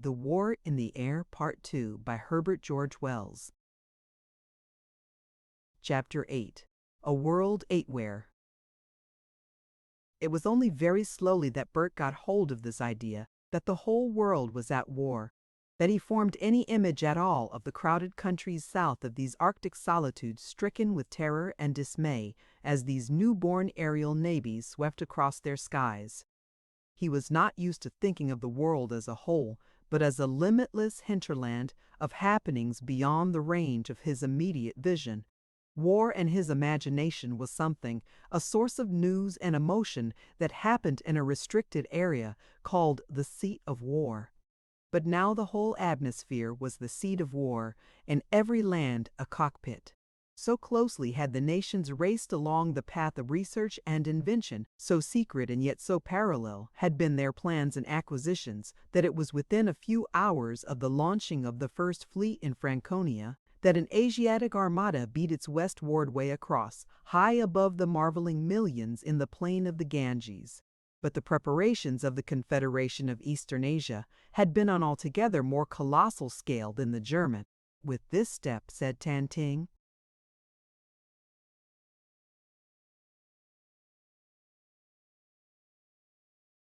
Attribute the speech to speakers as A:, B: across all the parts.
A: The War in the Air Part 2 by Herbert George Wells. Chapter 8. A World Eightware. It was only very slowly that Bert got hold of this idea that the whole world was at war, that he formed any image at all of the crowded countries south of these Arctic solitudes stricken with terror and dismay as these newborn aerial navies swept across their skies. He was not used to thinking of the world as a whole, but as a limitless hinterland of happenings beyond the range of his immediate vision. War and his imagination was something, a source of news and emotion that happened in a restricted area called the seat of war. But now the whole atmosphere was the seat of war, and every land a cockpit. So closely had the nations raced along the path of research and invention, so secret and yet so parallel had been their plans and acquisitions, that it was within a few hours of the launching of the first fleet in Franconia that an Asiatic armada beat its westward way across, high above the marveling millions in the plain of the Ganges. But the preparations of the Confederation of Eastern Asia had been on altogether more colossal scale than the German. With this step, said Tanting,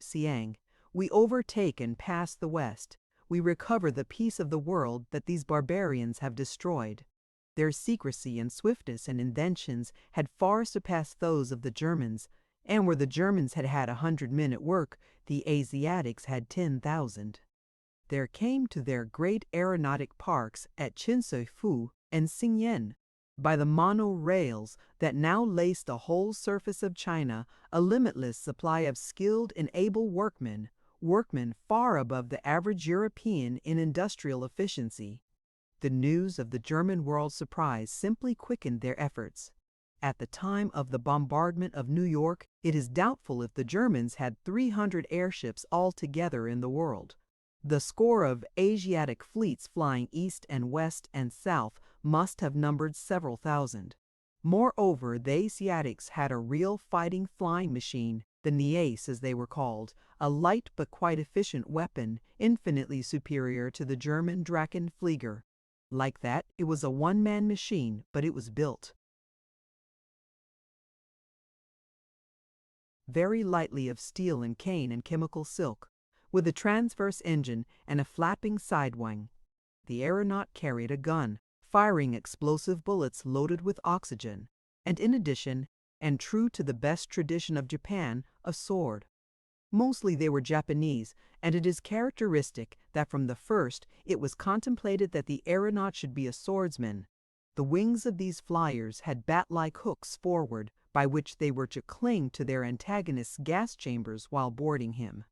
A: Siang, we overtake and pass the West. We recover the peace of the world that these barbarians have destroyed. Their secrecy and swiftness and inventions had far surpassed those of the Germans, and where the Germans had had 100 men at work, the Asiatics had 10,000. There came to their great aeronautic parks at Chinsuifu and Xingyan, by the mono-rails that now lace the whole surface of China, a limitless supply of skilled and able workmen far above the average European in industrial efficiency. The news of the German world surprise simply quickened their efforts. At the time of the bombardment of New York, it is doubtful if the Germans had 300 airships altogether in the world. The score of Asiatic fleets flying east and west and south must have numbered several thousand. Moreover, the Asiatics had a real fighting flying machine, the Niace as they were called, a light but quite efficient weapon, infinitely superior to the German Drachenflieger. Like that, it was a one-man machine, but it was built very lightly of steel and cane and chemical silk, with a transverse engine and a flapping side wing. The aeronaut carried a gun, firing explosive bullets loaded with oxygen, and in addition, and true to the best tradition of Japan, a sword. Mostly they were Japanese, and it is characteristic that from the first it was contemplated that the aeronaut should be a swordsman. The wings of these flyers had bat-like hooks forward, by which they were to cling to their antagonist's gas chambers while boarding him.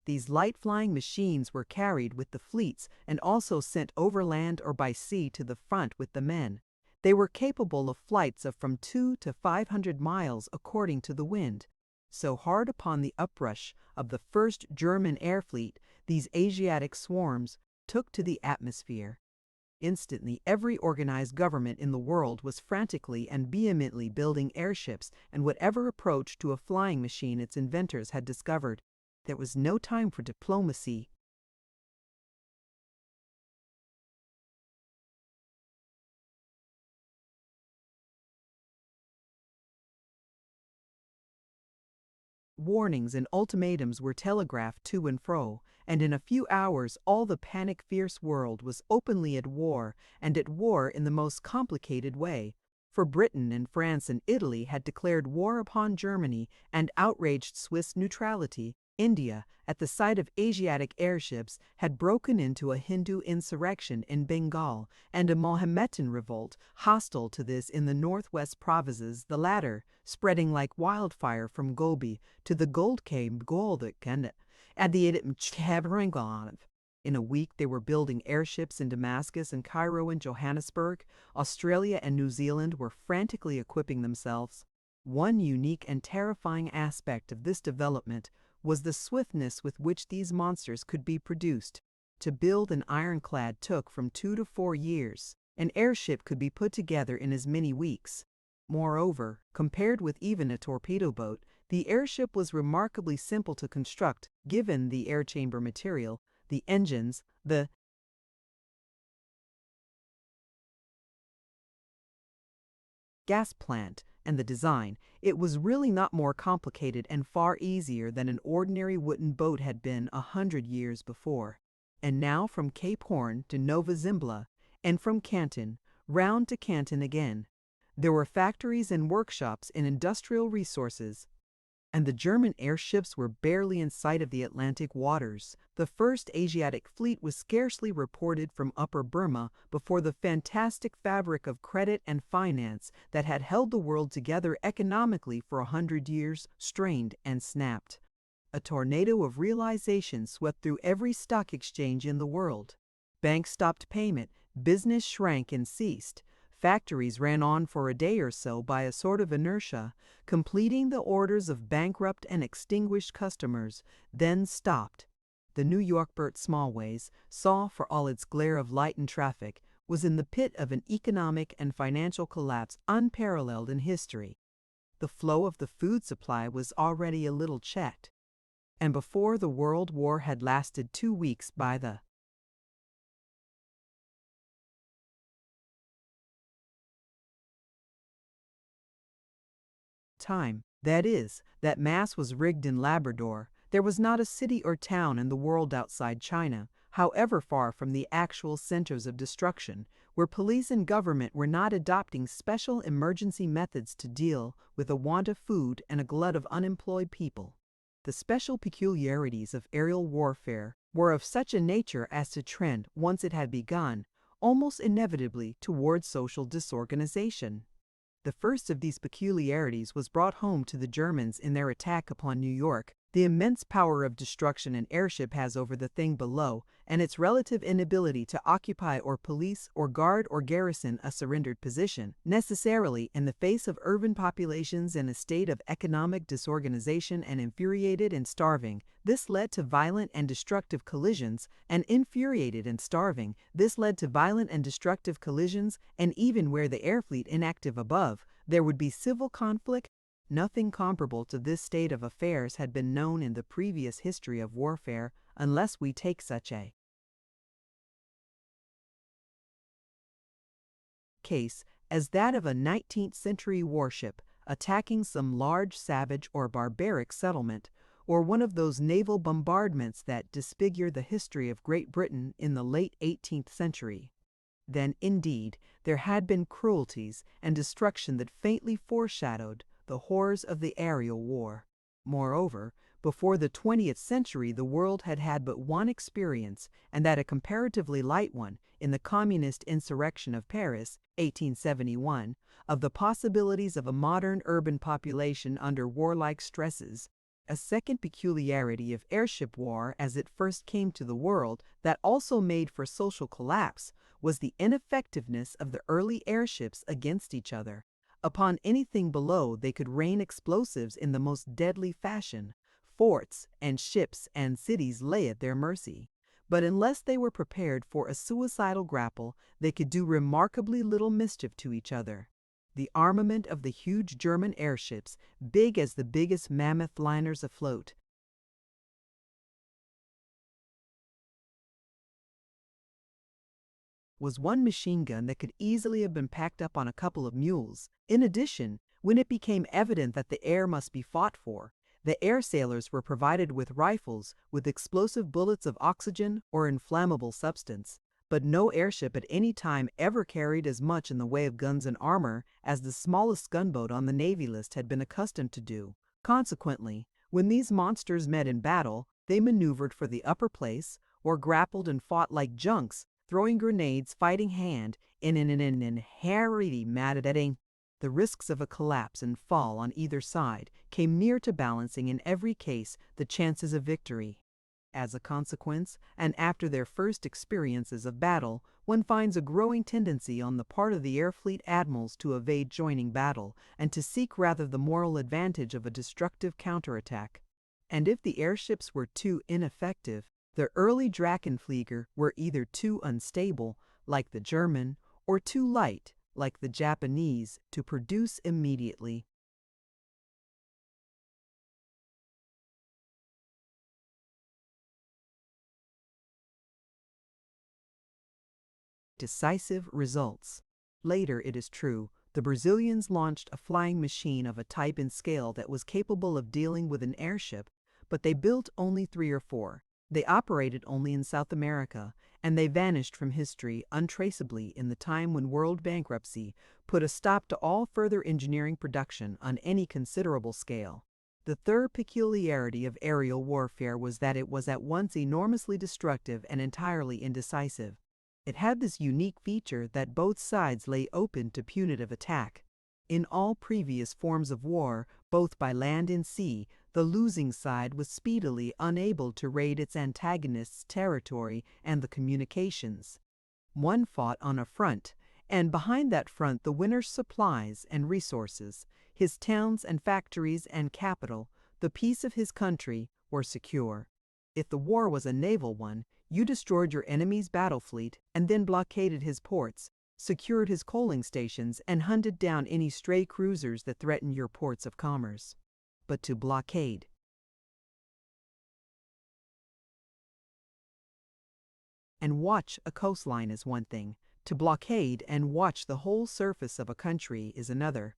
A: These light-flying machines were carried with the fleets and also sent overland or by sea to the front with the men. They were capable of flights of from 200 to 500 miles according to the wind. So hard upon the uprush of the first German air fleet, these Asiatic swarms took to the atmosphere. Instantly, every organized government in the world was frantically and vehemently building airships and whatever approach to a flying machine its inventors had discovered. There was no time for diplomacy. Warnings and ultimatums were telegraphed to and fro, and in a few hours all the panic-fierce world was openly at war, and at war in the most complicated way. For Britain and France and Italy had declared war upon Germany and outraged Swiss neutrality. India, at the sight of Asiatic airships, had broken into a Hindu insurrection in Bengal and a Mohammedan revolt hostile to this in the northwest provinces, the latter spreading like wildfire from Gobi to the Gold Cave and at the In a week they were building airships in Damascus and Cairo and Johannesburg. Australia and New Zealand were frantically equipping themselves. One unique and terrifying aspect of this development was the swiftness with which these monsters could be produced. To build an ironclad took from 2 to 4 years. An airship could be put together in as many weeks. Moreover, compared with even a torpedo boat, the airship was remarkably simple to construct, given the air chamber material, the engines, the gas plant, and the design, it was really not more complicated and far easier than an ordinary wooden boat had been 100 years before. And now from Cape Horn to Nova Zembla, and from Canton, round to Canton again, there were factories and workshops and industrial resources, and the German airships were barely in sight of the Atlantic waters. The first Asiatic fleet was scarcely reported from Upper Burma before the fantastic fabric of credit and finance that had held the world together economically for 100 years strained and snapped. A tornado of realization swept through every stock exchange in the world. Banks stopped payment, business shrank and ceased. Factories ran on for a day or so by a sort of inertia, completing the orders of bankrupt and extinguished customers, then stopped. The New York Bert Smallways saw, for all its glare of light and traffic, was in the pit of an economic and financial collapse unparalleled in history. The flow of the food supply was already a little checked, and before the World War had lasted 2 weeks by the time, that is, that mass was rigged in Labrador, there was not a city or town in the world outside China, however far from the actual centers of destruction, where police and government were not adopting special emergency methods to deal with a want of food and a glut of unemployed people. The special peculiarities of aerial warfare were of such a nature as to trend, once it had begun, almost inevitably towards social disorganization. The first of these peculiarities was brought home to the Germans in their attack upon New York. The immense power of destruction an airship has over the thing below, and its relative inability to occupy or police or guard or garrison a surrendered position, necessarily, in the face of urban populations in a state of economic disorganization and infuriated and starving, this led to violent and destructive collisions, and infuriated and starving, this led to violent and destructive collisions, and even where the air fleet inactive above, there would be civil conflict. Nothing comparable to this state of affairs had been known in the previous history of warfare, unless we take such a case as that of a 19th-century warship attacking some large savage or barbaric settlement, or one of those naval bombardments that disfigure the history of Great Britain in the late 18th century. Then, indeed, there had been cruelties and destruction that faintly foreshadowed the horrors of the aerial war. Moreover, before the 20th century the world had had but one experience, and that a comparatively light one, in the communist insurrection of Paris, 1871, of the possibilities of a modern urban population under warlike stresses. A second peculiarity of airship war as it first came to the world, that also made for social collapse, was the ineffectiveness of the early airships against each other. Upon anything below they could rain explosives in the most deadly fashion. Forts and ships and cities lay at their mercy. But unless they were prepared for a suicidal grapple, they could do remarkably little mischief to each other. The armament of the huge German airships, big as the biggest mammoth liners afloat, was one machine gun that could easily have been packed up on a couple of mules. In addition, when it became evident that the air must be fought for, the air sailors were provided with rifles with explosive bullets of oxygen or inflammable substance. But no airship at any time ever carried as much in the way of guns and armor as the smallest gunboat on the Navy list had been accustomed to do. Consequently, when these monsters met in battle, they maneuvered for the upper place, or grappled and fought like junks, throwing grenades fighting hand in an inherently maddening. The risks of a collapse and fall on either side came near to balancing in every case the chances of victory. As a consequence, and after their first experiences of battle, one finds a growing tendency on the part of the air fleet admirals to evade joining battle, and to seek rather the moral advantage of a destructive counterattack. And if the airships were too ineffective, the early Drachenflieger were either too unstable, like the German, or too light, like the Japanese, to produce immediately. decisive results. Later, it is true, the Brazilians launched a flying machine of a type and scale that was capable of dealing with an airship, but they built only 3 or 4. They operated only in South America, and they vanished from history untraceably in the time when world bankruptcy put a stop to all further engineering production on any considerable scale. The third peculiarity of aerial warfare was that it was at once enormously destructive and entirely indecisive. It had this unique feature that both sides lay open to punitive attack. In all previous forms of war, both by land and sea, the losing side was speedily unable to raid its antagonist's territory and the communications. One fought on a front, and behind that front the winner's supplies and resources, his towns and factories and capital, the peace of his country, were secure. If the war was a naval one, you destroyed your enemy's battle fleet and then blockaded his ports, secured his coaling stations, and hunted down any stray cruisers that threatened your ports of commerce. But to blockade and watch a coastline is one thing. To blockade and watch the whole surface of a country is another.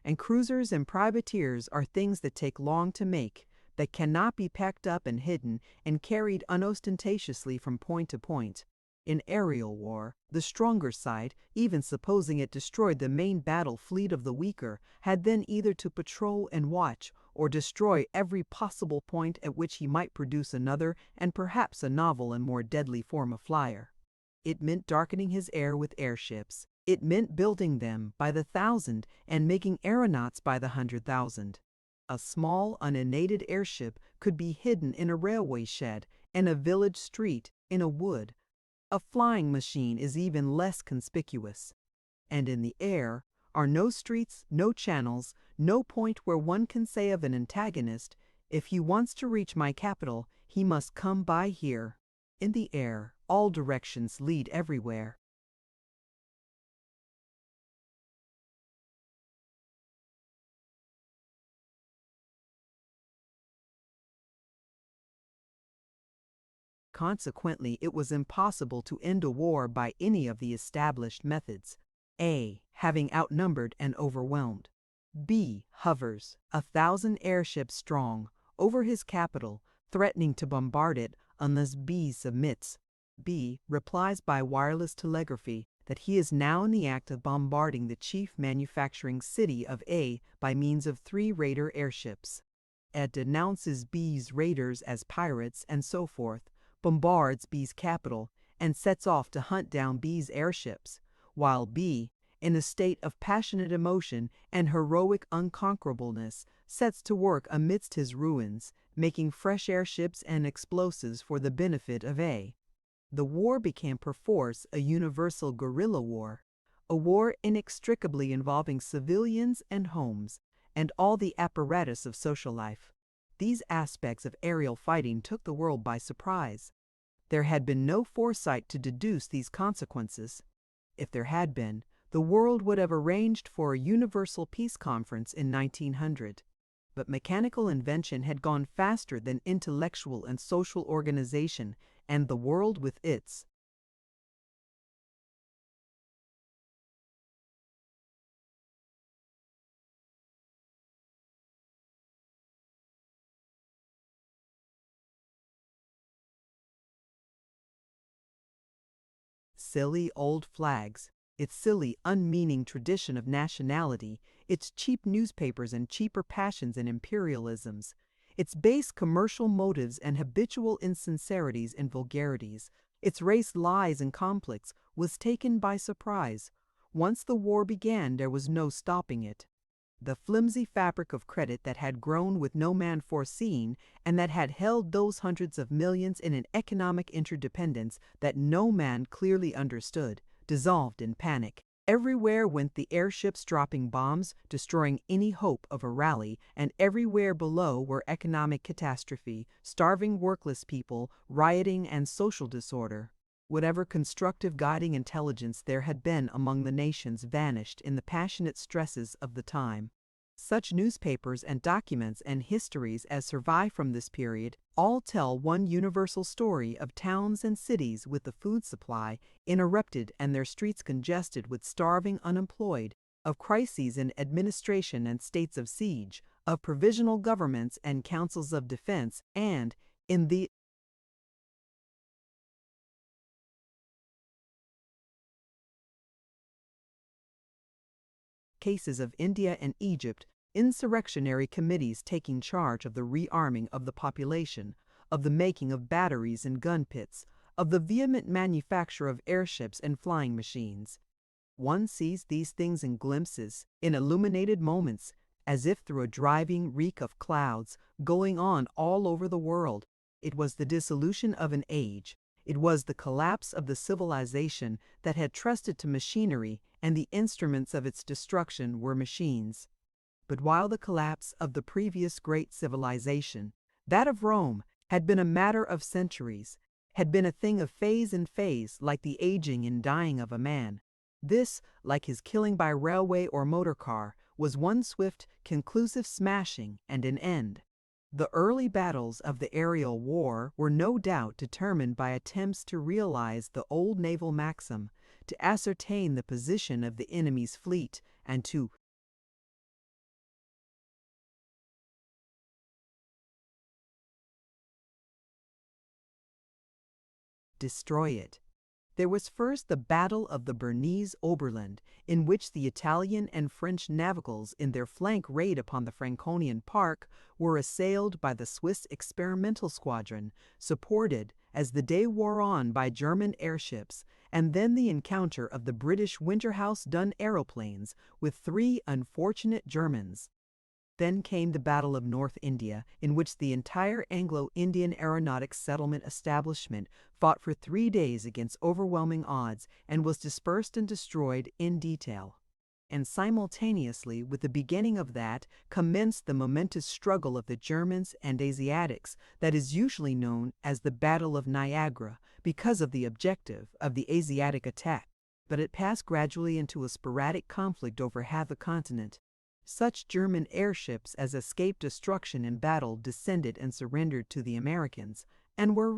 A: And cruisers and privateers are things that take long to make, that cannot be packed up and hidden and carried unostentatiously from point to point. In aerial war, the stronger side, even supposing it destroyed the main battle fleet of the weaker, had then either to patrol and watch, or destroy every possible point at which he might produce another and perhaps a novel and more deadly form of flyer. It meant darkening his air with airships. It meant building them by the 1,000 and making aeronauts by the 100,000. A small, uninnated airship could be hidden in a railway shed, in a village street, in a wood. A flying machine is even less conspicuous. And in the air are no streets, no channels, no point where one can say of an antagonist, if he wants to reach my capital, he must come by here. In the air, all directions lead everywhere. Consequently, it was impossible to end a war by any of the established methods. A. Having outnumbered and overwhelmed. B. Hovers, 1,000 airships strong, over his capital, threatening to bombard it unless B submits. B. Replies by wireless telegraphy that he is now in the act of bombarding the chief manufacturing city of A by means of 3 raider airships. A. Denounces B's raiders as pirates and so forth, bombards B's capital, and sets off to hunt down B's airships, while B, in a state of passionate emotion and heroic unconquerableness, sets to work amidst his ruins, making fresh airships and explosives for the benefit of A. The war became perforce a universal guerrilla war, a war inextricably involving civilians and homes, and all the apparatus of social life. These aspects of aerial fighting took the world by surprise. There had been no foresight to deduce these consequences. If there had been, the world would have arranged for a universal peace conference in 1900. But mechanical invention had gone faster than intellectual and social organization, and the world with its silly old flags, its silly, unmeaning tradition of nationality, its cheap newspapers and cheaper passions and imperialisms, its base commercial motives and habitual insincerities and vulgarities, its race lies and conflicts, was taken by surprise. Once the war began, there was no stopping it. The flimsy fabric of credit that had grown with no man foreseen, and that had held those hundreds of millions in an economic interdependence that no man clearly understood, dissolved in panic. Everywhere went the airships dropping bombs, destroying any hope of a rally, and everywhere below were economic catastrophe, starving workless people, rioting and social disorder. Whatever constructive guiding intelligence there had been among the nations vanished in the passionate stresses of the time. Such newspapers and documents and histories as survive from this period all tell one universal story of towns and cities with the food supply interrupted and their streets congested with starving unemployed, of crises in administration and states of siege, of provisional governments and councils of defense, and, in the cases of India and Egypt, insurrectionary committees taking charge of the rearming of the population, of the making of batteries and gun pits, of the vehement manufacture of airships and flying machines. One sees these things in glimpses, in illuminated moments, as if through a driving reek of clouds, going on all over the world. It was the dissolution of an age. It was the collapse of the civilization that had trusted to machinery, and the instruments of its destruction were machines. But while the collapse of the previous great civilization, that of Rome, had been a matter of centuries, had been a thing of phase in phase like the aging and dying of a man, this, like his killing by railway or motor car, was one swift, conclusive smashing and an end. The early battles of the aerial war were no doubt determined by attempts to realize the old naval maxim, to ascertain the position of the enemy's fleet, and to destroy it. There was first the Battle of the Bernese Oberland, in which the Italian and French navigals in their flank raid upon the Franconian Park were assailed by the Swiss experimental squadron, supported, as the day wore on, by German airships, and then the encounter of the British Winterhouse-Dunn aeroplanes with 3 unfortunate Germans. Then came the Battle of North India, in which the entire Anglo-Indian aeronautics settlement establishment fought for 3 days against overwhelming odds and was dispersed and destroyed in detail. And simultaneously with the beginning of that commenced the momentous struggle of the Germans and Asiatics that is usually known as the Battle of Niagara because of the objective of the Asiatic attack, but it passed gradually into a sporadic conflict over half the continent. Such German airships as escaped destruction in battle descended and surrendered to the Americans, and were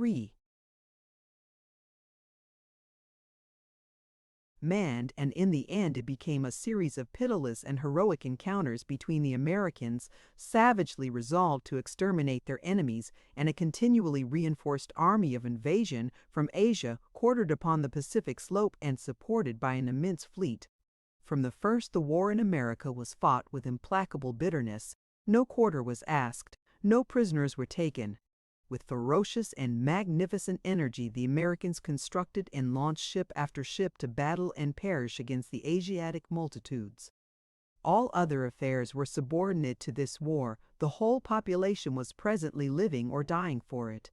A: manned, and in the end it became a series of pitiless and heroic encounters between the Americans, savagely resolved to exterminate their enemies, and a continually reinforced army of invasion from Asia quartered upon the Pacific slope and supported by an immense fleet. From the first the war in America was fought with implacable bitterness. No quarter was asked, no prisoners were taken. With ferocious and magnificent energy the Americans constructed and launched ship after ship to battle and perish against the Asiatic multitudes. All other affairs were subordinate to this war. The whole population was presently living or dying for it.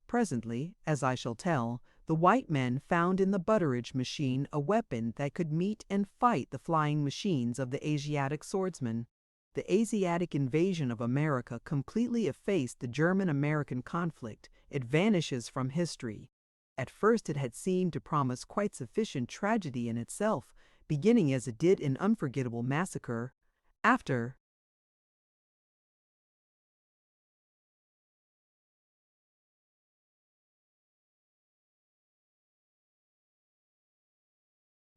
A: Presently, as I shall tell, the white men found in the Butteridge machine a weapon that could meet and fight the flying machines of the Asiatic swordsmen. The Asiatic invasion of America completely effaced the German-American conflict. It vanishes from history. At first it had seemed to promise quite sufficient tragedy in itself, beginning as it did in unforgettable massacre. After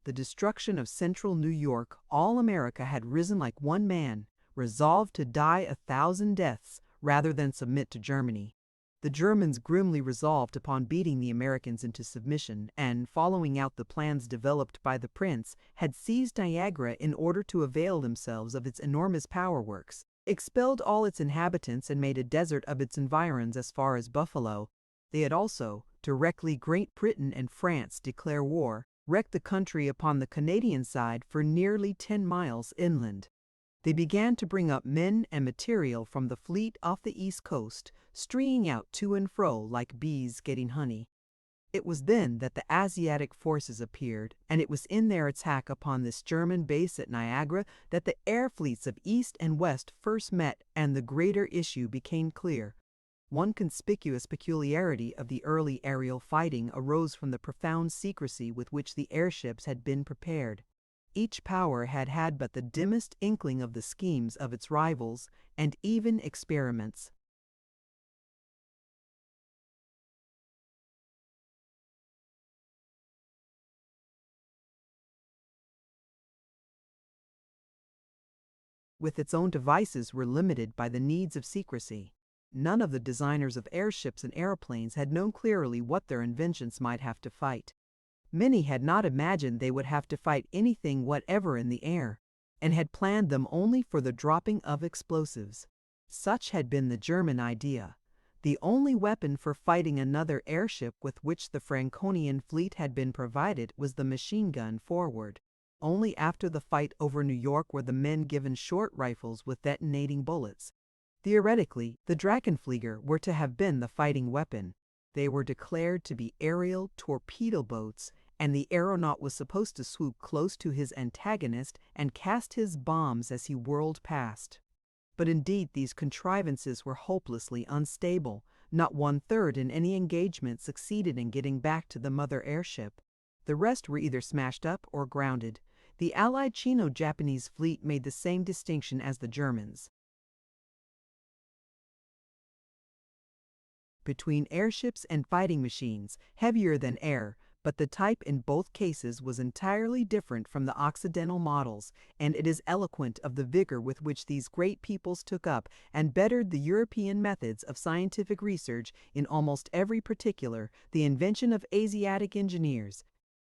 A: the destruction of central New York, all America had risen like one man, resolved to die 1,000 deaths rather than submit to Germany. The Germans grimly resolved upon beating the Americans into submission, and, following out the plans developed by the Prince, had seized Niagara in order to avail themselves of its enormous power works, expelled all its inhabitants, and made a desert of its environs as far as Buffalo. They had also, directly Great Britain and France declare war, wrecked the country upon the Canadian side for nearly 10 miles inland. They began to bring up men and material from the fleet off the East Coast, straying out to and fro like bees getting honey. It was then that the Asiatic forces appeared, and it was in their attack upon this German base at Niagara that the air fleets of East and West first met and the greater issue became clear. One conspicuous peculiarity of the early aerial fighting arose from the profound secrecy with which the airships had been prepared. each power had had but the dimmest inkling of the schemes of its rivals and even experiments. With its own devices were limited by the needs of secrecy. None of the designers of airships and airplanes had known clearly what their inventions might have to fight. Many had not imagined they would have to fight anything whatever in the air, and had planned them only for the dropping of explosives. Such had been the German idea. The only weapon for fighting another airship with which the Franconian fleet had been provided was the machine gun forward. Only after the fight over New York were the men given short rifles with detonating bullets. Theoretically, the Drachenflieger were to have been the fighting weapon. They were declared to be aerial torpedo boats, and the aeronaut was supposed to swoop close to his antagonist and cast his bombs as he whirled past. But indeed these contrivances were hopelessly unstable. Not 1/3 in any engagement succeeded in getting back to the mother airship. The rest were either smashed up or grounded. The Allied Chino-Japanese fleet made the same distinction as the Germans between airships and fighting machines, heavier than air, but the type in both cases was entirely different from the Occidental models, and it is eloquent of the vigor with which these great peoples took up and bettered the European methods of scientific research in almost every particular, the invention of Asiatic engineers.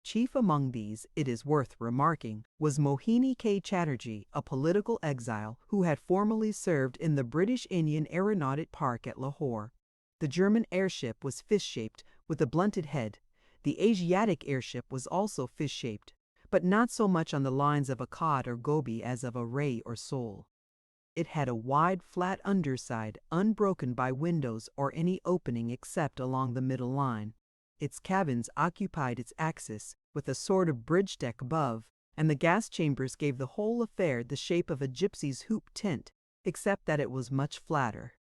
A: Chief among these, it is worth remarking, was Mohini K. Chatterjee, a political exile who had formerly served in the British Indian Aeronautic Park at Lahore. The German airship was fish-shaped, with a blunted head. The Asiatic airship was also fish-shaped, but not so much on the lines of a cod or goby as of a ray or sole. It had a wide, flat underside, unbroken by windows or any opening except along the middle line. Its cabins occupied its axis, with a sort of bridge deck above, and the gas chambers gave the whole affair the shape of a gypsy's hoop tent, except that it was much flatter.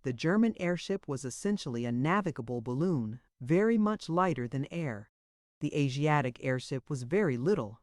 A: The German airship was essentially a navigable balloon, very much lighter than air. The Asiatic airship was very little.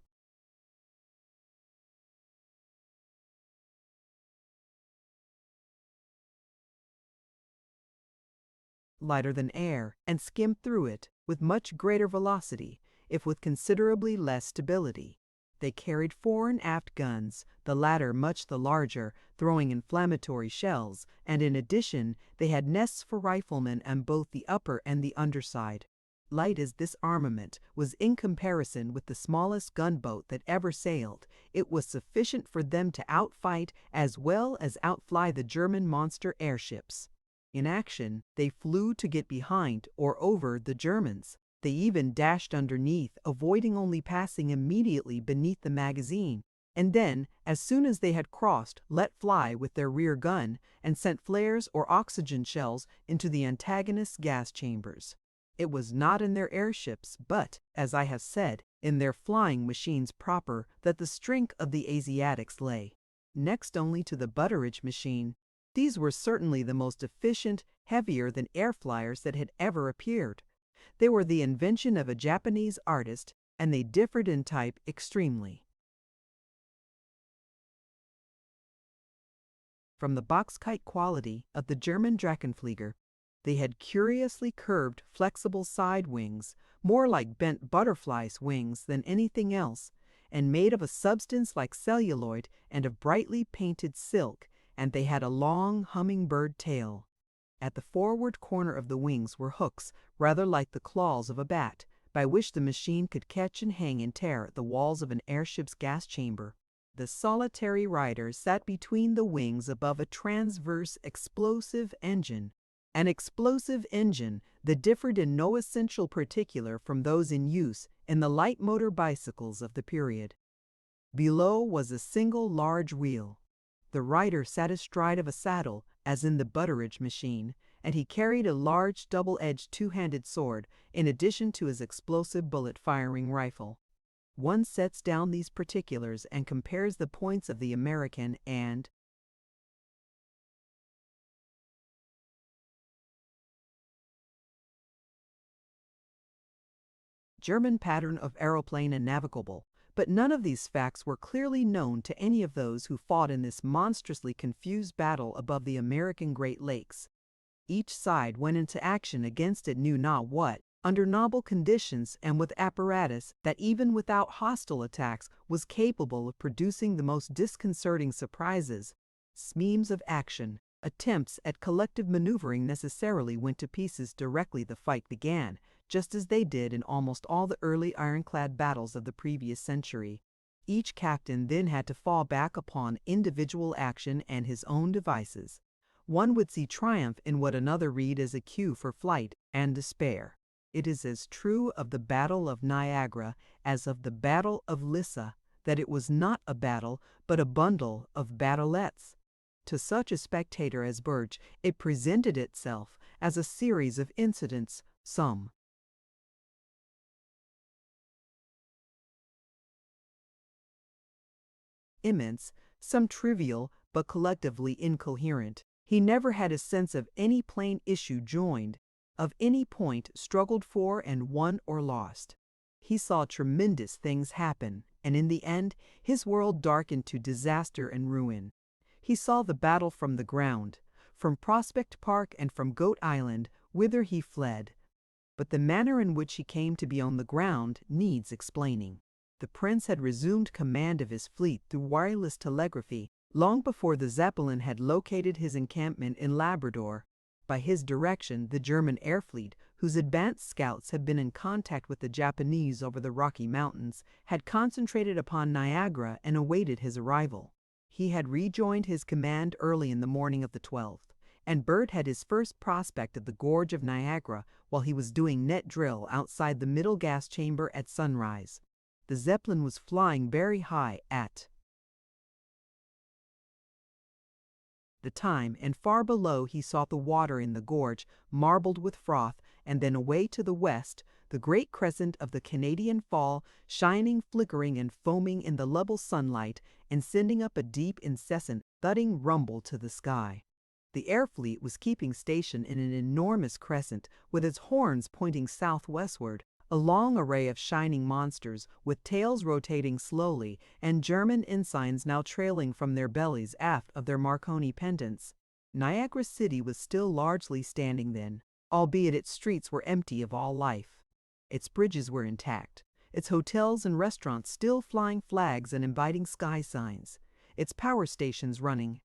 A: Lighter than air, and skimmed through it with much greater velocity, if with considerably less stability. They carried fore and aft guns, the latter much the larger, throwing inflammatory shells, and in addition they had nests for riflemen on both the upper and the underside. Light as this armament was in comparison with the smallest gunboat that ever sailed, it was sufficient for them to outfight as well as outfly the German monster airships. In action, they flew to get behind or over the Germans. They even dashed underneath, avoiding only passing immediately beneath the magazine, and then, as soon as they had crossed, let fly with their rear gun and sent flares or oxygen shells into the antagonist's gas chambers. It was not in their airships, but, as I have said, in their flying machines proper that the strength of the Asiatics lay. Next only to the Butteridge machine, these were certainly the most efficient, heavier than air flyers that had ever appeared. They were the invention of a Japanese artist, and they differed in type extremely from the box-kite quality of the German Drachenflieger. They had curiously curved, flexible side wings, more like bent butterflies' wings than anything else, and made of a substance like celluloid and of brightly painted silk, and they had a long hummingbird tail. At the forward corner of the wings were hooks, rather like the claws of a bat, by which the machine could catch and hang and tear the walls of an airship's gas chamber. The solitary rider sat between the wings above a transverse explosive engine. An explosive engine that differed in no essential particular from those in use in the light motor bicycles of the period. Below was a single large wheel. The rider sat astride of a saddle, as in the Butteridge machine, and he carried a large double-edged two-handed sword in addition to his explosive bullet-firing rifle. One sets down these particulars and compares the points of the American and German pattern of aeroplane and navigable, But none of these facts were clearly known to any of those who fought in this monstrously confused battle above the American Great Lakes. Each side went into action against it knew not what, under novel conditions and with apparatus that even without hostile attacks was capable of producing the most disconcerting surprises. Schemes of action, attempts at collective maneuvering necessarily went to pieces directly the fight began, just as they did in almost all the early ironclad battles of the previous century. Each captain then had to fall back upon individual action and his own devices. One would see triumph in what another read as a cue for flight and despair. It is as true of the Battle of Niagara as of the Battle of Lissa that it was not a battle but a bundle of battleettes. To such a spectator as Birch, it presented itself as a series of incidents, some immense, some trivial, but collectively incoherent. He never had a sense of any plain issue joined, of any point struggled for and won or lost. He saw tremendous things happen, and in the end, his world darkened to disaster and ruin. He saw the battle from the ground, from Prospect Park and from Goat Island, whither he fled. But the manner in which he came to be on the ground needs explaining. The prince had resumed command of his fleet through wireless telegraphy long before the Zeppelin had located his encampment in Labrador. By his direction, the German air fleet, whose advanced scouts had been in contact with the Japanese over the Rocky Mountains, had concentrated upon Niagara and awaited his arrival. He had rejoined his command early in the morning of the 12th, and Bert had his first prospect of the gorge of Niagara while he was doing net drill outside the middle gas chamber at sunrise. The Zeppelin was flying very high at the time, and far below he saw the water in the gorge, marbled with froth, and then away to the west, the great crescent of the Canadian Fall, shining, flickering, and foaming in the level sunlight, and sending up a deep, incessant, thudding rumble to the sky. The air fleet was keeping station in an enormous crescent, with its horns pointing southwestward, a long array of shining monsters, with tails rotating slowly, and German ensigns now trailing from their bellies aft of their Marconi pendants. Niagara City was still largely standing then, albeit its streets were empty of all life. Its bridges were intact, its hotels and restaurants still flying flags and inviting sky signs, its power stations running.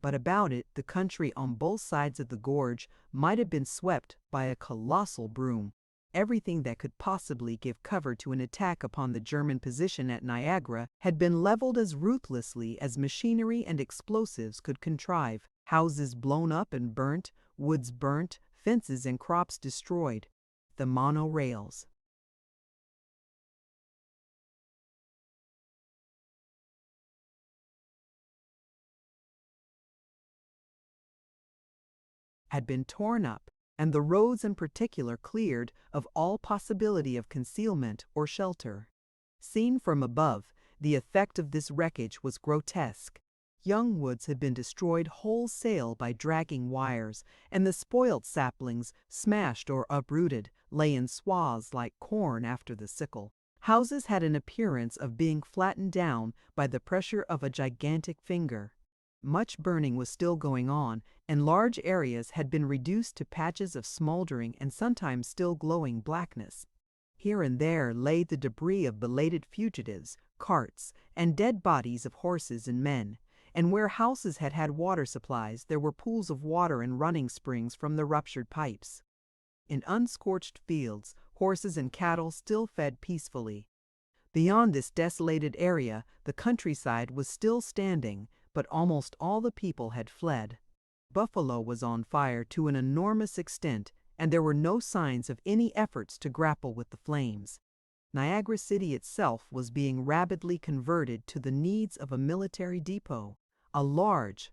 A: But about it, the country on both sides of the gorge might have been swept by a colossal broom. Everything that could possibly give cover to an attack upon the German position at Niagara had been leveled as ruthlessly as machinery and explosives could contrive. Houses blown up and burnt, woods burnt, fences and crops destroyed. The monorails had been torn up, and the roads in particular cleared of all possibility of concealment or shelter. Seen from above, the effect of this wreckage was grotesque. Young woods had been destroyed wholesale by dragging wires, and the spoilt saplings, smashed or uprooted, lay in swaths like corn after the sickle. Houses had an appearance of being flattened down by the pressure of a gigantic finger. Much burning was still going on, and large areas had been reduced to patches of smoldering and sometimes still glowing blackness. Here and there lay the debris of belated fugitives, carts, and dead bodies of horses and men, and where houses had had water supplies there were pools of water and running springs from the ruptured pipes. In unscorched fields, horses and cattle still fed peacefully. Beyond this desolated area, the countryside was still standing, but almost all the people had fled. Buffalo was on fire to an enormous extent, and there were no signs of any efforts to grapple with the flames. Niagara City itself was being rapidly converted to the needs of a military depot. A large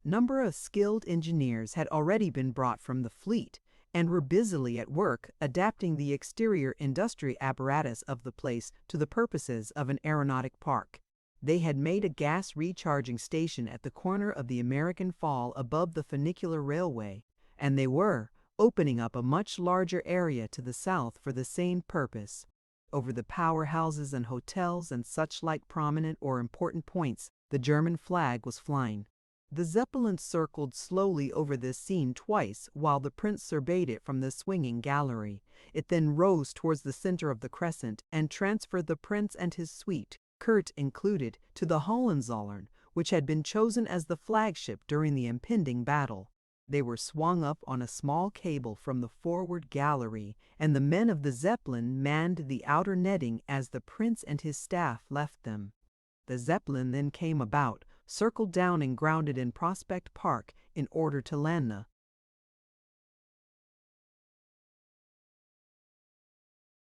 A: number of skilled engineers had already been brought from the fleet, and were busily at work adapting the exterior industry apparatus of the place to the purposes of an aeronautic park. They had made a gas recharging station at the corner of the American Fall above the funicular railway, and they were, opening up a much larger area to the south for the same purpose. Over the powerhouses and hotels and such like prominent or important points, the German flag was flying. The Zeppelin circled slowly over this scene twice while the prince surveyed it from the swinging gallery. It then rose towards the center of the crescent and transferred the prince and his suite, Kurt included, to the Hohenzollern, which had been chosen as the flagship during the impending battle. They were swung up on a small cable from the forward gallery, and the men of the Zeppelin manned the outer netting as the prince and his staff left them. The Zeppelin then came about, circled down and grounded in Prospect Park in order to land the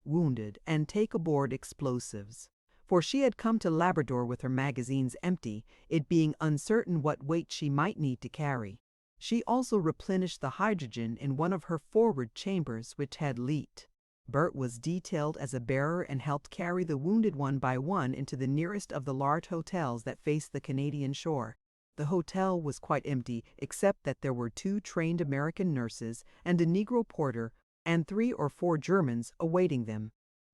A: wounded and take aboard explosives. For she had come to Labrador with her magazines empty, it being uncertain what weight she might need to carry. She also replenished the hydrogen in one of her forward chambers which had leaked. Bert was detailed as a bearer and helped carry the wounded one by one into the nearest of the large hotels that faced the Canadian shore. The hotel was quite empty except that there were 2 trained American nurses and a Negro porter and 3 or 4 Germans awaiting them.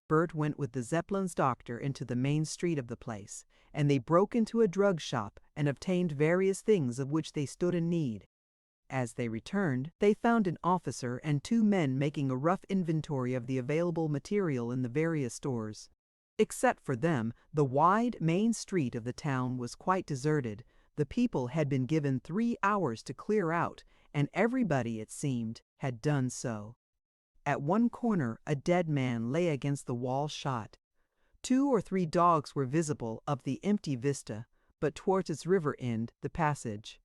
A: Bert went with the Zeppelin's doctor into the main street of the place, and they broke into a drug shop and obtained various things of which they stood in need. As they returned, they found an officer and 2 men making a rough inventory of the available material in the various stores. Except for them, the wide main street of the town was quite deserted. The people had been given 3 hours to clear out, and everybody, it seemed, had done so. At one corner, a dead man lay against the wall shot. 2 or 3 dogs were visible up the empty vista, but towards its river end, the passage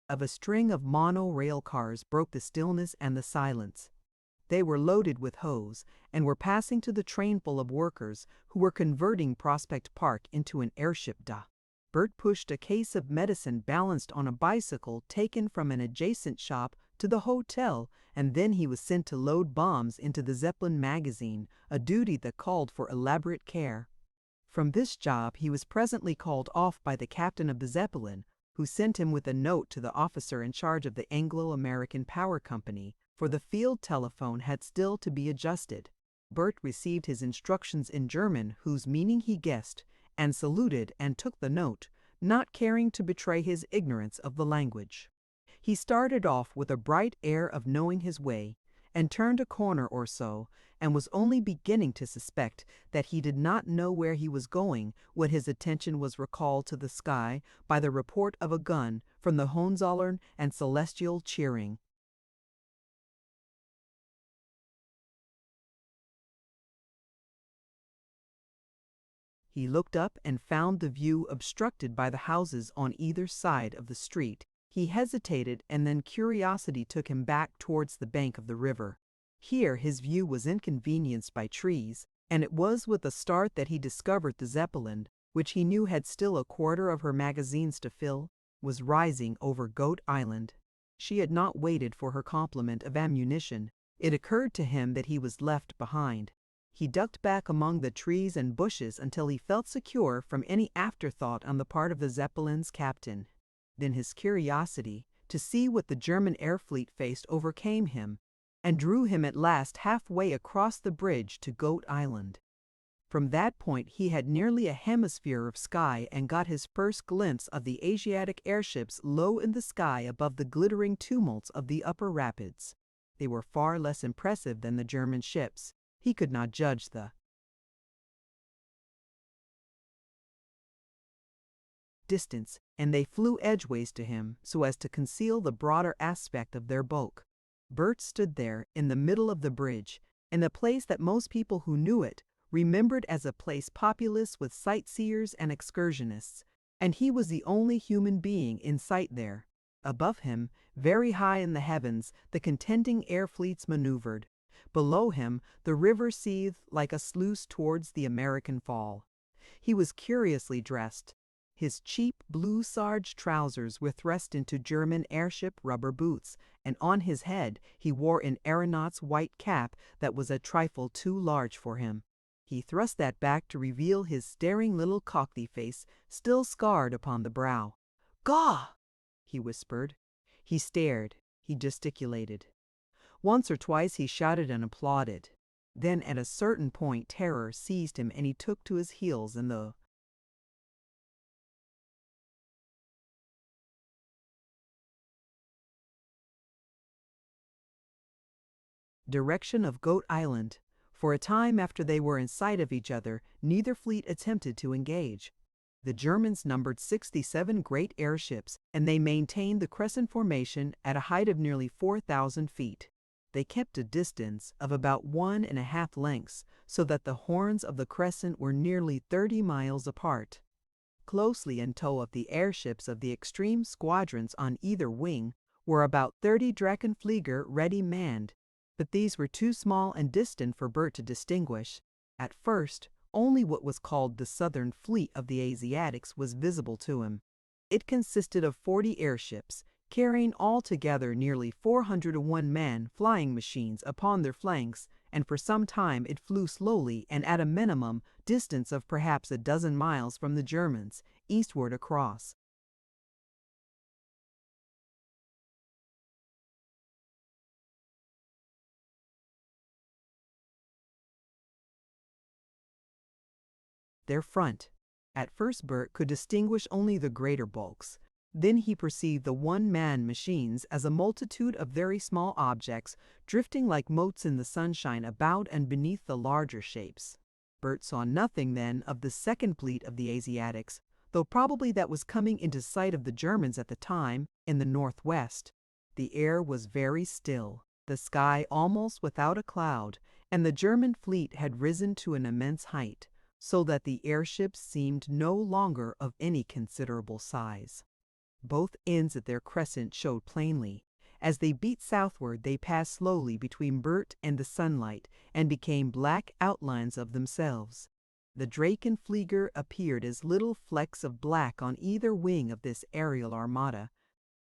A: of a string of mono-rail cars broke the stillness and the silence. They were loaded with hose and were passing to the train full of workers who were converting Prospect Park into an airship da. Bert pushed a case of medicine balanced on a bicycle taken from an adjacent shop to the hotel, and then he was sent to load bombs into the Zeppelin magazine, a duty that called for elaborate care. From this job he was presently called off by the captain of the Zeppelin, who sent him with a note to the officer in charge of the Anglo-American Power Company, for the field telephone had still to be adjusted. Bert received his instructions in German, whose meaning he guessed, and saluted and took the note, not caring to betray his ignorance of the language. He started off with a bright air of knowing his way, and turned a corner or so, and was only beginning to suspect that he did not know where he was going when his attention was recalled to the sky by the report of a gun from the Hohenzollern and celestial cheering. He looked up and found the view obstructed by the houses on either side of the street. He hesitated, and then curiosity took him back towards the bank of the river. Here his view was inconvenienced by trees, and it was with a start that he discovered the Zeppelin, which he knew had still a quarter of her magazines to fill, was rising over Goat Island. She had not waited for her complement of ammunition. It occurred to him that he was left behind. He ducked back among the trees and bushes until he felt secure from any afterthought on the part of the Zeppelin's captain. Then his curiosity to see what the German air fleet faced overcame him, and drew him at last halfway across the bridge to Goat Island. From that point he had nearly a hemisphere of sky and got his first glimpse of the Asiatic airships low in the sky above the glittering tumults of the upper rapids. They were far less impressive than the German ships. He could not judge the distance, and they flew edgeways to him so as to conceal the broader aspect of their bulk. Bert stood there in the middle of the bridge, in a place that most people who knew it remembered as a place populous with sightseers and excursionists, and he was the only human being in sight there. Above him, very high in the heavens, the contending air fleets maneuvered. Below him, the river seethed like a sluice towards the American Fall. He was curiously dressed. His cheap blue serge trousers were thrust into German airship rubber boots, and on his head he wore an aeronaut's white cap that was a trifle too large for him. He thrust that back to reveal his staring little cockney face, still scarred upon the brow. "Gaw!" he whispered. He stared, he gesticulated. Once or twice he shouted and applauded. Then at a certain point terror seized him and he took to his heels in the direction of Goat Island. For a time after they were in sight of each other, neither fleet attempted to engage. The Germans numbered 67 great airships, and they maintained the crescent formation at a height of nearly 4,000 feet. They kept a distance of about 1.5 lengths, so that the horns of the crescent were nearly 30 miles apart. Closely in tow of the airships of the extreme squadrons on either wing were about 30 Drachenflieger ready manned, but these were too small and distant for Bert to distinguish. At first, only what was called the Southern Fleet of the Asiatics was visible to him. It consisted of 40 airships, carrying altogether nearly 401 man flying machines upon their flanks, and for some time it flew slowly and at a minimum distance of perhaps a dozen miles from the Germans, eastward across. Their front. At first Bert could distinguish only the greater bulks. Then he perceived the one-man machines as a multitude of very small objects drifting like motes in the sunshine about and beneath the larger shapes. Bert saw nothing then of the second fleet of the Asiatics, though probably that was coming into sight of the Germans at the time, in the northwest. The air was very still, the sky almost without a cloud, and the German fleet had risen to an immense height, so that the airships seemed no longer of any considerable size. Both ends of their crescent showed plainly. As they beat southward, they passed slowly between Bert and the sunlight, and became black outlines of themselves. The Drachenflieger appeared as little flecks of black on either wing of this aerial armada.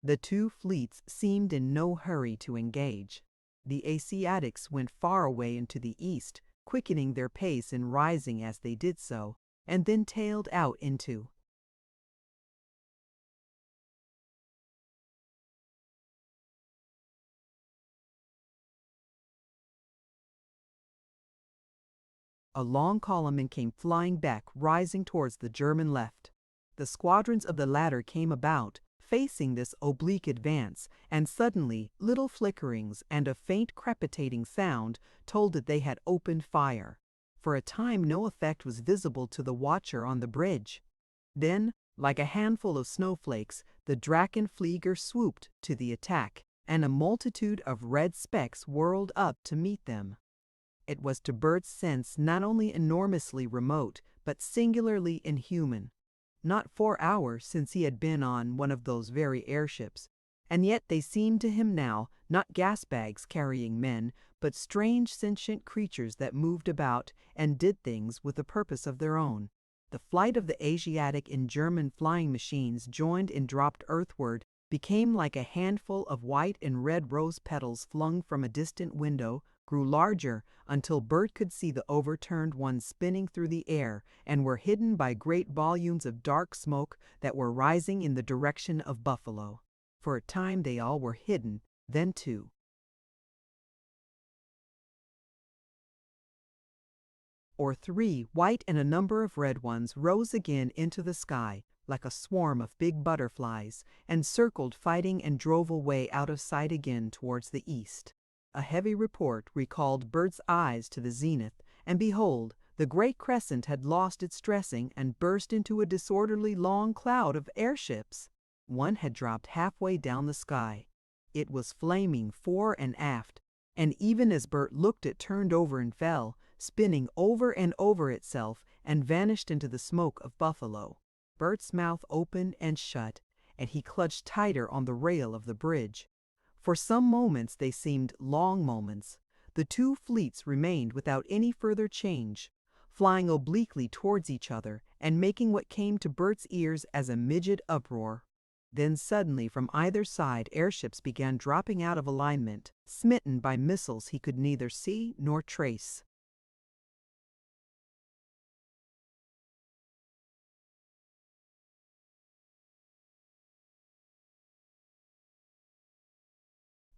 A: The two fleets seemed in no hurry to engage. The Asiatics went far away into the east, quickening their pace and rising as they did so, and then tailed out into a long column and came flying back, rising towards the German left. The squadrons of the latter came about, facing this oblique advance, and suddenly little flickerings and a faint crepitating sound told that they had opened fire. For a time no effect was visible to the watcher on the bridge. Then, like a handful of snowflakes, the Drachenflieger swooped to the attack, and a multitude of red specks whirled up to meet them. It was to Bert's sense not only enormously remote, but singularly inhuman. Not 4 hours since he had been on one of those very airships, and yet they seemed to him now not gas bags carrying men, but strange sentient creatures that moved about and did things with a purpose of their own. The flight of the Asiatic and German flying machines joined and dropped earthward became like a handful of white and red rose petals flung from a distant window, grew larger until Bert could see the overturned ones spinning through the air and were hidden by great volumes of dark smoke that were rising in the direction of Buffalo. For a time they all were hidden, then two or three white and a number of red ones rose again into the sky like a swarm of big butterflies and circled fighting and drove away out of sight again towards the east. A heavy report recalled Bert's eyes to the zenith, and behold, the great crescent had lost its dressing and burst into a disorderly long cloud of airships. One had dropped halfway down the sky. It was flaming fore and aft, and even as Bert looked it turned over and fell, spinning over and over itself, and vanished into the smoke of Buffalo. Bert's mouth opened and shut, and he clutched tighter on the rail of the bridge. For some moments they seemed long moments. The two fleets remained without any further change, flying obliquely towards each other and making what came to Bert's ears as a midget uproar. Then suddenly from either side airships began dropping out of alignment, smitten by missiles he could neither see nor trace.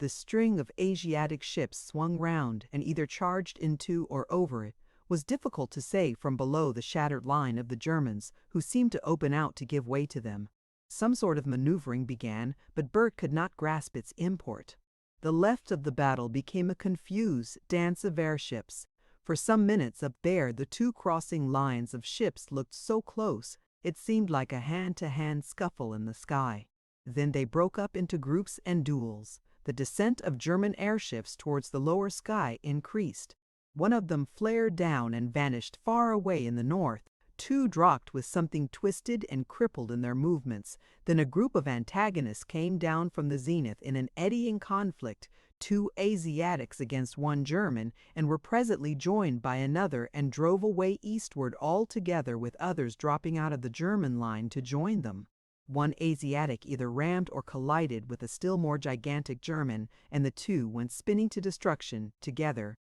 A: the string of Asiatic ships swung round and either charged into or over it was difficult to say from below the shattered line of the Germans, who seemed to open out to give way to them. Some sort of maneuvering began, but Bert could not grasp its import. The left of the battle became a confused dance of airships. For some minutes up there, the two crossing lines of ships looked so close, it seemed like a hand-to-hand scuffle in the sky. Then they broke up into groups and duels. The descent of German airships towards the lower sky increased. One of them flared down and vanished far away in the north. Two dropped with something twisted and crippled in their movements. Then a group of antagonists came down from the zenith in an eddying conflict, two Asiatics against one German, and were presently joined by another and drove away eastward all together, with others dropping out of the German line to join them. One Asiatic either rammed or collided with a still more gigantic German, and the two went spinning to destruction together.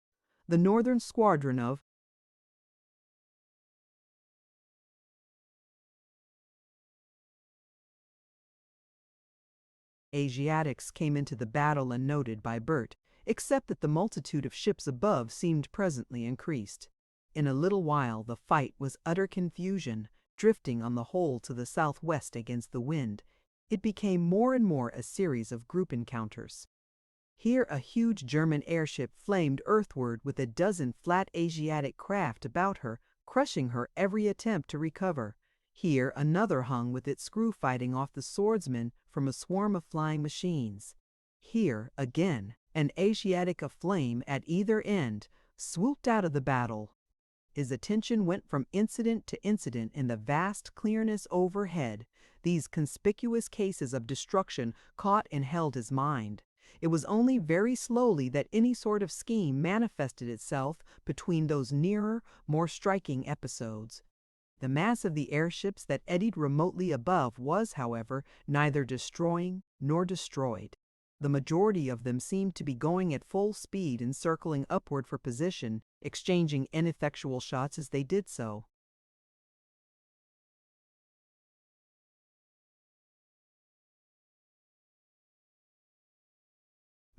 A: The northern squadron of Asiatics came into the battle unnoted by Bert, except that the multitude of ships above seemed presently increased. In a little while the fight was utter confusion, drifting on the whole to the southwest against the wind. It became more and more a series of group encounters. Here a huge German airship flamed earthward with a dozen flat Asiatic craft about her, crushing her every attempt to recover. Here another hung with its screw fighting off the swordsmen from a swarm of flying machines. Here, again, an Asiatic aflame at either end swooped out of the battle. His attention went from incident to incident in the vast clearness overhead. These conspicuous cases of destruction caught and held his mind. It was only very slowly that any sort of scheme manifested itself between those nearer, more striking episodes. The mass of the airships that eddied remotely above was, however, neither destroying nor destroyed. The majority of them seemed to be going at full speed and circling upward for position, exchanging ineffectual shots as they did so.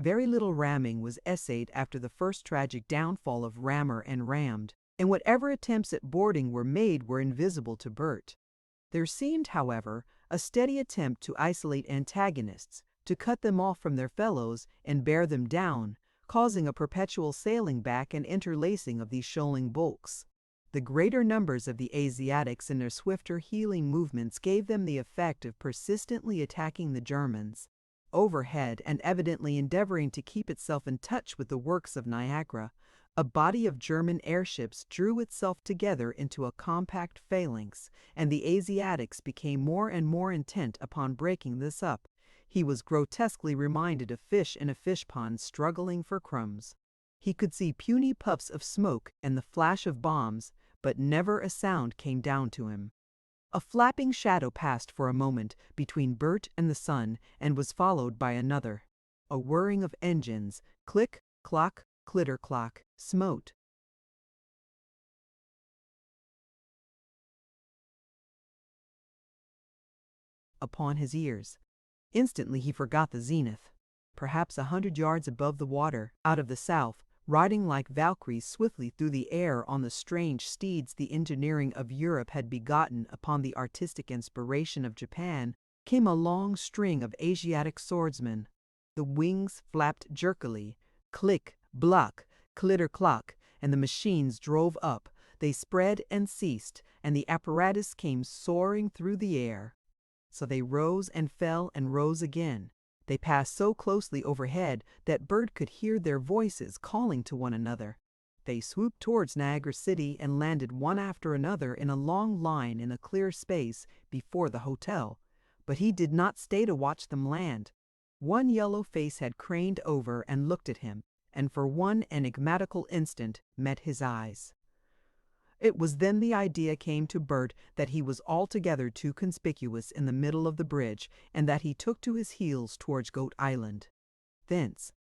A: Very little ramming was essayed after the first tragic downfall of rammer and rammed, and whatever attempts at boarding were made were invisible to Bert. There seemed, however, a steady attempt to isolate antagonists, to cut them off from their fellows and bear them down, causing a perpetual sailing back and interlacing of these shoaling bulks. The greater numbers of the Asiatics and their swifter heeling movements gave them the effect of persistently attacking the Germans. Overhead, and evidently endeavoring to keep itself in touch with the works of Niagara, a body of German airships drew itself together into a compact phalanx, and the Asiatics became more and more intent upon breaking this up. He was grotesquely reminded of fish in a fish pond struggling for crumbs. He could see puny puffs of smoke and the flash of bombs, but never a sound came down to him. A flapping shadow passed for a moment between Bert and the sun and was followed by another. A whirring of engines, click, clock, clitter clock, smote upon his ears. Instantly he forgot the zenith. Perhaps 100 yards above the water, out of the south, riding like Valkyries swiftly through the air on the strange steeds the engineering of Europe had begotten upon the artistic inspiration of Japan, came a long string of Asiatic swordsmen. The wings flapped jerkily, click, block, clitter clock, and the machines drove up. They spread and ceased, and the apparatus came soaring through the air. So they rose and fell and rose again. They passed so closely overhead that Bert could hear their voices calling to one another. They swooped towards Niagara City and landed one after another in a long line in a clear space before the hotel. But he did not stay to watch them land. One yellow face had craned over and looked at him, and for one enigmatical instant met his eyes. It was then the idea came to Bert that he was altogether too conspicuous in the middle of the bridge, and that he took to his heels towards Goat Island. Thence,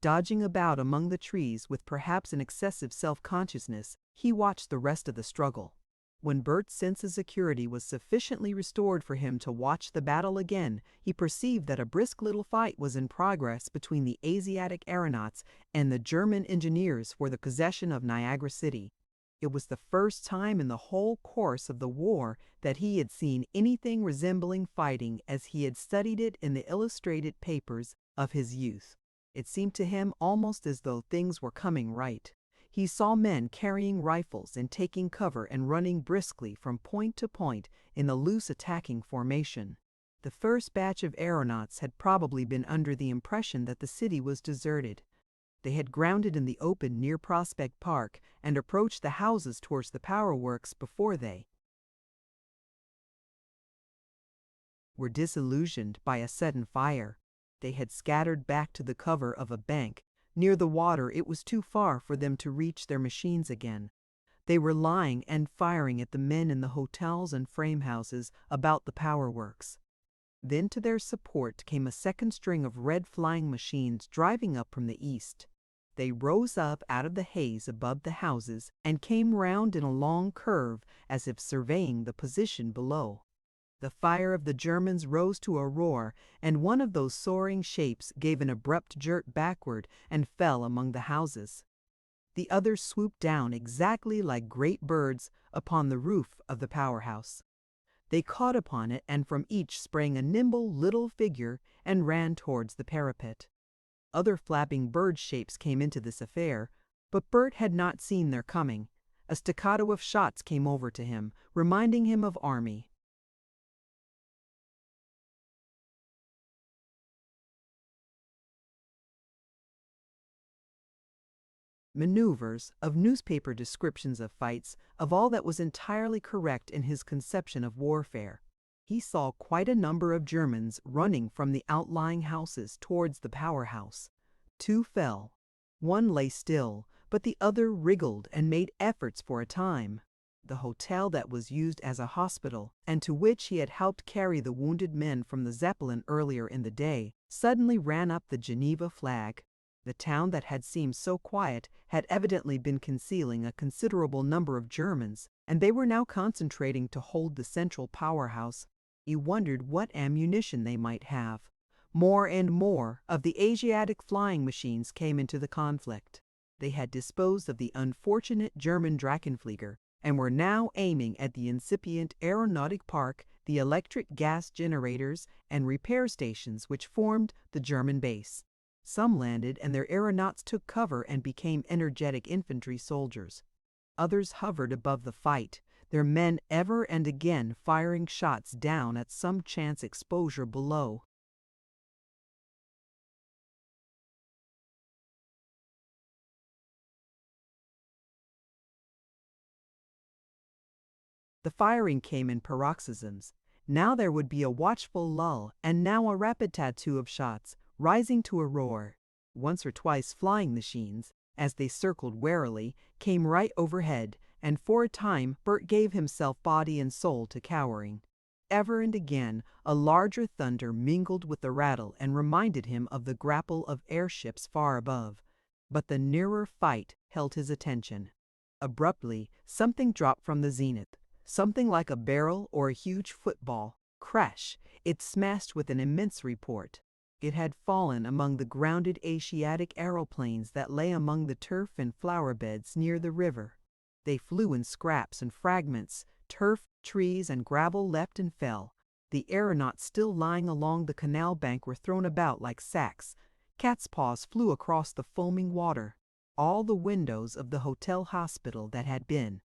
A: dodging about among the trees with perhaps an excessive self-consciousness, he watched the rest of the struggle. When Bert's sense of security was sufficiently restored for him to watch the battle again, he perceived that a brisk little fight was in progress between the Asiatic aeronauts and the German engineers for the possession of Niagara City. It was the first time in the whole course of the war that he had seen anything resembling fighting as he had studied it in the illustrated papers of his youth. It seemed to him almost as though things were coming right. He saw men carrying rifles and taking cover and running briskly from point to point in a loose attacking formation. The first batch of aeronauts had probably been under the impression that the city was deserted. They had grounded in the open near Prospect Park and approached the houses towards the power works before they were disillusioned by a sudden fire. They had scattered back to the cover of a bank. Near the water, it was too far for them to reach their machines again. They were lying and firing at the men in the hotels and frame houses about the power works. Then to their support came a second string of red flying machines driving up from the east. They rose up out of the haze above the houses and came round in a long curve as if surveying the position below. The fire of the Germans rose to a roar, and one of those soaring shapes gave an abrupt jerk backward and fell among the houses. The others swooped down exactly like great birds upon the roof of the powerhouse. They caught upon it, and from each sprang a nimble little figure and ran towards the parapet. Other flapping bird shapes came into this affair, but Bert had not seen their coming. A staccato of shots came over to him, reminding him of army maneuvers, of newspaper descriptions of fights, of all that was entirely correct in his conception of warfare. He saw quite a number of Germans running from the outlying houses towards the powerhouse. Two fell. One lay still, but the other wriggled and made efforts for a time. The hotel that was used as a hospital, and to which he had helped carry the wounded men from the Zeppelin earlier in the day, suddenly ran up the Geneva flag. The town that had seemed so quiet had evidently been concealing a considerable number of Germans, and they were now concentrating to hold the central powerhouse. He wondered what ammunition they might have. More and more of the Asiatic flying machines came into the conflict. They had disposed of the unfortunate German Drachenflieger and were now aiming at the incipient aeronautic park, the electric gas generators, and repair stations which formed the German base. Some landed, and their aeronauts took cover and became energetic infantry soldiers. Others hovered above the fight, their men ever and again firing shots down at some chance exposure below. The firing came in paroxysms. Now there would be a watchful lull, and now a rapid tattoo of shots, rising to a roar. Once or twice flying machines, as they circled warily, came right overhead, and for a time Bert gave himself body and soul to cowering. Ever and again a larger thunder mingled with the rattle and reminded him of the grapple of airships far above. But the nearer fight held his attention. Abruptly, something dropped from the zenith. Something like a barrel or a huge football. Crash! It smashed with an immense report. It had fallen among the grounded Asiatic aeroplanes that lay among the turf and flower beds near the river. They flew in scraps and fragments. Turf, trees, and gravel leapt and fell. The aeronauts still lying along the canal bank were thrown about like sacks. Cat's paws flew across the foaming water. All the windows of the hotel hospital that had been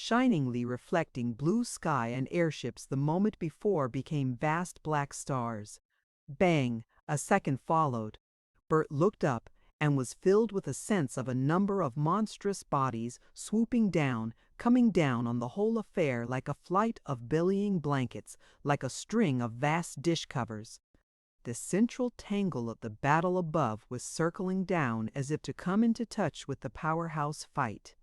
A: shiningly reflecting blue sky and airships the moment before became vast black stars. Bang! A second followed. Bert looked up and was filled with a sense of a number of monstrous bodies swooping down, coming down on the whole affair like a flight of bellying blankets, like a string of vast dish covers. The central tangle of the battle above was circling down as if to come into touch with the powerhouse fight.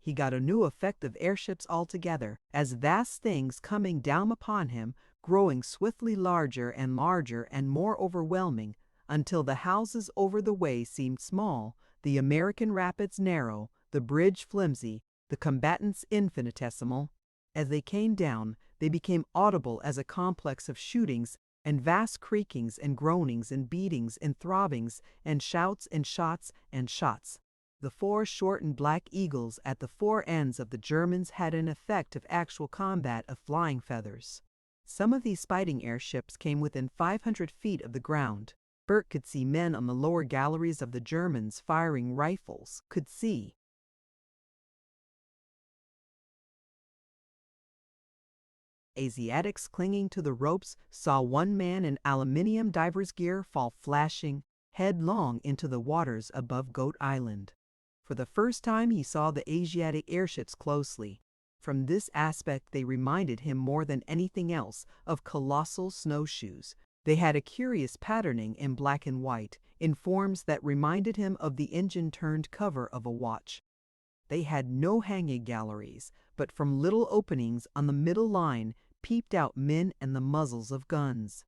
A: He got a new effect of airships altogether, as vast things coming down upon him, growing swiftly larger and larger and more overwhelming, until the houses over the way seemed small, the American rapids narrow, the bridge flimsy, the combatants infinitesimal. As they came down, they became audible as a complex of shootings and vast creakings and groanings and beatings and throbbings and shouts and shots and shots. The four shortened black eagles at the four ends of the Germans had an effect of actual combat of flying feathers. Some of these fighting airships came within 500 feet of the ground. Bert could see men on the lower galleries of the Germans firing rifles, could see. Asiatics clinging to the ropes saw one man in aluminium diver's gear fall flashing headlong into the waters above Goat Island. For the first time he saw the Asiatic airships closely. From this aspect they reminded him more than anything else of colossal snowshoes. They had a curious patterning in black and white, in forms that reminded him of the engine-turned cover of a watch. They had no hanging galleries, but from little openings on the middle line peeped out men and the muzzles of guns.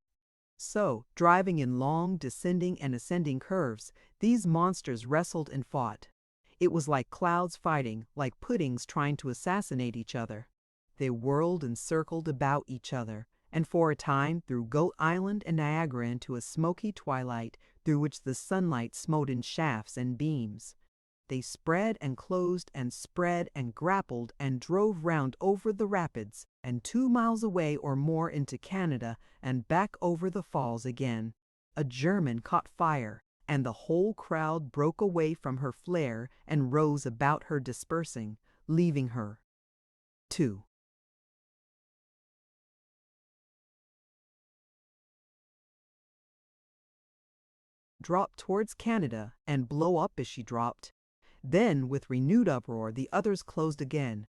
A: So, driving in long descending and ascending curves, these monsters wrestled and fought. It was like clouds fighting, like puddings trying to assassinate each other. They whirled and circled about each other, and for a time threw Goat Island and Niagara into a smoky twilight through which the sunlight smote in shafts and beams. They spread and closed and spread and grappled and drove round over the rapids and 2 miles away or more into Canada and back over the falls again. A German caught fire, and the whole crowd broke away from her flare and rose about her dispersing, leaving her. 2. Drop towards Canada and blow up as she dropped. Then, with renewed uproar, the others closed again.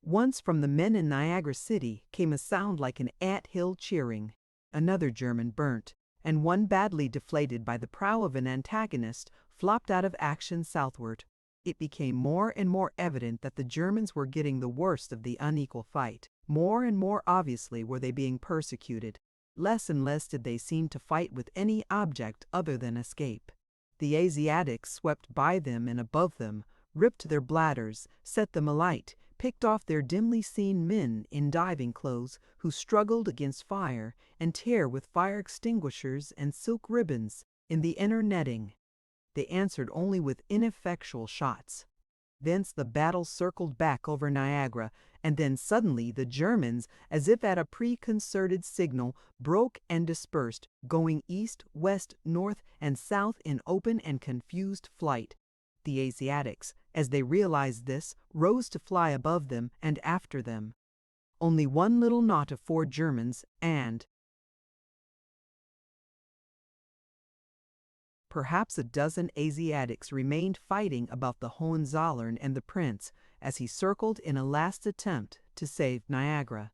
A: Once from the men in Niagara City came a sound like an ant-hill cheering. Another German burnt, and one badly deflated by the prow of an antagonist flopped out of action southward. It became more and more evident that the Germans were getting the worst of the unequal fight. More and more obviously were they being persecuted. Less and less did they seem to fight with any object other than escape. The Asiatics swept by them and above them, ripped their bladders, set them alight, picked off their dimly seen men in diving clothes who struggled against fire and tear with fire extinguishers and silk ribbons in the inner netting. They answered only with ineffectual shots. Thence the battle circled back over Niagara, and then suddenly the Germans, as if at a preconcerted signal, broke and dispersed, going east, west, north, and south in open and confused flight. The Asiatics, as they realized this, rose to fly above them and after them. Only one little knot of 4 Germans and perhaps a dozen Asiatics remained fighting about the Hohenzollern and the Prince as he circled in a last attempt to save Niagara.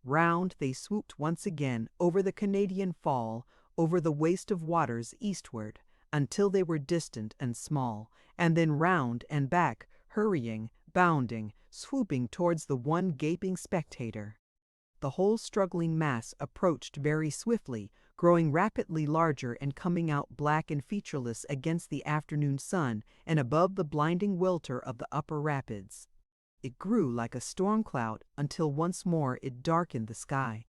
A: Round they swooped once again over the Canadian Fall, over the waste of waters eastward, until they were distant and small, and then round and back, hurrying, bounding, swooping towards the one gaping spectator. The whole struggling mass approached very swiftly, growing rapidly larger and coming out black and featureless against the afternoon sun and above the blinding welter of the upper rapids. It grew like a storm cloud until once more it darkened the sky.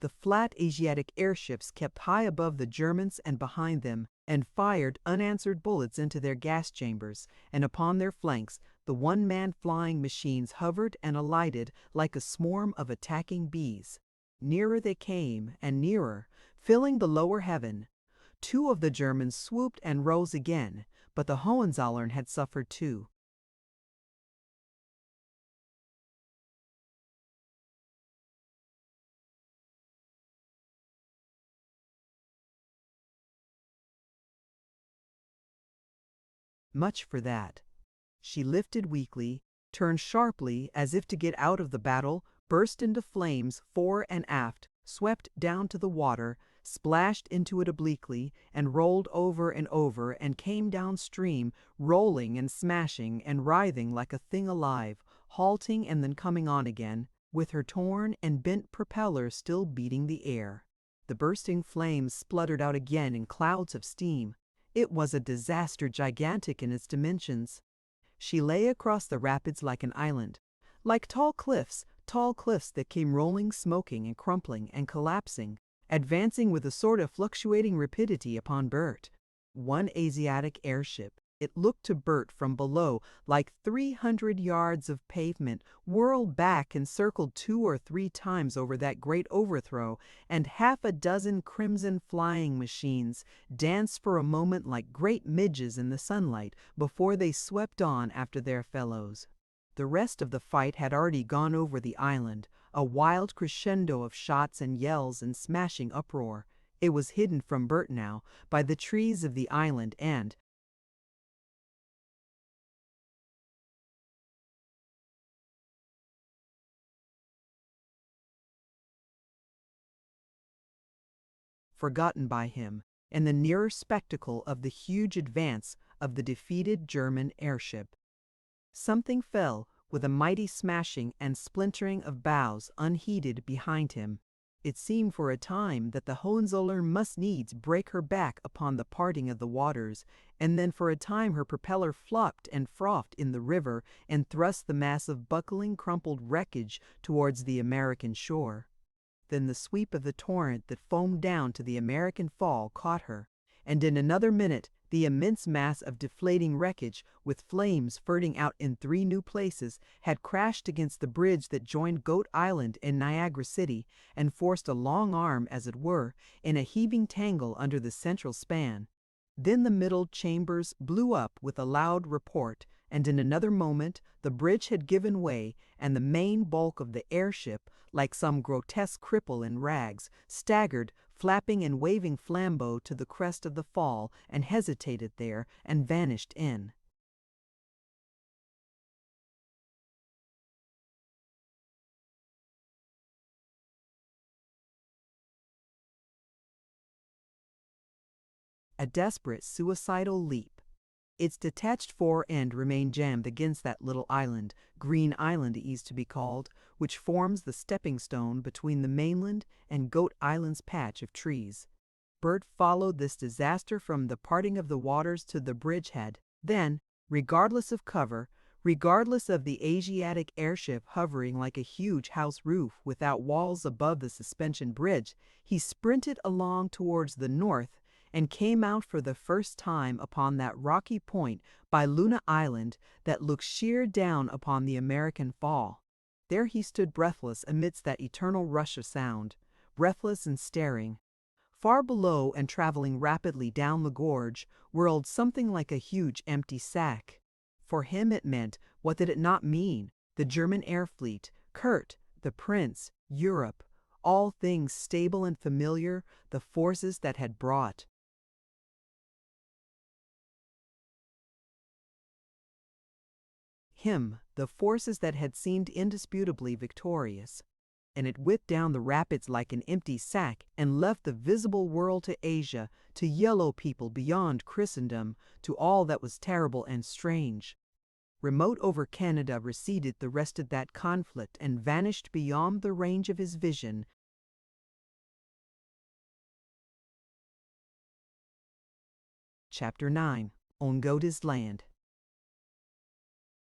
A: The flat Asiatic airships kept high above the Germans and behind them, and fired unanswered bullets into their gas chambers, and upon their flanks the one-man flying machines hovered and alighted like a swarm of attacking bees. Nearer they came, and nearer, filling the lower heaven. 2 of the Germans swooped and rose again, but the Hohenzollern had suffered too. Much for that. She lifted weakly, turned sharply as if to get out of the battle, burst into flames fore and aft, swept down to the water, splashed into it obliquely, and rolled over and came downstream, rolling and smashing and writhing like a thing alive, halting and then coming on again, with her torn and bent propeller still beating the air. The bursting flames spluttered out again in clouds of steam. It was a disaster gigantic in its dimensions. She lay across the rapids like an island, like tall cliffs that came rolling, smoking, and crumpling and collapsing, advancing with a sort of fluctuating rapidity upon Bert. One Asiatic airship. It looked to Bert from below like 300 yards of pavement, whirled back and circled 2 or 3 times over that great overthrow, and half a dozen crimson flying machines danced for a moment like great midges in the sunlight before they swept on after their fellows. The rest of the fight had already gone over the island, a wild crescendo of shots and yells and smashing uproar. It was hidden from Bert now by the trees of the island and, forgotten by him, in the nearer spectacle of the huge advance of the defeated German airship. Something fell with a mighty smashing and splintering of boughs unheeded behind him. It seemed for a time that the Hohenzollern must needs break her back upon the parting of the waters, and then for a time her propeller flopped and frothed in the river and thrust the mass of buckling, crumpled wreckage towards the American shore. Then the sweep of the torrent that foamed down to the American fall caught her, and in another minute the immense mass of deflating wreckage, with flames spurting out in 3 new places, had crashed against the bridge that joined Goat Island and Niagara City, and forced a long arm, as it were, in a heaving tangle under the central span. Then the middle chambers blew up with a loud report, and in another moment the bridge had given way, and the main bulk of the airship, like some grotesque cripple in rags, staggered, flapping and waving flambeaux to the crest of the fall, and hesitated there, and vanished in. A desperate suicidal leap. Its detached fore end remained jammed against that little island, Green Island it used to be called, which forms the stepping stone between the mainland and Goat Island's patch of trees. Bert followed this disaster from the parting of the waters to the bridgehead. Then, regardless of cover, regardless of the Asiatic airship hovering like a huge house roof without walls above the suspension bridge, he sprinted along towards the north and came out for the first time upon that rocky point by Luna Island that looks sheer down upon the American Fall. There he stood breathless amidst that eternal rush of sound, breathless and staring. Far below and traveling rapidly down the gorge whirled something like a huge empty sack. For him it meant, what did it not mean? The German air fleet, Kurt, the Prince, Europe, all things stable and familiar, the forces that had brought him, the forces that had seemed indisputably victorious. And it whipped down the rapids like an empty sack and left the visible world to Asia, to yellow people beyond Christendom, to all that was terrible and strange. Remote over Canada receded the rest of that conflict and vanished beyond the range of his vision. Chapter 9. On Goate's Land.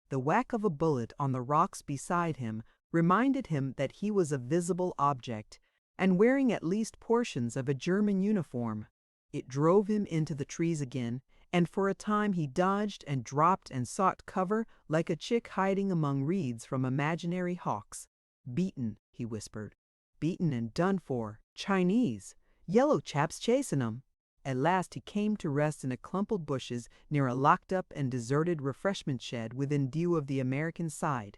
A: The whack of a bullet on the rocks beside him reminded him that he was a visible object, and wearing at least portions of a German uniform. It drove him into the trees again, and for a time he dodged and dropped and sought cover like a chick hiding among reeds from imaginary hawks. "Beaten," he whispered. "Beaten and done for. Chinese. Yellow chaps chasing 'em." At last he came to rest in a clump of bushes near a locked-up and deserted refreshment shed within view of the American side.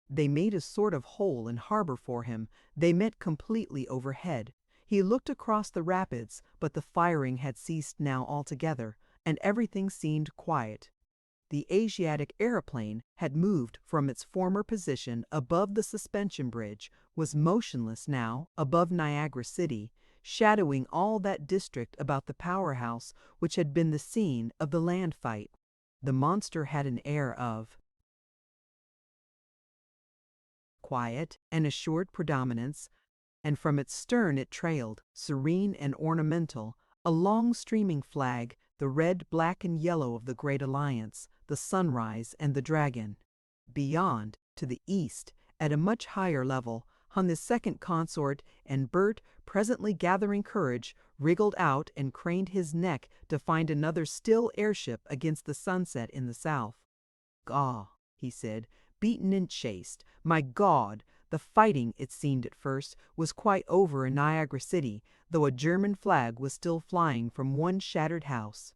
A: They made a sort of hole and harbor for him. They met completely overhead. He looked across the rapids, but the firing had ceased now altogether, and everything seemed quiet. The Asiatic aeroplane had moved from its former position above the suspension bridge, was motionless now above Niagara City, shadowing all that district about the powerhouse which had been the scene of the land fight. The monster had an air of quiet and assured predominance, and from its stern it trailed, serene and ornamental, a long streaming flag, the red, black, and yellow of the Great Alliance, the sunrise, and the dragon. Beyond, to the east, at a much higher level, hung the second consort, and Bert, presently gathering courage, wriggled out and craned his neck to find another still airship against the sunset in the south. "Gaw," he said, beaten and chased. My God! The fighting, it seemed at first, was quite over in Niagara City, though a German flag was still flying from one shattered house.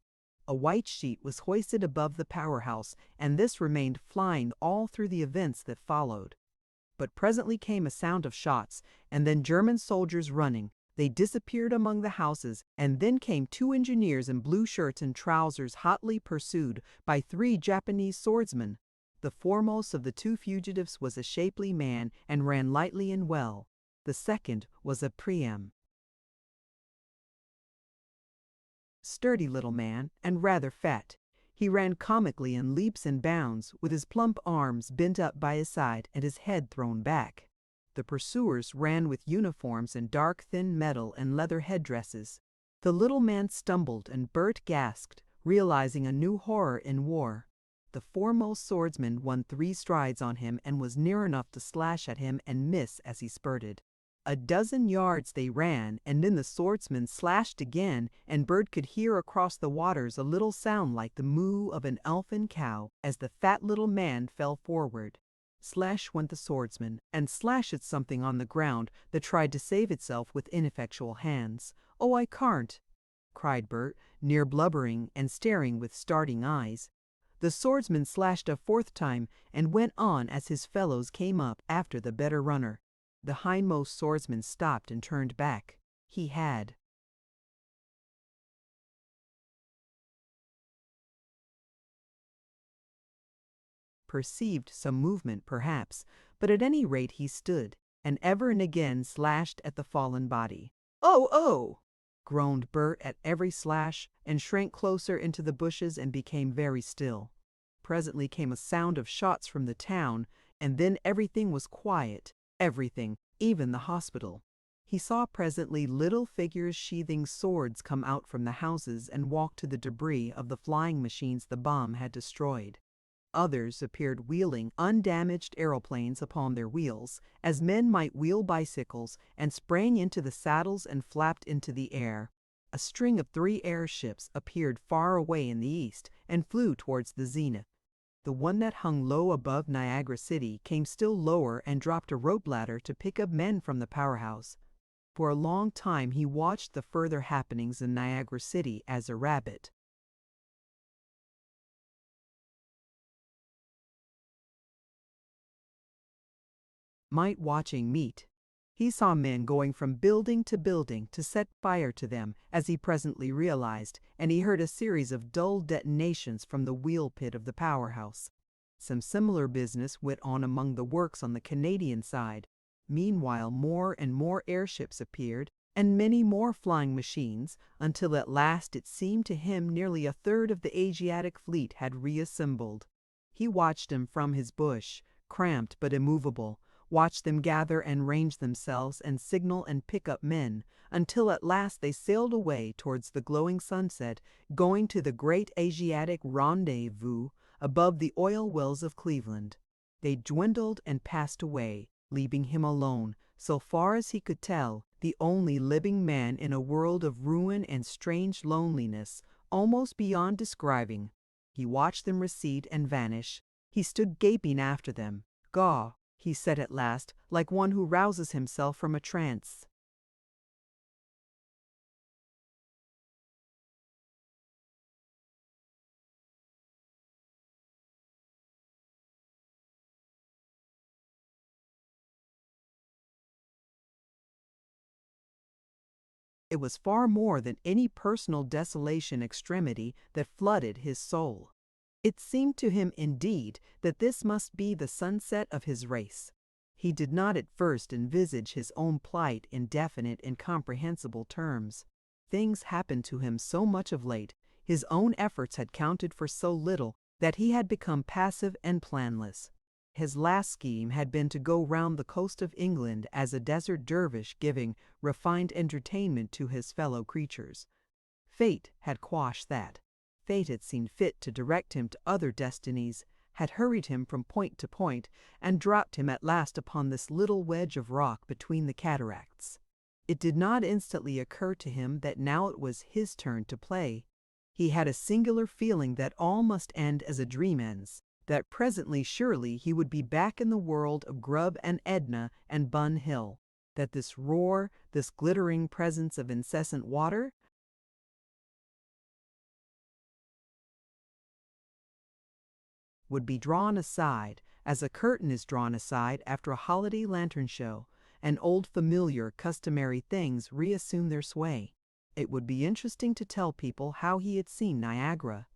A: A white sheet was hoisted above the powerhouse, and this remained flying all through the events that followed. But presently came a sound of shots, and then German soldiers running. They disappeared among the houses, and then came two engineers in blue shirts and trousers hotly pursued by three Japanese swordsmen. The foremost of the two fugitives was a shapely man and ran lightly and well. The second was a Priam. Sturdy little man, and rather fat. He ran comically in leaps and bounds, with his plump arms bent up by his side and his head thrown back. The pursuers ran with uniforms in dark thin metal and leather headdresses. The little man stumbled, and Bert gasped, realizing a new horror in war. The foremost swordsman won 3 strides on him and was near enough to slash at him and miss as he spurted. A dozen yards they ran, and then the swordsman slashed again, and Bert could hear across the waters a little sound like the moo of an elfin cow as the fat little man fell forward. Slash went the swordsman, and slash at something on the ground that tried to save itself with ineffectual hands. "Oh, I can't," cried Bert, near blubbering and staring with starting eyes. The swordsman slashed a 4th time and went on as his fellows came up after the better runner. The hindmost swordsman stopped and turned back. He had perceived some movement, perhaps, but at any rate he stood, and ever and again slashed at the fallen body. "Oh, oh!" groaned Bert at every slash, and shrank closer into the bushes and became very still. Presently came a sound of shots from the town, and then everything was quiet, everything, even the hospital. He saw presently little figures sheathing swords come out from the houses and walk to the debris of the flying machines the bomb had destroyed. Others appeared wheeling undamaged aeroplanes upon their wheels, as men might wheel bicycles, and sprang into the saddles and flapped into the air. A string of 3 airships appeared far away in the east and flew towards the zenith. The one that hung low above Niagara City came still lower and dropped a rope ladder to pick up men from the powerhouse. For a long time he watched the further happenings in Niagara City as a rabbit might watching meat. He saw men going from building to building to set fire to them, as he presently realized, and he heard a series of dull detonations from the wheel pit of the powerhouse. Some similar business went on among the works on the Canadian side. Meanwhile, more and more airships appeared, and many more flying machines, until at last it seemed to him nearly a third of the Asiatic fleet had reassembled. He watched them from his bush, cramped but immovable, watched them gather and range themselves and signal and pick up men, until at last they sailed away towards the glowing sunset, going to the great Asiatic rendezvous above the oil wells of Cleveland. They dwindled and passed away, leaving him alone, so far as he could tell, the only living man in a world of ruin and strange loneliness, almost beyond describing. He watched them recede and vanish. He stood gaping after them. "Gaw," he said at last, like one who rouses himself from a trance. It was far more than any personal desolation extremity that flooded his soul. It seemed to him, indeed, that this must be the sunset of his race. He did not at first envisage his own plight in definite and comprehensible terms. Things happened to him so much of late, his own efforts had counted for so little, that he had become passive and planless. His last scheme had been to go round the coast of England as a desert dervish, giving refined entertainment to his fellow creatures. Fate had quashed that. Fate had seen fit to direct him to other destinies, had hurried him from point to point, and dropped him at last upon this little wedge of rock between the cataracts. It did not instantly occur to him that now it was his turn to play. He had a singular feeling that all must end as a dream ends, that presently surely he would be back in the world of Grubb and Edna and Bun Hill, that this roar, this glittering presence of incessant water, would be drawn aside, as a curtain is drawn aside after a holiday lantern show, and old familiar customary things reassume their sway. It would be interesting to tell people how he had seen Niagara.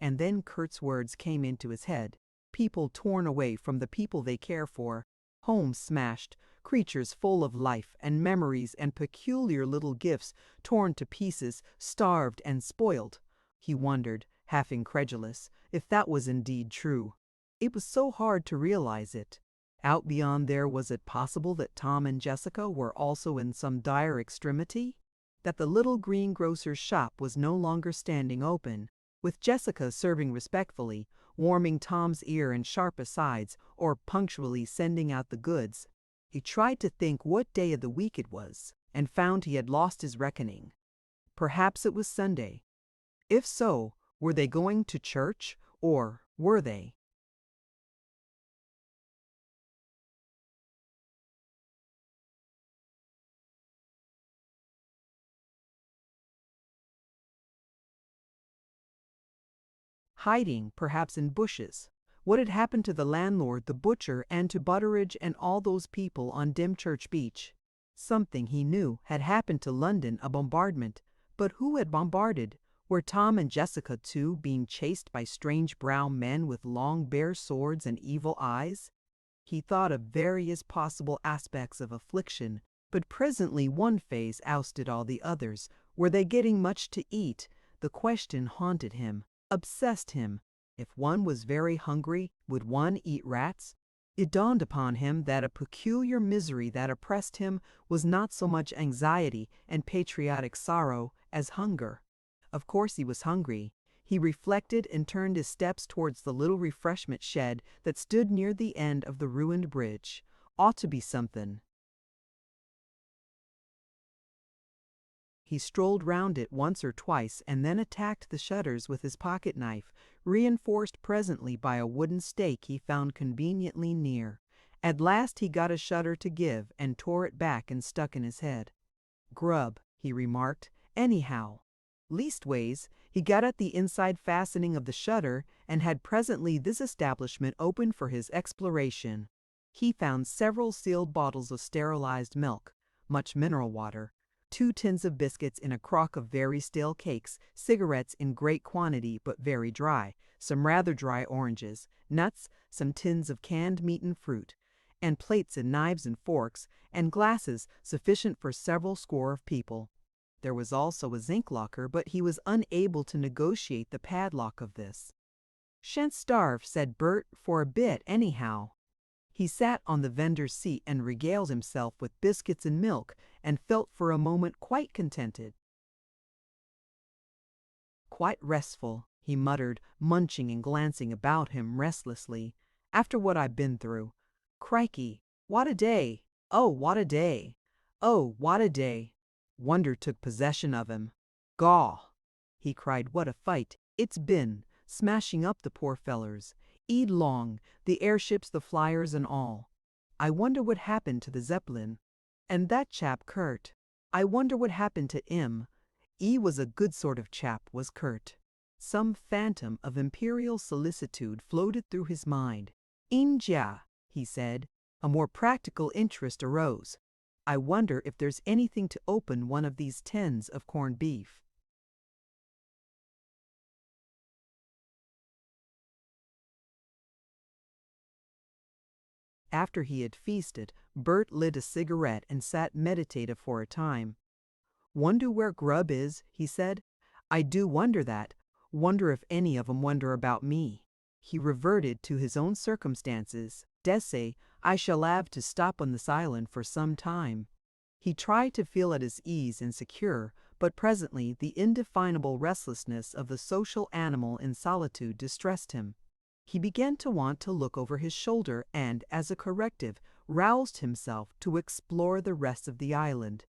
A: And then Kurt's words came into his head. People torn away from the people they care for, homes smashed, creatures full of life and memories and peculiar little gifts torn to pieces, starved and spoiled. He wondered, half incredulous, if that was indeed true. It was so hard to realize it. Out beyond there, was it possible that Tom and Jessica were also in some dire extremity? That the little greengrocer's shop was no longer standing open, with Jessica serving respectfully, warming Tom's ear and sharp asides, or punctually sending out the goods? He tried to think what day of the week it was, and found he had lost his reckoning. Perhaps it was Sunday. If so, were they going to church, or were they? Hiding, perhaps, in bushes. What had happened to the landlord, the butcher, and to Butteridge and all those people on Dymchurch Beach? Something, he knew, had happened to London, a bombardment. But who had bombarded? Were Tom and Jessica, too, being chased by strange brown men with long bare swords and evil eyes? He thought of various possible aspects of affliction, but presently one phase ousted all the others. Were they getting much to eat? The question haunted him, obsessed him. If one was very hungry, would one eat rats? It dawned upon him that a peculiar misery that oppressed him was not so much anxiety and patriotic sorrow as hunger. Of course he was hungry. He reflected and turned his steps towards the little refreshment shed that stood near the end of the ruined bridge. Ought to be something. He strolled round it once or twice and then attacked the shutters with his pocket knife, reinforced presently by a wooden stake he found conveniently near. At last he got a shutter to give and tore it back and stuck in his head. Grub, he remarked, anyhow. Leastways, he got at the inside fastening of the shutter and had presently this establishment open for his exploration. He found several sealed bottles of sterilized milk, much mineral water, 2 tins of biscuits in a crock of very stale cakes, cigarettes in great quantity but very dry, some rather dry oranges, nuts, some tins of canned meat and fruit, and plates and knives and forks, and glasses sufficient for several score of people. There was also a zinc locker, but he was unable to negotiate the padlock of this. "Shan't starve," said Bert, "for a bit, anyhow." He sat on the vendor's seat and regaled himself with biscuits and milk, and felt for a moment quite contented. "Quite restful," he muttered, munching and glancing about him restlessly. "After what I've been through. Crikey, what a day! Oh, what a day! Oh, what a day!" Wonder took possession of him. "Gaw!" he cried, "what a fight it's been, smashing up the poor fellers, long, the airships, the flyers and all. I wonder what happened to the Zeppelin. And that chap Kurt. I wonder what happened to 'im. 'E was a good sort of chap, was Kurt." Some phantom of imperial solicitude floated through his mind. "Inja," he said. A more practical interest arose. "I wonder if there's anything to open one of these tins of corned beef." After he had feasted, Bert lit a cigarette and sat meditative for a time. "Wonder where Grubb is," he said. "I do wonder that. Wonder if any of 'em wonder about me." He reverted to his own circumstances. Dessay, I shall have to stop on this island for some time. He tried to feel at his ease and secure, but presently the indefinable restlessness of the social animal in solitude distressed him. He began to want to look over his shoulder and, as a corrective, roused himself to explore the rest of the island.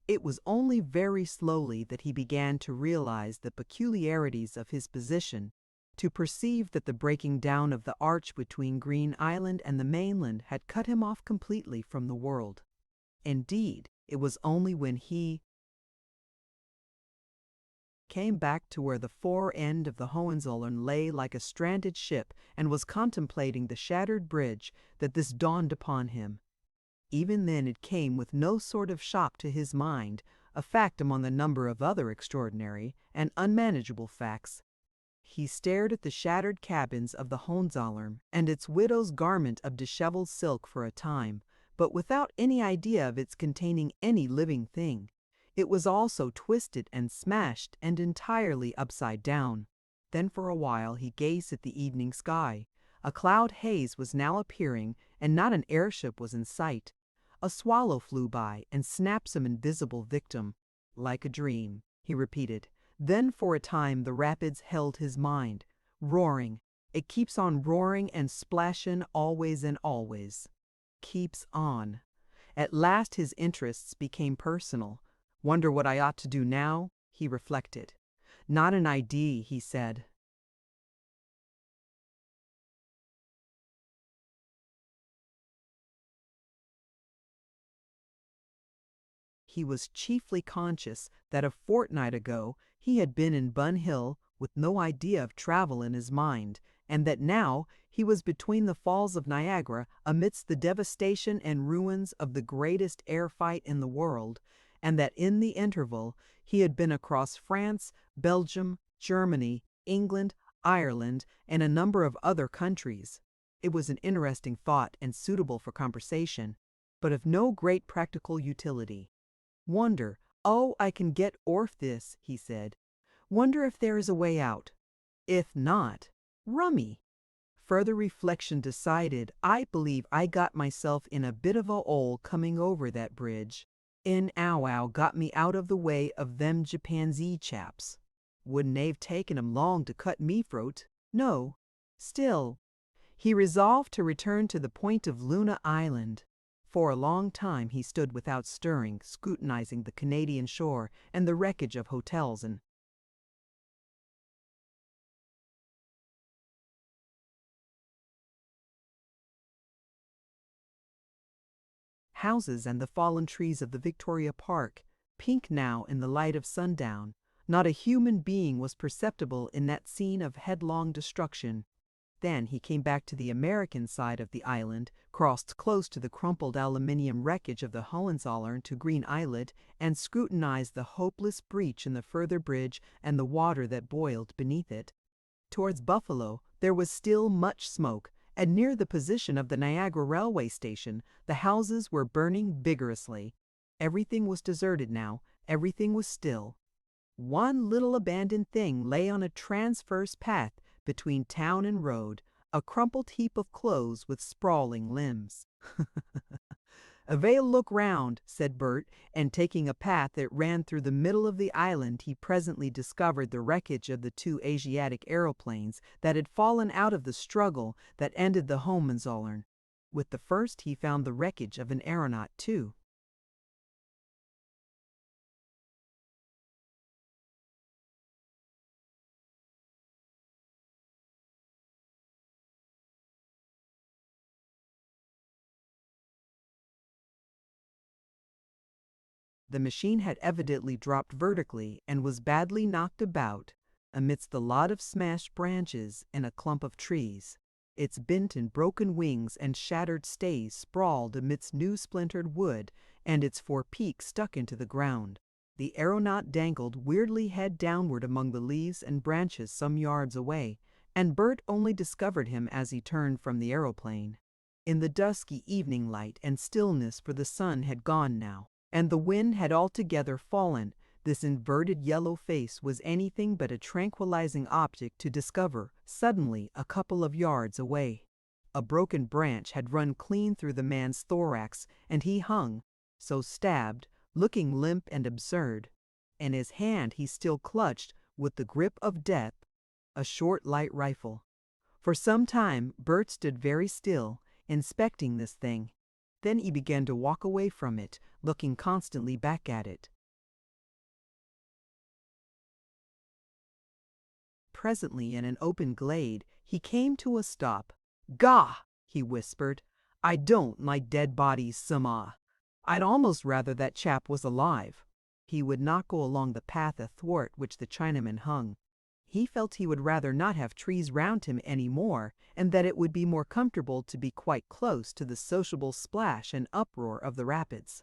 A: It was only very slowly that he began to realize the peculiarities of his position, to perceive that the breaking down of the arch between Green Island and the mainland had cut him off completely from the world. Indeed, it was only when he came back to where the fore end of the Hohenzollern lay like a stranded ship and was contemplating the shattered bridge that this dawned upon him. Even then it came with no sort of shock to his mind, a fact among the number of other extraordinary and unmanageable facts. He stared at the shattered cabins of the Hohenzollern and its widow's garment of disheveled silk for a time, but without any idea of its containing any living thing. It was all so twisted and smashed and entirely upside down. Then for a while he gazed at the evening sky. A cloud haze was now appearing, and not an airship was in sight. A swallow flew by and snapped some invisible victim. Like a dream, he repeated. Then for a time the rapids held his mind. Roaring. It keeps on roaring and splashing always and always. Keeps on. At last his interests became personal. Wonder what I ought to do now, he reflected. Not an idea, he said. He was chiefly conscious that a fortnight ago he had been in Bun Hill with no idea of travel in his mind, and that now he was between the Falls of Niagara amidst the devastation and ruins of the greatest air fight in the world, and that in the interval he had been across France, Belgium, Germany, England, Ireland, and a number of other countries. It was an interesting thought and suitable for conversation, but of no great practical utility. Wonder, oh, I can get orf this, he said. Wonder if there is a way out. If not, rummy. Further reflection decided I believe I got myself in a bit of a 'ole coming over that bridge. In ow got me out of the way of them chimpanzee chaps. Wouldn't they've taken 'em long to cut me throat? No. Still, he resolved to return to the point of Luna Island. For a long time he stood without stirring, scrutinizing the Canadian shore and the wreckage of hotels and houses and the fallen trees of the Victoria Park, pink now in the light of sundown. Not a human being was perceptible in that scene of headlong destruction. Then he came back to the American side of the island, crossed close to the crumpled aluminium wreckage of the Hohenzollern to Green Islet, and scrutinized the hopeless breach in the further bridge and the water that boiled beneath it. Towards Buffalo there was still much smoke, and near the position of the Niagara railway station the houses were burning vigorously. Everything was deserted now, everything was still. One little abandoned thing lay on a transverse path between town and road, a crumpled heap of clothes with sprawling limbs. "Avail look round," said Bert, and taking a path that ran through the middle of the island he presently discovered the wreckage of the two Asiatic aeroplanes that had fallen out of the struggle that ended the Hohenzollern. With the first he found the wreckage of an aeronaut too. The machine had evidently dropped vertically and was badly knocked about amidst the lot of smashed branches in a clump of trees. Its bent and broken wings and shattered stays sprawled amidst new splintered wood, and its four peaks stuck into the ground. The aeronaut dangled weirdly head downward among the leaves and branches some yards away, and Bert only discovered him as he turned from the aeroplane. In the dusky evening light and stillness, for the sun had gone now, and the wind had altogether fallen, this inverted yellow face was anything but a tranquilizing object to discover suddenly a couple of yards away. A broken branch had run clean through the man's thorax, and he hung, so stabbed, looking limp and absurd. In his hand he still clutched, with the grip of death, a short light rifle. For some time Bert stood very still, inspecting this thing. Then he began to walk away from it, looking constantly back at it. Presently, in an open glade, he came to a stop. "Gah!" he whispered. "I don't like dead bodies, Sama. I'd almost rather that chap was alive." He would not go along the path athwart which the Chinaman hung. He felt he would rather not have trees round him any more, and that it would be more comfortable to be quite close to the sociable splash and uproar of the rapids.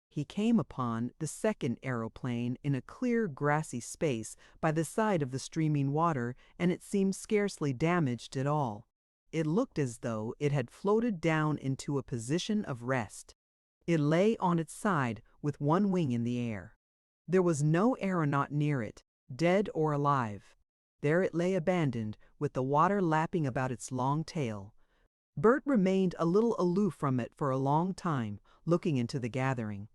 A: He came upon the second aeroplane in a clear grassy space by the side of the streaming water, and it seemed scarcely damaged at all. It looked as though it had floated down into a position of rest. It lay on its side with one wing in the air. There was no aeronaut near it, dead or alive. There it lay abandoned, with the water lapping about its long tail. Bert remained a little aloof from it for a long time, looking into the gathering.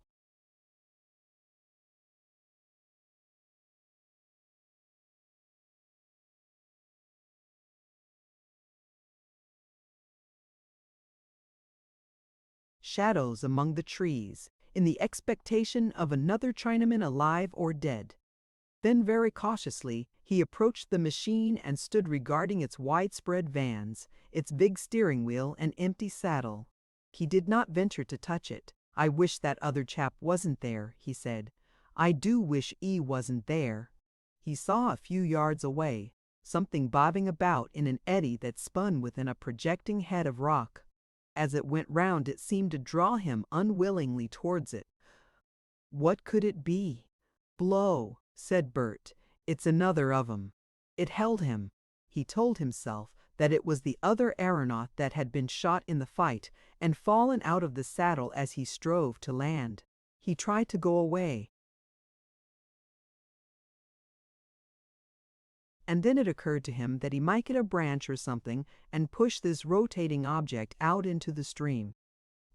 A: Shadows among the trees, in the expectation of another Chinaman alive or dead. Then very cautiously he approached the machine and stood regarding its widespread vans, its big steering wheel and empty saddle. He did not venture to touch it. "I wish that other chap wasn't there," he said. "I do wish he wasn't there." He saw a few yards away something bobbing about in an eddy that spun within a projecting head of rock. As it went round it seemed to draw him unwillingly towards it. What could it be? "Blow," said Bert. "It's another of 'em." It held him. He told himself that it was the other aeronaut that had been shot in the fight and fallen out of the saddle as he strove to land. He tried to go away. And then it occurred to him that he might get a branch or something and push this rotating object out into the stream.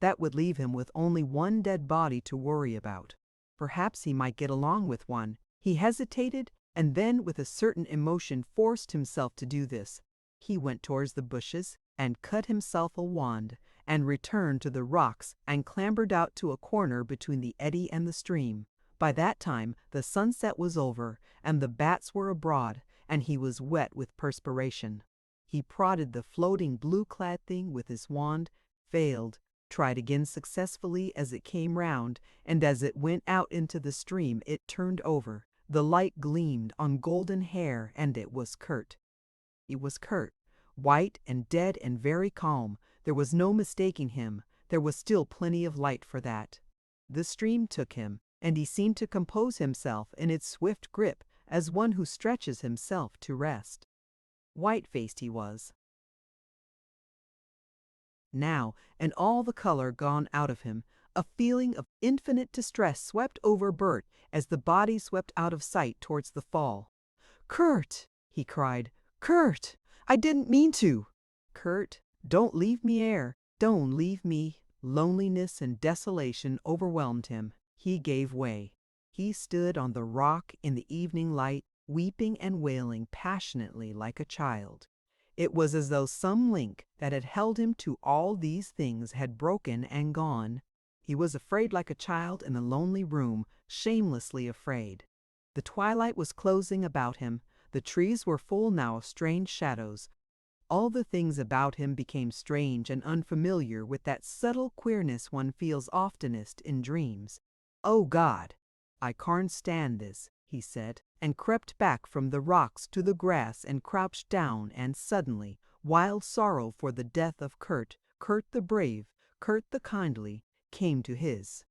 A: That would leave him with only one dead body to worry about. Perhaps he might get along with one. He hesitated, and then with a certain emotion forced himself to do this. He went towards the bushes and cut himself a wand, and returned to the rocks and clambered out to a corner between the eddy and the stream. By that time the sunset was over, and the bats were abroad, and he was wet with perspiration. He prodded the floating blue-clad thing with his wand, failed, tried again successfully as it came round, and as it went out into the stream it turned over. The light gleamed on golden hair, and it was Kurt. He was Kurt, white and dead and very calm. There was no mistaking him. There was still plenty of light for that. The stream took him, and he seemed to compose himself in its swift grip as one who stretches himself to rest. White-faced he was now, and all the color gone out of him. A feeling of infinite distress swept over Bert as the body swept out of sight towards the fall. "Kurt!" he cried. "Kurt! I didn't mean to!" "Kurt, don't leave me 'ere. Don't leave me." Loneliness and desolation overwhelmed him. He gave way. He stood on the rock in the evening light, weeping and wailing passionately like a child. It was as though some link that had held him to all these things had broken and gone. He was afraid like a child in a lonely room, shamelessly afraid. The twilight was closing about him. The trees were full now of strange shadows. All the things about him became strange and unfamiliar with that subtle queerness one feels oftenest in dreams. "Oh God, I can't stand this," he said, and crept back from the rocks to the grass and crouched down, and suddenly, wild sorrow for the death of Kurt, Kurt the brave, Kurt the kindly, came to his.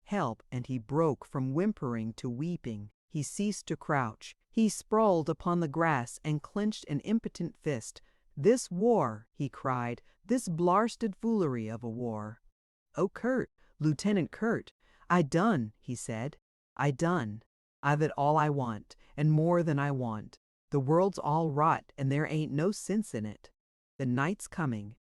A: Help, and he broke from whimpering to weeping. He ceased to crouch. He sprawled upon the grass and clenched an impotent fist. "This war," he cried, "this blarsted foolery of a war." "Oh, Kurt, "Lieutenant Kurt, I done," he said. "I done. I've it all I want, and more than I want. The world's all rot, and there ain't no sense in it. The night's coming.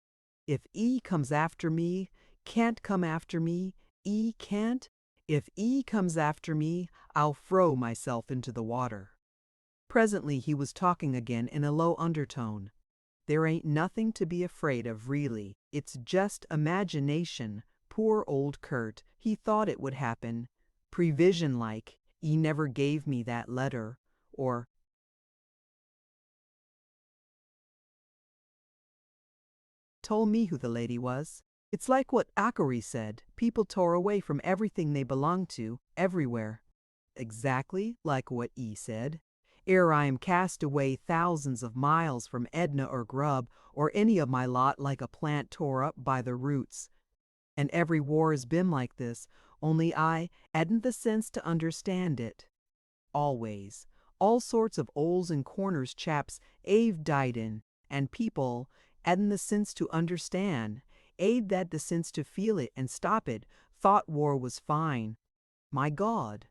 A: If E comes after me, can't come after me, E can't. If E comes after me, I'll throw myself into the water." Presently he was talking again in a low undertone. "There ain't nothing to be afraid of, really. It's just imagination. Poor old Kurt, he thought it would happen. Prevision like, he never gave me that letter. Or told me who the lady was. It's like what Akari said. People tore away from everything they belonged to, everywhere." "Exactly like what E said. Ere I am cast away thousands of miles from Edna or Grub or any of my lot like a plant tore up by the roots. And every war has been like this, only I hadn't the sense to understand it. Always. All sorts of holes and corners chaps Ave died in, and people hadn't the sense to understand. Ave had the sense to feel it and stop it, thought war was fine. My God.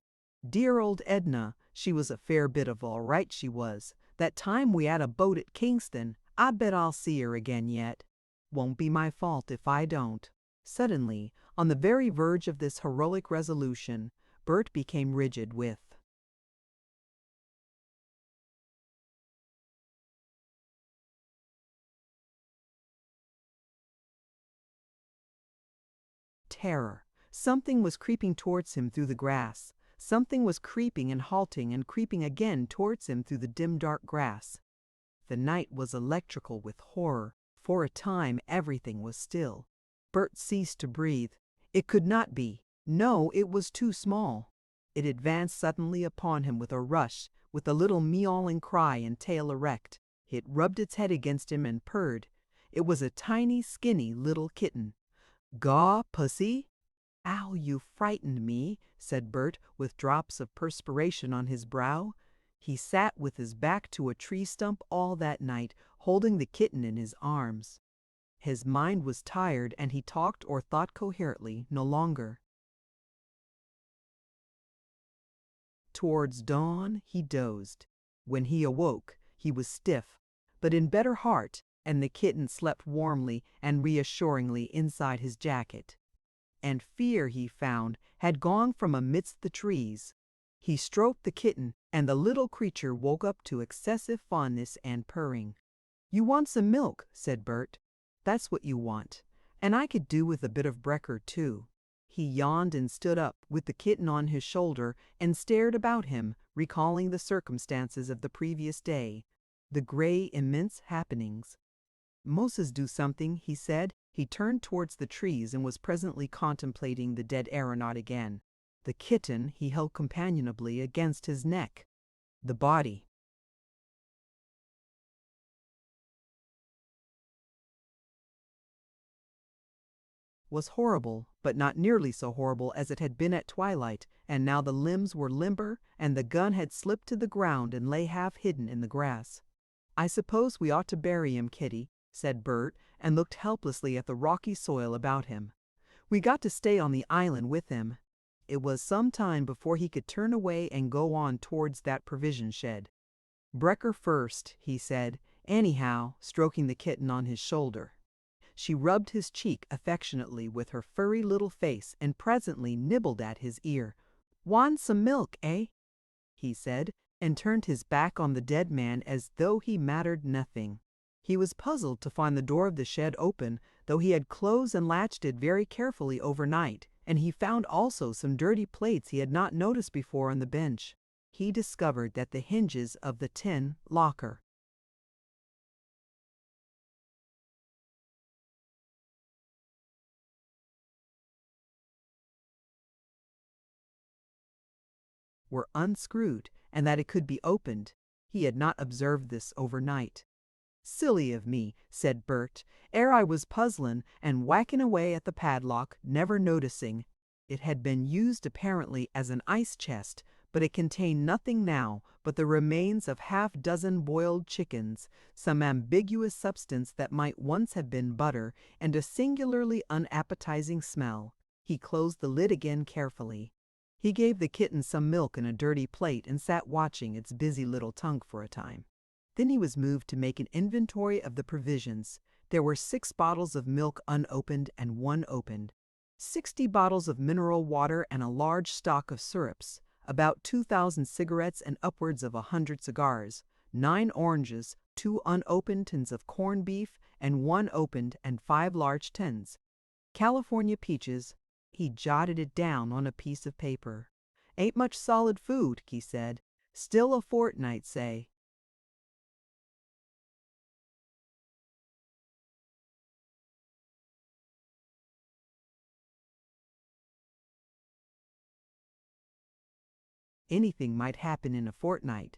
A: Dear old Edna, she was a fair bit of all right, she was. That time we had a boat at Kingston, I bet I'll see her again yet. Won't be my fault if I don't." Suddenly, on the very verge of this heroic resolution, Bert became rigid with terror. Something was creeping towards him through the grass. Something was creeping and halting and creeping again towards him through the dim dark grass. The night was electrical with horror. For a time everything was still. Bert ceased to breathe. It could not be. No, it was too small. It advanced suddenly upon him with a rush, with a little meowing cry and tail erect. It rubbed its head against him and purred. It was a tiny, skinny little kitten. "Gaw, pussy." "Ow, you frightened me," said Bert, with drops of perspiration on his brow. He sat with his back to a tree stump all that night, holding the kitten in his arms. His mind was tired, and he talked or thought coherently no longer. Towards dawn he dozed. When he awoke, he was stiff, but in better heart, and the kitten slept warmly and reassuringly inside his jacket. And fear, he found, had gone from amidst the trees. He stroked the kitten, and the little creature woke up to excessive fondness and purring. "You want some milk," said Bert. "That's what you want. And I could do with a bit of brekker, too." He yawned and stood up, with the kitten on his shoulder, and stared about him, recalling the circumstances of the previous day, the gray, immense happenings. "Moses do something," he said. He turned towards the trees and was presently contemplating the dead aeronaut again. The kitten he held companionably against his neck. The body. Was horrible, but not nearly so horrible as it had been at twilight, and now the limbs were limber, and the gun had slipped to the ground and lay half hidden in the grass. "I suppose we ought to bury him, Kitty," said Bert, and looked helplessly at the rocky soil about him. "We got to stay on the island with him." It was some time before he could turn away and go on towards that provision shed. "Brekker first," he said, anyhow, stroking the kitten on his shoulder. She rubbed his cheek affectionately with her furry little face and presently nibbled at his ear. "Want some milk, eh?" he said, and turned his back on the dead man as though he mattered nothing. He was puzzled to find the door of the shed open, though he had closed and latched it very carefully overnight, and he found also some dirty plates he had not noticed before on the bench. He discovered that the hinges of the tin locker were unscrewed and that it could be opened. He had not observed this overnight. "Silly of me," said Bert, "ere I was puzzlin' and whacking away at the padlock, never noticing. It had been used apparently as an ice chest, but it contained nothing now but the remains of half-dozen boiled chickens, some ambiguous substance that might once have been butter, and a singularly unappetizing smell. He closed the lid again carefully. He gave the kitten some milk in a dirty plate and sat watching its busy little tongue for a time. Then he was moved to make an inventory of the provisions. There were 6 bottles of milk unopened and 1 opened, 60 bottles of mineral water and a large stock of syrups, about 2,000 cigarettes and upwards of 100 cigars, 9 oranges, 2 unopened tins of corned beef, and 1 opened and 5 large tins. California peaches. He jotted it down on a piece of paper. Ain't much solid food, he said. Still a fortnight, say. Anything might happen in a fortnight.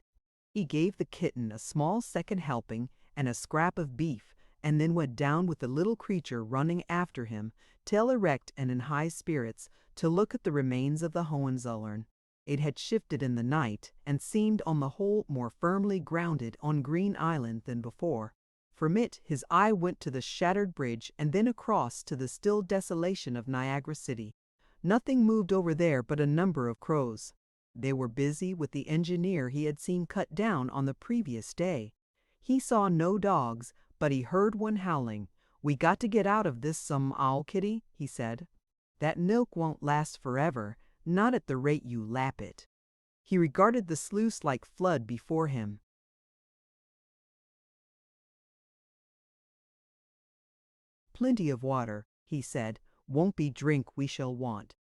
A: He gave the kitten a small second helping and a scrap of beef, and then went down with the little creature running after him, tail erect and in high spirits, to look at the remains of the Hohenzollern. It had shifted in the night, and seemed on the whole more firmly grounded on Green Island than before. From it his eye went to the shattered bridge and then across to the still desolation of Niagara City. Nothing moved over there but a number of crows. They were busy with the engineer he had seen cut down on the previous day. He saw no dogs, but he heard one howling. "We got to get out of this somehow, Kitty," he said. "That milk won't last forever, not at the rate you lap it." He regarded the sluice-like flood before him. "Plenty of water," he said. "Won't be drink we shall want."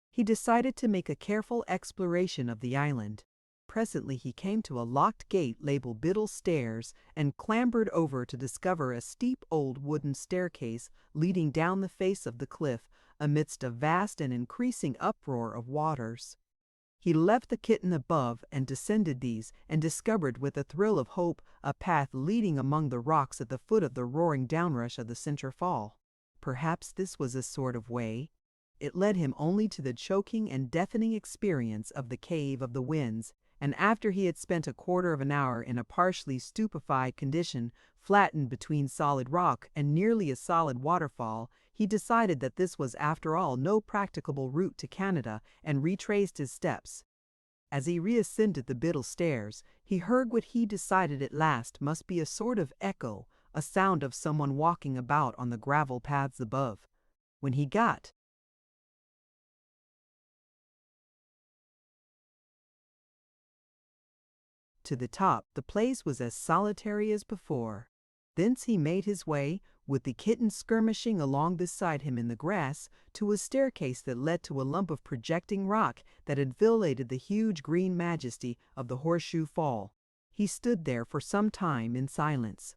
A: He decided to make a careful exploration of the island. Presently he came to a locked gate labeled Biddle Stairs and clambered over to discover a steep old wooden staircase leading down the face of the cliff amidst a vast and increasing uproar of waters. He left the kitten above and descended these, and discovered with a thrill of hope a path leading among the rocks at the foot of the roaring downrush of the Center Fall. Perhaps this was a sort of way. It led him only to the choking and deafening experience of the Cave of the Winds, and after he had spent a quarter of an hour in a partially stupefied condition, flattened between solid rock and nearly a solid waterfall, he decided that this was after all no practicable route to Canada, and retraced his steps. As he reascended the Biddle Stairs, he heard what he decided at last must be a sort of echo, a sound of someone walking about on the gravel paths above. When he got to the top, the place was as solitary as before. Thence he made his way, with the kitten skirmishing along beside him in the grass, to a staircase that led to a lump of projecting rock that enfiladed the huge green majesty of the Horseshoe Fall. He stood there for some time in silence.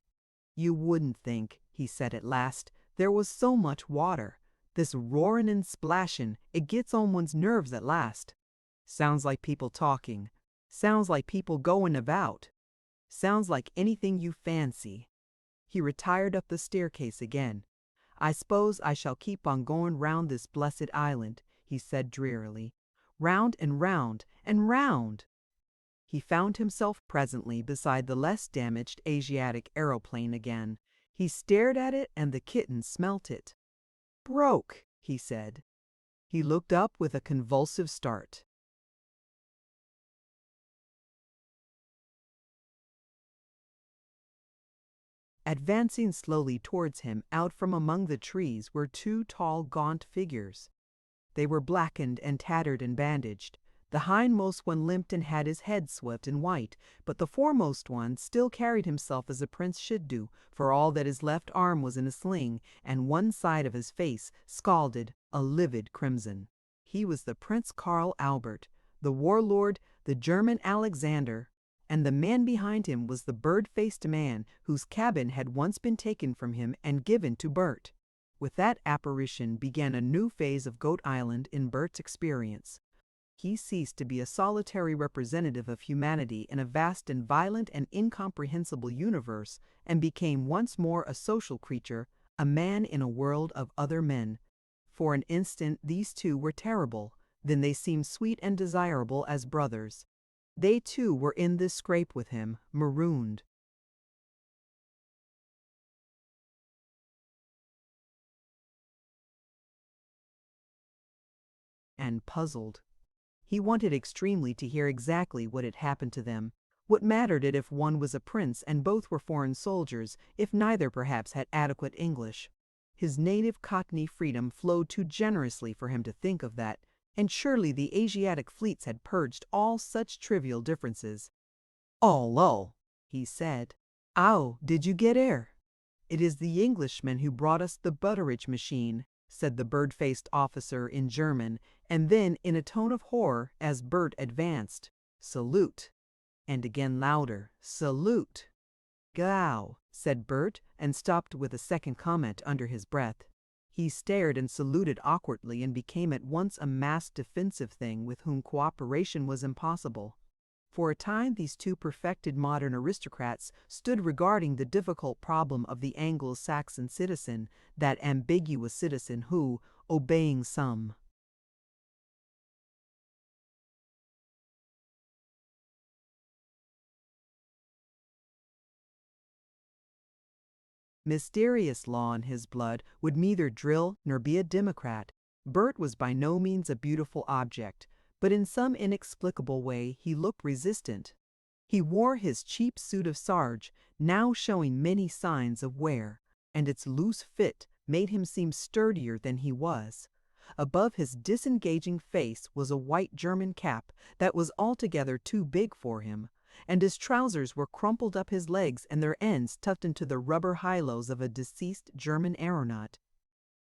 A: "You wouldn't think," he said at last, "there was so much water. This roaring and splashing, it gets on one's nerves at last. Sounds like people talking. Sounds like people going about. Sounds like anything you fancy." He retired up the staircase again. "I suppose I shall keep on going round this blessed island," he said drearily. "Round and round and round." He found himself presently beside the less damaged Asiatic aeroplane again. He stared at it, and the kitten smelt it. "Broke," he said. He looked up with a convulsive start. Advancing slowly towards him out from among the trees were 2 tall, gaunt figures. They were blackened and tattered and bandaged. The hindmost one limped and had his head swept in white, but the foremost one still carried himself as a prince should do, for all that his left arm was in a sling, and one side of his face scalded a livid crimson. He was the Prince Karl Albert, the warlord, the German Alexander, and the man behind him was the bird-faced man whose cabin had once been taken from him and given to Bert. With that apparition began a new phase of Goat Island in Bert's experience. He ceased to be a solitary representative of humanity in a vast and violent and incomprehensible universe, and became once more a social creature, a man in a world of other men. For an instant these two were terrible, then they seemed sweet and desirable as brothers. They too were in this scrape with him, marooned. and puzzled. He wanted extremely to hear exactly what had happened to them. What mattered it if one was a prince and both were foreign soldiers, if neither perhaps had adequate English? His native Cockney freedom flowed too generously for him to think of that, and surely the Asiatic fleets had purged all such trivial differences. "Oh, lol," he said. "Ow, did you get air?" "It is the Englishman who brought us the Butteridge machine," said the bird-faced officer in German, and then in a tone of horror as Bert advanced, "Salute!" And again louder, "Salute!" "Gow," said Bert, and stopped with a second comment under his breath. He stared and saluted awkwardly and became at once a masked defensive thing with whom cooperation was impossible. For a time these two perfected modern aristocrats stood regarding the difficult problem of the Anglo-Saxon citizen, that ambiguous citizen who, obeying some mysterious law in his blood, would neither drill nor be a democrat. Bert was by no means a beautiful object, but in some inexplicable way he looked resistant. He wore his cheap suit of sarge, now showing many signs of wear, and its loose fit made him seem sturdier than he was. Above his disengaging face was a white German cap that was altogether too big for him, and his trousers were crumpled up his legs and their ends tucked into the rubber high-lows of a deceased German aeronaut.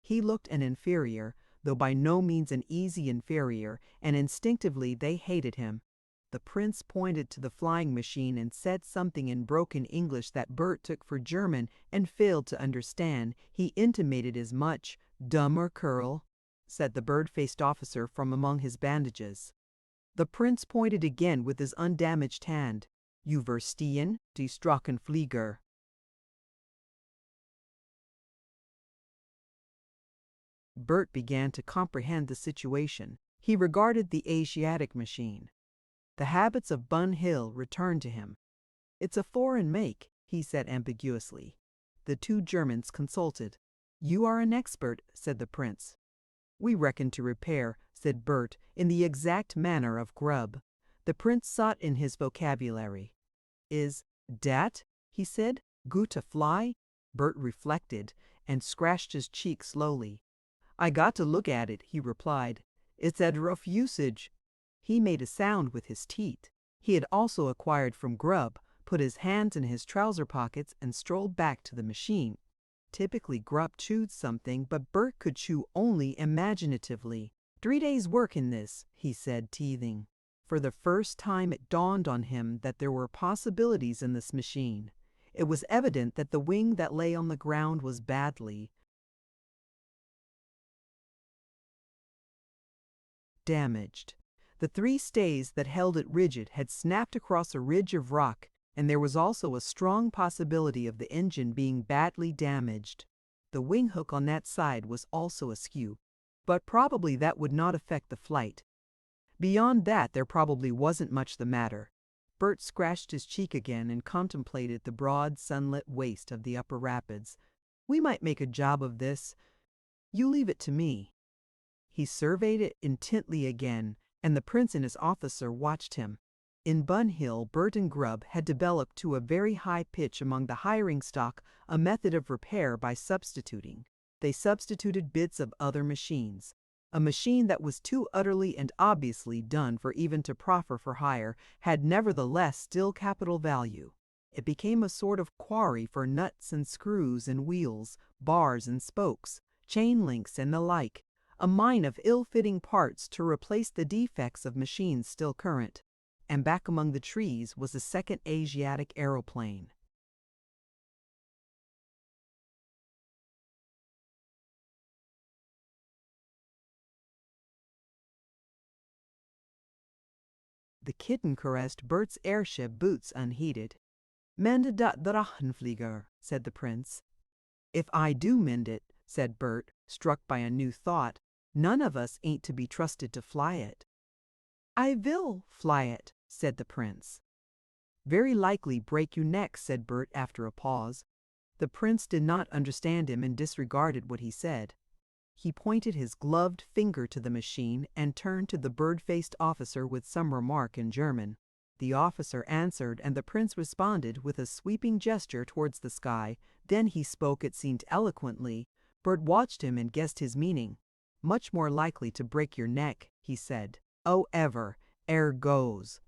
A: He looked an inferior, though by no means an easy inferior, and instinctively they hated him. The prince pointed to the flying machine and said something in broken English that Bert took for German and failed to understand. He intimated as much. "Dummer Curl," said the bird-faced officer from among his bandages. The prince pointed again with his undamaged hand. "You verstehen, die Strackenflieger." Bert began to comprehend the situation. He regarded the Asiatic machine. The habits of Bun Hill returned to him. "It's a foreign make," he said ambiguously. The two Germans consulted. "You are an expert," said the prince. "We reckon to repair," said Bert, in the exact manner of Grubb. The prince sought in his vocabulary. "Is dat," he said, "good to fly?" Bert reflected and scratched his cheek slowly. "I got to look at it," he replied. "It's at rough usage." He made a sound with his teeth. He had also acquired from Grubb, put his hands in his trouser pockets and strolled back to the machine. Typically Grubb chewed something, but Bert could chew only imaginatively. 3 days' work in this," he said, teething. For the first time it dawned on him that there were possibilities in this machine. It was evident that the wing that lay on the ground was badly damaged. The 3 stays that held it rigid had snapped across a ridge of rock, and there was also a strong possibility of the engine being badly damaged. The wing hook on that side was also askew, but probably that would not affect the flight. Beyond that, there probably wasn't much the matter. Bert scratched his cheek again and contemplated the broad sunlit waste of the upper rapids. "We might make a job of this. You leave it to me." He surveyed it intently again, and the prince and his officer watched him. In Bun Hill, Bert and Grubb had developed to a very high pitch among the hiring stock a method of repair by substituting. They substituted bits of other machines. A machine that was too utterly and obviously done for even to proffer for hire had nevertheless still capital value. It became a sort of quarry for nuts and screws and wheels, bars and spokes, chain links and the like. A mine of ill-fitting parts to replace the defects of machines still current. And back among the trees was a second Asiatic aeroplane. The kitten caressed Bert's airship boots unheeded. "Mende dat Drachenflieger," said the prince. "If I do mend it," said Bert, struck by a new thought, "none of us ain't to be trusted to fly it." "I will fly it," said the prince. "Very likely break you neck," said Bert after a pause. The prince did not understand him and disregarded what he said. He pointed his gloved finger to the machine and turned to the bird-faced officer with some remark in German. The officer answered, and the prince responded with a sweeping gesture towards the sky. Then he spoke, it seemed eloquently. Bert watched him and guessed his meaning. "Much more likely to break your neck," he said. "Oh, ever, ere goes."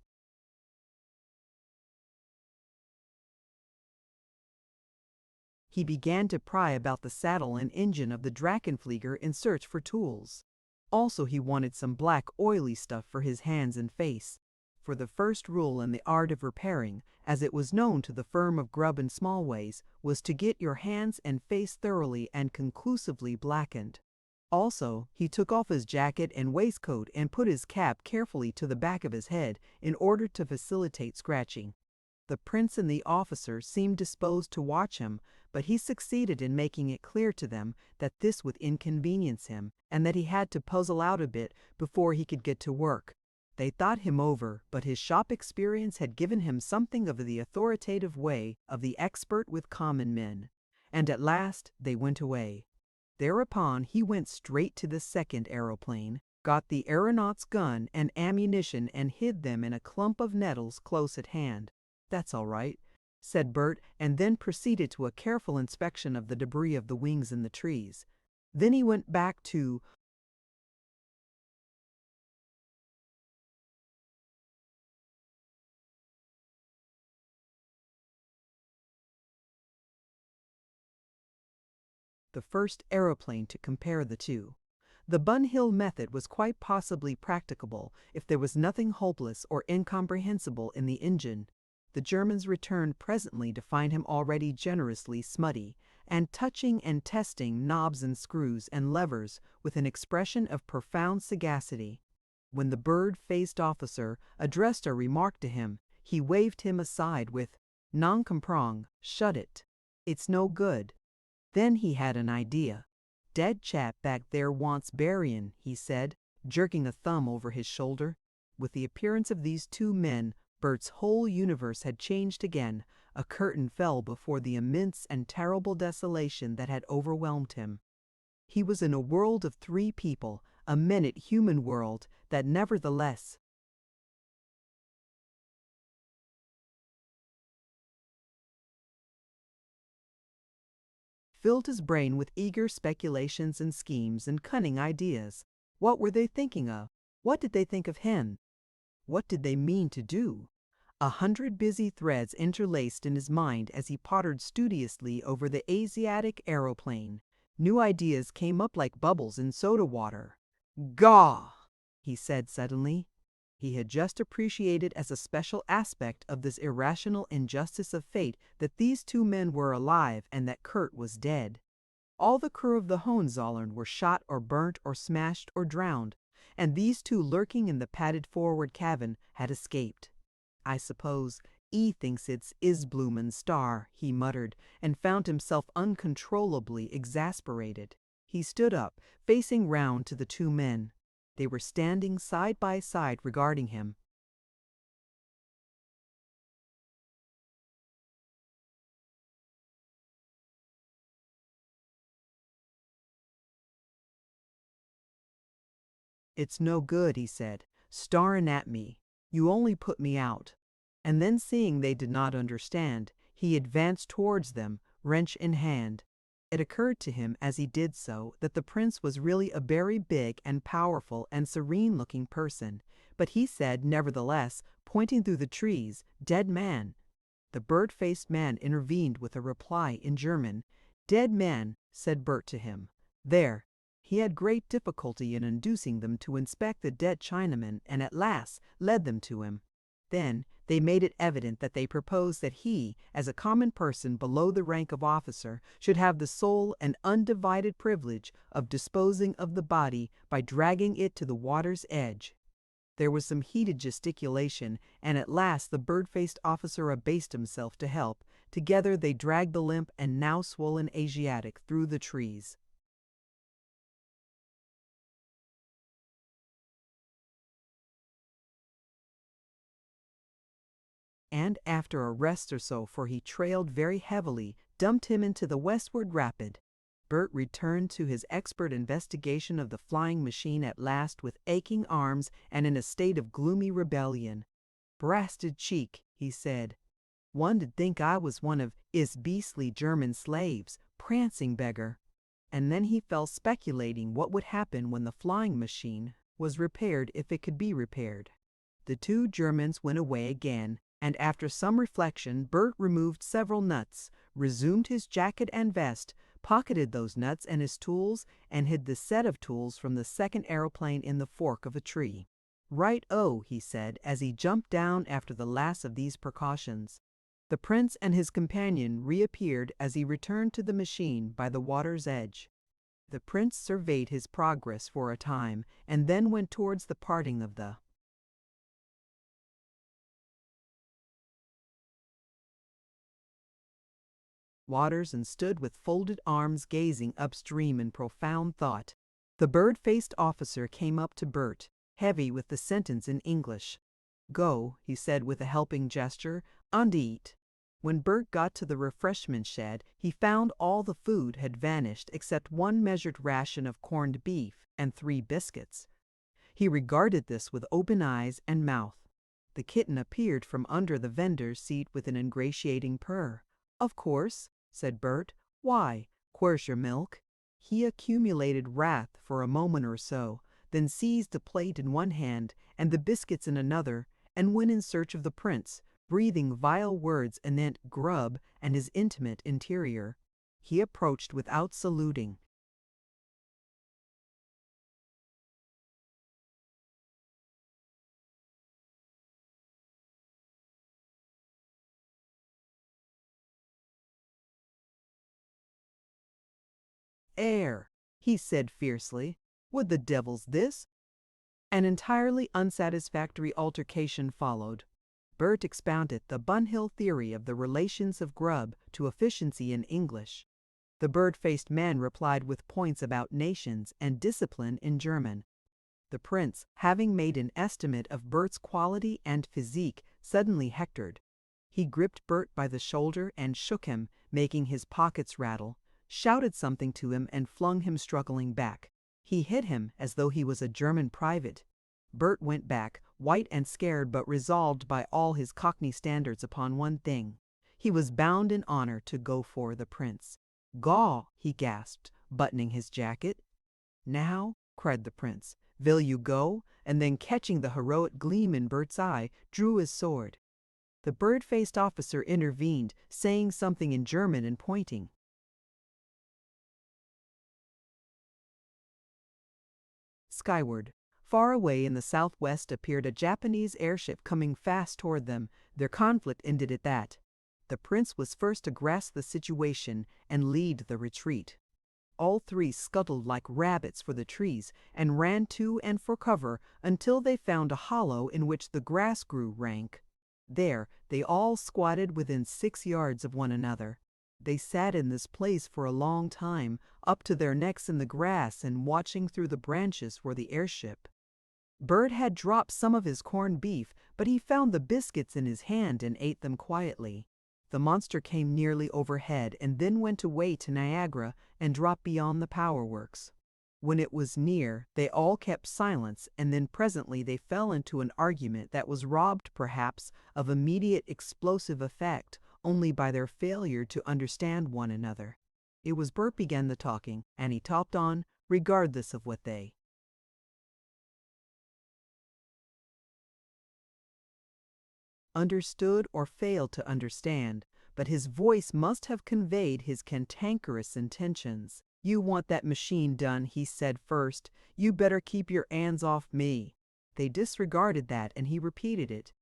A: He began to pry about the saddle and engine of the Drachenflieger in search for tools. Also, he wanted some black, oily stuff for his hands and face. For the first rule in the art of repairing, as it was known to the firm of Grubb and Smallways, was to get your hands and face thoroughly and conclusively blackened. Also, he took off his jacket and waistcoat and put his cap carefully to the back of his head in order to facilitate scratching. The prince and the officer seemed disposed to watch him, but he succeeded in making it clear to them that this would inconvenience him and that he had to puzzle out a bit before he could get to work. They thought him over, but his shop experience had given him something of the authoritative way of the expert with common men. And at last they went away. Thereupon he went straight to the second aeroplane, got the aeronaut's gun and ammunition and hid them in a clump of nettles close at hand. "That's all right," said Bert, and then proceeded to a careful inspection of the debris of the wings in the trees. Then he went back to the first aeroplane to compare the two. The Bun Hill method was quite possibly practicable if there was nothing hopeless or incomprehensible in the engine. The Germans returned presently to find him already generously smutty, and touching and testing knobs and screws and levers with an expression of profound sagacity. When the bird-faced officer addressed a remark to him, he waved him aside with, "Non comprong, shut it. It's no good." Then he had an idea. "Dead chap back there wants buryin'," he said, jerking a thumb over his shoulder. With the appearance of these two men, Bert's whole universe had changed again. A curtain fell before the immense and terrible desolation that had overwhelmed him. He was in a world of three people, a minute human world that nevertheless filled his brain with eager speculations and schemes and cunning ideas. What were they thinking of? What did they think of him? What did they mean to do? 100 busy threads interlaced in his mind as he pottered studiously over the Asiatic aeroplane. New ideas came up like bubbles in soda water. "Gaw!" he said suddenly. He had just appreciated as a special aspect of this irrational injustice of fate that these two men were alive and that Kurt was dead. All the crew of the Hohenzollern were shot or burnt or smashed or drowned, and these two lurking in the padded forward cabin had escaped. "I suppose E thinks it's Isblumen's star," he muttered, and found himself uncontrollably exasperated. He stood up, facing round to the two men. They were standing side by side regarding him. "It's no good," he said, "starin' at me. You only put me out." And then, seeing they did not understand, he advanced towards them, wrench in hand. It occurred to him as he did so that the prince was really a very big and powerful and serene-looking person, but he said, nevertheless, pointing through the trees, "Dead man." The bird-faced man intervened with a reply in German. "Dead man," said Bert to him. "There." He had great difficulty in inducing them to inspect the dead Chinaman, and at last led them to him. Then they made it evident that they proposed that he, as a common person below the rank of officer, should have the sole and undivided privilege of disposing of the body by dragging it to the water's edge. There was some heated gesticulation, and at last the bird-faced officer abased himself to help. Together they dragged the limp and now swollen Asiatic through the trees. And after a rest or so, for he trailed very heavily, dumped him into the westward rapid. Bert returned to his expert investigation of the flying machine at last with aching arms and in a state of gloomy rebellion. "Brasted cheek," he said. "One 'd think I was one of 'is beastly German slaves, prancing beggar." And then he fell speculating what would happen when the flying machine was repaired, if it could be repaired. The two Germans went away again, and after some reflection Bert removed several nuts, resumed his jacket and vest, pocketed those nuts and his tools, and hid the set of tools from the second aeroplane in the fork of a tree. "Right-o," he said as he jumped down after the last of these precautions. The prince and his companion reappeared as he returned to the machine by the water's edge. The prince surveyed his progress for a time and then went towards the parting of the waters and stood with folded arms gazing upstream in profound thought. The bird-faced officer came up to Bert, heavy with the sentence in English. "Go," he said with a helping gesture, "and eat." When Bert got to the refreshment shed, he found all the food had vanished except one measured ration of corned beef and 3 biscuits. He regarded this with open eyes and mouth. The kitten appeared from under the vendor's seat with an ingratiating purr. "Of course," said Bert. "Why, where's your milk?" He accumulated wrath for a moment or so, then seized the plate in one hand and the biscuits in another, and went in search of the prince, breathing vile words anent grub and his intimate interior. He approached without saluting. "Air," he said fiercely. "What the devil's this?" An entirely unsatisfactory altercation followed. Bert expounded the Bunhill theory of the relations of grub to efficiency in English. The bird-faced man replied with points about nations and discipline in German. The prince, having made an estimate of Bert's quality and physique, suddenly hectored. He gripped Bert by the shoulder and shook him, making his pockets rattle, shouted something to him and flung him struggling back. He hit him as though he was a German private. Bert went back, white and scared but resolved by all his Cockney standards upon one thing. He was bound in honor to go for the prince. "Gaw!" he gasped, buttoning his jacket. "Now," cried the prince, "will you go?" and then catching the heroic gleam in Bert's eye, drew his sword. The bird-faced officer intervened, saying something in German and pointing. Skyward, far away in the southwest, appeared a Japanese airship coming fast toward them. Their conflict ended at that. The prince was first to grasp the situation and lead the retreat. All three scuttled like rabbits for the trees and ran to and for cover until they found a hollow in which the grass grew rank. There they all squatted within 6 yards of one another. They sat in this place for a long time, up to their necks in the grass and watching through the branches for the airship. Bert had dropped some of his corned beef, but he found the biscuits in his hand and ate them quietly. The monster came nearly overhead and then went away to Niagara and dropped beyond the power works. When it was near, they all kept silence, and then presently they fell into an argument that was robbed perhaps of immediate explosive effect only by their failure to understand one another. It was Bert began the talking, and he talked on, regardless of what they understood or failed to understand, but his voice must have conveyed his cantankerous intentions. "You want that machine done," he said first. "You better keep your 'ands off me." They disregarded that, and he repeated it.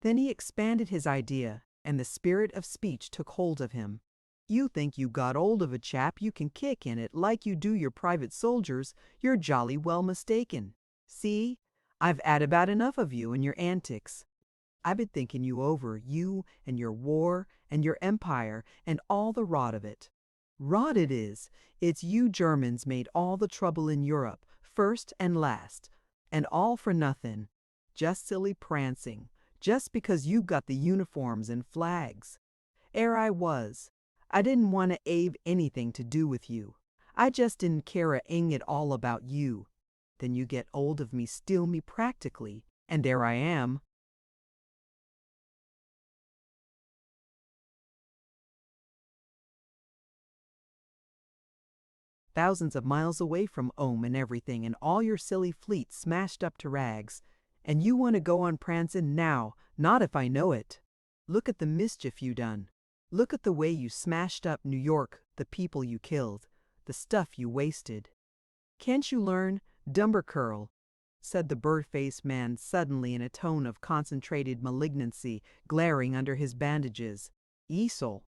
A: Then he expanded his idea, and the spirit of speech took hold of him. "You think you got hold of a chap you can kick in it like you do your private soldiers. You're jolly well mistaken. See, I've 'ad about enough of you and your antics. I've been thinking you over, you and your war and your empire and all the rot of it. Rot it is. It's you Germans made all the trouble in Europe, first and last. And all for nothing. Just silly prancing. Just because you got the uniforms and flags. I didn't want to 'ave anything to do with you. I just didn't care a ing at all about you. Then you get old of me, steal me practically, and there I am. Thousands of miles away from home and everything, and all your silly fleet smashed up to rags. And you want to go on prancing now, not if I know it. Look at the mischief you done. Look at the way you smashed up New York, the people you killed, the stuff you wasted. Can't you learn, dumber curl? Said the bird-faced man suddenly in a tone of concentrated malignancy, glaring under his bandages. Esel.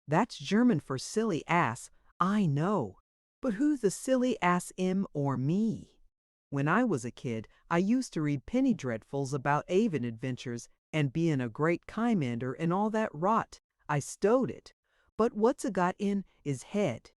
A: That's German for silly ass, I know. But who's the silly ass, him or me? When I was a kid, I used to read penny dreadfuls about avian adventures and being a great commander and all that rot. I stowed it. But what's a got in his head?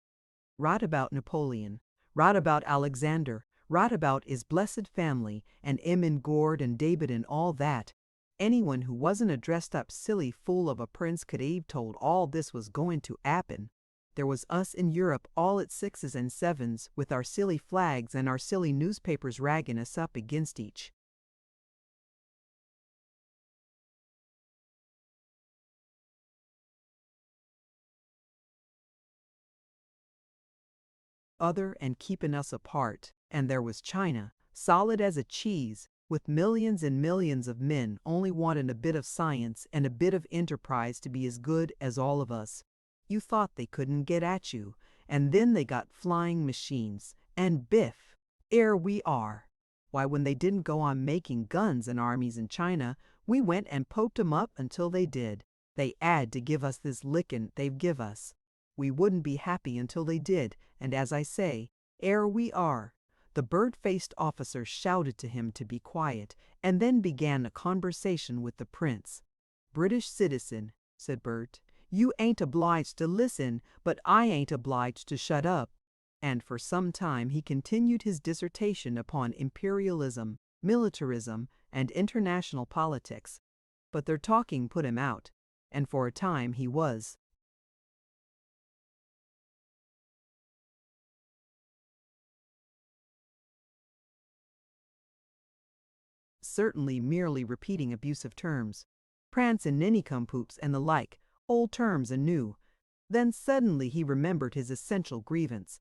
A: Rot about Napoleon, rot about Alexander, rot about his blessed family, and Emin Gord and David and all that. Anyone who wasn't a dressed-up silly fool of a prince could have told all this was going to happen. There was us in Europe all at 6s and 7s with our silly flags and our silly newspapers ragging us up against each other and keeping us apart. And there was China, solid as a cheese, with millions and millions of men only wanting a bit of science and a bit of enterprise to be as good as all of us. You thought they couldn't get at you, and then they got flying machines, and biff, here we are. Why, when they didn't go on making guns and armies in China, we went and poked 'em up until they did. They 'ad to give us this lickin' they've give us. We wouldn't be happy until they did, and as I say, here we are. The bird-faced officer shouted to him to be quiet, and then began a conversation with the prince. British citizen, said Bert, you ain't obliged to listen, but I ain't obliged to shut up. And for some time he continued his dissertation upon imperialism, militarism, and international politics. But their talking put him out, and for a time he was certainly merely repeating abusive terms. Prance and ninnycompoops and the like, old terms and new. Then suddenly he remembered his essential grievance.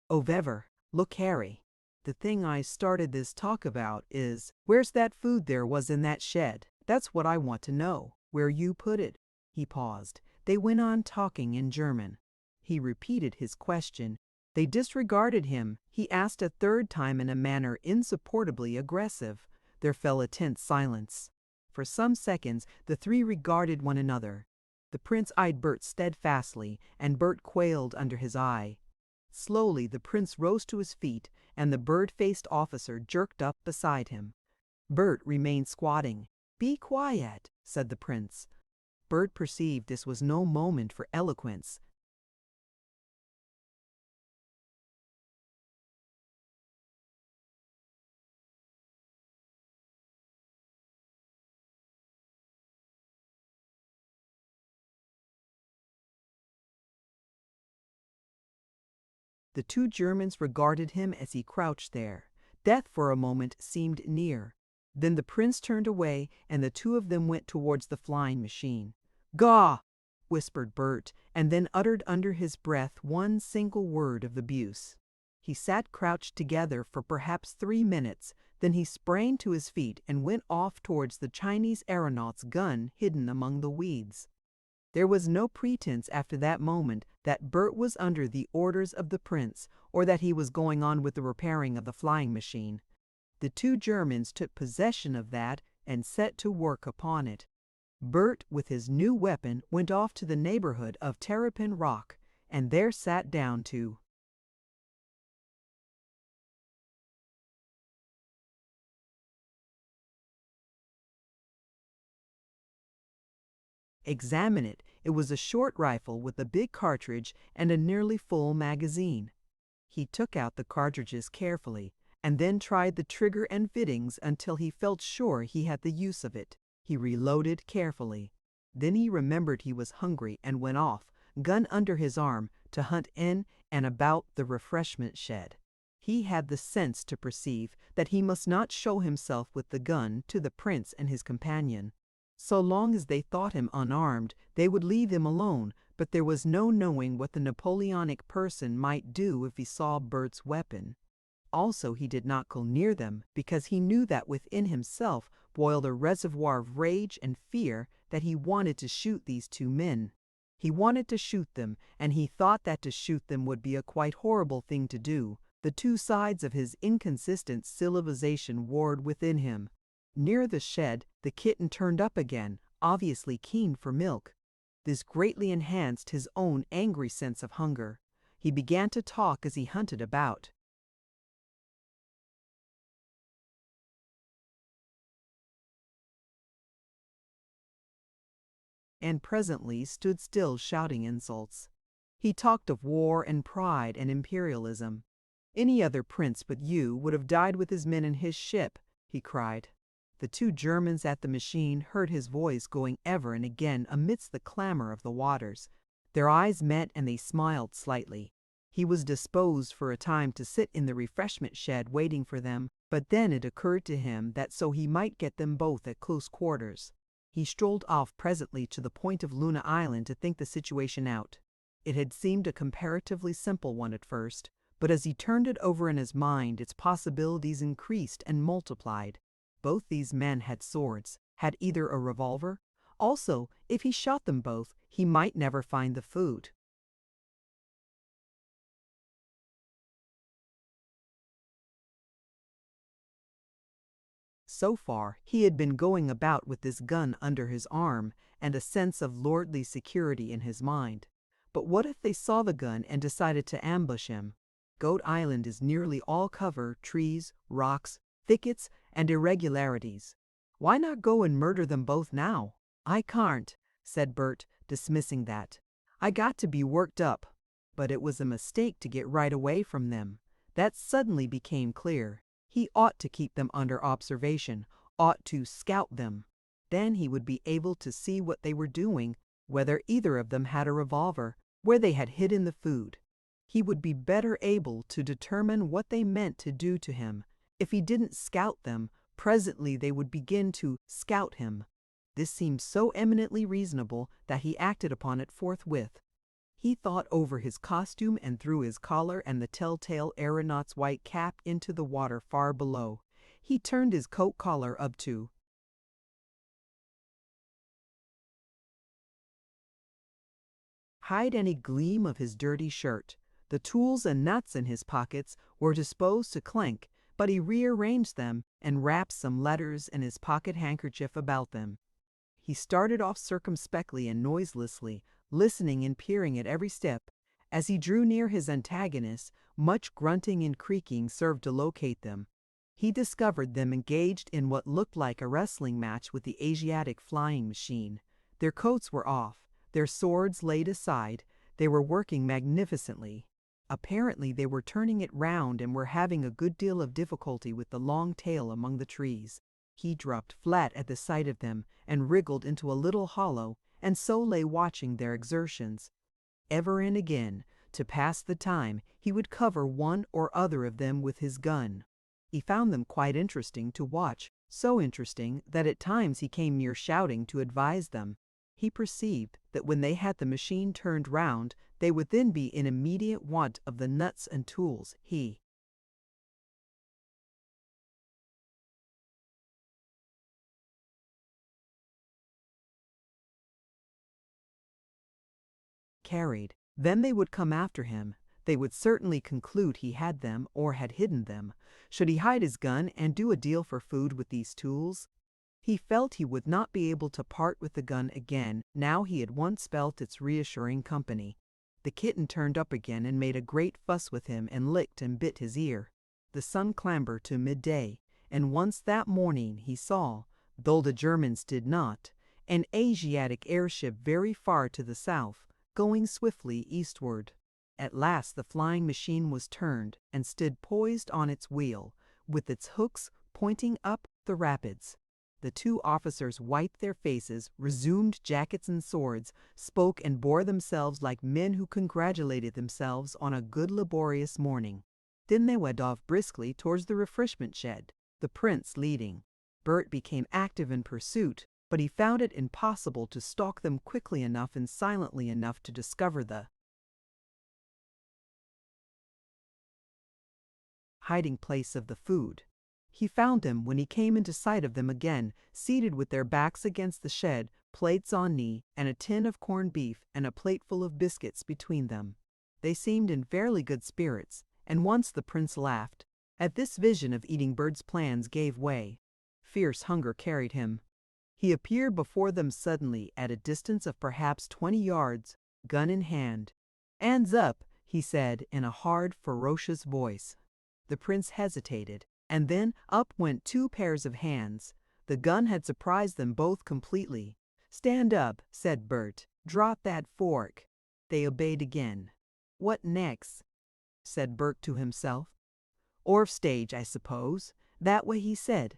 A: Oh, Vever, look, Harry. The thing I started this talk about is, where's that food there was in that shed? That's what I want to know. Where you put it? He paused. They went on talking in German. He repeated his question. They disregarded him. He asked a third time in a manner insupportably aggressive. There fell a tense silence. For some seconds the three regarded one another. The prince eyed Bert steadfastly, and Bert quailed under his eye. Slowly the prince rose to his feet, and the bird-faced officer jerked up beside him. Bert remained squatting. Be quiet, said the prince. Bert perceived this was no moment for eloquence. The two Germans regarded him as he crouched there. Death for a moment seemed near. Then the prince turned away, and the two of them went towards the flying machine. Gaw! Whispered Bert, and then uttered under his breath one single word of abuse. He sat crouched together for perhaps 3 minutes, then he sprang to his feet and went off towards the Chinese aeronaut's gun hidden among the weeds. There was no pretense after that moment that Bert was under the orders of the prince, or that he was going on with the repairing of the flying machine. The two Germans took possession of that and set to work upon it. Bert, with his new weapon, went off to the neighborhood of Terrapin Rock, and there sat down to examine it. It was a short rifle with a big cartridge and a nearly full magazine. He took out the cartridges carefully, and then tried the trigger and fittings until he felt sure he had the use of it. He reloaded carefully. Then he remembered he was hungry and went off, gun under his arm, to hunt and about the refreshment shed. He had the sense to perceive that he must not show himself with the gun to the prince and his companion. So long as they thought him unarmed, they would leave him alone, but there was no knowing what the Napoleonic person might do if he saw Bert's weapon. Also, he did not go near them because he knew that within himself boiled a reservoir of rage and fear that he wanted to shoot these two men. He wanted to shoot them, and he thought that to shoot them would be a quite horrible thing to do. The two sides of his inconsistent civilization warred within him. Near the shed, the kitten turned up again, obviously keen for milk. This greatly enhanced his own angry sense of hunger. He began to talk as he hunted about. And presently stood still shouting insults. He talked of war and pride and imperialism. Any other prince but you would have died with his men in his ship, he cried. The two Germans at the machine heard his voice going ever and again amidst the clamor of the waters. Their eyes met and they smiled slightly. He was disposed for a time to sit in the refreshment shed waiting for them, but then it occurred to him that so he might get them both at close quarters. He strolled off presently to the point of Luna Island to think the situation out. It had seemed a comparatively simple one at first, but as he turned it over in his mind, its possibilities increased and multiplied. Both these men had swords, had either a revolver. Also, if he shot them both, he might never find the food. So far, he had been going about with this gun under his arm and a sense of lordly security in his mind. But what if they saw the gun and decided to ambush him? Goat Island is nearly all cover, trees, rocks, thickets, and irregularities. Why not go and murder them both now? I can't, said Bert, dismissing that. I got to be worked up. But it was a mistake to get right away from them. That suddenly became clear. He ought to keep them under observation, ought to scout them. Then he would be able to see what they were doing, whether either of them had a revolver, where they had hidden the food. He would be better able to determine what they meant to do to him. If he didn't scout them, presently they would begin to scout him. This seemed so eminently reasonable that he acted upon it forthwith. He thought over his costume and threw his collar and the telltale aeronaut's white cap into the water far below. He turned his coat collar up to hide any gleam of his dirty shirt. The tools and nuts in his pockets were disposed to clank, but he rearranged them and wrapped some letters and his pocket handkerchief about them. He started off circumspectly and noiselessly, listening and peering at every step. As he drew near his antagonist, much grunting and creaking served to locate them. He discovered them engaged in what looked like a wrestling match with the Asiatic flying machine. Their coats were off, their swords laid aside. They were working magnificently. Apparently they were turning it round and were having a good deal of difficulty with the long tail among the trees. He dropped flat at the sight of them and wriggled into a little hollow, and so lay watching their exertions. Ever and again, to pass the time, he would cover one or other of them with his gun. He found them quite interesting to watch, so interesting that at times he came near shouting to advise them. He perceived that when they had the machine turned round, they would then be in immediate want of the nuts and tools he carried. Then they would come after him. They would certainly conclude he had them or had hidden them. Should he hide his gun and do a deal for food with these tools? He felt he would not be able to part with the gun again now he had once felt its reassuring company. The kitten turned up again and made a great fuss with him and licked and bit his ear. The sun clambered to midday, and once that morning he saw, though the Germans did not, an Asiatic airship very far to the south, going swiftly eastward. At last the flying machine was turned and stood poised on its wheel, with its hooks pointing up the rapids. The two officers wiped their faces, resumed jackets and swords, spoke and bore themselves like men who congratulated themselves on a good laborious morning. Then they went off briskly towards the refreshment shed, the prince leading. Bert became active in pursuit, but he found it impossible to stalk them quickly enough and silently enough to discover the hiding place of the food. He found them when he came into sight of them again, seated with their backs against the shed, plates on knee, and a tin of corned beef and a plateful of biscuits between them. They seemed in fairly good spirits, and once the prince laughed. At this vision of eating Bert's plans gave way. Fierce hunger carried him. He appeared before them suddenly at a distance of perhaps 20 yards, gun in hand. "Hands up," he said in a hard, ferocious voice. The prince hesitated, and then up went 2 pairs of hands. The gun had surprised them both completely. "Stand up," said Bert. "Drop that fork." They obeyed again. "What next?" said Bert to himself. "Orf stage, I suppose. That way," he said.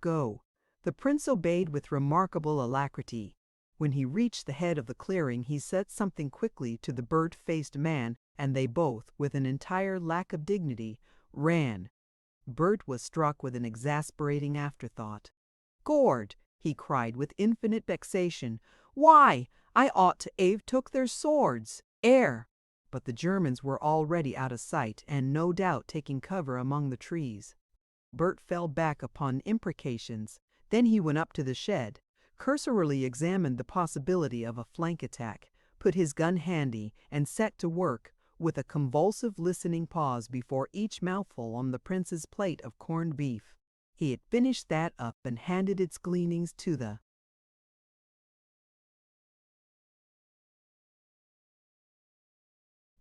A: "Go." The prince obeyed with remarkable alacrity. When he reached the head of the clearing, he said something quickly to the bird-faced man, and they both, with an entire lack of dignity, ran. Bert was struck with an exasperating afterthought. "Gord!" he cried with infinite vexation. "Why, I ought to 'ave took their swords. Air!" But the Germans were already out of sight and no doubt taking cover among the trees. Bert fell back upon imprecations. Then he went up to the shed, cursorily examined the possibility of a flank attack, put his gun handy, and set to work, with a convulsive listening pause before each mouthful on the prince's plate of corned beef. He had finished that up and handed its gleanings to the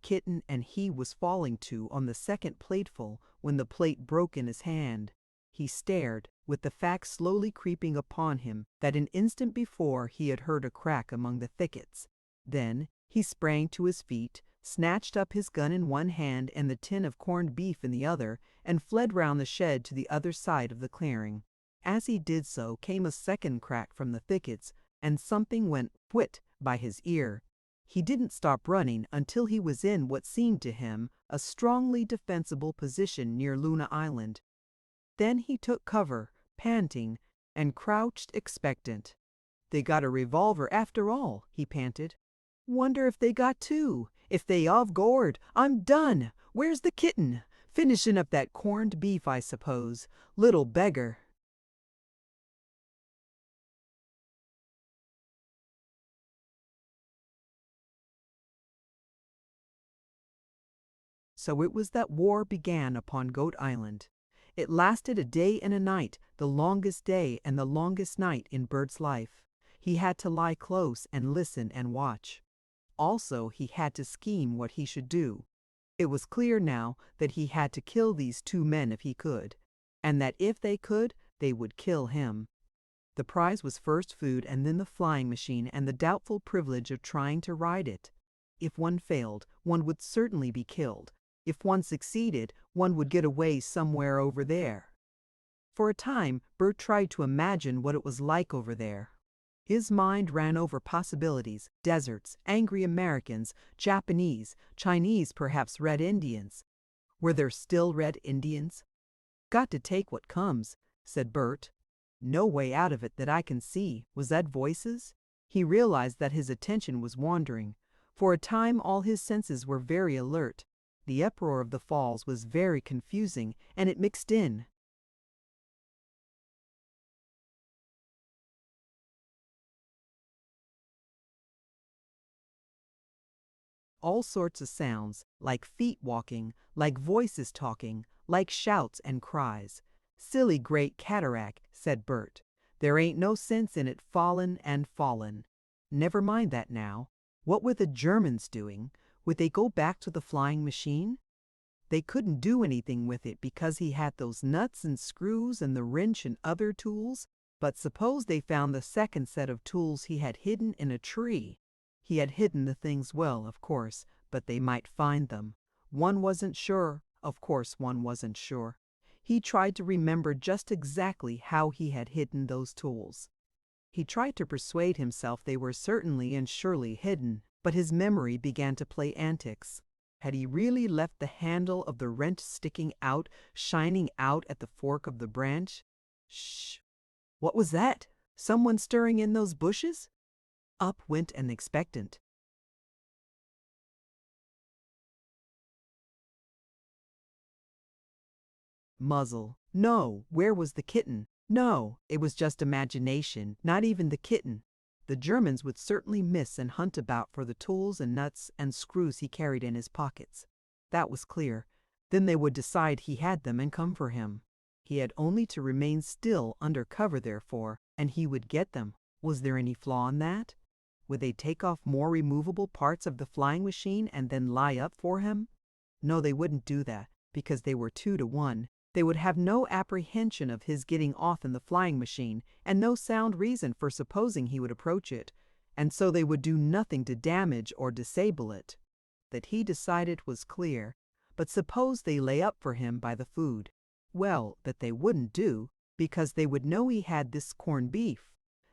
A: kitten, and he was falling to on the second plateful when the plate broke in his hand. He stared, with the fact slowly creeping upon him that an instant before he had heard a crack among the thickets. Then he sprang to his feet, snatched up his gun in one hand and the tin of corned beef in the other, and fled round the shed to the other side of the clearing. As he did so came a second crack from the thickets, and something went whit by his ear. He didn't stop running until he was in what seemed to him a strongly defensible position near Luna Island. Then he took cover, panting, and crouched expectant. "They got a revolver after all," he panted. "Wonder if they got 2. If they 'ave, Gord, I'm done. Where's the kitten? Finishing up that corned beef, I suppose. Little beggar." So it was that war began upon Goat Island. It lasted a day and a night, the longest day and the longest night in Bert's life. He had to lie close and listen and watch. Also, he had to scheme what he should do. It was clear now that he had to kill these 2 men if he could, and that if they could, they would kill him. The prize was first food and then the flying machine and the doubtful privilege of trying to ride it. If one failed, one would certainly be killed. If one succeeded, one would get away somewhere over there. For a time, Bert tried to imagine what it was like over there. His mind ran over possibilities: deserts, angry Americans, Japanese, Chinese, perhaps Red Indians. Were there still Red Indians? "Got to take what comes," said Bert. "No way out of it that I can see." Was that voices? He realized that his attention was wandering. For a time all his senses were very alert. The uproar of the falls was very confusing, and it mixed in all sorts of sounds, like feet walking, like voices talking, like shouts and cries. "Silly great cataract," said Bert. "There ain't no sense in it fallin' and fallin'." Never mind that now. What were the Germans doing? Would they go back to the flying machine? They couldn't do anything with it because he had those nuts and screws and the wrench and other tools. But suppose they found the second set of tools he had hidden in a tree. He had hidden the things well, of course, but they might find them. One wasn't sure. Of course, one wasn't sure. He tried to remember just exactly how he had hidden those tools. He tried to persuade himself they were certainly and surely hidden, but his memory began to play antics. Had he really left the handle of the wrench sticking out, shining out at the fork of the branch? Shh! What was that? Someone stirring in those bushes? Up went an expectant. Muzzle. No, where was the kitten? No, it was just imagination, not even the kitten. The Germans would certainly miss and hunt about for the tools and nuts and screws he carried in his pockets. That was clear. Then they would decide he had them and come for him. He had only to remain still under cover, therefore, and he would get them. Was there any flaw in that? Would they take off more removable parts of the flying machine and then lie up for him? No, they wouldn't do that, because they were 2 to 1. They would have no apprehension of his getting off in the flying machine, and no sound reason for supposing he would approach it, and so they would do nothing to damage or disable it. That he decided was clear, but suppose they lay up for him by the food? Well, that they wouldn't do, because they would know he had this corned beef.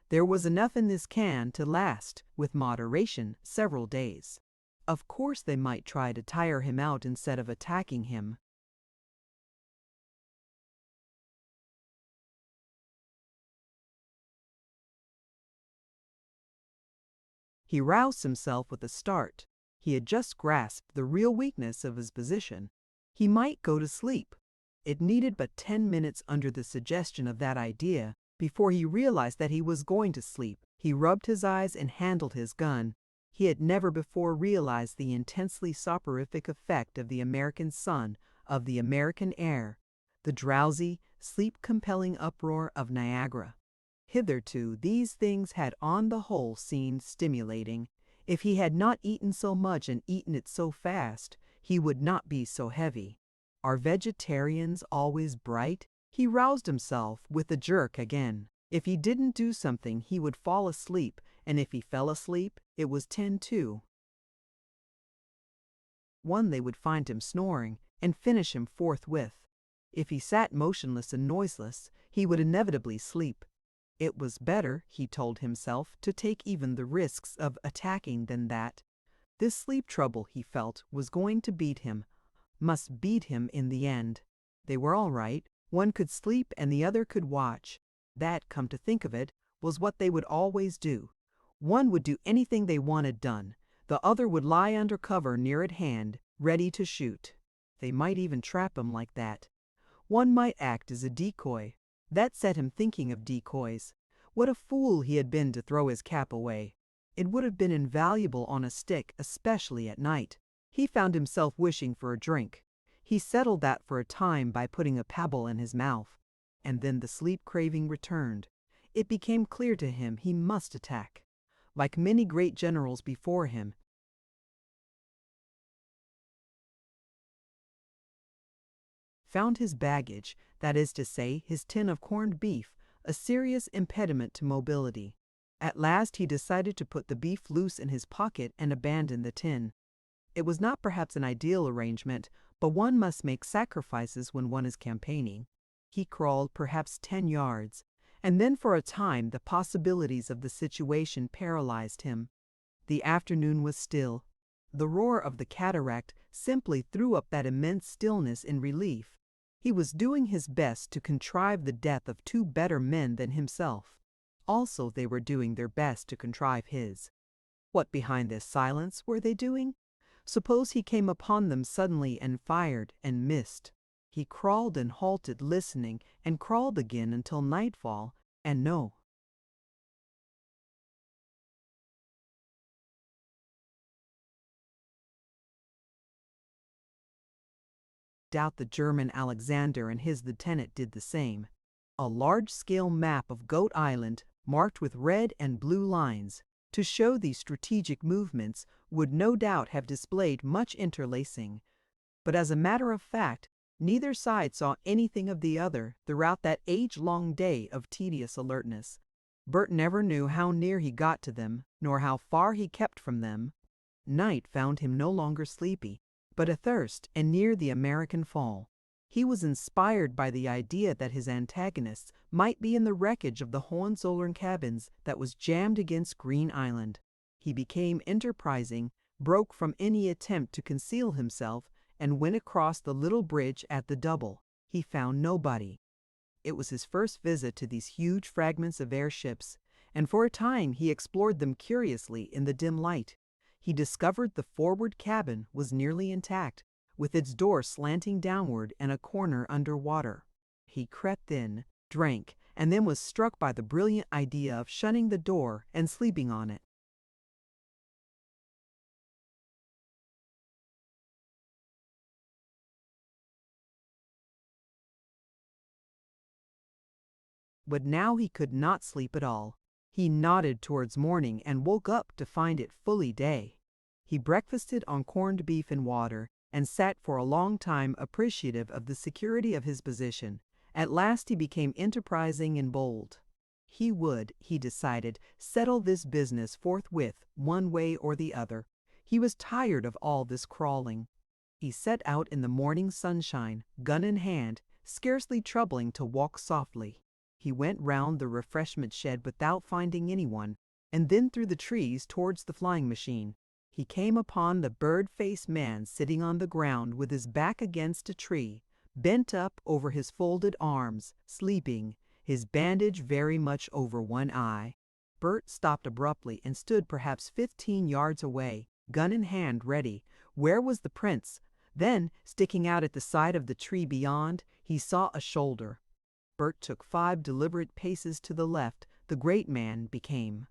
A: There was enough in this can to last, with moderation, several days. Of course they might try to tire him out instead of attacking him. He roused himself with a start. He had just grasped the real weakness of his position. He might go to sleep. It needed but 10 minutes under the suggestion of that idea before he realized that he was going to sleep. He rubbed his eyes and handled his gun. He had never before realized the intensely soporific effect of the American sun, of the American air, the drowsy, sleep-compelling uproar of Niagara. Hitherto these things had on the whole seemed stimulating. If he had not eaten so much and eaten it so fast, he would not be so heavy. Are vegetarians always bright? He roused himself with a jerk again. If he didn't do something, he would fall asleep, and if he fell asleep, it was 10-2. One, they would find him snoring and finish him forthwith. If he sat motionless and noiseless, he would inevitably sleep. It was better, he told himself, to take even the risks of attacking than that. This sleep trouble, he felt, was going to beat him, must beat him in the end. They were all right. One could sleep and the other could watch. That, come to think of it, was what they would always do. One would do anything they wanted done. The other would lie under cover near at hand, ready to shoot. They might even trap him like that. One might act as a decoy. That set him thinking of decoys. What a fool he had been to throw his cap away. It would have been invaluable on a stick, especially at night. He found himself wishing for a drink. He settled that for a time by putting a pebble in his mouth. And then the sleep craving returned. It became clear to him he must attack. Like many great generals before him, found his baggage, that is to say, his tin of corned beef, a serious impediment to mobility. At last he decided to put the beef loose in his pocket and abandon the tin. It was not perhaps an ideal arrangement, but one must make sacrifices when one is campaigning. He crawled perhaps 10 yards, and then for a time the possibilities of the situation paralyzed him. The afternoon was still. The roar of the cataract simply threw up that immense stillness in relief. He was doing his best to contrive the death of 2 better men than himself. Also, they were doing their best to contrive his. What behind this silence were they doing? Suppose he came upon them suddenly and fired and missed. He crawled and halted listening and crawled again until nightfall, and no. Doubt the German Alexander and his lieutenant did the same. A large-scale map of Goat Island, marked with red and blue lines, to show these strategic movements, would no doubt have displayed much interlacing. But as a matter of fact, Neither side saw anything of the other throughout that age-long day of tedious alertness. Bert never knew how near he got to them, nor how far he kept from them. Night found him no longer sleepy, but athirst and near the American Fall. He was inspired by the idea that his antagonists might be in the wreckage of the Hohenzollern cabins that was jammed against Green Island. He became enterprising, broke from any attempt to conceal himself, and went across the little bridge at the double. He found nobody. It was his first visit to these huge fragments of airships, and for a time he explored them curiously in the dim light. He discovered the forward cabin was nearly intact, with its door slanting downward and a corner under water. He crept in, drank, and then was struck by the brilliant idea of shutting the door and sleeping on it. But now he could not sleep at all. He nodded towards morning and woke up to find it fully day. He breakfasted on corned beef and water, and sat for a long time appreciative of the security of his position. At last he became enterprising and bold. He would, he decided, settle this business forthwith, one way or the other. He was tired of all this crawling. He set out in the morning sunshine, gun in hand, scarcely troubling to walk softly. He went round the refreshment shed without finding anyone, and then through the trees towards the flying machine. He came upon the bird-faced man sitting on the ground with his back against a tree, bent up over his folded arms, sleeping, his bandage very much over one eye. Bert stopped abruptly and stood perhaps 15 yards away, gun in hand ready. Where was the prince? Then, sticking out at the side of the tree beyond, he saw a shoulder. Bert took 5 deliberate paces to the left. The great man became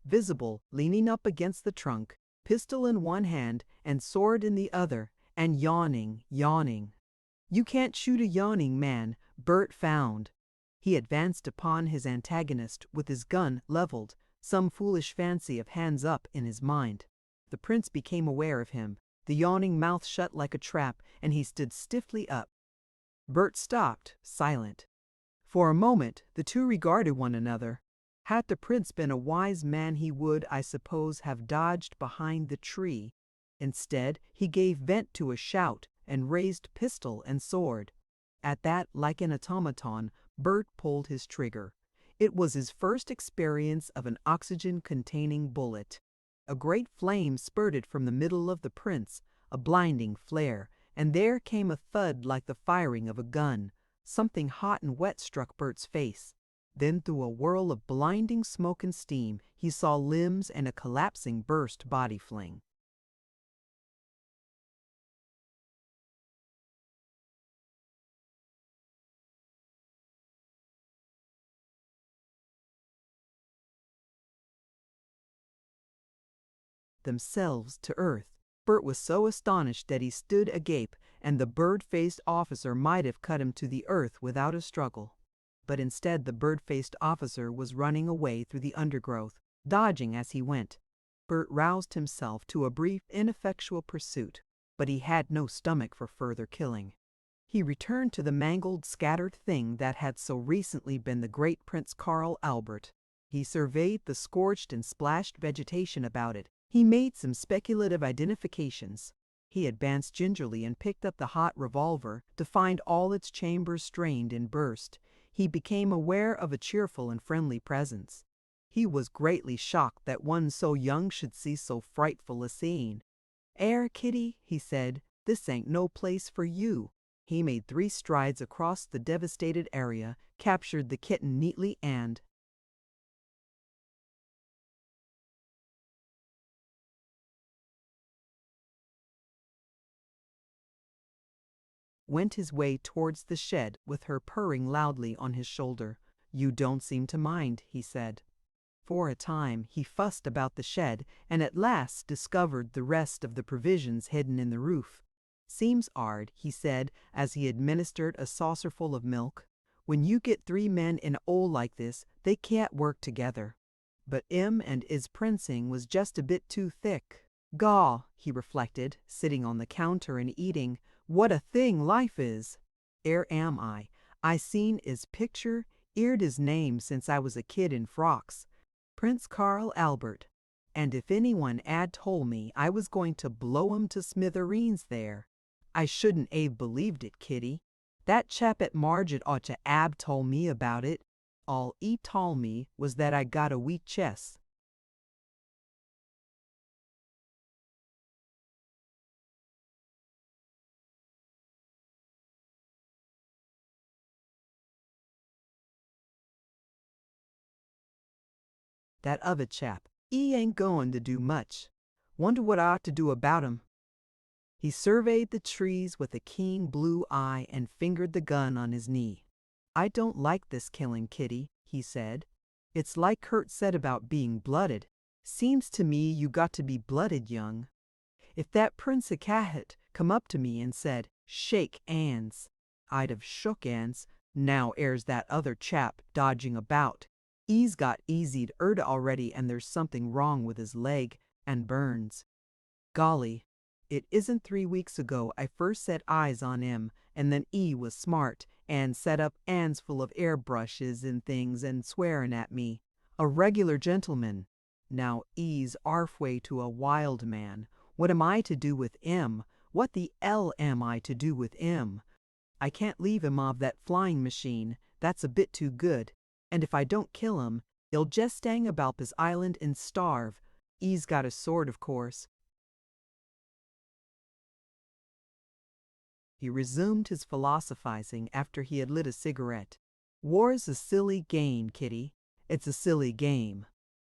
A: visible, leaning up against the trunk, pistol in one hand and sword in the other, and yawning. You can't shoot a yawning man, Bert found. He advanced upon his antagonist with his gun leveled, some foolish fancy of hands up in his mind. The prince became aware of him, the yawning mouth shut like a trap, and he stood stiffly up. Bert stopped, silent. For a moment the two regarded one another. Had the prince been a wise man he would, I suppose, have dodged behind the tree. Instead, he gave vent to a shout and raised pistol and sword. At that, like an automaton, Bert pulled his trigger. It was his first experience of an oxygen-containing bullet. A great flame spurted from the middle of the prince, a blinding flare, and there came a thud like the firing of a gun. Something hot and wet struck Bert's face. Then through a whirl of blinding smoke and steam, he saw limbs and a collapsing burst body fling. Themselves to earth. Bert was so astonished that he stood agape, and the bird-faced officer might have cut him to the earth without a struggle. But instead the bird-faced officer was running away through the undergrowth, dodging as he went. Bert roused himself to a brief, ineffectual pursuit, but he had no stomach for further killing. He returned to the mangled, scattered thing that had so recently been the great Prince Karl Albert. He surveyed the scorched and splashed vegetation about it. He made some speculative identifications. He advanced gingerly and picked up the hot revolver to find all its chambers strained and burst. He became aware of a cheerful and friendly presence. He was greatly shocked that one so young should see so frightful a scene. Kitty," he said, "this ain't no place for you." He made 3 strides across the devastated area, captured the kitten neatly and went his way towards the shed with her purring loudly on his shoulder. "You don't seem to mind," he said. For a time he fussed about the shed and at last discovered the rest of the provisions hidden in the roof. "Seems 'ard," he said as he administered a saucerful of milk. "When you get 3 men in a 'ole like this, they can't work together." But 'im and 'is princing was just a bit too thick. Gaw, he reflected, sitting on the counter and eating. What a thing life is! Ere am I seen is picture, eared his name since I was a kid in frocks. Prince Karl Albert. And if anyone 'ad told me I was going to blow 'em to smithereens there, I shouldn't 'ave believed it, Kitty. That chap at Margit ought to 'ave told me about it. All 'e told me was that I got a weak chest. That other chap, 'e ain't goin' to do much. Wonder what I ought to do about 'im. He surveyed the trees with a keen blue eye and fingered the gun on his knee. I don't like this killing, Kitty, he said. It's like Kurt said about being blooded. Seems to me you got to be blooded young. If that Prince of Cahet come up to me and said, "Shake 'ands," I'd have shook 'ands. Now 'ere's that other chap dodging about. 'E's got easied 'urt already and there's something wrong with his leg and burns. Golly, it isn't 3 weeks ago I first set eyes on 'im, and then 'e was smart and set up 'ands full of airbrushes and things and swearing at me. A regular gentleman. Now 'e's 'arfway to a wild man. What am I to do with 'im? What the 'ell am I to do with 'im? I can't leave him off that flying machine, that's a bit too good. And if I don't kill him, he'll just hang about this island and starve. 'E's got a sword, of course. He resumed his philosophizing after he had lit a cigarette. War's a silly game, Kitty. It's a silly game.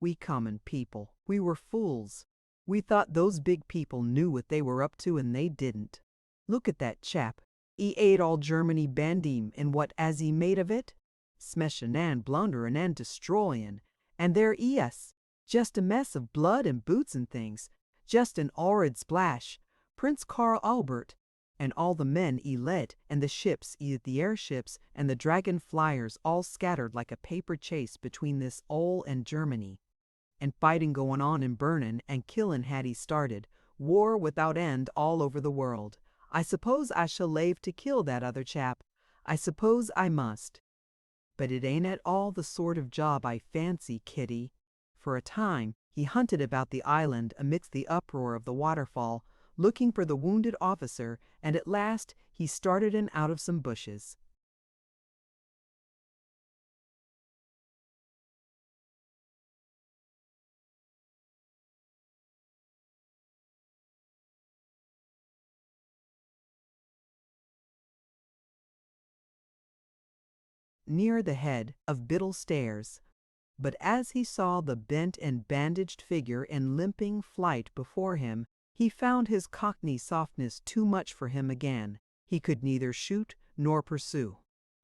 A: We common people, we were fools. We thought those big people knew what they were up to and they didn't. Look at that chap. He ate all Germany bandim and what as he made of it? Smeshin' and blunderin' and destroyin'. And there he is, just a mess of blood and boots and things. Just an 'orrid splash. Prince Karl Albert. And all the men he led, and the ships, the airships, and the dragon flyers all scattered like a paper chase between this 'ole and Germany. And fighting going on and burnin' and killin' had he started. War without end all over the world. I suppose I shall lave to kill that other chap. I suppose I must. But it ain't at all the sort of job I fancy, Kitty. For a time, he hunted about the island amidst the uproar of the waterfall, looking for the wounded officer, and at last he started in out of some bushes. Near the head of Biddle Stairs. But as he saw the bent and bandaged figure in limping flight before him, he found his cockney softness too much for him again. He could neither shoot nor pursue.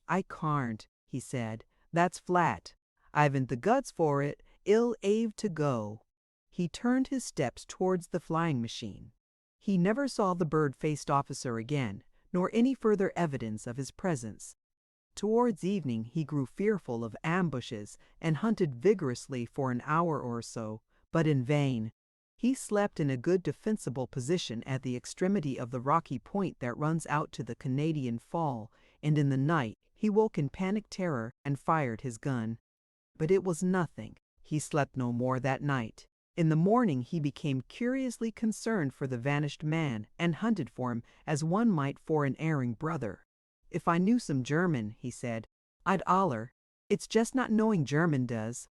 A: "I carn't," he said. "That's flat. I'ven't the guts for it. Ill ave to go." He turned his steps towards the flying machine. He never saw the bird-faced officer again, nor any further evidence of his presence. Towards evening he grew fearful of ambushes and hunted vigorously for an hour or so, but in vain. He slept in a good defensible position at the extremity of the rocky point that runs out to the Canadian Fall, and in the night he woke in panic terror and fired his gun. But it was nothing. He slept no more that night. In the morning he became curiously concerned for the vanished man and hunted for him as one might for an erring brother. "If I knew some German," he said, "I'd 'oller. It's just not knowing German does."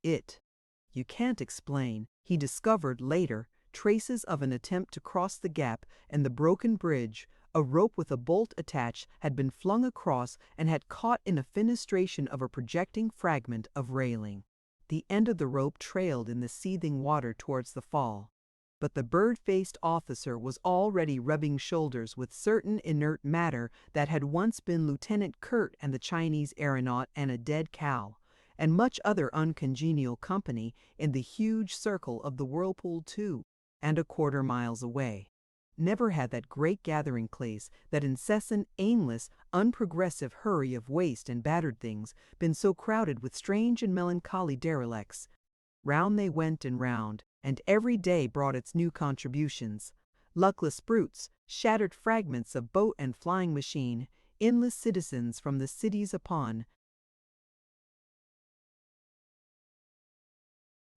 A: You can't explain. He discovered later traces of an attempt to cross the gap and the broken bridge. A rope with a bolt attached had been flung across and had caught in a fenestration of a projecting fragment of railing. The end of the rope trailed in the seething water towards the fall. But the bird-faced officer was already rubbing shoulders with certain inert matter that had once been Lieutenant Kurt and the Chinese aeronaut and a dead cow, and much other uncongenial company in the huge circle of the whirlpool 2 and a quarter miles away. Never had that great gathering place, that incessant, aimless, unprogressive hurry of waste and battered things, been so crowded with strange and melancholy derelicts. Round they went and round, and every day brought its new contributions. Luckless brutes, shattered fragments of boat and flying machine, endless citizens from the cities upon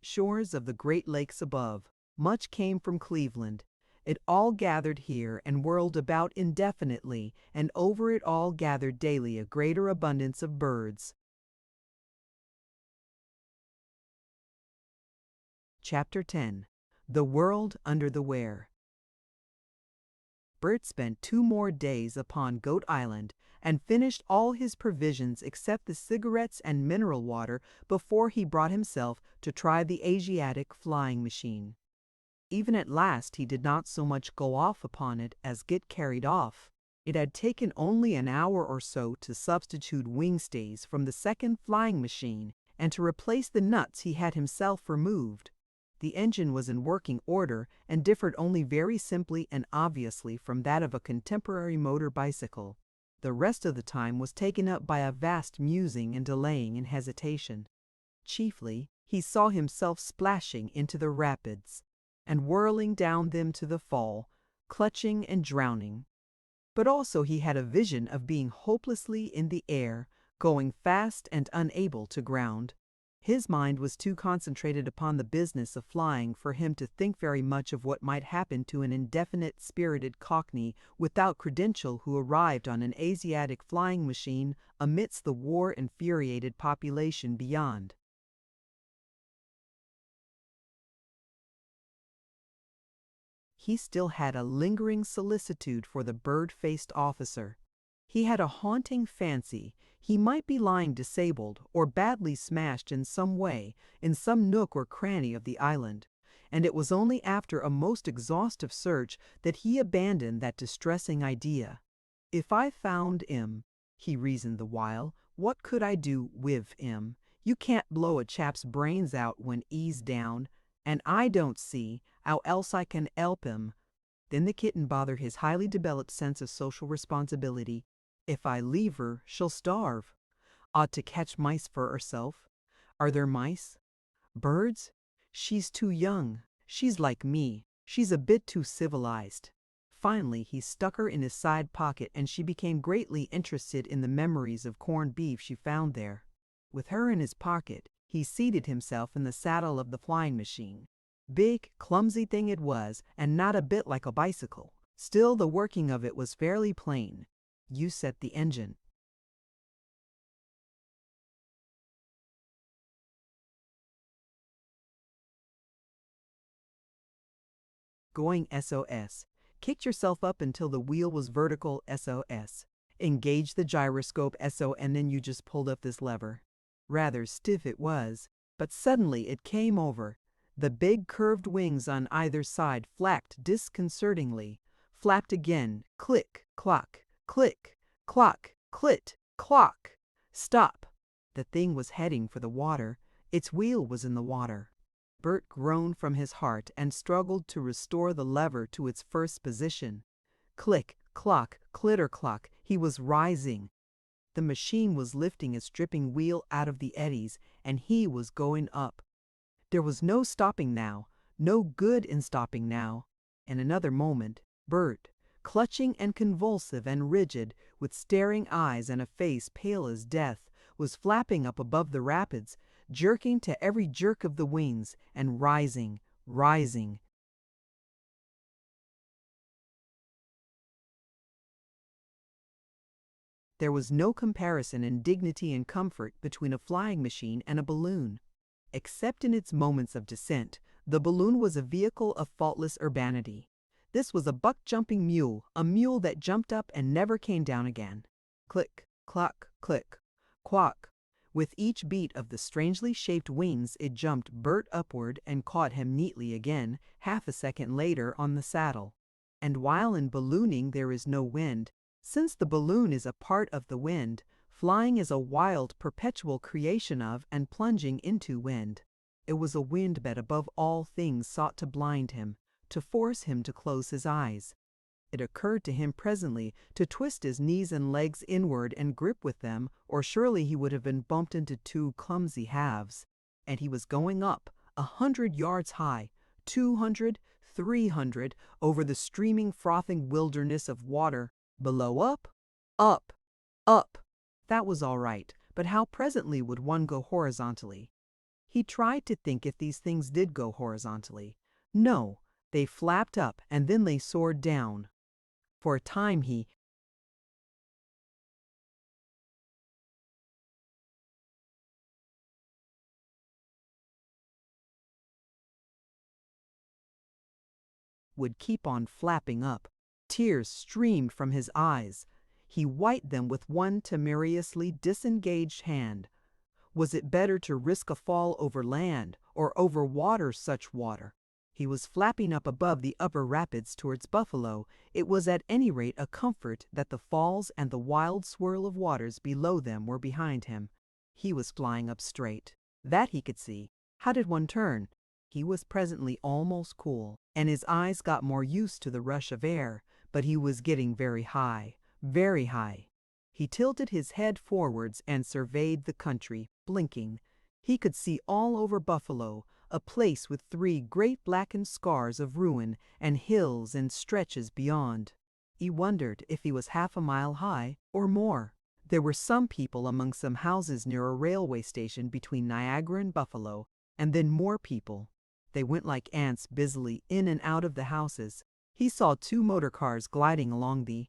A: shores of the Great Lakes above. Much came from Cleveland. It all gathered here and whirled about indefinitely, and over it all gathered daily a greater abundance of birds. Chapter 10. The World Under the Ware. Bert spent 2 more days upon Goat Island and finished all his provisions except the cigarettes and mineral water before he brought himself to try the Asiatic flying machine. Even at last he did not so much go off upon it as get carried off. It had taken only an hour or so to substitute wing stays from the second flying machine and to replace the nuts he had himself removed. The engine was in working order and differed only very simply and obviously from that of a contemporary motor bicycle. The rest of the time was taken up by a vast musing and delaying and hesitation. Chiefly, he saw himself splashing into the rapids and whirling down them to the fall, clutching and drowning. But also he had a vision of being hopelessly in the air, going fast and unable to ground. His mind was too concentrated upon the business of flying for him to think very much of what might happen to an indefinite spirited cockney without credential who arrived on an Asiatic flying machine amidst the war-infuriated population beyond. He still had a lingering solicitude for the bird-faced officer. He had a haunting fancy he might be lying disabled or badly smashed in some way in some nook or cranny of the island, and it was only after a most exhaustive search that he abandoned that distressing idea. If I found 'im, he reasoned the while, what could I do with 'im? You can't blow a chap's brains out when 'e's down, and I don't see 'ow else I can 'elp 'im. Then the kitten bothered his highly developed sense of social responsibility. If I leave her, she'll starve. Ought to catch mice for herself. Are there mice? Birds? She's too young. She's like me. She's a bit too civilized. Finally, he stuck her in his side pocket and she became greatly interested in the memories of corned beef she found there. With her in his pocket, he seated himself in the saddle of the flying machine. Big, clumsy thing it was, and not a bit like a bicycle. Still, the working of it was fairly plain. You set the engine. Going SOS. Kicked yourself up until the wheel was vertical SOS. Engage the gyroscope SO and then you just pulled up this lever. Rather stiff it was, but suddenly it came over. The big curved wings on either side flapped disconcertingly. Flapped again. Click, clock, click, clock, clit, clock. Stop. The thing was heading for the water. Its wheel was in the water. Bert groaned from his heart and struggled to restore the lever to its first position. Click, clock, clitter clock. He was rising. The machine was lifting its dripping wheel out of the eddies, and he was going up. There was no stopping now, no good in stopping now. In another moment, Bert, clutching and convulsive and rigid, with staring eyes and a face pale as death, was flapping up above the rapids, jerking to every jerk of the wings, and rising, rising. There was no comparison in dignity and comfort between a flying machine and a balloon. Except in its moments of descent, the balloon was a vehicle of faultless urbanity. This was a buck-jumping mule, a mule that jumped up and never came down again. Click, clock, click, quack. With each beat of the strangely shaped wings it jumped Bert upward and caught him neatly again, half a second later on the saddle. And while in ballooning there is no wind, since the balloon is a part of the wind, flying is a wild, perpetual creation of and plunging into wind. It was a wind that above all things sought to blind him, to force him to close his eyes. It occurred to him presently to twist his knees and legs inward and grip with them, or surely he would have been bumped into two clumsy halves. And he was going up, 100 yards high, 200, 300, over the streaming, frothing wilderness of water. Below, up, up, up. That was all right, but how presently would one go horizontally? He tried to think if these things did go horizontally. No, they flapped up and then they soared down. For a time he would keep on flapping up. Tears streamed from his eyes. He wiped them with one temerariously disengaged hand. Was it better to risk a fall over land or over water, such water? He was flapping up above the upper rapids towards Buffalo. It was at any rate a comfort that the falls and the wild swirl of waters below them were behind him. He was flying up straight. That he could see. How did one turn? He was presently almost cool, and his eyes got more used to the rush of air, but he was getting very high, very high. He tilted his head forwards and surveyed the country, blinking. He could see all over Buffalo, a place with 3 great blackened scars of ruin, and hills and stretches beyond. He wondered if he was half a mile high or more. There were some people among some houses near a railway station between Niagara and Buffalo, and then more people. They went like ants busily in and out of the houses. He saw 2 motor cars gliding along the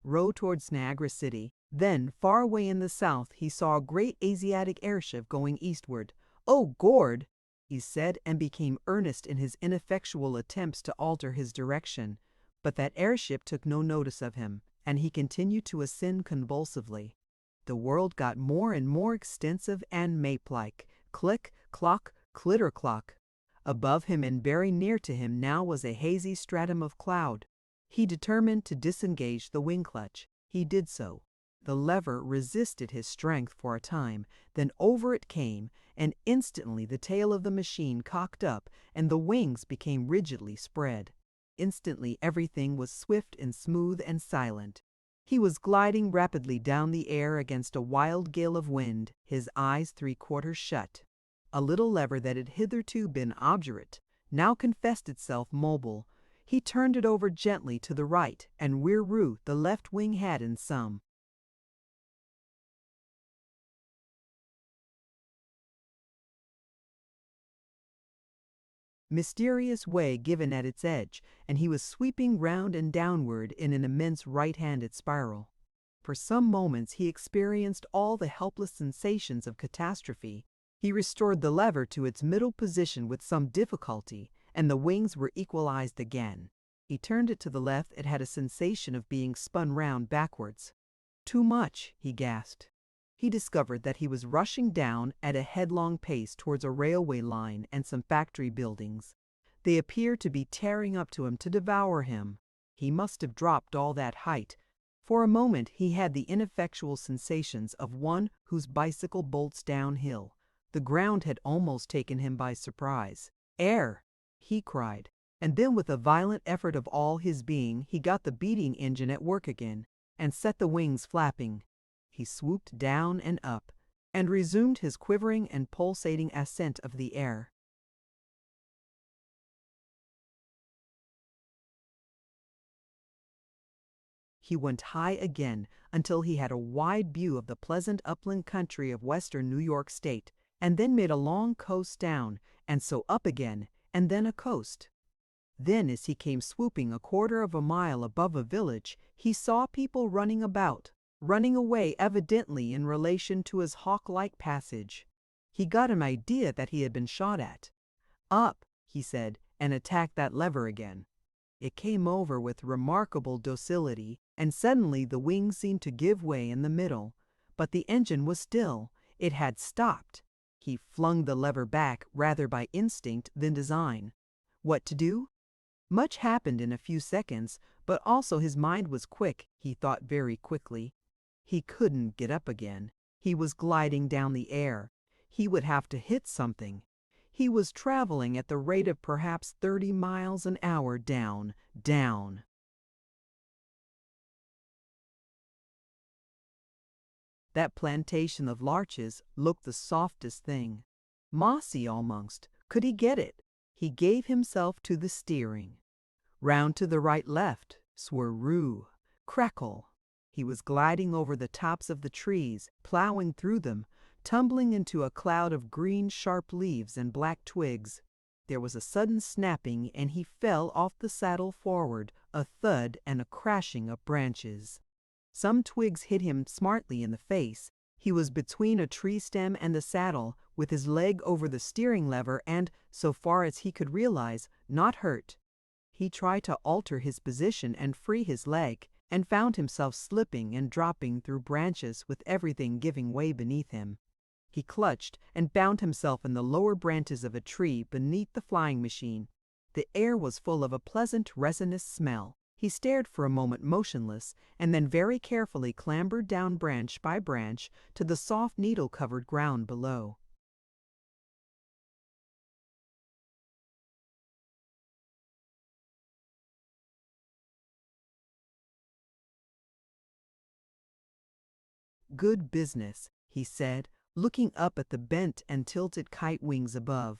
A: road towards Niagara City. Then, far away in the south, he saw a great Asiatic airship going eastward. "Oh, Gord!" he said, and became earnest in his ineffectual attempts to alter his direction. But that airship took no notice of him, and he continued to ascend convulsively. The world got more and more extensive and mape-like. Click, clock, clitter clock. Above him and very near to him now was a hazy stratum of cloud. He determined to disengage the wing clutch. He did so. The lever resisted his strength for a time, then over it came, and instantly the tail of the machine cocked up and the wings became rigidly spread. Instantly everything was swift and smooth and silent. He was gliding rapidly down the air against a wild gale of wind, his eyes 3/4 shut. A little lever that had hitherto been obdurate now confessed itself mobile. He turned it over gently to the right, and whirroo, the left wing had in some mysterious way given at its edge, and he was sweeping round and downward in an immense right-handed spiral. For some moments he experienced all the helpless sensations of catastrophe. He restored the lever to its middle position with some difficulty, and the wings were equalized again. He turned it to the left. It had a sensation of being spun round backwards. "Too much," he gasped. He discovered that he was rushing down at a headlong pace towards a railway line and some factory buildings. They appeared to be tearing up to him to devour him. He must have dropped all that height. For a moment he had the ineffectual sensations of one whose bicycle bolts downhill. The ground had almost taken him by surprise. "Air!" he cried. And then with a violent effort of all his being he got the beating engine at work again, and set the wings flapping. He swooped down and up, and resumed his quivering and pulsating ascent of the air. He went high again until he had a wide view of the pleasant upland country of western New York State, and then made a long coast down, and so up again, and then a coast. Then, as he came swooping 1/4 of a mile above a village, he saw people running about, running away evidently in relation to his hawk-like passage. He got an idea that he had been shot at. "Up," he said, and attacked that lever again. It came over with remarkable docility, and suddenly the wings seemed to give way in the middle. But the engine was still. It had stopped. He flung the lever back rather by instinct than design. What to do? Much happened in a few seconds, but also his mind was quick. He thought very quickly. He couldn't get up again. He was gliding down the air. He would have to hit something. He was traveling at the rate of perhaps 30 miles an hour down, down. That plantation of larches looked the softest thing. Mossy almost. Could he get it? He gave himself to the steering. Round to the right left, swirroo, crackle. He was gliding over the tops of the trees, plowing through them, tumbling into a cloud of green sharp leaves and black twigs. There was a sudden snapping and he fell off the saddle forward, a thud and a crashing of branches. Some twigs hit him smartly in the face. He was between a tree stem and the saddle, with his leg over the steering lever and, so far as he could realize, not hurt. He tried to alter his position and free his leg, and found himself slipping and dropping through branches with everything giving way beneath him. He clutched and bound himself in the lower branches of a tree beneath the flying machine. The air was full of a pleasant resinous smell. He stared for a moment motionless, and then very carefully clambered down branch by branch to the soft needle-covered ground below. "Good business," he said, looking up at the bent and tilted kite wings above.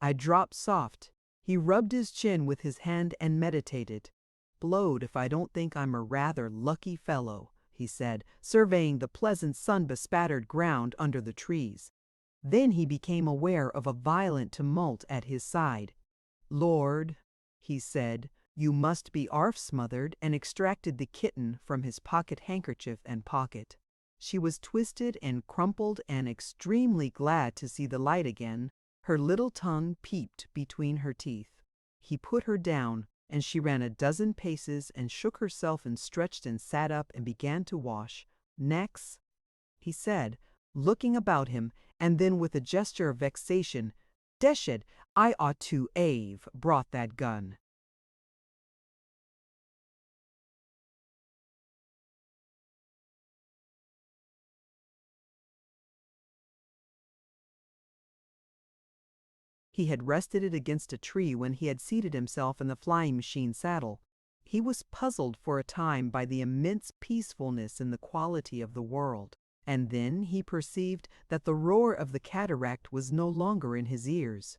A: "I dropped soft." He rubbed his chin with his hand and meditated. "Blowed if I don't think I'm a rather lucky fellow," he said, surveying the pleasant sun-bespattered ground under the trees. Then he became aware of a violent tumult at his side. "Lord," he said, "you must be 'arf smothered," and extracted the kitten from his pocket handkerchief and pocket. She was twisted and crumpled and extremely glad to see the light again. Her little tongue peeped between her teeth. He put her down, and she ran a dozen paces and shook herself and stretched and sat up and began to wash. "Next," he said, looking about him, and then with a gesture of vexation, "Deshed, I ought to 'ave brought that gun." He had rested it against a tree when he had seated himself in the flying machine saddle. He was puzzled for a time by the immense peacefulness in the quality of the world, and then he perceived that the roar of the cataract was no longer in his ears.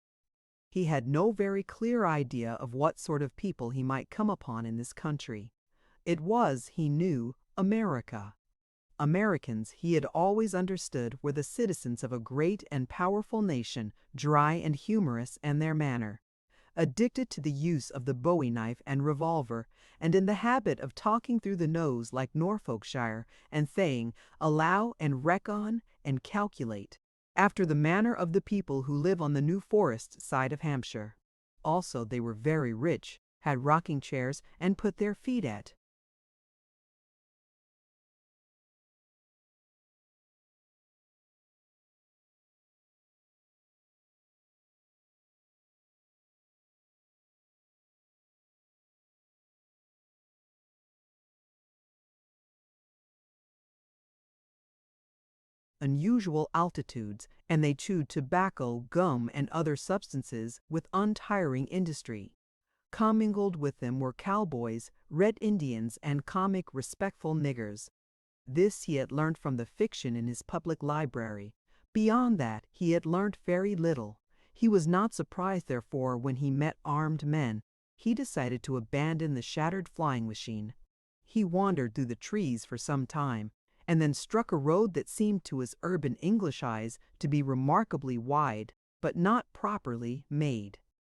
A: He had no very clear idea of what sort of people he might come upon in this country. It was, he knew, America. Americans, he had always understood, were the citizens of a great and powerful nation, dry and humorous in their manner, addicted to the use of the bowie knife and revolver, and in the habit of talking through the nose like Norfolkshire, and saying, "allow" and "reckon" and "calculate," after the manner of the people who live on the New Forest side of Hampshire. Also, they were very rich, had rocking chairs, and put their feet at. Unusual altitudes, and they chewed tobacco, gum, and other substances with untiring industry. Commingled with them were cowboys, red Indians, and comic, respectful niggers. This he had learned from the fiction in his public library. Beyond that, he had learned very little. He was not surprised, therefore, when he met armed men. He decided to abandon the shattered flying machine. He wandered through the trees for some time, and then struck a road that seemed to his urban English eyes to be remarkably wide, but not properly made.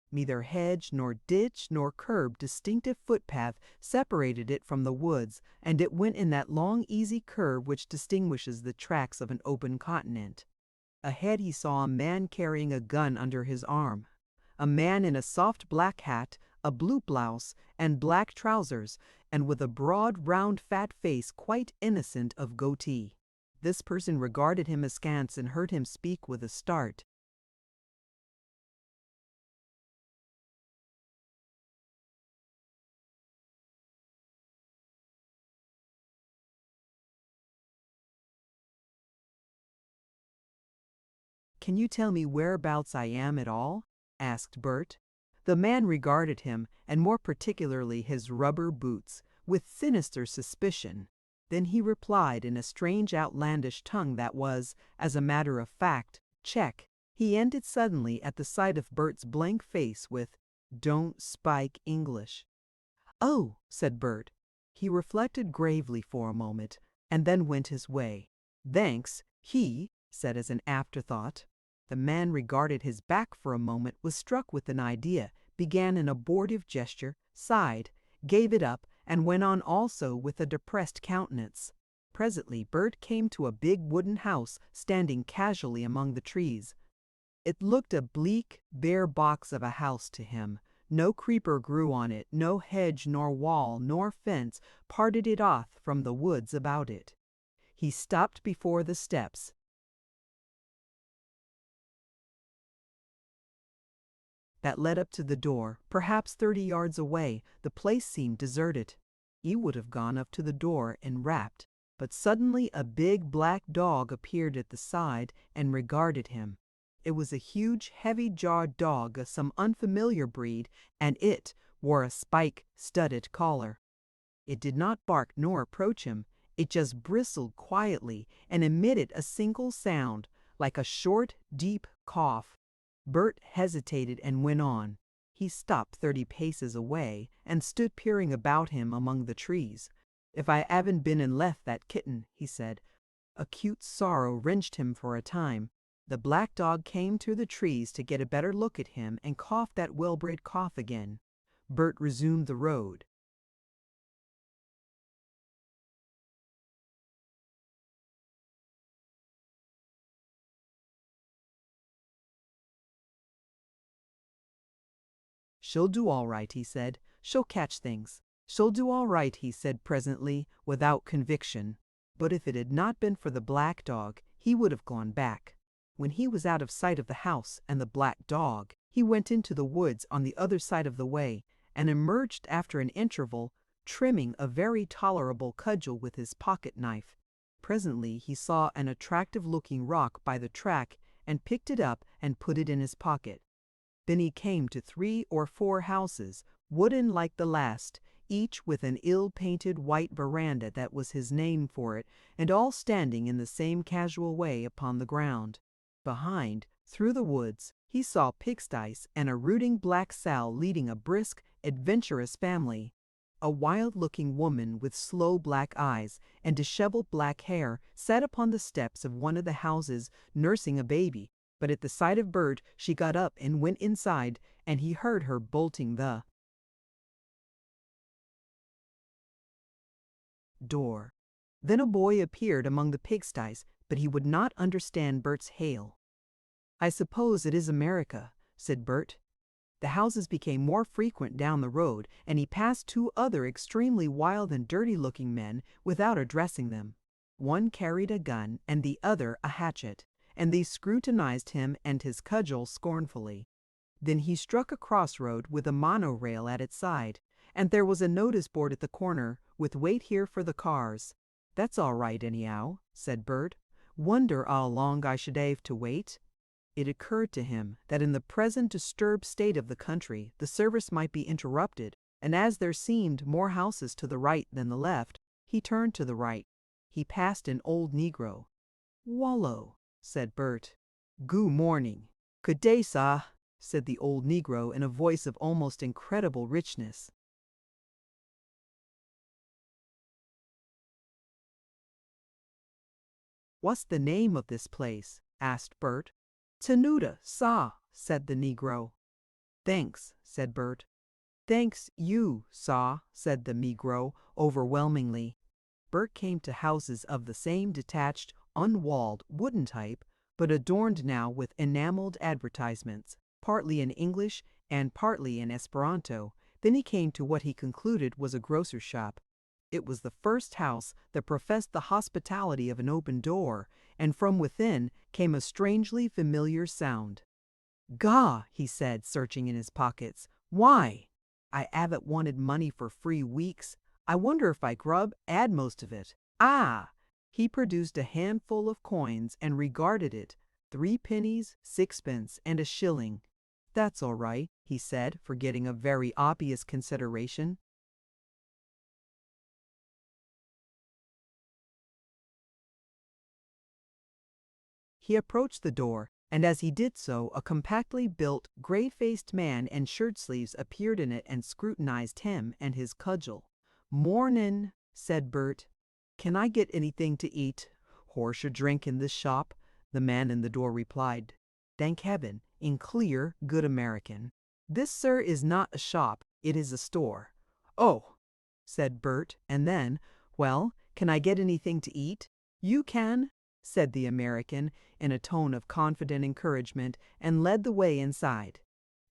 A: Neither hedge nor ditch nor curb distinctive footpath separated it from the woods, and it went in that long easy curve which distinguishes the tracks of an open continent. Ahead he saw a man carrying a gun under his arm. A man in a soft black hat, a blue blouse, and black trousers, and with a broad, round, fat face quite innocent of goatee. This person regarded him askance and heard him speak with a start. "Can you tell me whereabouts I am at all?" asked Bert. The man regarded him, and more particularly his rubber boots, with sinister suspicion. Then he replied in a strange outlandish tongue that was, as a matter of fact, Czech. He ended suddenly at the sight of Bert's blank face with, "Don't spike English." "Oh," said Bert. He reflected gravely for a moment, and then went his way. "Thanks," he said as an afterthought. The man regarded his back for a moment, was struck with an idea, began an abortive gesture, sighed, gave it up, and went on also with a depressed countenance. Presently Bert came to a big wooden house standing casually among the trees. It looked a bleak, bare box of a house to him. No creeper grew on it, no hedge nor wall nor fence parted it off from the woods about it. He stopped before the steps. That led up to the door, perhaps 30 yards away. The place seemed deserted. He would have gone up to the door and rapped, but suddenly a big black dog appeared at the side and regarded him. It was a huge, heavy-jawed dog of some unfamiliar breed, and it wore a spike-studded collar. It did not bark nor approach him. It just bristled quietly and emitted a single sound, like a short, deep cough. Bert hesitated and went on. He stopped 30 paces away and stood peering about him among the trees. "If I 'aven't been and left that kitten," he said. Acute sorrow wrenched him for a time. The black dog came through the trees to get a better look at him and coughed that well-bred cough again. Bert resumed the road. "She'll do all right," he said. "She'll catch things." "She'll do all right," he said presently, without conviction. But if it had not been for the black dog, he would have gone back. When he was out of sight of the house and the black dog, he went into the woods on the other side of the way, and emerged after an interval, trimming a very tolerable cudgel with his pocket knife. Presently he saw an attractive-looking rock by the track and picked it up and put it in his pocket. Then he came to 3 or 4 houses, wooden like the last, each with an ill-painted white veranda that was his name for it, and all standing in the same casual way upon the ground. Behind, through the woods, he saw pigsties and a rooting black sow leading a brisk, adventurous family. A wild-looking woman with slow black eyes and disheveled black hair sat upon the steps of one of the houses nursing a baby, but at the sight of Bert she got up and went inside, and he heard her bolting the door. Then a boy appeared among the pigsties, but he would not understand Bert's hail. "I suppose it is America," said Bert. The houses became more frequent down the road, and he passed 2 other extremely wild and dirty-looking men without addressing them. One carried a gun and the other a hatchet, and they scrutinized him and his cudgel scornfully. Then he struck a crossroad with a monorail at its side, and there was a notice board at the corner with "Wait here for the cars." "That's all right anyhow," said Bert. "Wonder 'ow long I should 'ave to wait." It occurred to him that in the present disturbed state of the country the service might be interrupted, and as there seemed more houses to the right than the left, he turned to the right. He passed an old negro. "Wallow," said Bert. "Goo morning." "Good day, sah," said the old negro in a voice of almost incredible richness. "What's the name of this place?" asked Bert. "Tenuta, sah," said the negro. "Thanks," said Bert. "Thanks you, sah," said the negro, overwhelmingly. Bert came to houses of the same detached, unwalled, wooden type, but adorned now with enameled advertisements, partly in English and partly in Esperanto. Then he came to what he concluded was a grocer's shop. It was the first house that professed the hospitality of an open door, and from within came a strangely familiar sound. "Gaw," he said, searching in his pockets. "Why? I 'aven't wanted money for 3 weeks. I wonder if I grub 'ad most of it. Ah!" He produced a handful of coins and regarded it. 3 pennies, 6 pence, and a shilling. That's all right, he said, forgetting a very obvious consideration. He approached the door, and as he did so, a compactly built, gray-faced man in shirt-sleeves appeared in it and scrutinized him and his cudgel. "Mornin'," said Bert. "Can I get anything to eat, horse or drink in this shop?" The man in the door replied. "Thank heaven," in clear, good American. "This, sir, is not a shop, it is a store." "Oh," said Bert, and then, "Well, can I get anything to eat?" "You can," said the American, in a tone of confident encouragement, and led the way inside.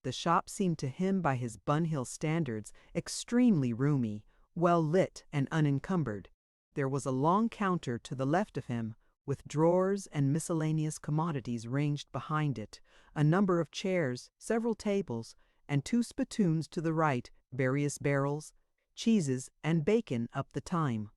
A: The shop seemed to him by his Bun Hill standards extremely roomy, well lit and unencumbered. There was a long counter to the left of him, with drawers and miscellaneous commodities ranged behind it, a number of chairs, several tables, and 2 spittoons to the right, various barrels, cheeses, and bacon up the time.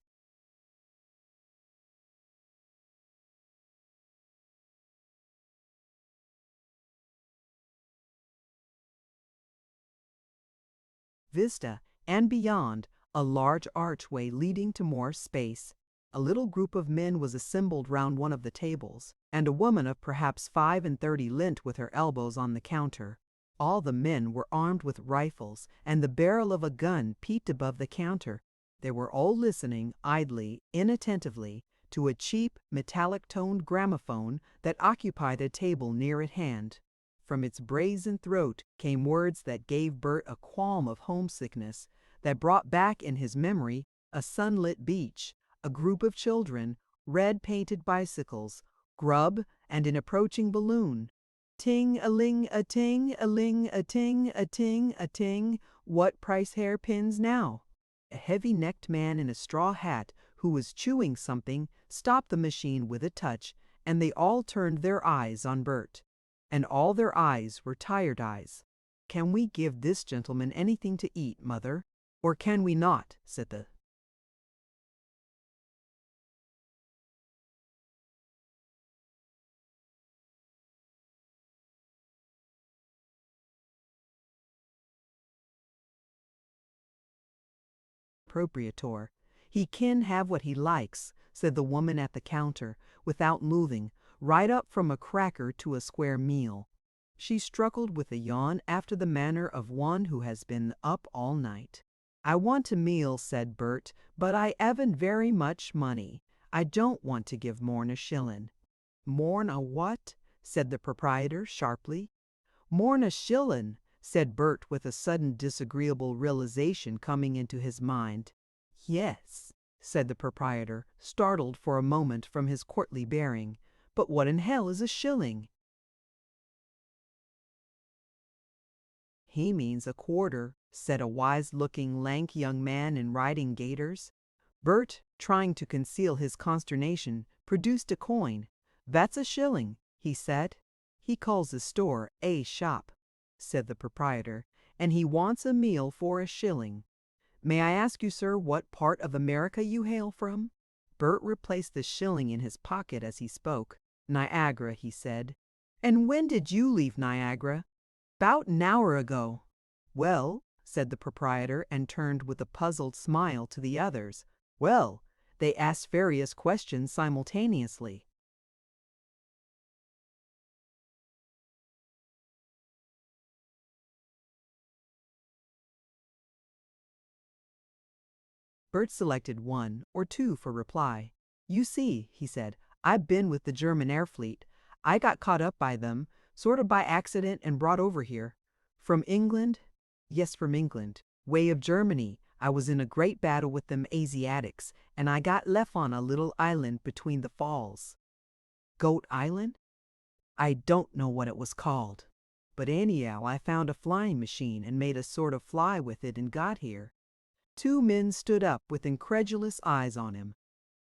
A: Vista, and beyond, a large archway leading to more space. A little group of men was assembled round one of the tables, and a woman of perhaps 35 leant with her elbows on the counter. All the men were armed with rifles, and the barrel of a gun peeped above the counter. They were all listening, idly, inattentively, to a cheap, metallic-toned gramophone that occupied a table near at hand. From its brazen throat came words that gave Bert a qualm of homesickness, that brought back in his memory a sunlit beach, a group of children, red-painted bicycles, grub, and an approaching balloon. Ting-a-ling, a-ting, a-ling, a-ting, a-ting, a-ting, what price hairpins now? A heavy-necked man in a straw hat who was chewing something stopped the machine with a touch, and they all turned their eyes on Bert. And all their eyes were tired eyes. "Can we give this gentleman anything to eat, mother? Or can we not?" said the proprietor. "He can have what he likes," said the woman at the counter, without moving, right up from a cracker to a square meal. She struggled with a yawn after the manner of one who has been up all night. "I want a meal," said Bert, "but I 'aven't very much money. I don't want to give more'n a shillin'." "More'n a what?" said the proprietor sharply. "More'n a shillin'," said Bert with a sudden disagreeable realization coming into his mind. "Yes," said the proprietor, startled for a moment from his courtly bearing. "But what in hell is a shilling?" "He means a quarter," said a wise-looking, lank young man in riding gaiters. Bert, trying to conceal his consternation, produced a coin. "That's a shilling," he said. "He calls his store a shop," said the proprietor, "and he wants a meal for a shilling. May I ask you, sir, what part of America you hail from?" Bert replaced the shilling in his pocket as he spoke. "Niagara," he said. "And when did you leave Niagara?" "'Bout an hour ago." "Well," said the proprietor, and turned with a puzzled smile to the others. "Well," they asked various questions simultaneously. Bert selected 1 or 2 for reply. "You see," he said, "I've been with the German air fleet. I got caught up by them, sort of by accident, and brought over here." "From England?" "Yes, from England. Way of Germany. I was in a great battle with them Asiatics, and I got left on a little island between the falls." "Goat Island?" "I don't know what it was called. But anyhow, I found a flying machine and made a sort of fly with it and got here." 2 men stood up with incredulous eyes on him.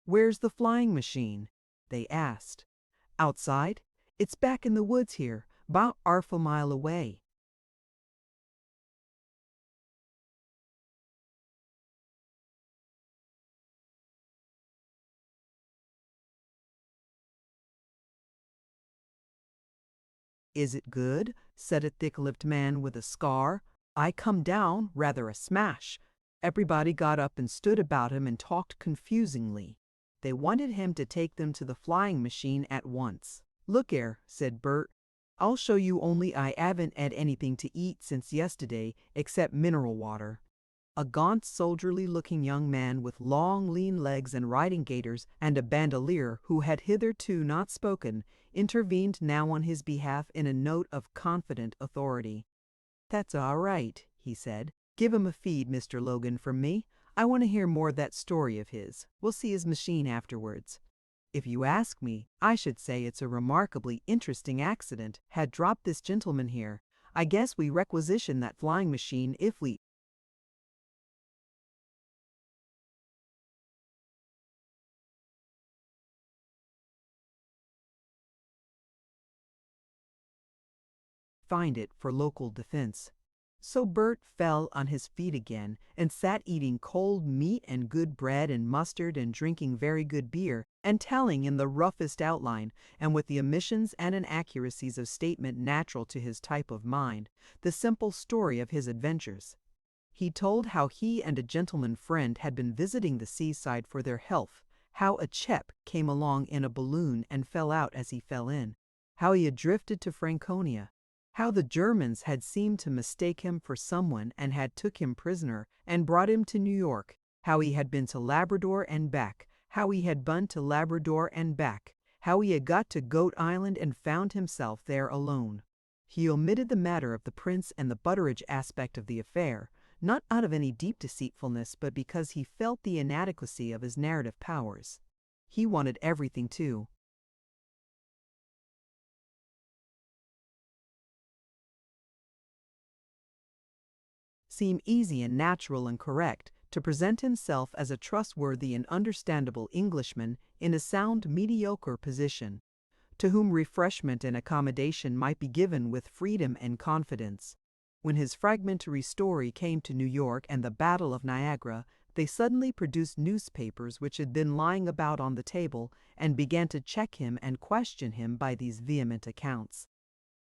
A: "Where's the flying machine?" they asked. "Outside? It's back in the woods here, 'bout 'arf a mile away." "Is it good?" said a thick-lipped man with a scar. "I come down, rather a smash." Everybody got up and stood about him and talked confusingly. They wanted him to take them to the flying machine at once. "Look here," said Bert. "I'll show you, only I haven't had anything to eat since yesterday except mineral water." A gaunt, soldierly-looking young man with long, lean legs and riding gaiters and a bandolier, who had hitherto not spoken, intervened now on his behalf in a note of confident authority. "That's all right," he said. "Give him a feed, Mr. Logan, from me. I want to hear more of that story of his. We'll see his machine afterwards." "If you ask me, I should say it's a remarkably interesting accident had dropped this gentleman here. I guess we requisition that flying machine if we find it for local defense." So Bert fell on his feet again and sat eating cold meat and good bread and mustard and drinking very good beer and telling in the roughest outline and with the omissions and inaccuracies of statement natural to his type of mind, the simple story of his adventures. He told how he and a gentleman friend had been visiting the seaside for their health, how a chap came along in a balloon and fell out as he fell in, how he had drifted to Franconia, how the Germans had seemed to mistake him for someone and had took him prisoner and brought him to New York, how he had been to Labrador and back, how he had been to Labrador and back, how he had got to Goat Island and found himself there alone. He omitted the matter of the prince and the Butteridge aspect of the affair, not out of any deep deceitfulness, but because he felt the inadequacy of his narrative powers. He wanted everything to seem easy and natural and correct, to present himself as a trustworthy and understandable Englishman in a sound mediocre position, to whom refreshment and accommodation might be given with freedom and confidence. When his fragmentary story came to New York and the Battle of Niagara, they suddenly produced newspapers which had been lying about on the table and began to check him and question him by these vehement accounts.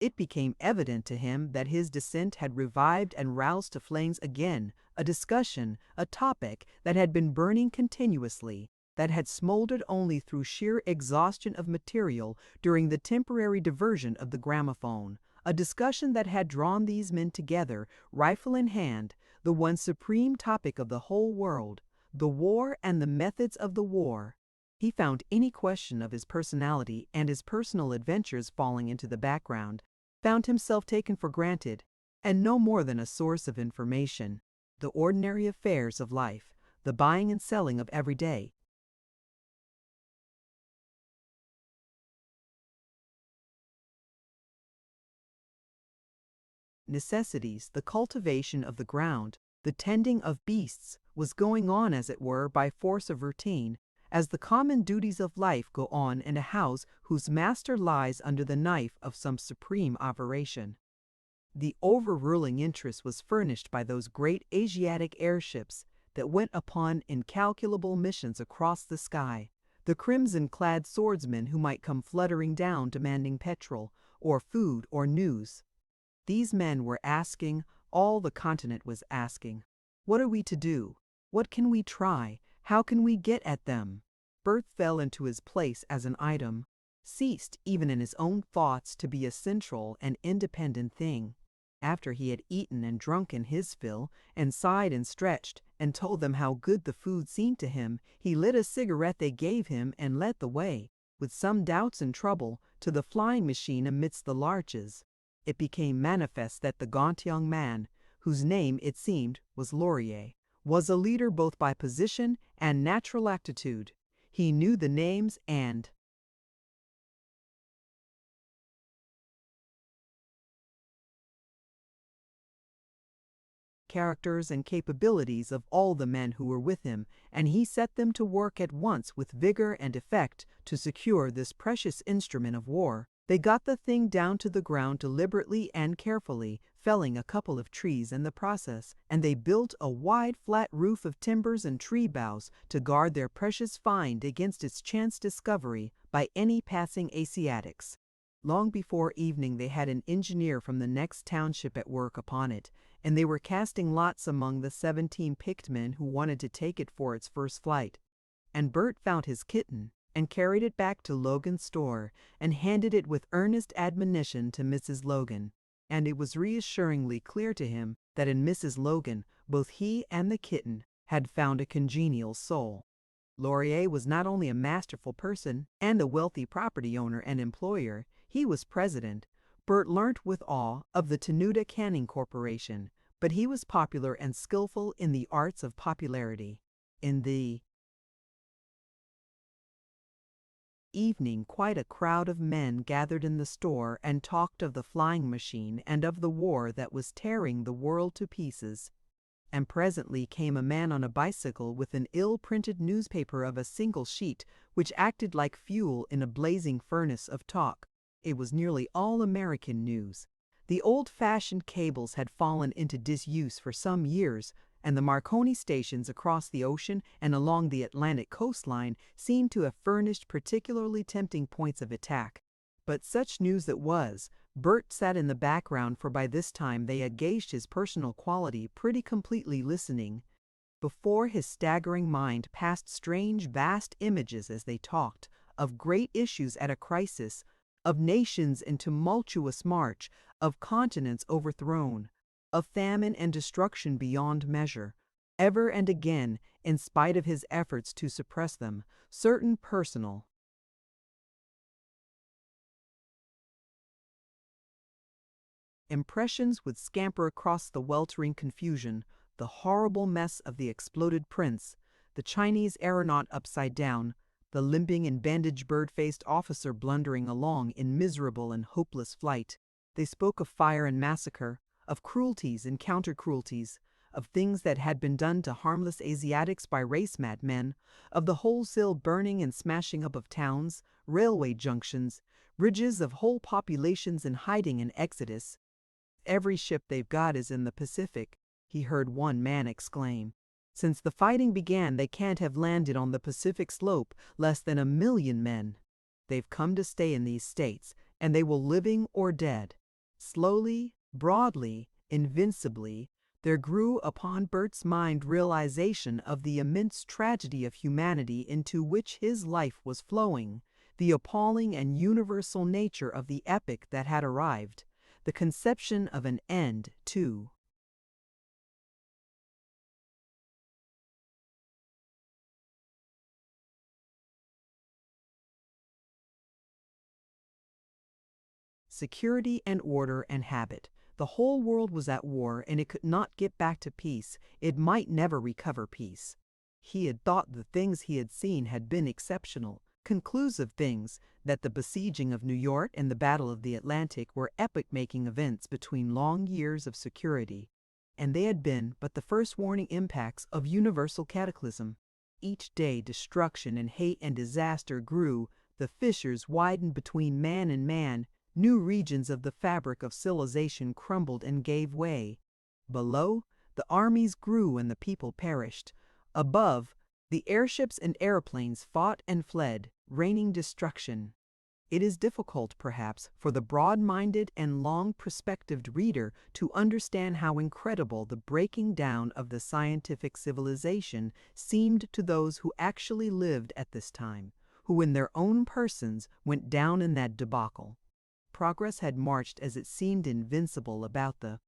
A: It became evident to him that his dissent had revived and roused to flames again a discussion, a topic that had been burning continuously, that had smoldered only through sheer exhaustion of material during the temporary diversion of the gramophone, a discussion that had drawn these men together, rifle in hand, the one supreme topic of the whole world, the war and the methods of the war. He found any question of his personality and his personal adventures falling into the background, found himself taken for granted, and no more than a source of information. The ordinary affairs of life, the buying and selling of every day, necessities, the cultivation of the ground, the tending of beasts, was going on, as it were, by force of routine, as the common duties of life go on in a house whose master lies under the knife of some supreme operation. The overruling interest was furnished by those great Asiatic airships that went upon incalculable missions across the sky, the crimson-clad swordsmen who might come fluttering down demanding petrol, or food, or news. These men were asking, all the continent was asking, what are we to do? What can we try? How can we get at them? Bert fell into his place as an item, ceased even in his own thoughts to be a central and independent thing. After he had eaten and drunken his fill, and sighed and stretched, and told them how good the food seemed to him, he lit a cigarette they gave him and led the way, with some doubts and trouble, to the flying machine amidst the larches. It became manifest that the gaunt young man, whose name, it seemed, was Laurier, was a leader both by position and natural aptitude. He knew the names and characters and capabilities of all the men who were with him, and he set them to work at once with vigor and effect to secure this precious instrument of war. They got the thing down to the ground deliberately and carefully, felling a couple of trees in the process, and they built a wide flat roof of timbers and tree boughs to guard their precious find against its chance discovery by any passing Asiatics. Long before evening they had an engineer from the next township at work upon it, and they were casting lots among the 17 picked men who wanted to take it for its first flight. And Bert found his kitten, and carried it back to Logan's store, and handed it with earnest admonition to Mrs. Logan. And it was reassuringly clear to him that in Mrs. Logan both he and the kitten had found a congenial soul. Laurier was not only a masterful person and a wealthy property owner and employer, he was president. Bert learnt with awe of the Tenuta Canning Corporation, but he was popular and skillful in the arts of popularity. In the evening, quite a crowd of men gathered in the store and talked of the flying machine and of the war that was tearing the world to pieces. And presently came a man on a bicycle with an ill-printed newspaper of a single sheet, which acted like fuel in a blazing furnace of talk. It was nearly all American news. The old-fashioned cables had fallen into disuse for some years, and the Marconi stations across the ocean and along the Atlantic coastline seemed to have furnished particularly tempting points of attack. But such news it was. Bert sat in the background, for by this time they had gauged his personal quality pretty completely, listening. Before his staggering mind passed strange, vast images as they talked, of great issues at a crisis, of nations in tumultuous march, of continents overthrown, of famine and destruction beyond measure. Ever and again, in spite of his efforts to suppress them, certain personal impressions would scamper across the weltering confusion: the horrible mess of the exploded prince, the Chinese aeronaut upside down, the limping and bandaged bird-faced officer blundering along in miserable and hopeless flight. They spoke of fire and massacre, of cruelties and counter-cruelties, of things that had been done to harmless Asiatics by race-mad men, of the wholesale burning and smashing up of towns, railway junctions, ridges of whole populations in hiding and exodus. "Every ship they've got is in the Pacific," he heard one man exclaim. "Since the fighting began they can't have landed on the Pacific slope less than 1,000,000 men. They've come to stay in these states, and they will, living or dead." Slowly, broadly, invincibly, there grew upon Bert's mind realization of the immense tragedy of humanity into which his life was flowing, the appalling and universal nature of the epoch that had arrived, the conception of an end, too. Security and order and habit. The whole world was at war, and it could not get back to peace. It might never recover peace. He had thought the things he had seen had been exceptional, conclusive things, that the besieging of New York and the Battle of the Atlantic were epoch-making events between long years of security, and they had been but the first warning impacts of universal cataclysm. Each day destruction and hate and disaster grew, the fissures widened between man and man, new regions of the fabric of civilization crumbled and gave way. Below, the armies grew and the people perished. Above, the airships and airplanes fought and fled, raining destruction. It is difficult, perhaps, for the broad-minded and long-perspectived reader to understand how incredible the breaking down of the scientific civilization seemed to those who actually lived at this time, who in their own persons went down in that debacle. Progress had marched as it seemed invincible about the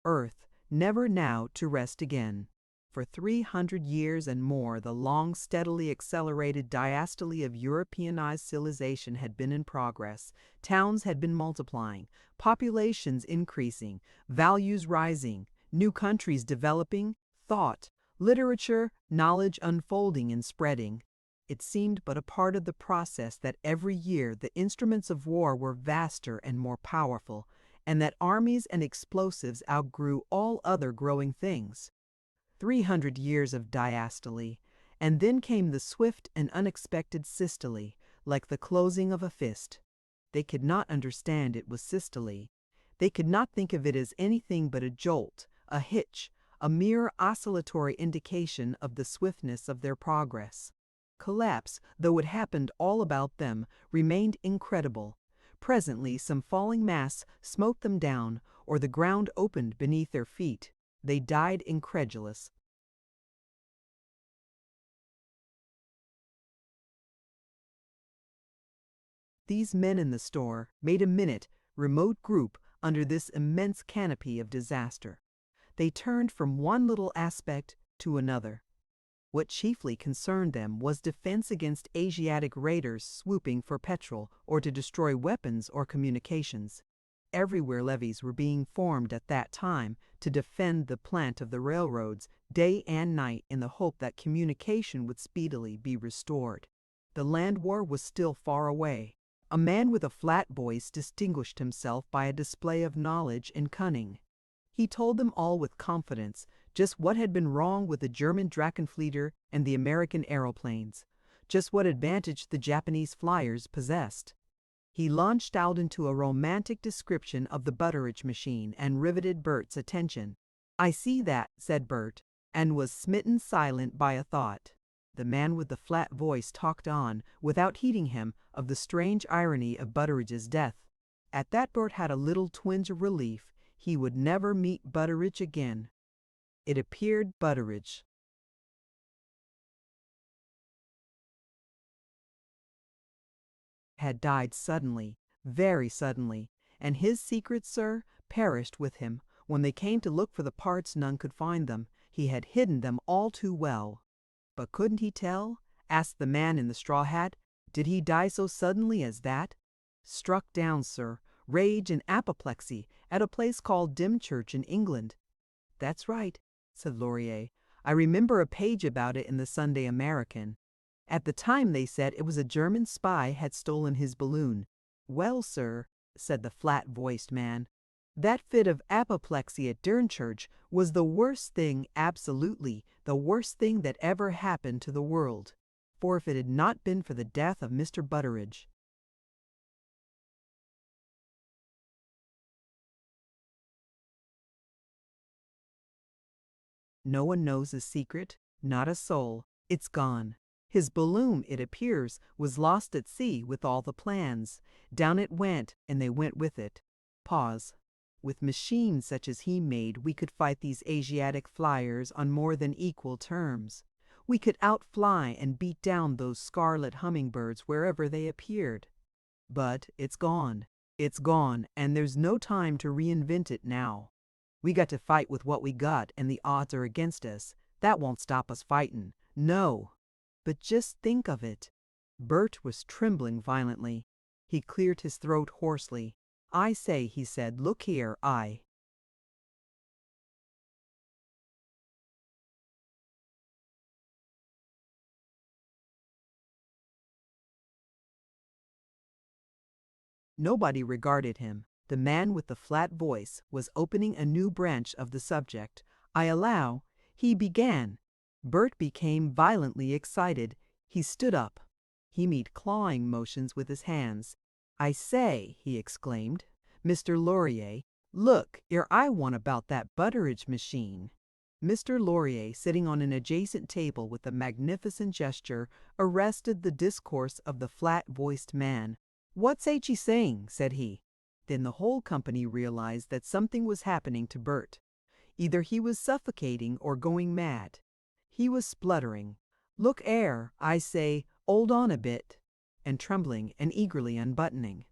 A: earth, never now to rest again. For 300 years and more, the long, steadily accelerated diastole of Europeanized civilization had been in progress. Towns had been multiplying, populations increasing, values rising, new countries developing, thought, literature, knowledge unfolding and spreading. It seemed but a part of the process that every year the instruments of war were vaster and more powerful, and that armies and explosives outgrew all other growing things. 300 years of diastole, and then came the swift and unexpected systole, like the closing of a fist. They could not understand it was systole. They could not think of it as anything but a jolt, a hitch, a mere oscillatory indication of the swiftness of their progress. Collapse, though it happened all about them, remained incredible. Presently some falling mass smote them down, or the ground opened beneath their feet. They died incredulous. These men in the store made a minute, remote group under this immense canopy of disaster. They turned from one little aspect to another. What chiefly concerned them was defense against Asiatic raiders swooping for petrol or to destroy weapons or communications. Everywhere levies were being formed at that time to defend the plant of the railroads day and night in the hope that communication would speedily be restored. The land war was still far away. A man with a flat voice distinguished himself by a display of knowledge and cunning. He told them all with confidence just what had been wrong with the German Drachenflieger and the American aeroplanes, just what advantage the Japanese flyers possessed. He launched out into a romantic description of the Butteridge machine and riveted Bert's attention. "I see that," said Bert, and was smitten silent by a thought. The man with the flat voice talked on, without heeding him, of the strange irony of Butteridge's death. At that Bert had a little twinge of relief. He would never meet Butteridge again. It appeared Butteridge had died suddenly, very suddenly, and his secrets, sir, perished with him. When they came to look for the parts, none could find them. He had hidden them all too well. But couldn't he tell? Asked the man in the straw hat. Did he die so suddenly as that? Struck down, sir, rage and apoplexy, at a place called Dymchurch in England. That's right, said Laurier. I remember a page about it in the Sunday American. At the time they said it was a German spy had stolen his balloon. Well, sir, said the flat-voiced man, that fit of apoplexy at Dymchurch was the worst thing, absolutely the worst thing that ever happened to the world. For if it had not been for the death of Mr. Butteridge, no one knows his secret, not a soul. It's gone. His balloon, it appears, was lost at sea with all the plans. Down it went, and they went with it. Pause. With machines such as he made, we could fight these Asiatic flyers on more than equal terms. We could outfly and beat down those scarlet hummingbirds wherever they appeared. But it's gone. It's gone, and there's no time to reinvent it now. We got to fight with what we got, and the odds are against us. That won't stop us fighting. No. But just think of it. Bert was trembling violently. He cleared his throat hoarsely. I say, he said, look here, Nobody regarded him. The man with the flat voice was opening a new branch of the subject. I allow, he began. Bert became violently excited. He stood up. He made clawing motions with his hands. I say, he exclaimed, Mr. Laurier, look, ere I want about that Butteridge machine. Mr. Laurier, sitting on an adjacent table with a magnificent gesture, arrested the discourse of the flat-voiced man. What's he saying? Said he. Then the whole company realized that something was happening to Bert. Either he was suffocating or going mad. He was spluttering. Look I say, hold on a bit, and trembling and eagerly unbuttoning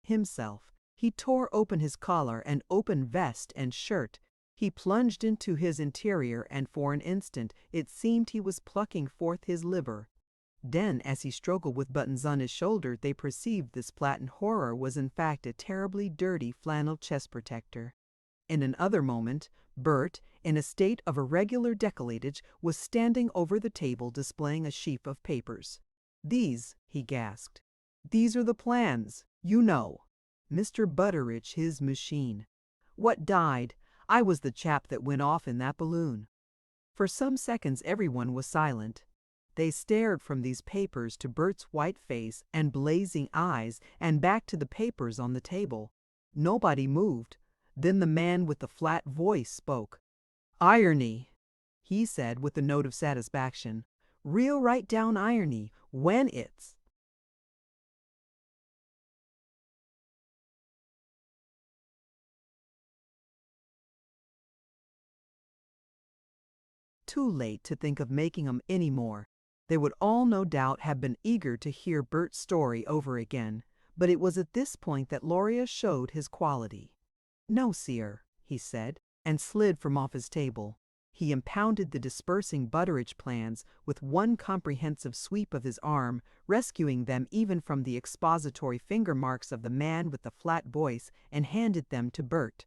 A: himself. He tore open his collar and open vest and shirt. He plunged into his interior, and for an instant it seemed he was plucking forth his liver. Then, as he struggled with buttons on his shoulder, they perceived this platin horror was in fact a terribly dirty flannel chest protector. In another moment, Bert, in a state of irregular decolletage, was standing over the table displaying a sheaf of papers. These, he gasped. These are the plans, you know. Mr. Butteridge, his machine. What died? I was the chap that went off in that balloon. For some seconds everyone was silent. They stared from these papers to Bert's white face and blazing eyes and back to the papers on the table. Nobody moved. Then the man with the flat voice spoke. "Irony," he said with a note of satisfaction. "Real right down irony, when it's—" too late to think of making 'em any more. They would all no doubt have been eager to hear Bert's story over again, but it was at this point that Loria showed his quality. "No, sir," he said, and slid from off his table. He impounded the dispersing Butteridge plans with one comprehensive sweep of his arm, rescuing them even from the expository finger marks of the man with the flat voice, and handed them to Bert.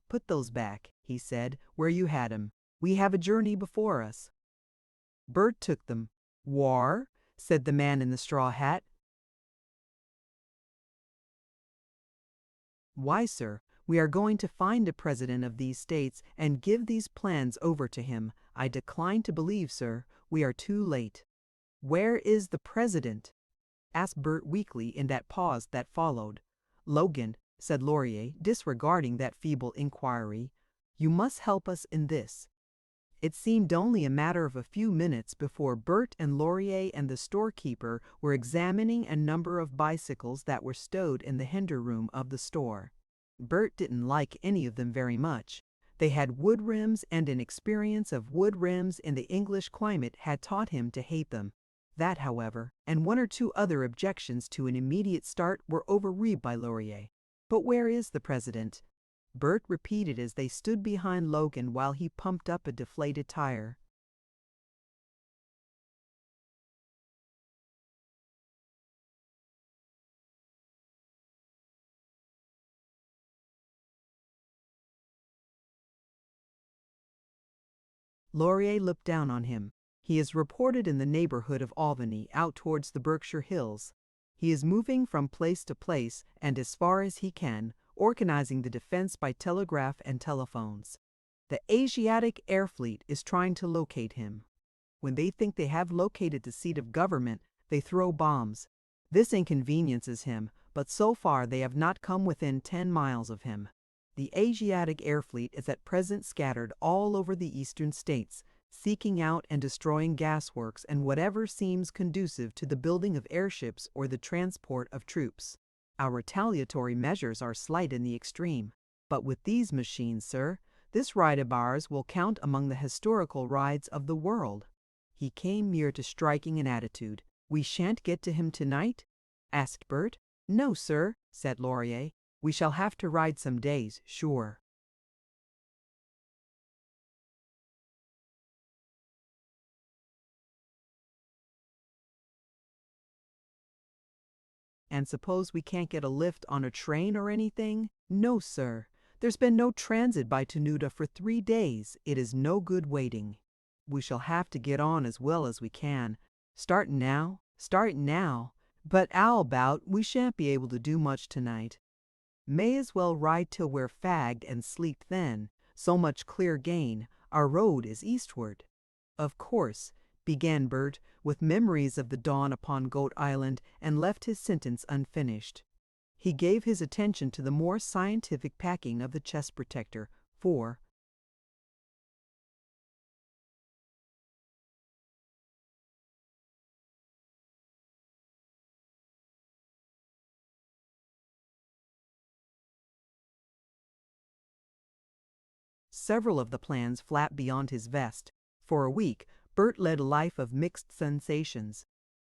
A: "Put those back," he said, "where you had 'em. We have a journey before us." Bert took them. "War?" said the man in the straw hat. "Why, sir, we are going to find a president of these states and give these plans over to him. I decline to believe, sir, we are too late." "Where is the president?" asked Bert weakly in that pause that followed. "Logan," said Laurier, disregarding that feeble inquiry, "you must help us in this." It seemed only a matter of a few minutes before Bert and Laurier and the storekeeper were examining a number of bicycles that were stowed in the hinder room of the store. Bert didn't like any of them very much. They had wood rims, and an experience of wood rims in the English climate had taught him to hate them. That, however, and one or two other objections to an immediate start were overruled by Laurier. "But where is the president?" Bert repeated as they stood behind Logan while he pumped up a deflated tire. Laurier looked down on him. "He is reported in the neighborhood of Albany, out towards the Berkshire Hills. He is moving from place to place, and as far as he can, organizing the defense by telegraph and telephones. The Asiatic Air Fleet is trying to locate him. When they think they have located the seat of government, they throw bombs. This inconveniences him, but so far they have not come within 10 miles of him. The Asiatic Air Fleet is at present scattered all over the eastern states, seeking out and destroying gasworks and whatever seems conducive to the building of airships or the transport of troops. Our retaliatory measures are slight in the extreme. But with these machines, sir, this ride of ours will count among the historical rides of the world." He came near to striking an attitude. "We shan't get to him tonight?" asked Bert. "No, sir," said Laurier. "We shall have to ride some days, sure." "And suppose we can't get a lift on a train or anything?" "No, sir. There's been no transit by Tenuta for 3 days. It is no good waiting. We shall have to get on as well as we can. Start now? Start now. But 'ow about we shan't be able to do much tonight. May as well ride till we're fagged and sleep then. So much clear gain. Our road is eastward." "Of course," began Bert, with memories of the dawn upon Goat Island, and left his sentence unfinished. He gave his attention to the more scientific packing of the chest protector, for several of the plans flapped beyond his vest. For a week, Bert led a life of mixed sensations.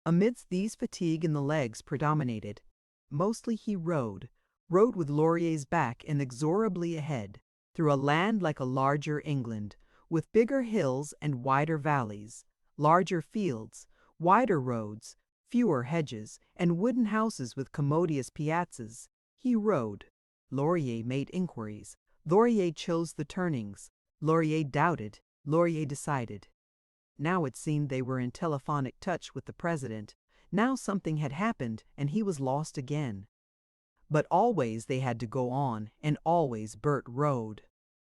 A: Amidst these fatigue in the legs predominated. Mostly he rode with Laurier's back inexorably ahead, through a land like a larger England, with bigger hills and wider valleys, larger fields, wider roads, fewer hedges, and wooden houses with commodious piazzas. He rode. Laurier made inquiries. Laurier chose the turnings. Laurier doubted. Laurier decided. Now it seemed they were in telephonic touch with the president. Now something had happened, and he was lost again. But always they had to go on, and always Bert rode.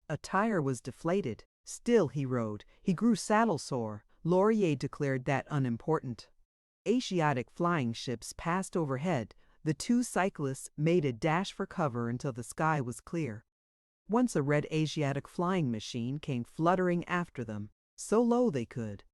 A: A tire was deflated. Still he rode. He grew saddle sore. Laurier declared that unimportant. Asiatic flying ships passed overhead. The two cyclists made a dash for cover until the sky was clear. Once a red Asiatic flying machine came fluttering after them, so low they could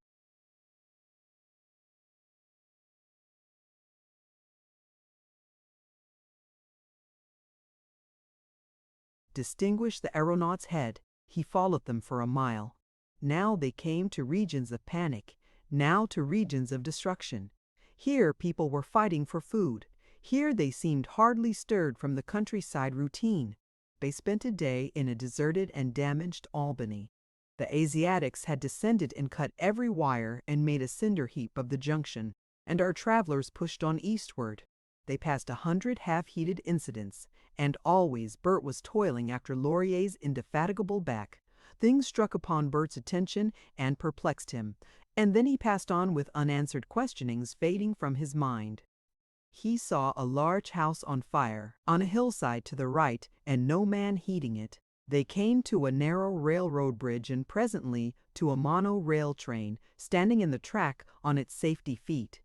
A: distinguish the aeronaut's head. He followed them for a mile. Now they came to regions of panic, now to regions of destruction. Here people were fighting for food. Here they seemed hardly stirred from the countryside routine. They spent a day in a deserted and damaged Albany. The Asiatics had descended and cut every wire and made a cinder heap of the junction, and our travelers pushed on eastward. They passed 100 half-heated incidents, and always Bert was toiling after Laurier's indefatigable back. Things struck upon Bert's attention and perplexed him, and then he passed on with unanswered questionings fading from his mind. He saw a large house on fire on a hillside to the right, and no man heeding it. They came to a narrow railroad bridge and presently to a mono-rail train standing in the track on its safety feet.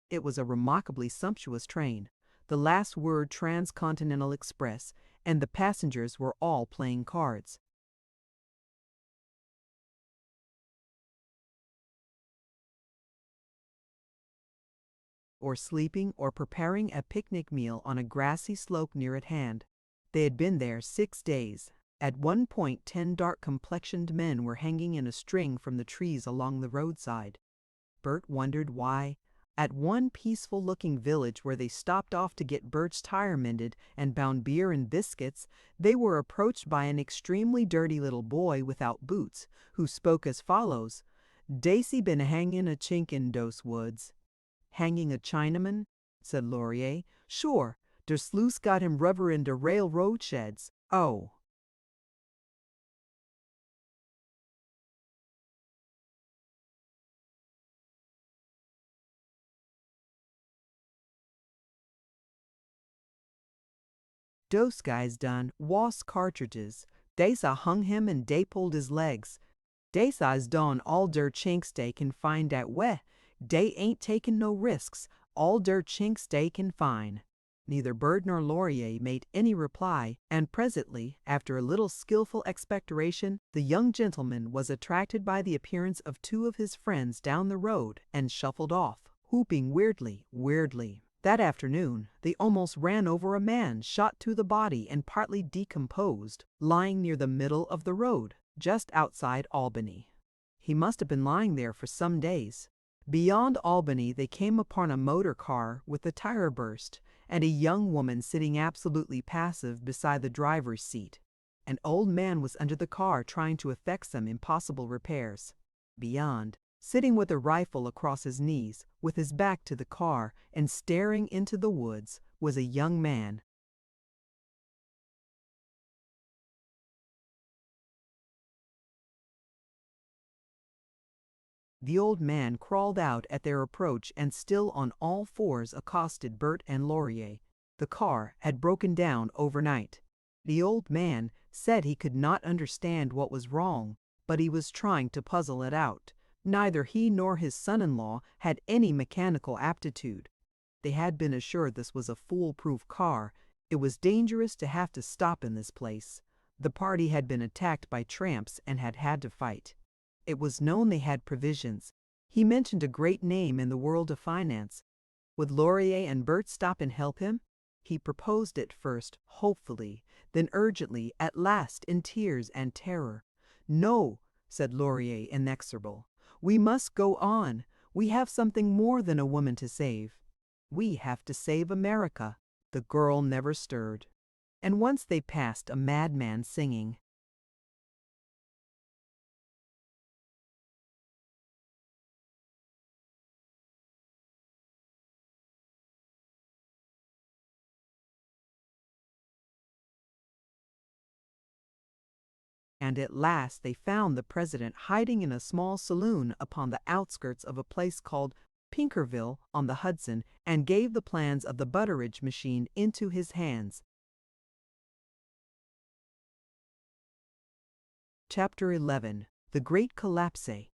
A: It was a remarkably sumptuous train, the last word Transcontinental Express, and the passengers were all playing cards. Or sleeping or preparing a picnic meal on a grassy slope near at hand. They had been there 6 days. At one point 10 dark-complexioned men were hanging in a string from the trees along the roadside. Bert wondered why. At one peaceful-looking village where they stopped off to get Bert's tire mended and bound beer and biscuits, they were approached by an extremely dirty little boy without boots, who spoke as follows: "Daisy been hanging a chink in dose woods." "Hanging a Chinaman?" said Laurier. "Sure, der sluice got him rubber in der railroad sheds." "Oh." "Dose guys done was cartridges. Dey saw hung him and dey pulled his legs. Dey saws done all der chinks dey can find dat way. Dey ain't taking no risks. All der chinks dey can find." Neither Bert nor Laurier made any reply, and presently, after a little skillful expectoration, the young gentleman was attracted by the appearance of two of his friends down the road and shuffled off, whooping weirdly. That afternoon, they almost ran over a man shot through the body and partly decomposed, lying near the middle of the road, just outside Albany. He must have been lying there for some days. Beyond Albany, they came upon a motor car with the tire burst, and a young woman sitting absolutely passive beside the driver's seat. An old man was under the car trying to effect some impossible repairs. Beyond, sitting with a rifle across his knees, with his back to the car and staring into the woods, was a young man. The old man crawled out at their approach and still on all fours accosted Bert and Laurier. The car had broken down overnight. The old man said he could not understand what was wrong, but he was trying to puzzle it out. Neither he nor his son-in-law had any mechanical aptitude. They had been assured this was a foolproof car. It was dangerous to have to stop in this place. The party had been attacked by tramps and had had to fight. It was known they had provisions. He mentioned a great name in the world of finance. Would Laurier and Bert stop and help him? He proposed it first, hopefully, then urgently, at last in tears and terror. "No," said Laurier, inexorable. "We must go on. We have something more than a woman to save. We have to save America." The girl never stirred. And once they passed a madman singing. And at last they found the president hiding in a small saloon upon the outskirts of a place called Pinkerville on the Hudson, and gave the plans of the Butteridge machine into his hands. Chapter 11. The Great Collapse.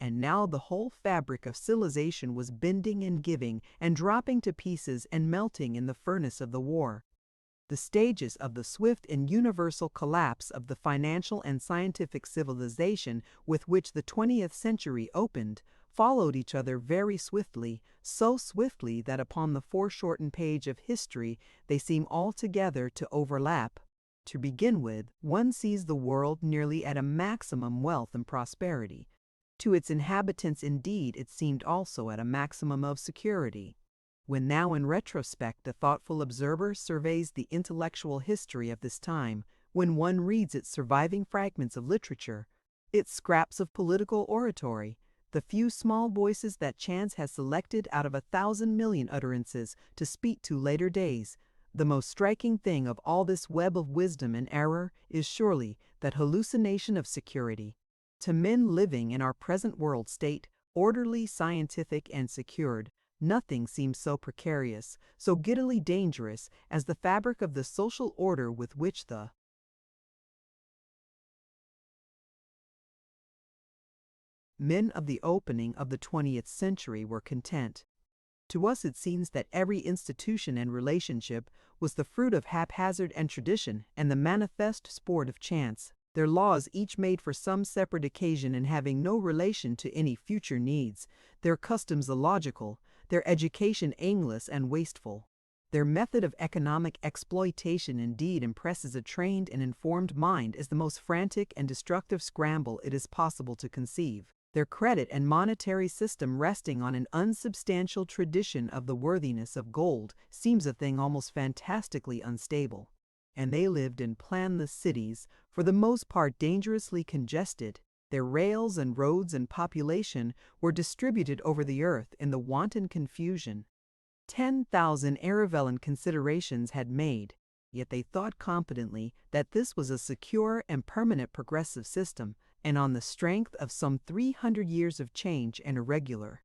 A: And now the whole fabric of civilization was bending and giving and dropping to pieces and melting in the furnace of the war. The stages of the swift and universal collapse of the financial and scientific civilization with which the 20th century opened followed each other very swiftly, so swiftly that upon the foreshortened page of history they seem altogether to overlap. To begin with, one sees the world nearly at a maximum wealth and prosperity. To its inhabitants, indeed, it seemed also at a maximum of security. When now in retrospect the thoughtful observer surveys the intellectual history of this time, when one reads its surviving fragments of literature, its scraps of political oratory, the few small voices that chance has selected out of 1,000,000,000 utterances to speak to later days, the most striking thing of all this web of wisdom and error is surely that hallucination of security. To men living in our present world state, orderly, scientific, and secured, nothing seems so precarious, so giddily dangerous, as the fabric of the social order with which the men of the opening of the 20th century were content. To us it seems that every institution and relationship was the fruit of haphazard and tradition and the manifest sport of chance, their laws each made for some separate occasion and having no relation to any future needs, their customs illogical, their education aimless and wasteful. Their method of economic exploitation indeed impresses a trained and informed mind as the most frantic and destructive scramble it is possible to conceive. Their credit and monetary system resting on an unsubstantial tradition of the worthiness of gold seems a thing almost fantastically unstable. And they lived in planless cities, for the most part dangerously congested. Their rails and roads and population were distributed over the earth in the wanton confusion 10,000 irrelevant considerations had made, yet they thought confidently that this was a secure and permanent progressive system, and on the strength of some 300 years of change and irregular.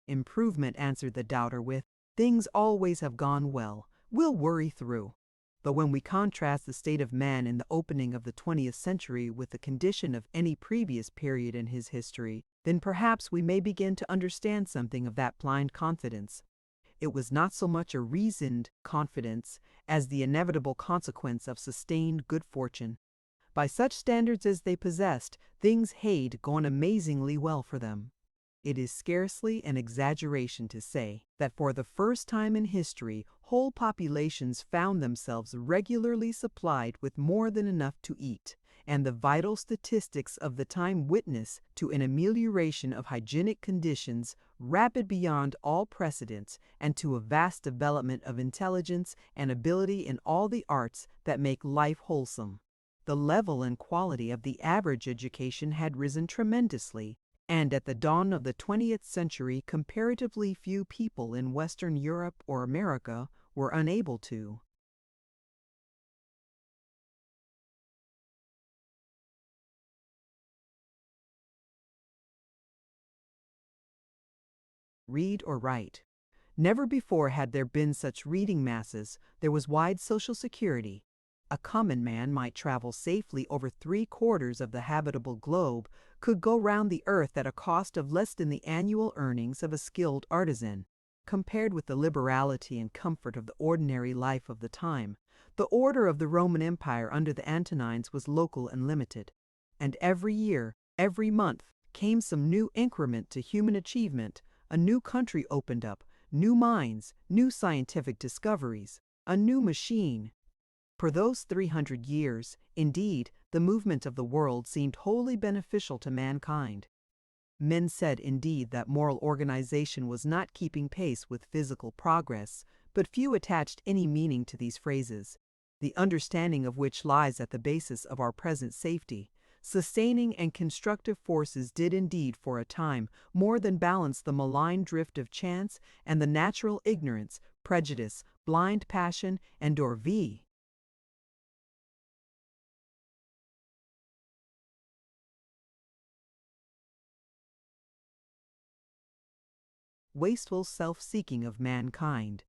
A: Improvement, answered the doubter with, things always have gone well. We'll worry through. But when we contrast the state of man in the opening of the 20th century with the condition of any previous period in his history, then perhaps we may begin to understand something of that blind confidence. It was not so much a reasoned confidence as the inevitable consequence of sustained good fortune. By such standards as they possessed, things had gone amazingly well for them. It is scarcely an exaggeration to say that for the first time in history, whole populations found themselves regularly supplied with more than enough to eat, and the vital statistics of the time witness to an amelioration of hygienic conditions rapid beyond all precedent, and to a vast development of intelligence and ability in all the arts that make life wholesome. The level and quality of the average education had risen tremendously, and at the dawn of the 20th century comparatively few people in Western Europe or America were unable to read or write. Never before had there been such reading masses. There was wide social security. A common man might travel safely over 3/4 of the habitable globe, could go round the earth at a cost of less than the annual earnings of a skilled artisan. Compared with the liberality and comfort of the ordinary life of the time, the order of the Roman Empire under the Antonines was local and limited. And every year, every month, came some new increment to human achievement. A new country opened up, new minds, new scientific discoveries, a new machine. For those 300 years, indeed, the movement of the world seemed wholly beneficial to mankind. Men said, indeed, that moral organization was not keeping pace with physical progress, but few attached any meaning to these phrases, the understanding of which lies at the basis of our present safety. Sustaining and constructive forces did indeed for a time more than balance the malign drift of chance and the natural ignorance, prejudice, blind passion, and envy. wasteful self-seeking of mankind.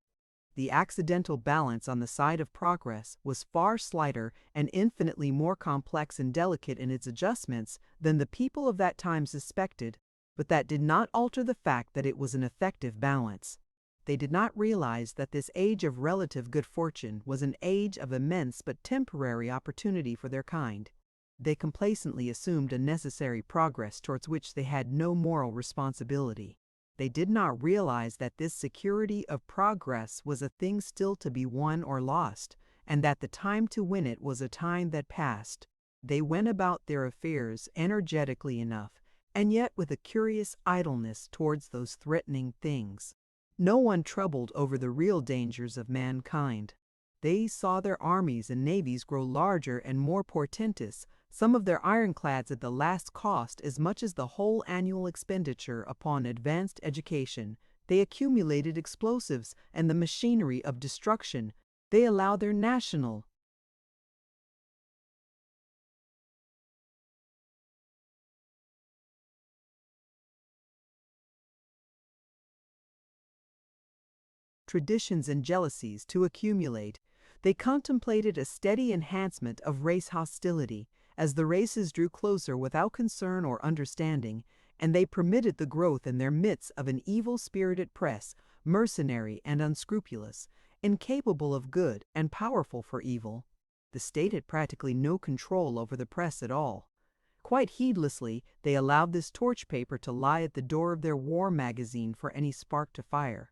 A: The accidental balance on the side of progress was far slighter and infinitely more complex and delicate in its adjustments than the people of that time suspected, but that did not alter the fact that it was an effective balance. They did not realize that this age of relative good fortune was an age of immense but temporary opportunity for their kind. They complacently assumed a necessary progress towards which they had no moral responsibility. They did not realize that this security of progress was a thing still to be won or lost, and that the time to win it was a time that passed. They went about their affairs energetically enough, and yet with a curious idleness towards those threatening things. No one troubled over the real dangers of mankind. They saw their armies and navies grow larger and more portentous, some of their ironclads at the last cost as much as the whole annual expenditure upon advanced education. They accumulated explosives and the machinery of destruction. They allowed their national traditions and jealousies to accumulate. They contemplated a steady enhancement of race hostility as the races drew closer without concern or understanding, and they permitted the growth in their midst of an evil-spirited press, mercenary and unscrupulous, incapable of good and powerful for evil. The state had practically no control over the press at all. Quite heedlessly, they allowed this torch paper to lie at the door of their war magazine for any spark to fire.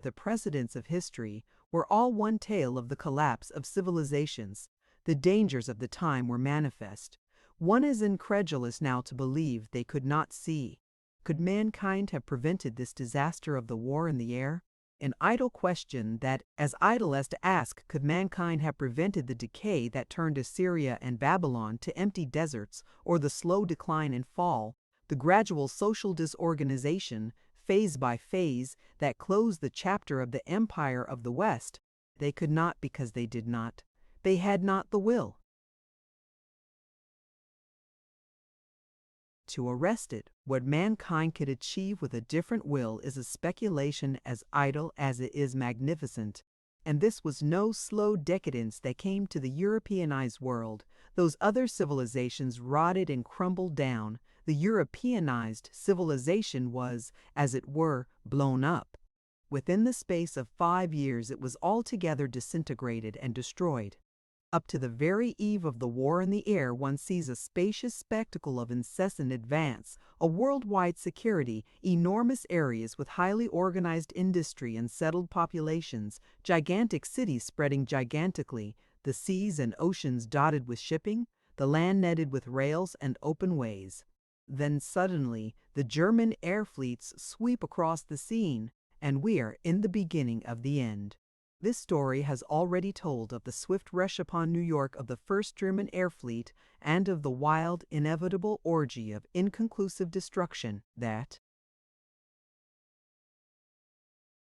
A: The precedents of history were all one tale of the collapse of civilizations. The dangers of the time were manifest. One is incredulous now to believe they could not see. Could mankind have prevented this disaster of the war in the air? An idle question that, as idle as to ask, could mankind have prevented the decay that turned Assyria and Babylon to empty deserts, or the slow decline and fall, the gradual social disorganization, phase by phase, that closed the chapter of the empire of the West? They could not because they did not. They had not the will to arrest it. What mankind could achieve with a different will is a speculation as idle as it is magnificent. And this was no slow decadence that came to the Europeanized world. Those other civilizations rotted and crumbled down. The Europeanized civilization was, as it were, blown up. Within the space of 5 years it was altogether disintegrated and destroyed. Up to the very eve of the war in the air, one sees a spacious spectacle of incessant advance, a worldwide security, enormous areas with highly organized industry and settled populations, gigantic cities spreading gigantically, the seas and oceans dotted with shipping, the land netted with rails and open ways. Then suddenly, the German air fleets sweep across the scene, and we are in the beginning of the end. This story has already told of the swift rush upon New York of the first German air fleet and of the wild, inevitable orgy of inconclusive destruction that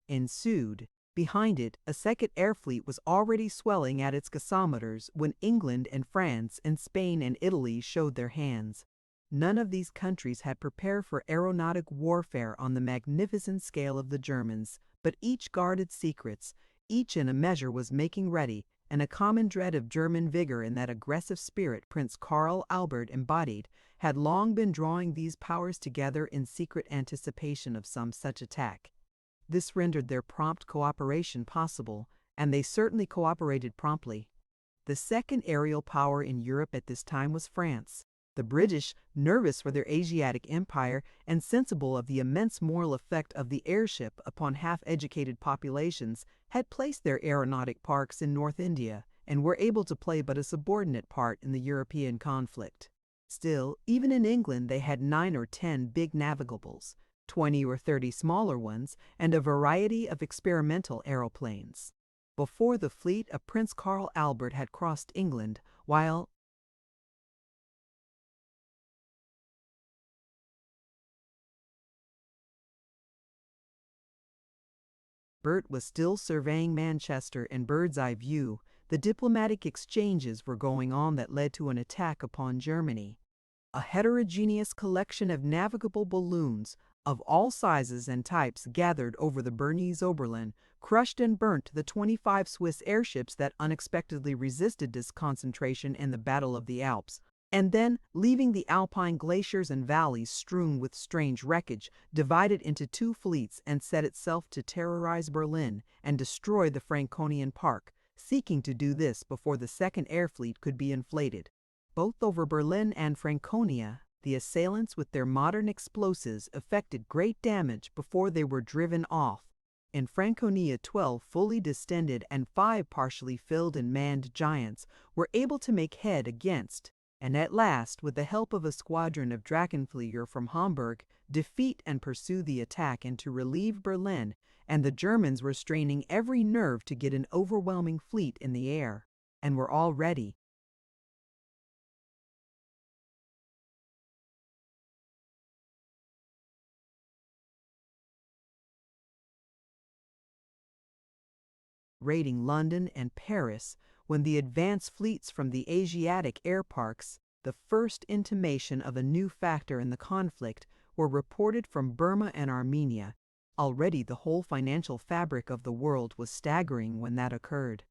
A: ensued. Behind it, a second air fleet was already swelling at its gasometers when England and France and Spain and Italy showed their hands. None of these countries had prepared for aeronautic warfare on the magnificent scale of the Germans, but each guarded secrets. Each in a measure was making ready, and a common dread of German vigor in that aggressive spirit Prince Karl Albert embodied had long been drawing these powers together in secret anticipation of some such attack. This rendered their prompt cooperation possible, and they certainly cooperated promptly. The second aerial power in Europe at this time was France. The British, nervous for their Asiatic empire and sensible of the immense moral effect of the airship upon half-educated populations, had placed their aeronautic parks in North India and were able to play but a subordinate part in the European conflict. Still, even in England they had 9 or 10 big navigables, 20 or 30 smaller ones, and a variety of experimental aeroplanes. Before the fleet of Prince Karl Albert had crossed England, while Bert was still surveying Manchester in bird's-eye view, the diplomatic exchanges were going on that led to an attack upon Germany. a heterogeneous collection of navigable balloons of all sizes and types gathered over the Bernese Oberlin, crushed and burnt the 25 Swiss airships that unexpectedly resisted this concentration in the Battle of the Alps, and then, leaving the alpine glaciers and valleys strewn with strange wreckage, divided into two fleets and set itself to terrorize Berlin and destroy the Franconian Park, seeking to do this before the Second Air Fleet could be inflated. Both over Berlin and Franconia, the assailants with their modern explosives effected great damage before they were driven off. In Franconia, 12 fully distended and 5 partially filled and manned giants were able to make head against, and at last, with the help of a squadron of Drachenflieger from Hamburg, defeat and pursue the attack and to relieve Berlin, and the Germans were straining every nerve to get an overwhelming fleet in the air, and were all ready. Raiding London and Paris when the advance fleets from the Asiatic air parks, the first intimation of a new factor in the conflict, were reported from Burma and Armenia. Already the whole financial fabric of the world was staggering when that occurred.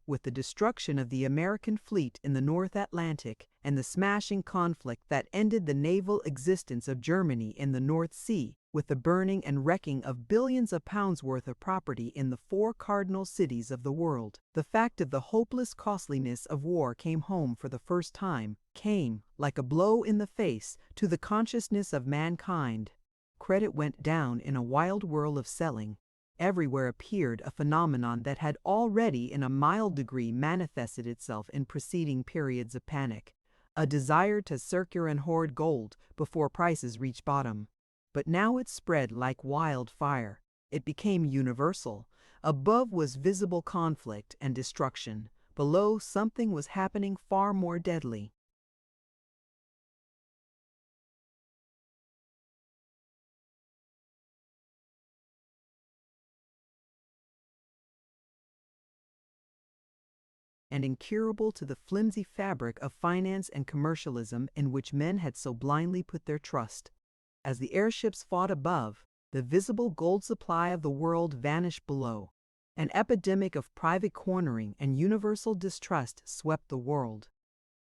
A: With the destruction of the American fleet in the North Atlantic and the smashing conflict that ended the naval existence of Germany in the North Sea, with the burning and wrecking of billions of pounds worth of property in the 4 cardinal cities of the world, the fact of the hopeless costliness of war came home for the first time, came, like a blow in the face, to the consciousness of mankind. Credit went down in a wild whirl of selling. Everywhere appeared a phenomenon that had already in a mild degree manifested itself in preceding periods of panic, a desire to secure and hoard gold before prices reached bottom. But now it spread like wildfire. It became universal. Above was visible conflict and destruction. Below, something was happening far more deadly. And incurable to the flimsy fabric of finance and commercialism in which men had so blindly put their trust. As the airships fought above, the visible gold supply of the world vanished below. An epidemic of private cornering and universal distrust swept the world.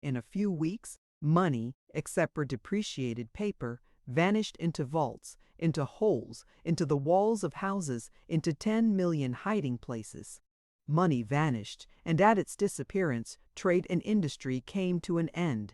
A: In a few weeks, money, except for depreciated paper, vanished into vaults, into holes, into the walls of houses, into 10 million hiding places. Money vanished, and at its disappearance, trade and industry came to an end.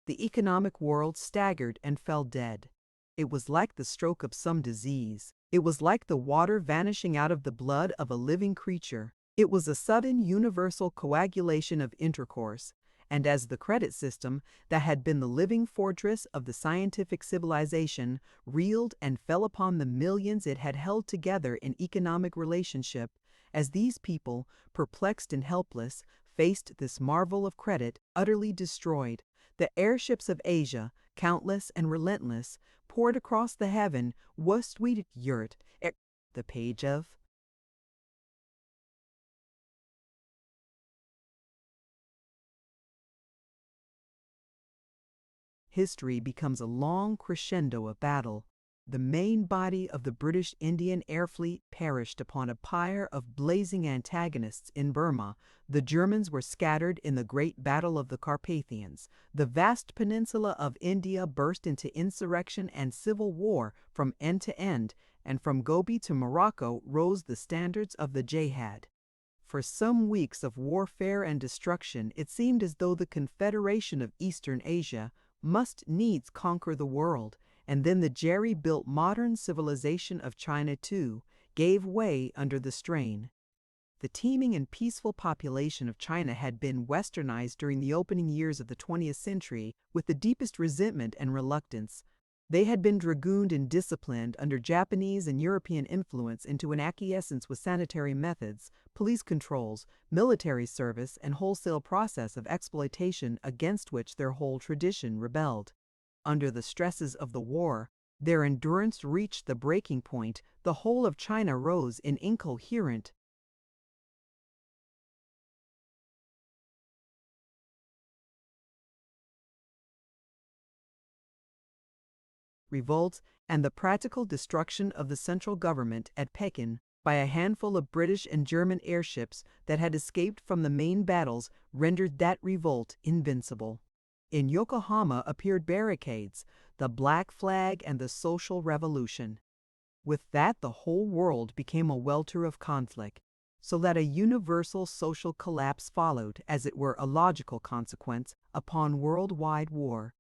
A: The economic world staggered and fell dead. It was like the stroke of some disease. It was like the water vanishing out of the blood of a living creature. It was a sudden universal coagulation of intercourse, and as the credit system, that had been the living fortress of the scientific civilization, reeled and fell upon the millions it had held together in economic relationship, as these people, perplexed and helpless, faced this marvel of credit, utterly destroyed, the airships of Asia, countless and relentless, poured across the heaven, was tweeted yurt, the page of history becomes a long crescendo of battle. The main body of the British Indian Air Fleet perished upon a pyre of blazing antagonists in Burma. The Germans were scattered in the Great Battle of the Carpathians. The vast peninsula of India burst into insurrection and civil war from end to end, and from Gobi to Morocco rose the standards of the jihad. For some weeks of warfare and destruction, it seemed as though the Confederation of Eastern Asia must needs conquer the world, and then the jerry-built modern civilization of China, too, gave way under the strain. The teeming and peaceful population of China had been westernized during the opening years of the 20th century with the deepest resentment and reluctance. They had been dragooned and disciplined under Japanese and European influence into an acquiescence with sanitary methods, police controls, military service, and wholesale process of exploitation against which their whole tradition rebelled. Under the stresses of the war, their endurance reached the breaking point. The whole of China rose in incoherent revolts, and the practical destruction of the central government at Pekin by a handful of British and German airships that had escaped from the main battles rendered that revolt invincible. In Yokohama appeared barricades, the Black Flag, and the Social Revolution. With that, the whole world became a welter of conflict, so that a universal social collapse followed, as it were a logical consequence, upon worldwide war.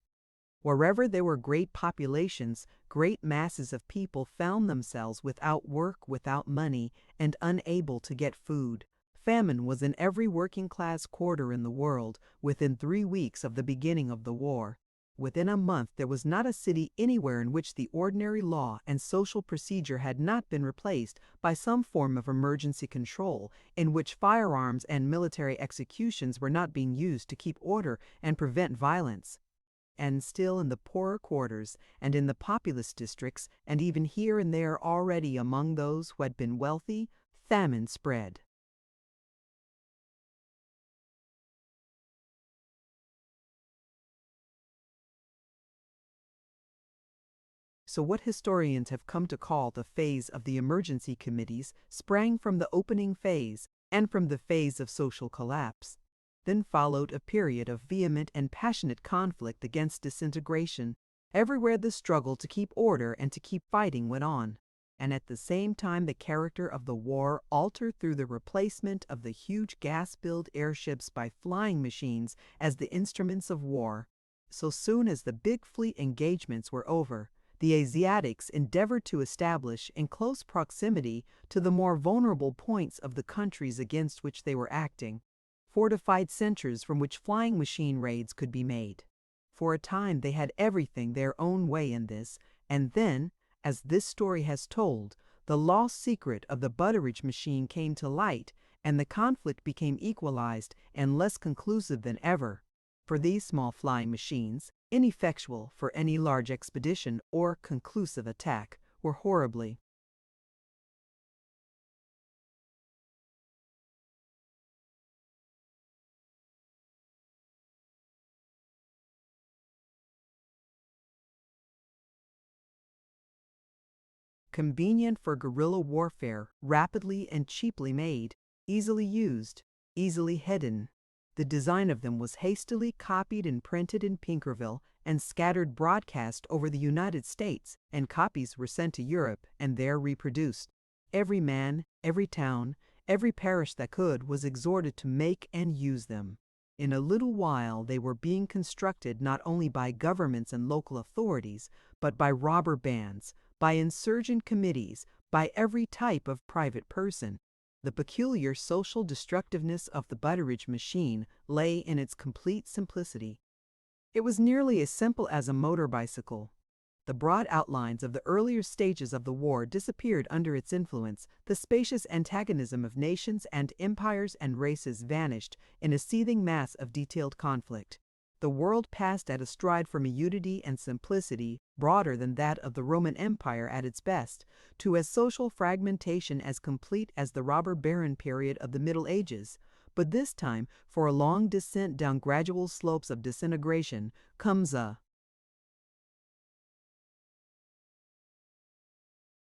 A: Wherever there were great populations, great masses of people found themselves without work, without money, and unable to get food. Famine was in every working-class quarter in the world within 3 weeks of the beginning of the war. Within a month there was not a city anywhere in which the ordinary law and social procedure had not been replaced by some form of emergency control, in which firearms and military executions were not being used to keep order and prevent violence. And still in the poorer quarters, and in the populous districts, and even here and there already among those who had been wealthy, famine spread. So what historians have come to call the phase of the emergency committees sprang from the opening phase and from the phase of social collapse. Then followed a period of vehement and passionate conflict against disintegration. Everywhere the struggle to keep order and to keep fighting went on. And at the same time the character of the war altered through the replacement of the huge gas-filled airships by flying machines as the instruments of war. So soon as the big fleet engagements were over, the Asiatics endeavored to establish in close proximity to the more vulnerable points of the countries against which they were acting, fortified centers from which flying machine raids could be made. For a time they had everything their own way in this, and then, as this story has told, the lost secret of the Butteridge machine came to light, and the conflict became equalized and less conclusive than ever. For these small flying machines, ineffectual for any large expedition or conclusive attack, were horribly convenient for guerrilla warfare, rapidly and cheaply made, easily used, easily hidden. The design of them was hastily copied and printed in Pinkerville and scattered broadcast over the United States, and copies were sent to Europe and there reproduced. Every man, every town, every parish that could was exhorted to make and use them. In a little while they were being constructed not only by governments and local authorities, but by robber bands, by insurgent committees, by every type of private person. The peculiar social destructiveness of the Butteridge machine lay in its complete simplicity. It was nearly as simple as a motor bicycle. The broad outlines of the earlier stages of the war disappeared under its influence. The spacious antagonism of nations and empires and races vanished in a seething mass of detailed conflict. The world passed at a stride from a unity and simplicity broader than that of the Roman Empire at its best, to a social fragmentation as complete as the robber baron period of the Middle Ages. But this time, for a long descent down gradual slopes of disintegration, comes a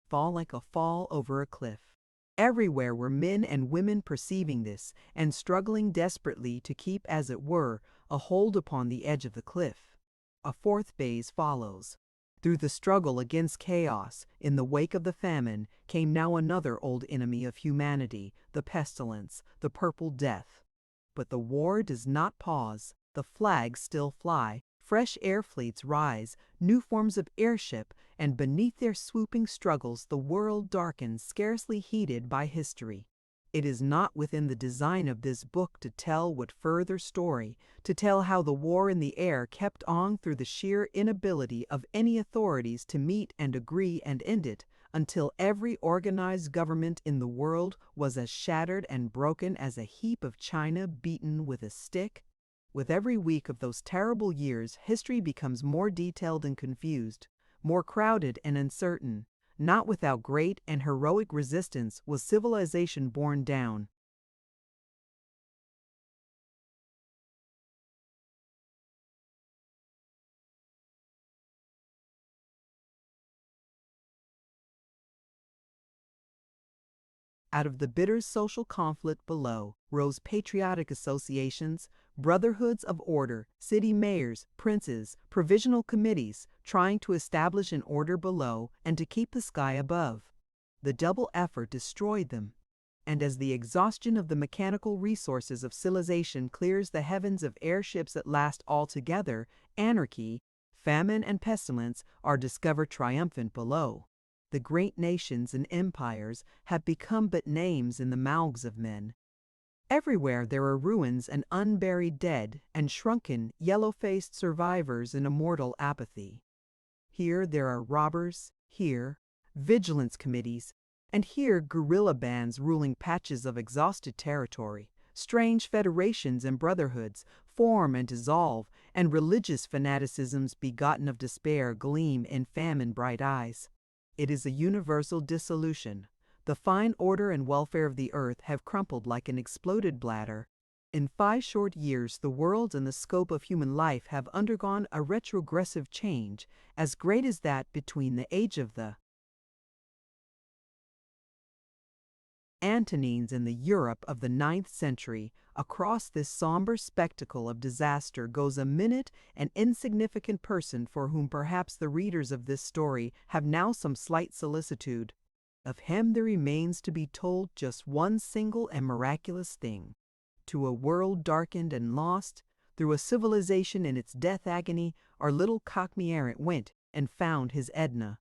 A: fall like a fall over a cliff. Everywhere were men and women perceiving this, and struggling desperately to keep, as it were, a hold upon the edge of the cliff. A fourth phase follows. Through the struggle against chaos, in the wake of the famine, came now another old enemy of humanity, the pestilence, the Purple Death. But the war does not pause. The flags still fly. Fresh air fleets rise, new forms of airship, and beneath their swooping struggles the world darkens, scarcely heeded by history. It is not within the design of this book to tell what further story, to tell how the war in the air kept on through the sheer inability of any authorities to meet and agree and end it, until every organized government in the world was as shattered and broken as a heap of china beaten with a stick. With every week of those terrible years, history becomes more detailed and confused, more crowded and uncertain. Not without great and heroic resistance was civilization borne down. Out of the bitter social conflict below rose patriotic associations, brotherhoods of order, city mayors, princes, provisional committees, trying to establish an order below and to keep the sky above. The double effort destroyed them. And as the exhaustion of the mechanical resources of civilization clears the heavens of airships at last altogether, anarchy, famine, and pestilence are discovered triumphant below. The great nations and empires have become but names in the mouths of men. Everywhere there are ruins and unburied dead and shrunken, yellow-faced survivors in immortal apathy. Here there are robbers, here vigilance committees, and here guerrilla bands ruling patches of exhausted territory. Strange federations and brotherhoods form and dissolve, and religious fanaticisms begotten of despair gleam in famine-bright eyes. It is a universal dissolution. The fine order and welfare of the earth have crumpled like an exploded bladder. In 5 short years, the world and the scope of human life have undergone a retrogressive change as great as that between the age of the Antonines and the Europe of the 9th century. Across this somber spectacle of disaster goes a minute and insignificant person for whom perhaps the readers of this story have now some slight solicitude. Of him there remains to be told just one single and miraculous thing. To a world darkened and lost, through a civilization in its death agony, our little cockney errant went and found his Edna.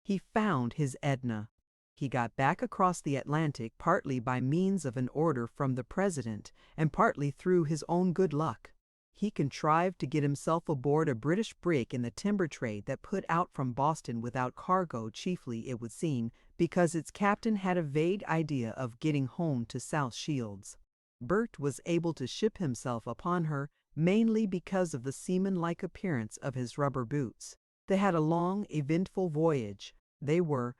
A: He found his Edna. He got back across the Atlantic partly by means of an order from the president and partly through his own good luck. He contrived to get himself aboard a British brig in the timber trade that put out from Boston without cargo, chiefly, it would seem, because its captain had a vague idea of getting home to South Shields. Bert was able to ship himself upon her mainly because of the seaman-like appearance of his rubber boots. They had a long, eventful voyage. They were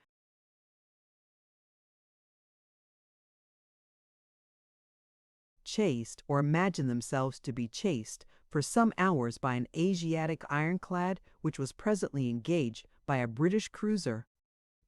A: chased, or imagined themselves to be chased, for some hours by an Asiatic ironclad which was presently engaged by a British cruiser.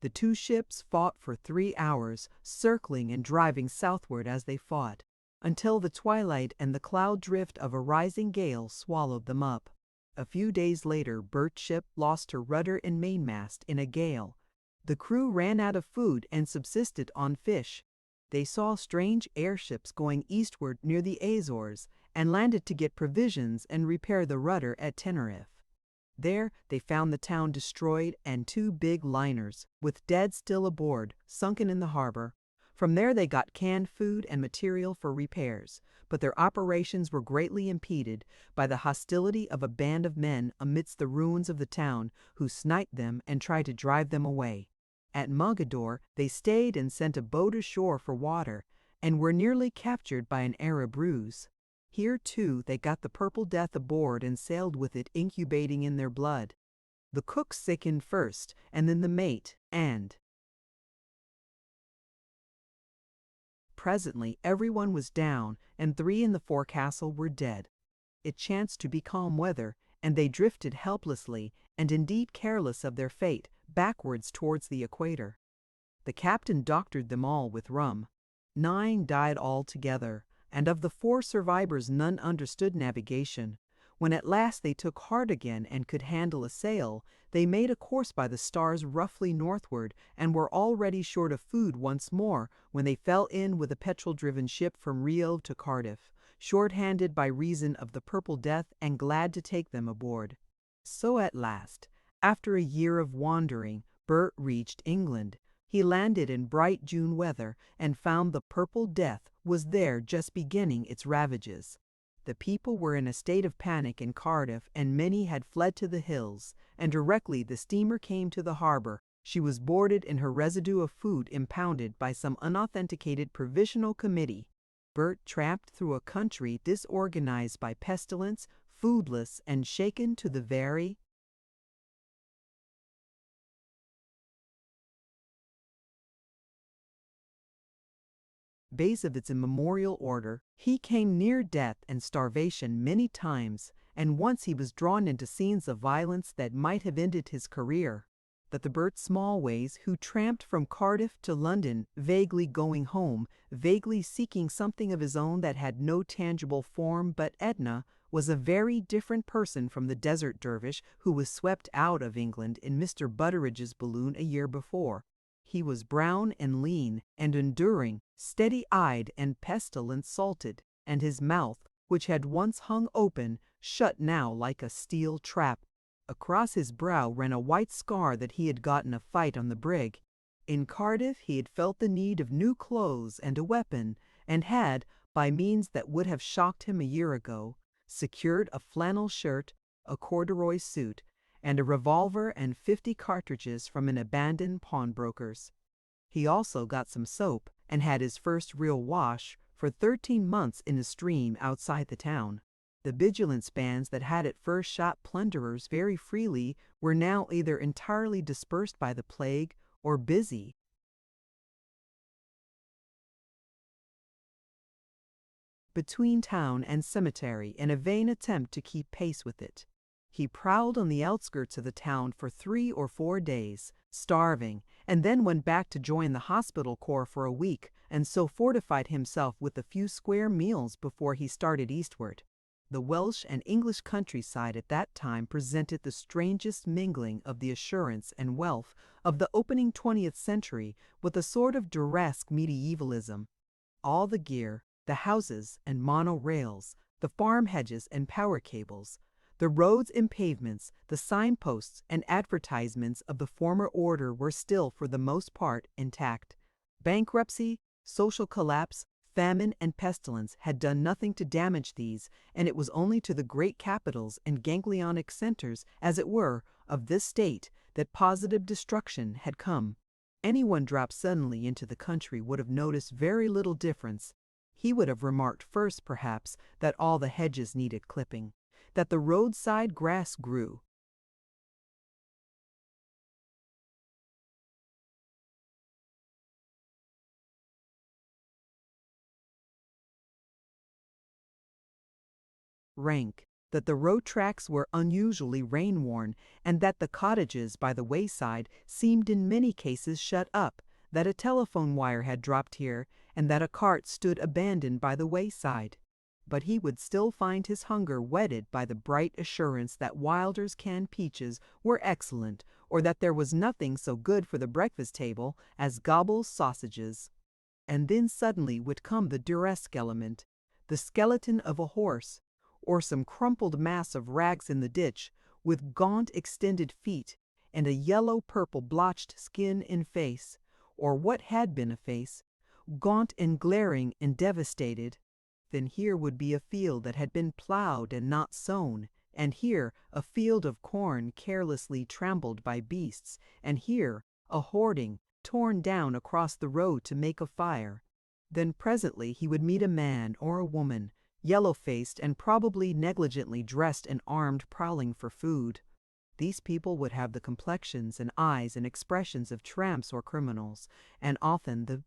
A: The 2 ships fought for 3 hours, circling and driving southward as they fought, until the twilight and the cloud drift of a rising gale swallowed them up. A few days later, Bert's ship lost her rudder and mainmast in a gale. The crew ran out of food and subsisted on fish. They saw strange airships going eastward near the Azores and landed to get provisions and repair the rudder at Tenerife. There they found the town destroyed and 2 big liners, with dead still aboard, sunken in the harbor. From there they got canned food and material for repairs, but their operations were greatly impeded by the hostility of a band of men amidst the ruins of the town who sniped them and tried to drive them away. At Mogador they stayed and sent a boat ashore for water, and were nearly captured by an Arab ruse. Here, too, they got the Purple Death aboard and sailed with it incubating in their blood. The cook sickened first, and then the mate, and presently everyone was down, and 3 in the forecastle were dead. It chanced to be calm weather, and they drifted helplessly, and indeed careless of their fate, backwards towards the equator. The captain doctored them all with rum. 9 died altogether, and of the 4 survivors none understood navigation. When at last they took heart again and could handle a sail, they made a course by the stars roughly northward, and were already short of food once more when they fell in with a petrol-driven ship from Rio to Cardiff, short-handed by reason of the Purple Death and glad to take them aboard. So at last, after a year of wandering, Bert reached England. He landed in bright June weather and found the Purple Death was there just beginning its ravages. The people were in a state of panic in Cardiff, and many had fled to the hills, and directly the steamer came to the harbor, she was boarded and her residue of food impounded by some unauthenticated provisional committee. Bert tramped through a country disorganized by pestilence, foodless, and shaken to the very base of its immemorial order. He came near death and starvation many times, and once he was drawn into scenes of violence that might have ended his career. that the Bert Smallways who tramped from Cardiff to London, vaguely going home, vaguely seeking something of his own that had no tangible form but Etna, was a very different person from the desert dervish who was swept out of England in Mr. Butteridge's balloon a year before. He was brown and lean and enduring, steady-eyed and pestilence-salted, and his mouth, which had once hung open, shut now like a steel trap. Across his brow ran a white scar that he had got in a fight on the brig. In Cardiff he had felt the need of new clothes and a weapon, and had, by means that would have shocked him a year ago, secured a flannel shirt, a corduroy suit, and a revolver and 50 cartridges from an abandoned pawnbroker's. He also got some soap, and had his first real wash for 13 months in a stream outside the town. The vigilance bands that had at first shot plunderers very freely were now either entirely dispersed by the plague or busy between town and cemetery in a vain attempt to keep pace with it. He prowled on the outskirts of the town for 3 or 4 days, starving, and then went back to join the hospital corps for a week, and so fortified himself with a few square meals before he started eastward. The Welsh and English countryside at that time presented the strangest mingling of the assurance and wealth of the opening 20th century with a sort of Duresque medievalism. All the gear, the houses and mono-rails, the farm hedges and power cables, the roads and pavements, the signposts and advertisements of the former order were still for the most part intact. Bankruptcy, social collapse, famine and pestilence had done nothing to damage these, and it was only to the great capitals and ganglionic centers, as it were, of this state that positive destruction had come. Anyone dropped suddenly into the country would have noticed very little difference. He would have remarked first, perhaps, that all the hedges needed clipping, that the roadside grass grew rank, that the road tracks were unusually rain-worn, and that the cottages by the wayside seemed in many cases shut up, that a telephone wire had dropped here, and that a cart stood abandoned by the wayside. But he would still find his hunger whetted by the bright assurance that Wilder's canned peaches were excellent, or that there was nothing so good for the breakfast table as Gobble's sausages. And then suddenly would come the Duresque element, the skeleton of a horse, or some crumpled mass of rags in the ditch, with gaunt extended feet, and a yellow-purple blotched skin and face, or what had been a face, gaunt and glaring and devastated. Then here would be a field that had been plowed and not sown, and here a field of corn carelessly trampled by beasts, and here a hoarding torn down across the road to make a fire. Then presently he would meet a man or a woman, yellow-faced and probably negligently dressed and armed, prowling for food. These people would have the complexions and eyes and expressions of tramps or criminals, and often the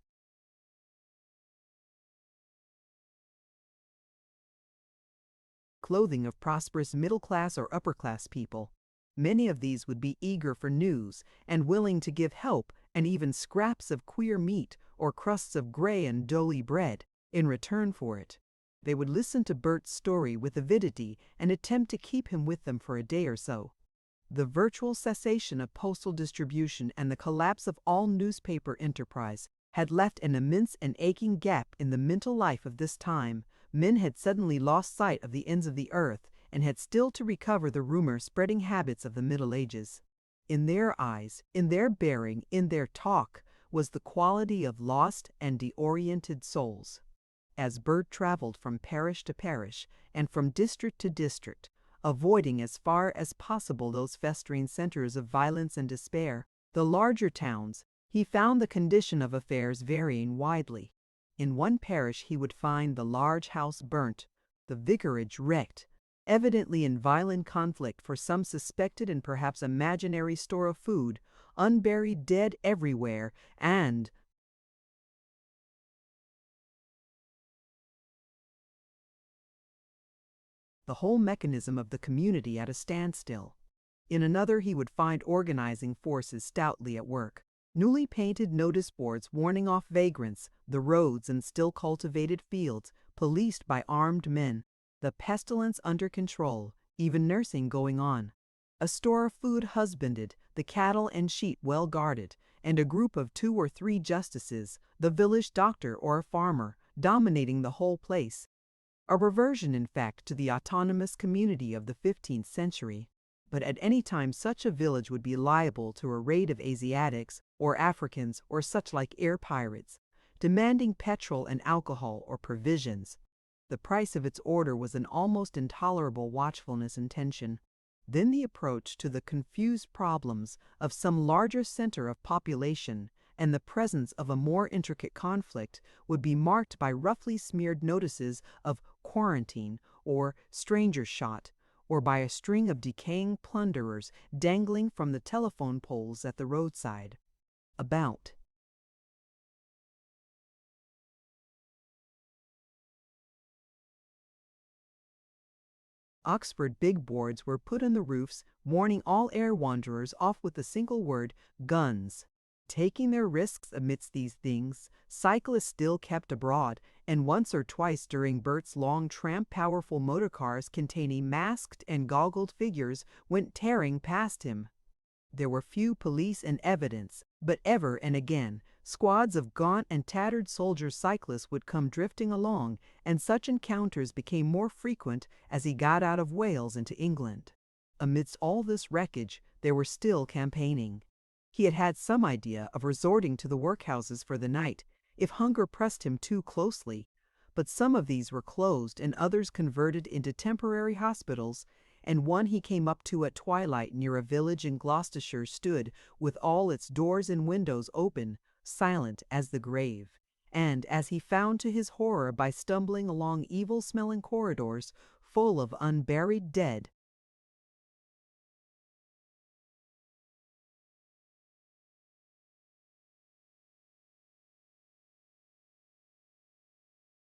A: clothing of prosperous middle-class or upper-class people. Many of these would be eager for news and willing to give help and even scraps of queer meat or crusts of gray and doughy bread in return for it. They would listen to Bert's story with avidity and attempt to keep him with them for a day or so. The virtual cessation of postal distribution and the collapse of all newspaper enterprise had left an immense and aching gap in the mental life of this time. Men had suddenly lost sight of the ends of the earth and had still to recover the rumor-spreading habits of the Middle Ages. In their eyes, in their bearing, in their talk, was the quality of lost and deoriented souls. As Bert traveled from parish to parish and from district to district, avoiding as far as possible those festering centers of violence and despair, the larger towns, he found the condition of affairs varying widely. In one parish he would find the large house burnt, the vicarage wrecked, evidently in violent conflict for some suspected and perhaps imaginary store of food, unburied dead everywhere, and the whole mechanism of the community at a standstill. In another he would find organizing forces stoutly at work. Newly painted notice boards warning off vagrants, the roads and still cultivated fields, policed by armed men, the pestilence under control, even nursing going on. A store of food husbanded, the cattle and sheep well guarded, and a group of 2 or 3 justices, the village doctor or a farmer, dominating the whole place. A reversion, in fact, to the autonomous community of the 15th century. But at any time such a village would be liable to a raid of Asiatics, or Africans, or such like air pirates, demanding petrol and alcohol or provisions. The price of its order was an almost intolerable watchfulness and tension. Then the approach to the confused problems of some larger center of population and the presence of a more intricate conflict would be marked by roughly smeared notices of quarantine or stranger shot, or by a string of decaying plunderers dangling from the telephone poles at the roadside. About. Oxford big boards were put on the roofs, warning all air wanderers off with the single word, guns. Taking their risks amidst these things, cyclists still kept abroad, and once or twice during Bert's long tramp powerful motor cars containing masked and goggled figures went tearing past him. There were few police in evidence, but ever and again squads of gaunt and tattered soldier cyclists would come drifting along, and such encounters became more frequent as he got out of Wales into England. Amidst all this wreckage, they were still campaigning. He had had some idea of resorting to the workhouses for the night, if hunger pressed him too closely, but some of these were closed and others converted into temporary hospitals, and one he came up to at twilight near a village in Gloucestershire stood, with all its doors and windows open, silent as the grave, and, as he found to his horror by stumbling along evil-smelling corridors full of unburied dead,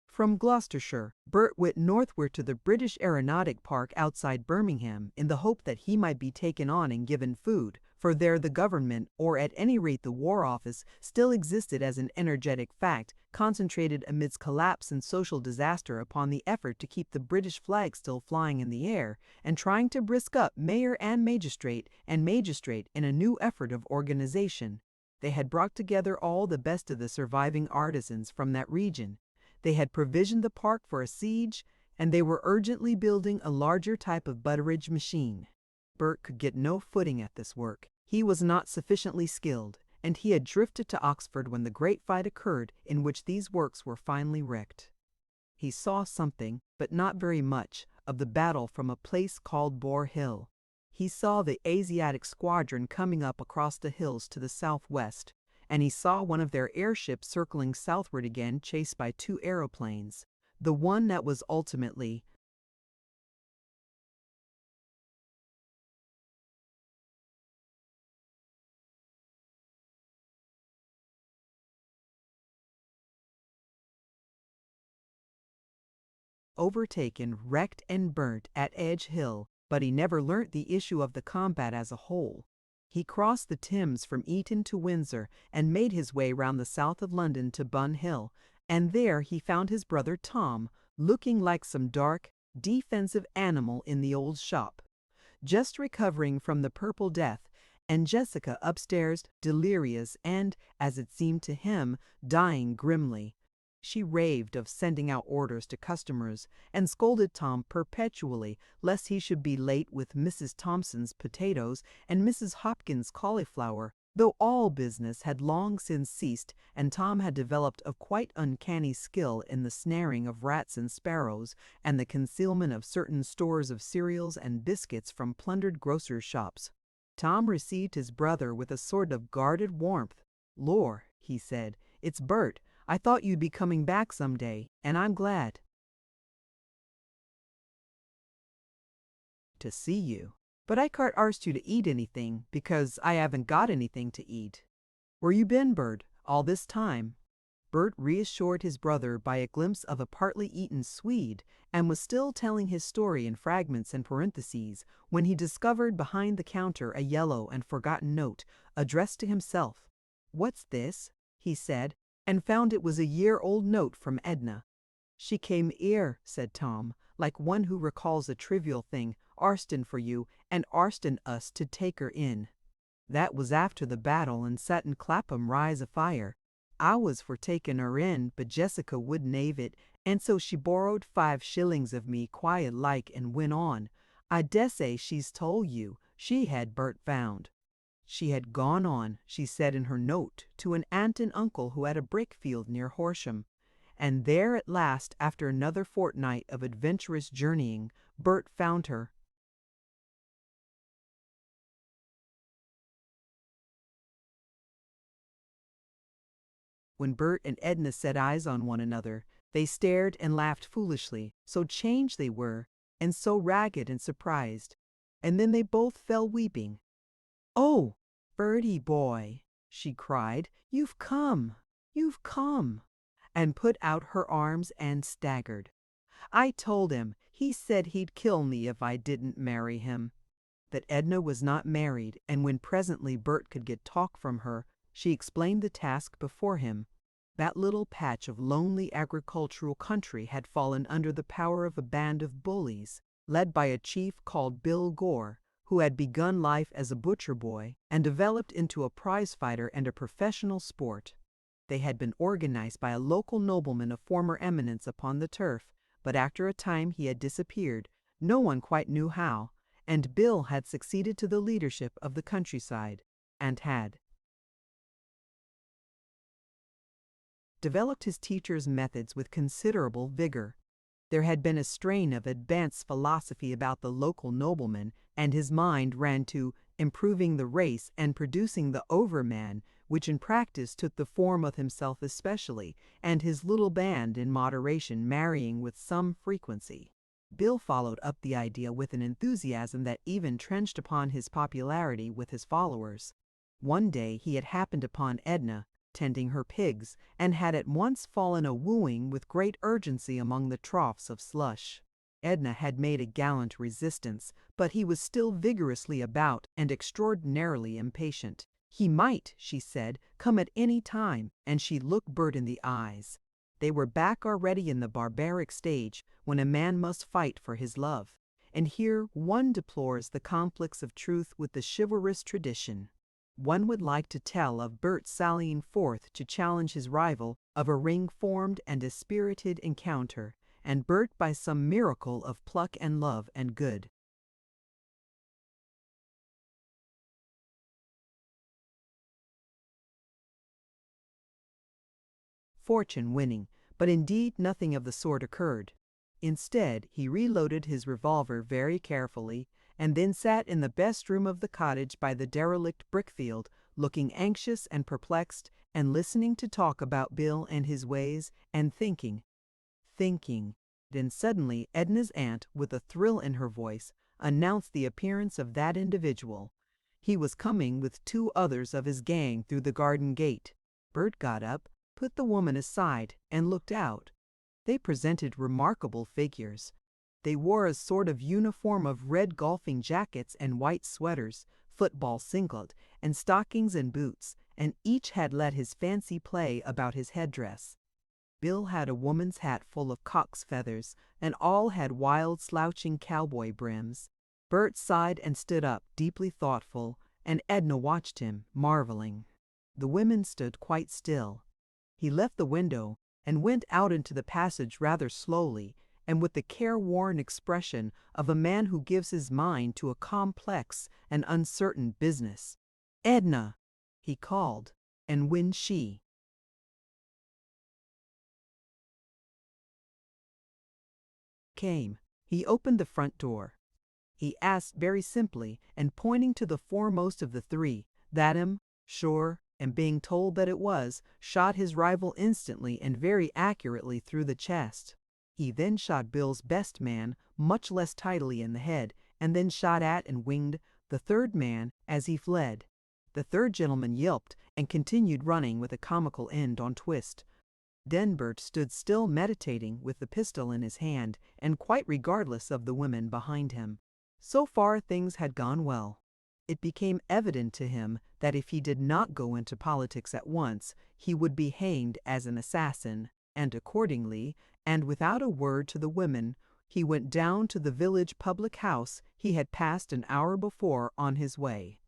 A: from Gloucestershire, Bert went northward to the British Aeronautic Park outside Birmingham in the hope that he might be taken on and given food, for there the government, or at any rate the War Office, still existed as an energetic fact, concentrated amidst collapse and social disaster upon the effort to keep the British flag still flying in the air, and trying to brisk up mayor and magistrate in a new effort of organization. They had brought together all the best of the surviving artisans from that region. They had provisioned the park for a siege, and they were urgently building a larger type of butteridge machine. Bert could get no footing at this work. He was not sufficiently skilled, and he had drifted to Oxford when the great fight occurred in which these works were finally wrecked. He saw something, but not very much, of the battle from a place called Boar Hill. He saw the Asiatic squadron coming up across the hills to the southwest, and he saw one of their airships circling southward again, chased by 2 aeroplanes, the one that was ultimately overtaken, wrecked, and burnt at Edge Hill, but he never learnt the issue of the combat as a whole. He crossed the Thames from Eton to Windsor and made his way round the south of London to Bun Hill, and there he found his brother Tom, looking like some dark, defensive animal in the old shop, just recovering from the Purple Death, and Jessica upstairs, delirious and, as it seemed to him, dying grimly. She raved of sending out orders to customers, and scolded Tom perpetually lest he should be late with Mrs. Thompson's potatoes and Mrs. Hopkins' cauliflower, though all business had long since ceased, and Tom had developed a quite uncanny skill in the snaring of rats and sparrows, and the concealment of certain stores of cereals and biscuits from plundered grocers' shops. Tom received his brother with a sort of guarded warmth. "Lor," he said, "it's Bert. I thought you'd be coming back some day, and I'm glad to see you. But I can't arst you to eat anything, because I haven't got anything to eat. Where you been, Bert, all this time?" Bert reassured his brother by a glimpse of a partly eaten Swede and was still telling his story in fragments and parentheses when he discovered behind the counter a yellow and forgotten note addressed to himself. "What's this?" he said, and found it was a year-old note from Edna. "She came 'ere," said Tom, like one who recalls a trivial thing, "arstin' for you, and arstin' us to take her in. That was after the battle and settin' Clapham rise afire. I was for taking her in, but Jessica wouldn't have it, and so she borrowed 5 shillings of me quiet like and went on. I dessay she's told you she had Bert found. She had gone on, she said in her note, to an aunt and uncle who had a brick field near Horsham. And there at last, after another fortnight of adventurous journeying, Bert found her." When Bert and Edna set eyes on one another, they stared and laughed foolishly, so changed they were, and so ragged and surprised. And then they both fell weeping. "Oh, Bertie boy," she cried, "you've come, you've come," and put out her arms and staggered. "I told him, he said he'd kill me if I didn't marry him." That Edna was not married, and when presently Bert could get talk from her, she explained the task before him. That little patch of lonely agricultural country had fallen under the power of a band of bullies, led by a chief called Bill Gore, who had begun life as a butcher boy and developed into a prize fighter and a professional sport. They had been organized by a local nobleman of former eminence upon the turf, but after a time he had disappeared, no one quite knew how, and Bill had succeeded to the leadership of the countryside, and had developed his teacher's methods with considerable vigor. There had been a strain of advanced philosophy about the local nobleman, and his mind ran to improving the race and producing the overman, which in practice took the form of himself especially, and his little band in moderation marrying with some frequency. Bill followed up the idea with an enthusiasm that even trenched upon his popularity with his followers. One day he had happened upon Edna, tending her pigs, and had at once fallen a wooing with great urgency among the troughs of slush. Edna had made a gallant resistance, but he was still vigorously about and extraordinarily impatient. He might, she said, come at any time, and she looked Bert in the eyes. They were back already in the barbaric stage when a man must fight for his love, and here one deplores the conflicts of truth with the chivalrous tradition. One would like to tell of Bert sallying forth to challenge his rival, of a ring-formed and a spirited encounter, and Bert by some miracle of pluck and love and good. Fortune winning, but indeed nothing of the sort occurred. Instead, he reloaded his revolver very carefully, and then sat in the best room of the cottage by the derelict brickfield, looking anxious and perplexed, and listening to talk about Bill and his ways, and thinking. Then suddenly Edna's aunt, with a thrill in her voice, announced the appearance of that individual. He was coming with 2 others of his gang through the garden gate. Bert got up, put the woman aside, and looked out. They presented remarkable figures. They wore a sort of uniform of red golfing jackets and white sweaters, football singlet, and stockings and boots, and each had let his fancy play about his headdress. Bill had a woman's hat full of cock's feathers, and all had wild slouching cowboy brims. Bert sighed and stood up, deeply thoughtful, and Edna watched him, marveling. The women stood quite still. He left the window and went out into the passage rather slowly, and with the careworn expression of a man who gives his mind to a complex and uncertain business. "Edna!" he called, and when she came, he opened the front door. He asked very simply, and pointing to the foremost of the 3, that him, sure, and being told that it was, shot his rival instantly and very accurately through the chest. He then shot Bill's best man much less tidily in the head, and then shot at and winged the 3rd man as he fled. The 3rd gentleman yelped and continued running with a comical end on twist. Denbert stood still meditating with the pistol in his hand and quite regardless of the women behind him. So far things had gone well. It became evident to him that if he did not go into politics at once, he would be hanged as an assassin, and accordingly, and without a word to the women, he went down to the village public house he had passed an hour before on his way.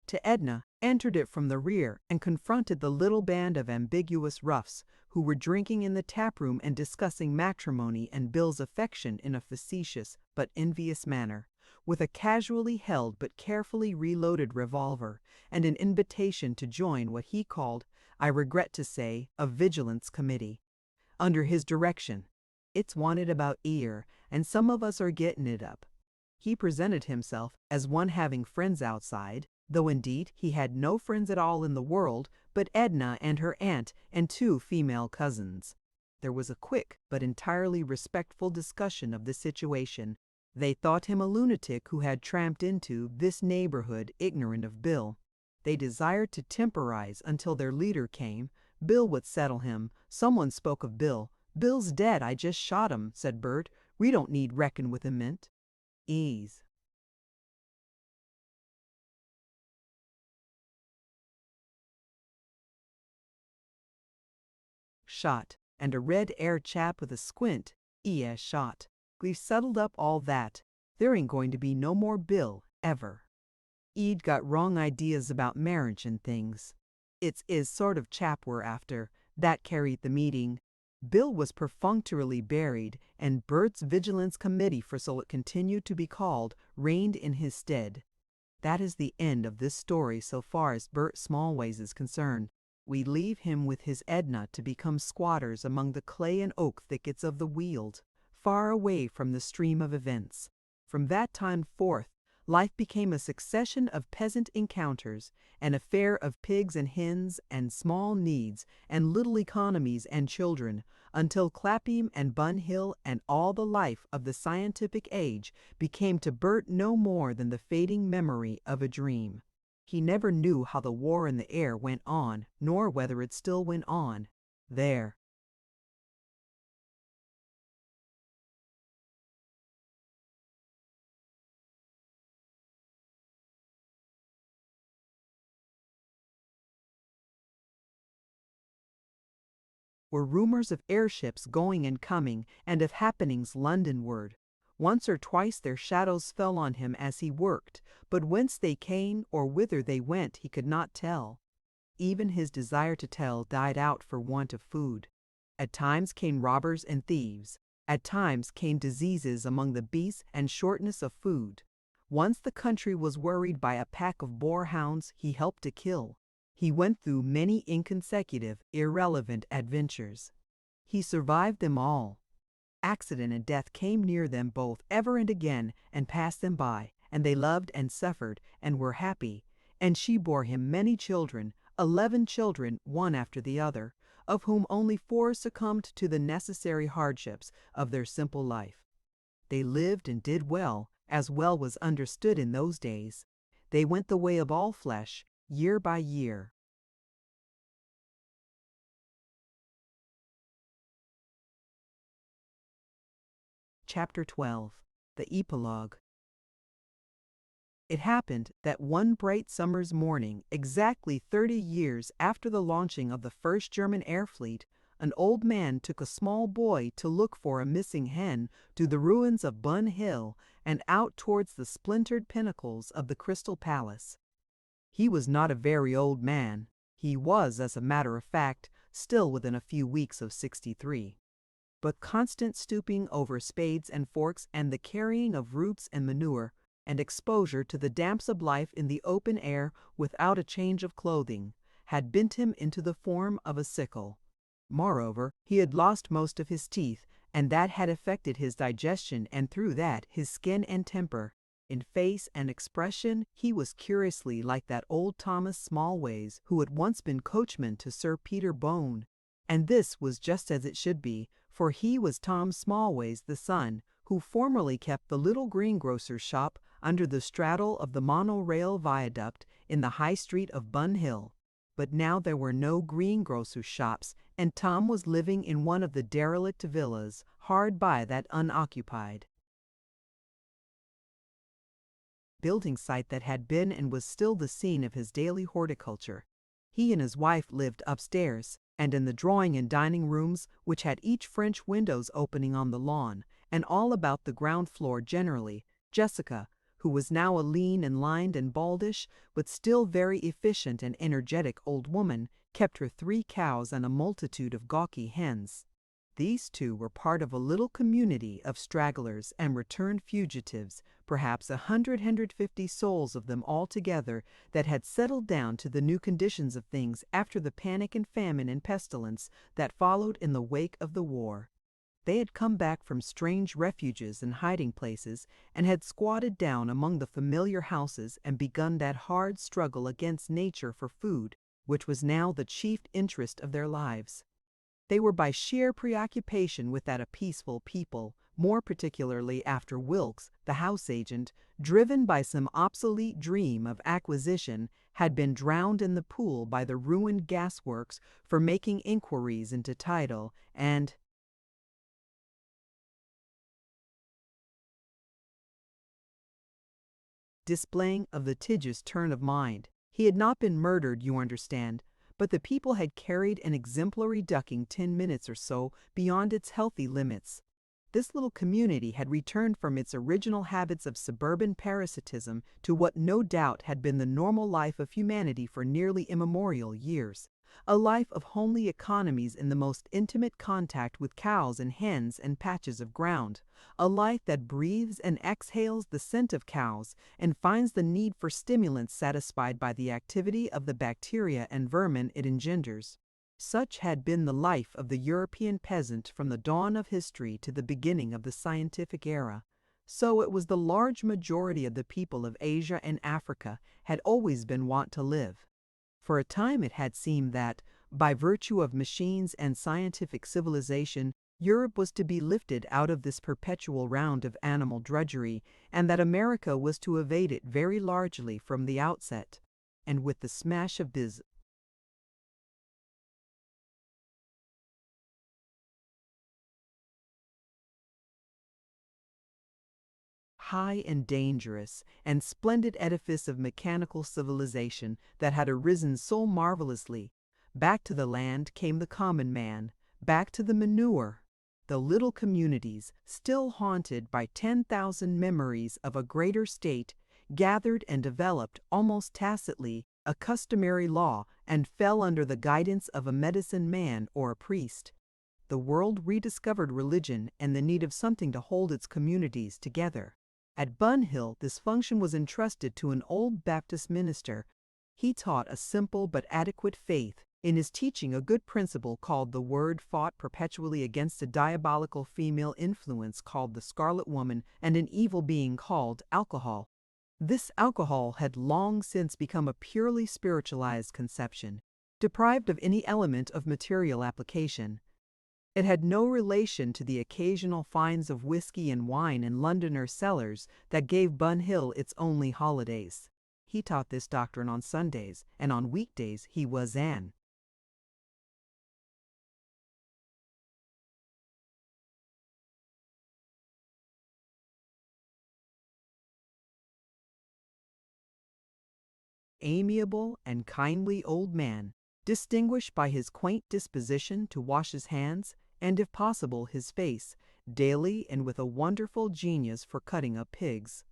A: To Edna, entered it from the rear and confronted the little band of ambiguous roughs who were drinking in the taproom and discussing matrimony and Bill's affection in a facetious but envious manner, with a casually held but carefully reloaded revolver and an invitation to join what he called, I regret to say, a vigilance committee. Under his direction. It's wanted about here, and some of us are getting it up. He presented himself as one having friends outside, though indeed he had no friends at all in the world but Edna and her aunt and 2 female cousins. There was a quick but entirely respectful discussion of the situation. They thought him a lunatic who had tramped into this neighborhood ignorant of Bill. They desired to temporize until their leader came. Bill would settle him. Someone spoke of Bill. "Bill's dead, I just shot him," said Bert. "We don't need reckon with him, mint." Ease. Shot, and a red air chap with a squint, shot. We've settled up all that. There ain't going to be no more Bill, ever. E'd got wrong ideas about marriage and things. It's 'is sort of chap we're after. That carried the meeting. Bill was perfunctorily buried, and Bert's vigilance committee, for so it continued to be called, reigned in his stead. That is the end of this story so far as Bert Smallways is concerned. We leave him with his Edna to become squatters among the clay and oak thickets of the Weald, far away from the stream of events. From that time forth, life became a succession of peasant encounters, an affair of pigs and hens and small needs and little economies and children, until Clapham and Bun Hill and all the life of the scientific age became to Bert no more than the fading memory of a dream. He never knew how the war in the air went on, nor whether it still went on. There. Were rumors of airships going and coming, and of happenings Londonward. Once or twice their shadows fell on him as he worked, but whence they came or whither they went he could not tell. Even his desire to tell died out for want of food. At times came robbers and thieves. At times came diseases among the beasts and shortness of food. Once the country was worried by a pack of boarhounds he helped to kill. He went through many inconsecutive, irrelevant adventures. He survived them all. Accident and death came near them both ever and again and passed them by, and they loved and suffered and were happy. And she bore him many children, 11 children, one after the other, of whom only 4 succumbed to the necessary hardships of their simple life. They lived and did well, as well was understood in those days. They went the way of all flesh, year by year. Chapter 12. The Epilogue. It happened that one bright summer's morning, exactly 30 years after the launching of the first German air fleet, an old man took a small boy to look for a missing hen to the ruins of Bun Hill and out towards the splintered pinnacles of the Crystal Palace. He was not a very old man. He was, as a matter of fact, still within a few weeks of 63. But constant stooping over spades and forks and the carrying of roots and manure, and exposure to the damps of life in the open air without a change of clothing, had bent him into the form of a sickle. Moreover, he had lost most of his teeth, and that had affected his digestion and through that his skin and temper. In face and expression he was curiously like that old Thomas Smallways who had once been coachman to Sir Peter Bone, And this was just as it should be, for he was Tom Smallways the son, who formerly kept the little greengrocer's shop under the straddle of the monorail viaduct in the high street of Bun Hill. But now there were no greengrocer's shops, and Tom was living in one of the derelict villas hard by that unoccupied building site that had been and was still the scene of his daily horticulture. He and his wife lived upstairs, and in the drawing and dining rooms, which had each French windows opening on the lawn, and all about the ground floor generally, Jessica, who was now a lean and lined and baldish, but still very efficient and energetic old woman, kept her 3 cows and a multitude of gawky hens. These two were part of a little community of stragglers and returned fugitives, perhaps 150 souls of them altogether, that had settled down to the new conditions of things after the panic and famine and pestilence that followed in the wake of the war. They had come back from strange refuges and hiding places, and had squatted down among the familiar houses and begun that hard struggle against nature for food, which was now the chief interest of their lives. They were by sheer preoccupation with that a peaceful people, more particularly after Wilkes, the house agent, driven by some obsolete dream of acquisition, had been drowned in the pool by the ruined gasworks for making inquiries into title and displaying of litigious turn of mind. He had not been murdered, you understand, but the people had carried an exemplary ducking 10 minutes or so beyond its healthy limits. This little community had returned from its original habits of suburban parasitism to what no doubt had been the normal life of humanity for nearly immemorial years, a life of homely economies in the most intimate contact with cows and hens and patches of ground, a life that breathes and exhales the scent of cows and finds the need for stimulants satisfied by the activity of the bacteria and vermin it engenders. Such had been the life of the European peasant from the dawn of history to the beginning of the scientific era. So it was the large majority of the people of Asia and Africa had always been wont to live. For a time it had seemed that, by virtue of machines and scientific civilization, Europe was to be lifted out of this perpetual round of animal drudgery, and that America was to evade it very largely from the outset. And with the smash of this high and dangerous and splendid edifice of mechanical civilization that had arisen so marvelously, back to the land came the common man, back to the manure. The little communities, still haunted by 10,000 memories of a greater state, gathered and developed almost tacitly a customary law and fell under the guidance of a medicine man or a priest. The world rediscovered religion and the need of something to hold its communities together. At Bun Hill, this function was entrusted to an old Baptist minister. He taught a simple but adequate faith. In his teaching, a good principle called the Word fought perpetually against a diabolical female influence called the Scarlet Woman and an evil being called alcohol. This alcohol had long since become a purely spiritualized conception, deprived of any element of material application. It had no relation to the occasional finds of whiskey and wine in Londoner cellars that gave Bun Hill its only holidays. He taught this doctrine on Sundays, and on weekdays he was an amiable and kindly old man, distinguished by his quaint disposition to wash his hands, and if possible his face, daily, and with a wonderful genius for cutting up pigs.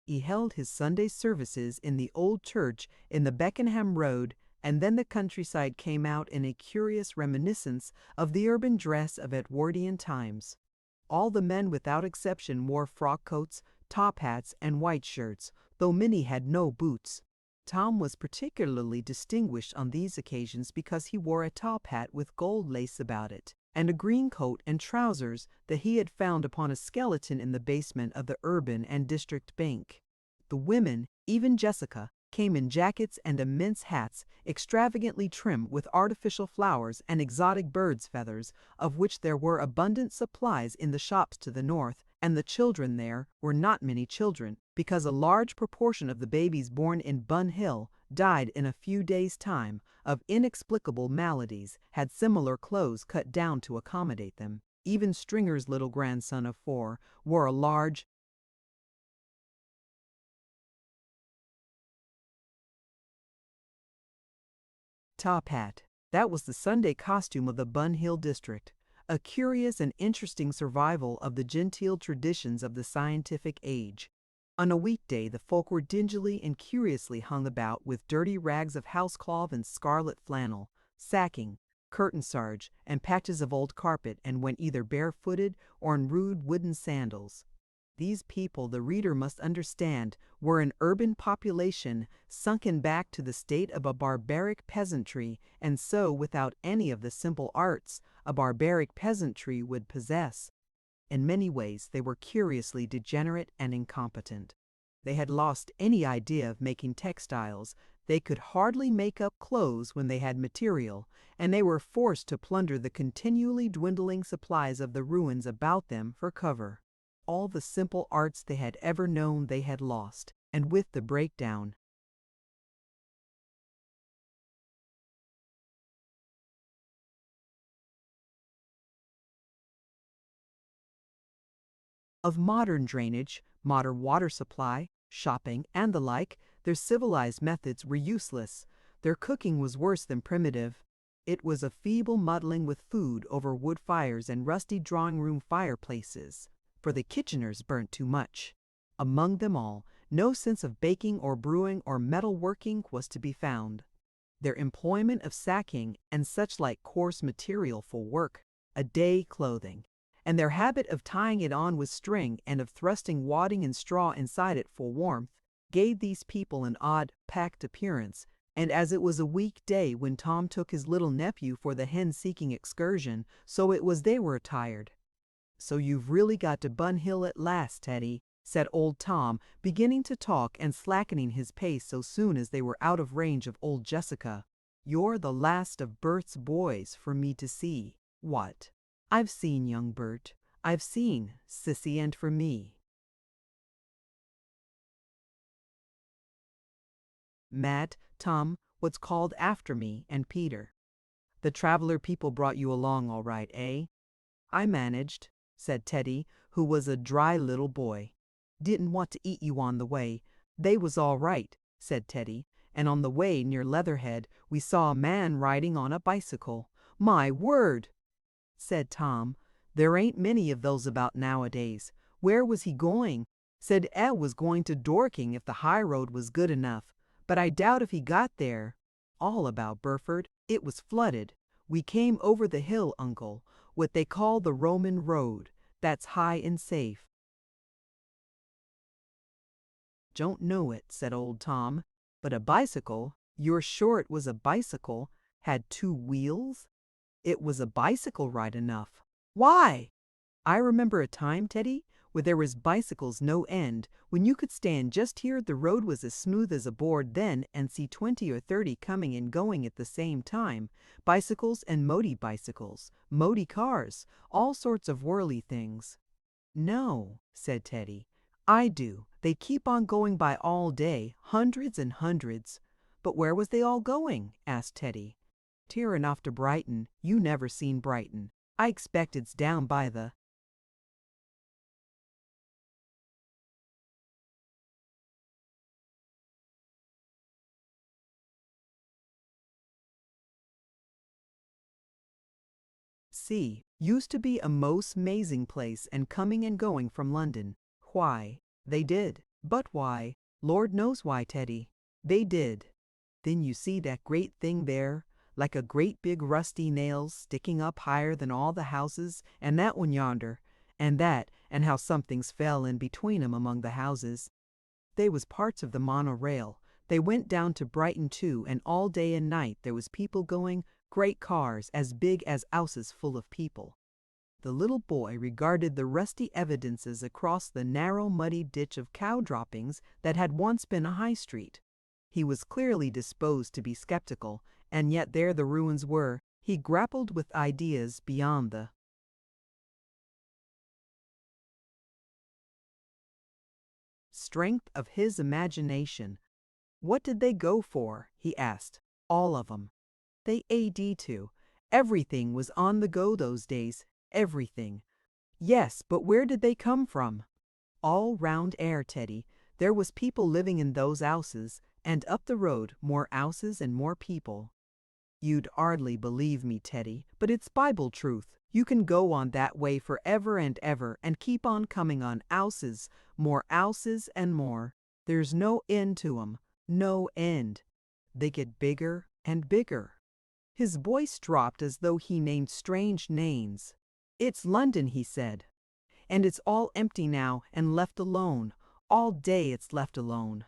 A: He held his Sunday services in the old church in the Beckenham Road, and then the countryside came out in a curious reminiscence of the urban dress of Edwardian times. All the men without exception wore frock coats, top hats, and white shirts, though many had no boots. Tom was particularly distinguished on these occasions because he wore a top hat with gold lace about it, and a green coat and trousers that he had found upon a skeleton in the basement of the Urban and District Bank. The women, even Jessica, came in jackets and immense hats, extravagantly trimmed with artificial flowers and exotic birds' feathers, of which there were abundant supplies in the shops to the north, and the children there were not many children, because a large proportion of the babies born in Bun Hill died in a few days' time of inexplicable maladies, had similar clothes cut down to accommodate them. Even Stringer's little grandson of 4 wore a large top hat. That was the Sunday costume of the Bun Hill district, a curious and interesting survival of the genteel traditions of the scientific age. On a weekday, the folk were dingily and curiously hung about with dirty rags of housecloth and scarlet flannel, sacking, curtain sarge, and patches of old carpet, and went either barefooted or in rude wooden sandals. These people, the reader must understand, were an urban population sunken back to the state of a barbaric peasantry, and so without any of the simple arts a barbaric peasantry would possess. In many ways they were curiously degenerate and incompetent. They had lost any idea of making textiles, they could hardly make up clothes when they had material, and they were forced to plunder the continually dwindling supplies of the ruins about them for cover. All the simple arts they had ever known they had lost, and with the breakdown of modern drainage, modern water supply, shopping, and the like, their civilized methods were useless. Their cooking was worse than primitive. It was a feeble muddling with food over wood fires and rusty drawing-room fireplaces, for the kitcheners burnt too much. Among them all, no sense of baking or brewing or metal working was to be found. Their employment of sacking and such like coarse material for work, a day clothing, and their habit of tying it on with string and of thrusting wadding and straw inside it for warmth, gave these people an odd, packed appearance, and as it was a week-day when Tom took his little nephew for the hen-seeking excursion, so it was they were attired. "So you've really got to Bun Hill at last, Teddy," said old Tom, beginning to talk and slackening his pace so soon as they were out of range of old Jessica. "You're the last of Bert's boys for me to see." "What?" "I've seen young Bert. I've seen Sissy, and for me, Matt, Tom, what's called after me, and Peter. The traveler people brought you along all right, eh?" "I managed," said Teddy, who was a dry little boy. "Didn't want to eat you on the way. They was all right," said Teddy, "and on the way near Leatherhead we saw a man riding on a bicycle." "My word!" said Tom. "There ain't many of those about nowadays. Where was he going?" "Said Ed was going to Dorking if the high road was good enough, but I doubt if he got there." "All about Burford. It was flooded. We came over the hill, uncle, what they call the Roman road. That's high and safe." "Don't know it," said old Tom. "But a bicycle, you're sure it was a bicycle, had 2 wheels?" "It was a bicycle right enough." "Why?" "I remember a time, Teddy, where there was bicycles no end, when you could stand just here, the road was as smooth as a board then, and see 20 or 30 coming and going at the same time. Bicycles and moty bicycles, moty cars, all sorts of whirly things." "No," said Teddy. "I do. They'd keep on going by all day, hundreds and hundreds." "But where was they all going?" asked Teddy. "Tearing off to Brighton. You never seen Brighton. I expect it's down by the sea. Used to be a most amazing place, and coming and going from London." "Why?" "They did." "But why?" "Lord knows why, Teddy. They did." "Then you see that great thing there, like a great big rusty nail sticking up higher than all the houses, and that one yonder, and that, and how some things fell in between 'em among the houses. They was parts of the monorail. They went down to Brighton too, and all day and night there was people going, great cars as big as 'ouses full of people." The little boy regarded the rusty evidences across the narrow muddy ditch of cow droppings that had once been a high street. He was clearly disposed to be skeptical, and yet there the ruins were. He grappled with ideas beyond the strength of his imagination. What did they go for? He asked. All of 'em. They AD to. Everything was on the go those days. Everything. Yes, but where did they come from? All round air, Teddy. There was people living in those 'ouses, and up the road more 'ouses and more people. You'd hardly believe me, Teddy, but it's Bible truth. You can go on that way forever and ever and keep on coming on 'ouses and more. There's no end to 'em, no end. They get bigger and bigger. His voice dropped as though he named strange names. It's London, he said. And it's all empty now and left alone. All day it's left alone.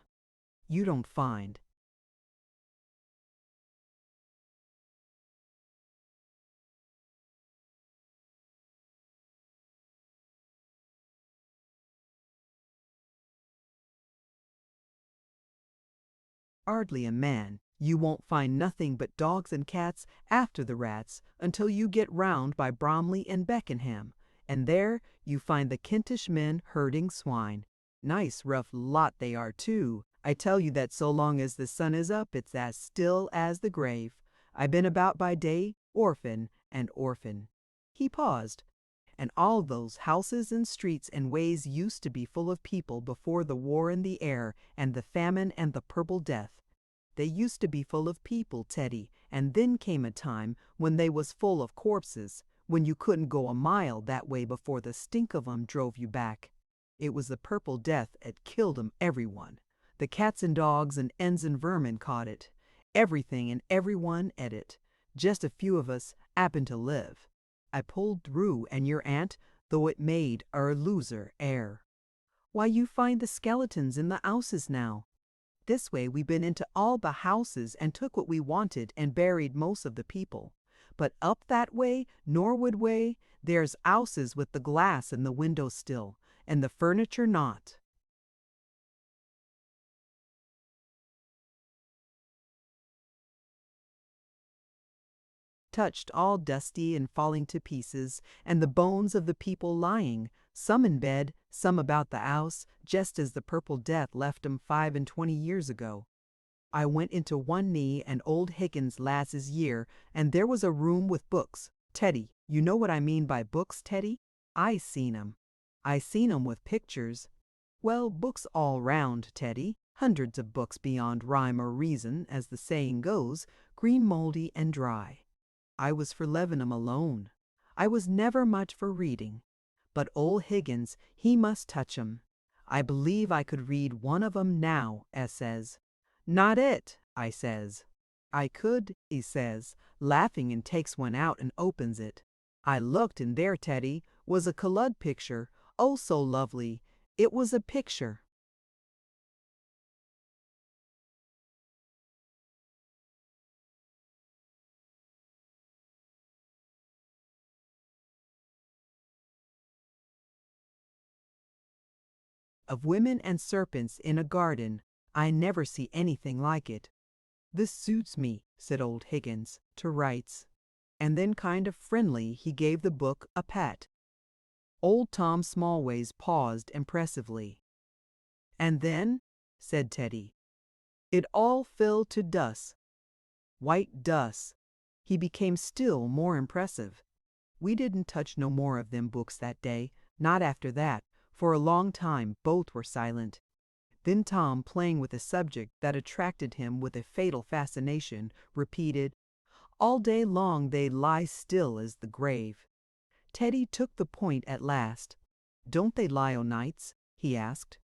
A: You don't find. Hardly a man. You won't find nothing but dogs and cats after the rats until you get round by Bromley and Beckenham, and there you find the Kentish men herding swine. Nice rough lot they are too. I tell you that so long as the sun is up it's as still as the grave. I've been about by day, orphan and orphan. He paused. And all those houses and streets and ways used to be full of people before the war in the air and the famine and the purple death. They used to be full of people, Teddy, and then came a time when they was full of corpses, when you couldn't go a mile that way before the stink of 'em drove you back. It was the purple death 'at killed 'em everyone. The cats and dogs and ends and vermin caught it. Everything and everyone ate it. Just a few of us happened to live. I pulled through, and your aunt, though it made her loser air. Why, you find the skeletons in the houses now. This way we been into all the houses and took what we wanted and buried most of the people. But up that way, Norwood way, there's houses with the glass in the windows still, and the furniture not. Touched all dusty and falling to pieces, and the bones of the people lying, some in bed, some about the house, just as the purple death left 'em 25 years ago. I went into one knee and old Higgins' lass's year, and there was a room with books. Teddy, you know what I mean by books, Teddy? I seen 'em. I seen 'em with pictures. Well, books all round, Teddy. Hundreds of books beyond rhyme or reason, as the saying goes, green mouldy and dry. I was for levin' 'em alone. I was never much for reading. But old Higgins, he must touch 'em. I believe I could read one of 'em now, as says. Not it, I says. I could, he says, laughing, and takes one out and opens it. I looked, and there, Teddy, was a colored picture. Oh, so lovely. It was a picture of women and serpents in a garden. I never see anything like it. This suits me, said old Higgins, to rights. And then kind of friendly he gave the book a pat. Old Tom Smallways paused impressively. And then, said Teddy, it all fell to dust. White dust. He became still more impressive. We didn't touch no more of them books that day, not after that. For a long time both were silent. Then Tom, playing with a subject that attracted him with a fatal fascination, repeated, all day long they lie still as the grave. Teddy took the point at last. Don't they lie o' nights? He asked.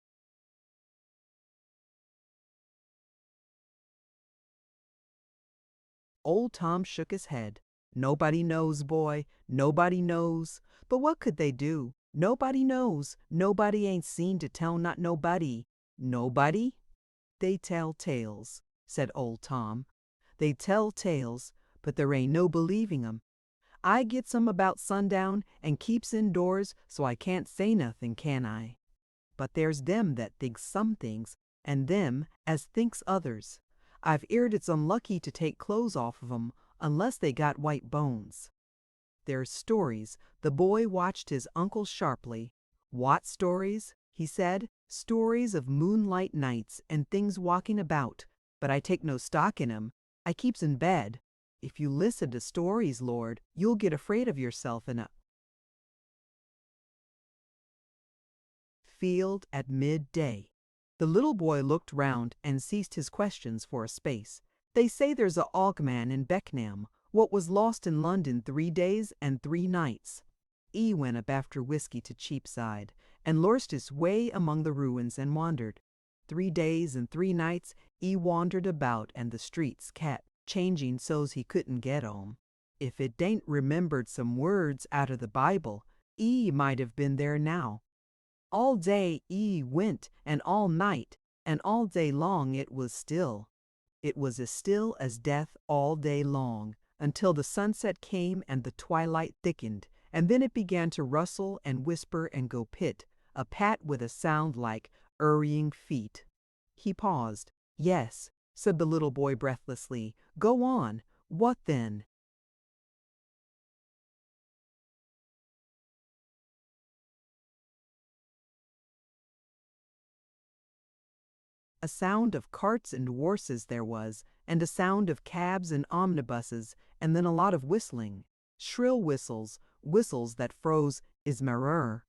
A: Old Tom shook his head. Nobody knows, boy, nobody knows. But what could they do? Nobody knows. Nobody ain't seen to tell not nobody. Nobody? They tell tales, said old Tom. They tell tales, but there ain't no believing 'em. I gets 'em about sundown and keeps indoors, so I can't say nothing, can I? But there's them that thinks some things, and them as thinks others. I've 'eard it's unlucky to take clothes off of 'em unless they got white bones. There's stories. The boy watched his uncle sharply. What stories? He said. Stories of moonlight nights and things walking about, but I take no stock in 'em. I keeps in bed. If you listen to stories, Lord, you'll get afraid of yourself in a field at midday. The little boy looked round and ceased his questions for a space. They say there's a Ogman in Becknam, what was lost in London 3 days and 3 nights. He went up after whiskey to Cheapside, and lost his way among the ruins and wandered. 3 days and 3 nights he wandered about, and the streets kept changing so's he couldn't get home. If it ain't remembered some words out of the Bible, he might have been there now. All day he went, and all night, and all day long it was still. It was as still as death all day long, until the sunset came and the twilight thickened, and then it began to rustle and whisper and go a pat with a sound like hurrying feet. He paused. Yes, said the little boy breathlessly. Go on. What then? A sound of carts and horses there was, and a sound of cabs and omnibuses, and then a lot of whistling. Shrill whistles, whistles that froze is marrer.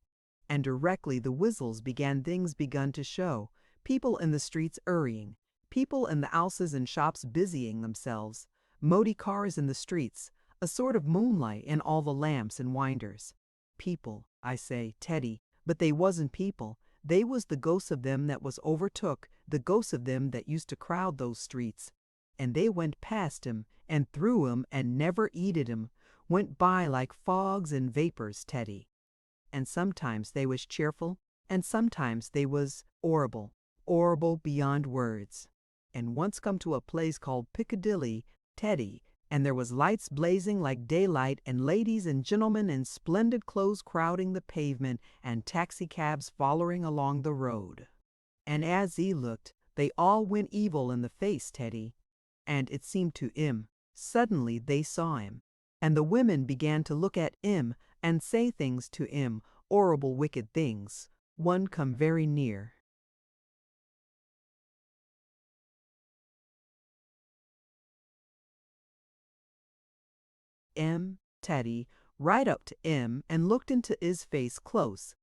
A: And directly the whistles began things begun to show. People in the streets hurrying, people in the houses and shops busying themselves, moty cars in the streets, a sort of moonlight in all the lamps and winders. People, I say, Teddy, but they wasn't people. They was the ghosts of them that was overtook, the ghosts of them that used to crowd those streets. And they went past him, and through him, and never eated him, went by like fogs and vapors, Teddy. And sometimes they was cheerful, and sometimes they was 'orrible beyond words. And once come to a place called Piccadilly, Teddy, and there was lights blazing like daylight, and ladies and gentlemen in splendid clothes crowding the pavement, and taxicabs following along the road. And as he looked, they all went evil in the face, Teddy. And it seemed to him, suddenly they saw him, and the women began to look at him and say things to him, horrible wicked things. One come very near. Teddy, right up to him and looked into his face close.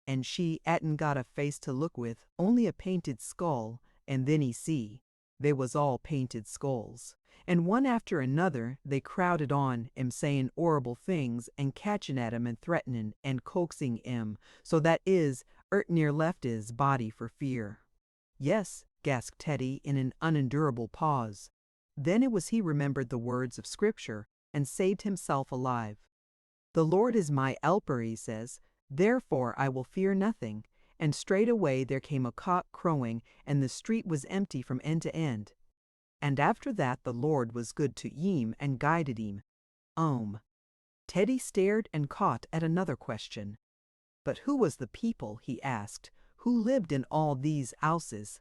A: And she 'adn't got a face to look with, only a painted skull, and then he see. They was all painted skulls. And one after another they crowded on him saying horrible things and catching at him and threatening and coaxing him, so that is near left his body for fear. Yes, gasped Teddy in an unendurable pause. Then it was he remembered the words of Scripture and saved himself alive. The Lord is my helper, he says, therefore I will fear nothing. And straightway there came a cock crowing, and the street was empty from end to end. And after that the Lord was good to him and guided him. Teddy stared and caught at another question. But who was the people, he asked, who lived in all these houses?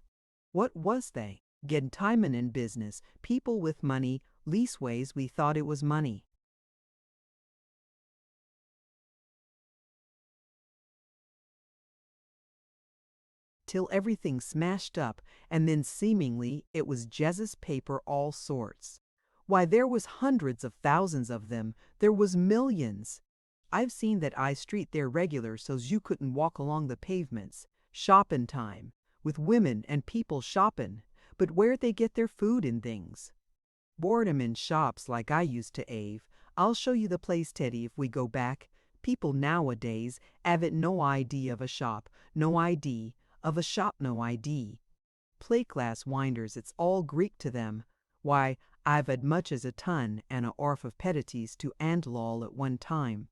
A: What was they? Gentlemen in business, people with money, leastways we thought it was money. Till everything smashed up, and then seemingly it was Jesus paper all sorts. Why, there was hundreds of thousands of them, there was millions. I've seen that I street there regular so's you couldn't walk along the pavements, shoppin' time, with women and people shoppin', but where'd they get their food and things? Boredom in shops like I used to ave. I'll show you the place, Teddy, if we go back. People nowadays haven't no idea of a shop, no idea of a shop, no idea. Plate glass winders, it's all Greek to them. Why, I've had much as a ton and a orf of petities to 'andle all at one time.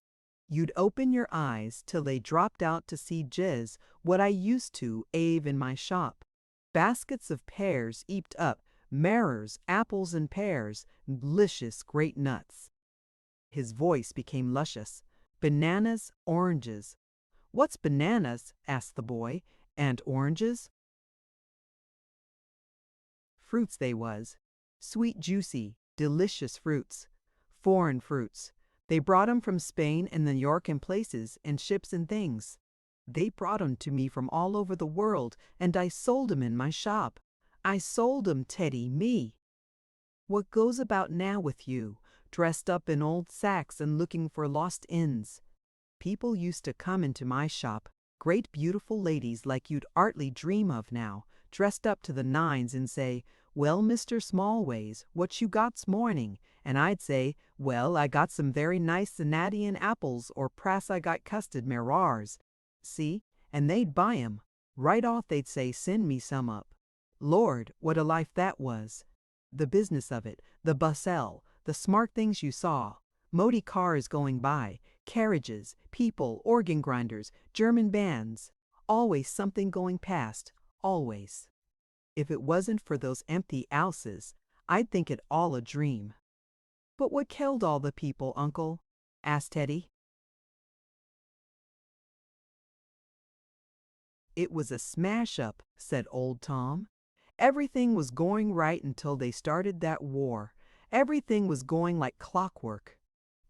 A: You'd open your eyes till they dropped out to see jizz what I used to ave in my shop. Baskets of pears heaped up, marrers, apples and pears, delicious great nuts. His voice became luscious. Bananas, oranges. What's bananas? Asked the boy. And oranges? Fruits they was. Sweet, juicy, delicious fruits. Foreign fruits. They brought 'em from Spain and New York and places, and ships and things. They brought 'em to me from all over the world, and I sold 'em in my shop. I sold 'em, Teddy, me. What goes about now with you, dressed up in old sacks and looking for lost inns? People used to come into my shop, great beautiful ladies like you'd hardly dream of now, dressed up to the nines, and say, "Well, Mr. Smallways, what you got's morning?" And I'd say, "Well, I got some very nice Canadian apples, or p'raps I got custard merars." See? And they'd buy 'em. Right off they'd say, "Send me some up." Lord, what a life that was! The business of it, the bustle, the smart things you saw, moty cars going by, carriages, people, organ grinders, German bands, always something going past, always. If it wasn't for those empty houses, I'd think it all a dream. But what killed all the people, Uncle? Asked Teddy. It was a smash-up, said Old Tom. Everything was going right until they started that war. Everything was going like clockwork.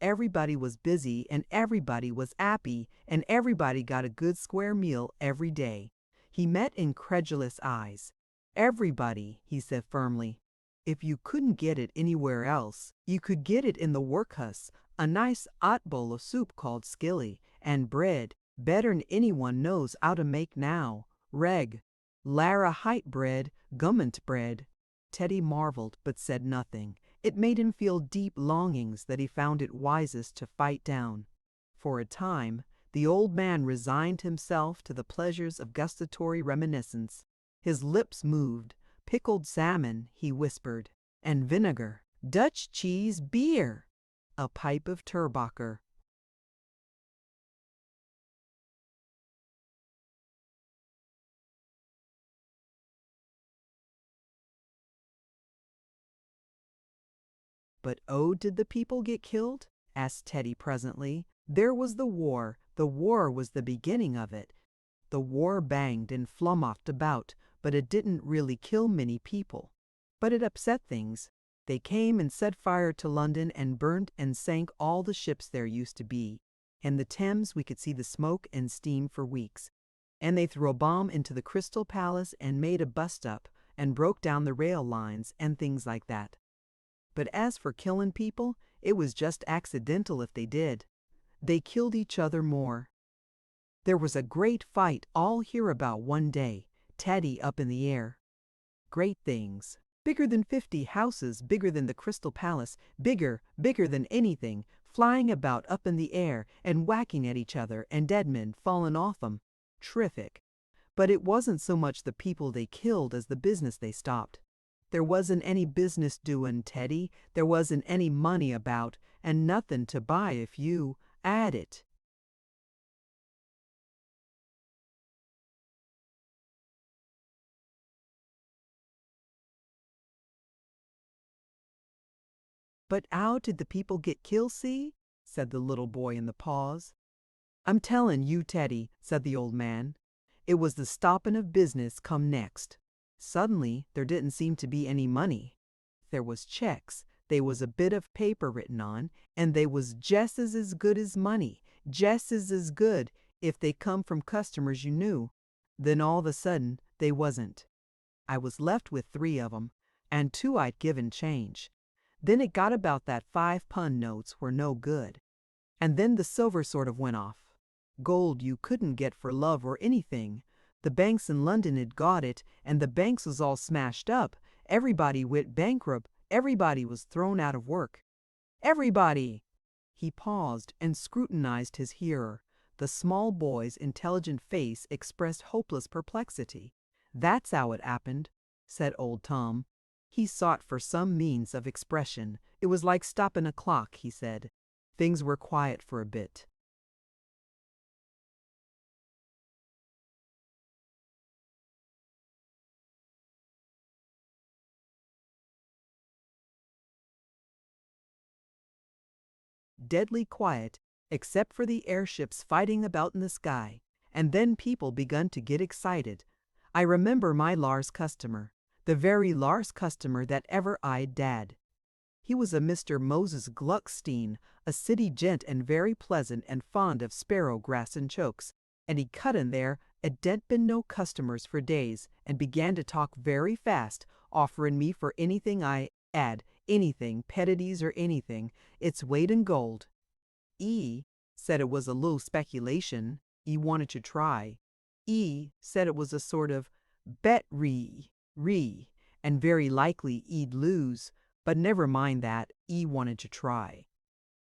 A: Everybody was busy and everybody was happy and everybody got a good square meal every day. He met incredulous eyes. "Everybody," he said firmly. "If you couldn't get it anywhere else, you could get it in the workhouse, a nice hot bowl of soup called skilly, and bread, better'n anyone knows how to make now. Lara Height bread, gummint bread." Teddy marveled but said nothing. It made him feel deep longings that he found it wisest to fight down. For a time, the old man resigned himself to the pleasures of gustatory reminiscence. His lips moved. "Pickled salmon," he whispered, "and vinegar, Dutch cheese, beer, a pipe of Turbacher." "But oh, did the people get killed?" asked Teddy presently. "There was the war. The war was the beginning of it. The war banged and flummocked about, but it didn't really kill many people. But it upset things. They came and set fire to London and burnt and sank all the ships there used to be. In the Thames we could see the smoke and steam for weeks. And they threw a bomb into the Crystal Palace and made a bust-up and broke down the rail lines and things like that. But as for killing people, it was just accidental if they did. They killed each other more. There was a great fight all hear about one day, Teddy, up in the air. Great things. Bigger than 50 houses, bigger than the Crystal Palace, bigger than anything, flying about up in the air and whacking at each other and dead men falling off 'em. Terrific. But it wasn't so much the people they killed as the business they stopped. There wasn't any business doing, Teddy. There wasn't any money about, and nothing to buy if you 'ad it. "But how did the people get killed, see?" said the little boy in the pause. "I'm tellin' you, Teddy," said the old man. "It was the stoppin' of business come next. Suddenly there didn't seem to be any money. There was checks, they was a bit of paper written on, and they was jest as good as money, jest as good if they come from customers you knew. Then all of a sudden they wasn't. I was left with 3 of 'em, and 2 I'd given change. Then it got about that 5 pun notes were no good. And then the silver sort of went off. Gold you couldn't get for love or anything. The banks in London had got it, and the banks was all smashed up. Everybody went bankrupt. Everybody was thrown out of work. Everybody!" He paused and scrutinized his hearer. The small boy's intelligent face expressed hopeless perplexity. "That's how it happened," said Old Tom. He sought for some means of expression. It was like stopping a clock, he said. Things were quiet for a bit. Deadly quiet, except for the airships fighting about in the sky. And then people begun to get excited. I remember my Lars customer. the very largest customer that ever eyed Dad. He was a Mr. Moses Gluckstein, a city gent and very pleasant and fond of sparrow grass and chokes, and he cut in there a dent been no customers for days, and began to talk very fast, offering me for anything I add, anything, petities or anything, its weight in gold. E said it was a little speculation, E wanted to try. E said it was a sort of bet and very likely E'd lose, but never mind that, E wanted to try.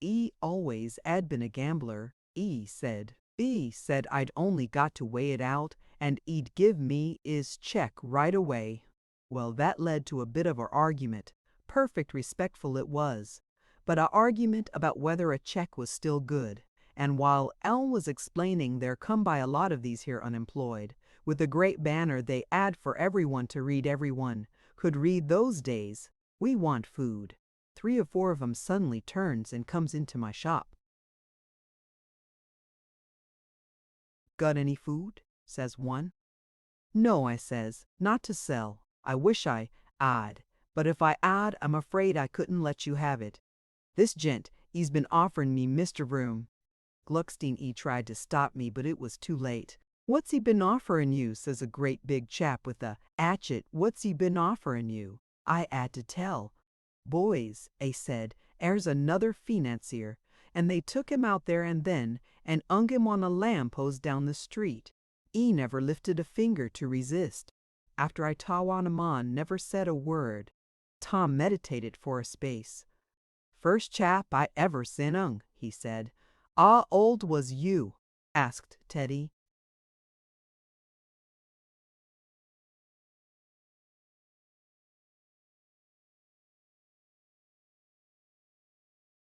A: E always 'ad been a gambler, E said. E said I'd only got to weigh it out, and E'd give me 'is check right away. Well, that led to a bit of a argument. Perfect respectful it was, but a argument about whether a check was still good. And while Al was explaining there come by a lot of these here unemployed, with a great banner they add for everyone to read everyone, could read those days, we want food. 3 or 4 of 'em suddenly turns and comes into my shop. Got any food? Says one. No, I says, not to sell. I wish I 'ad, but if I 'ad, I'm afraid I couldn't let you have it. This gent, he's been offering me Mr. Room. Gluckstein tried to stop me, but it was too late. What's he been offering you? Says a great big chap with a hatchet. What's he been offering you? I 'ad to tell. Boys, I said, "'ere's another financier," and they took him out there and then, and 'ung him on a lamp-post down the street. He never lifted a finger to resist. After I tawon him on, never said a word. Tom meditated for a space. "First chap I ever seen 'ung," he said. "'Ow old was you?" asked Teddy.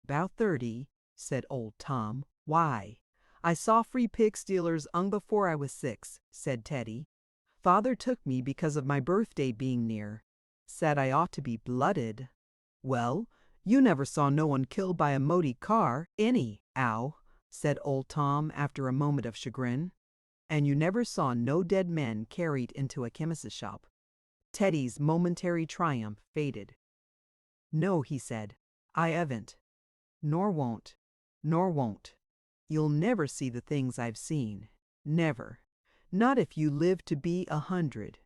A: "'Bout 30, said old Tom. "Why?" "I saw free pig stealers 'ung before I was 6, said Teddy. "Father took me because of my birthday being near. Said I ought to be blooded." "Well, you never saw no one killed by a moty car, ow," said old Tom after a moment of chagrin. "And you never saw no dead men carried into a chemist's shop." Teddy's momentary triumph faded. "No," he said, "I 'aven't. Nor won't. Nor won't. You'll never see the things I've seen. Never. Not if you live to be 100.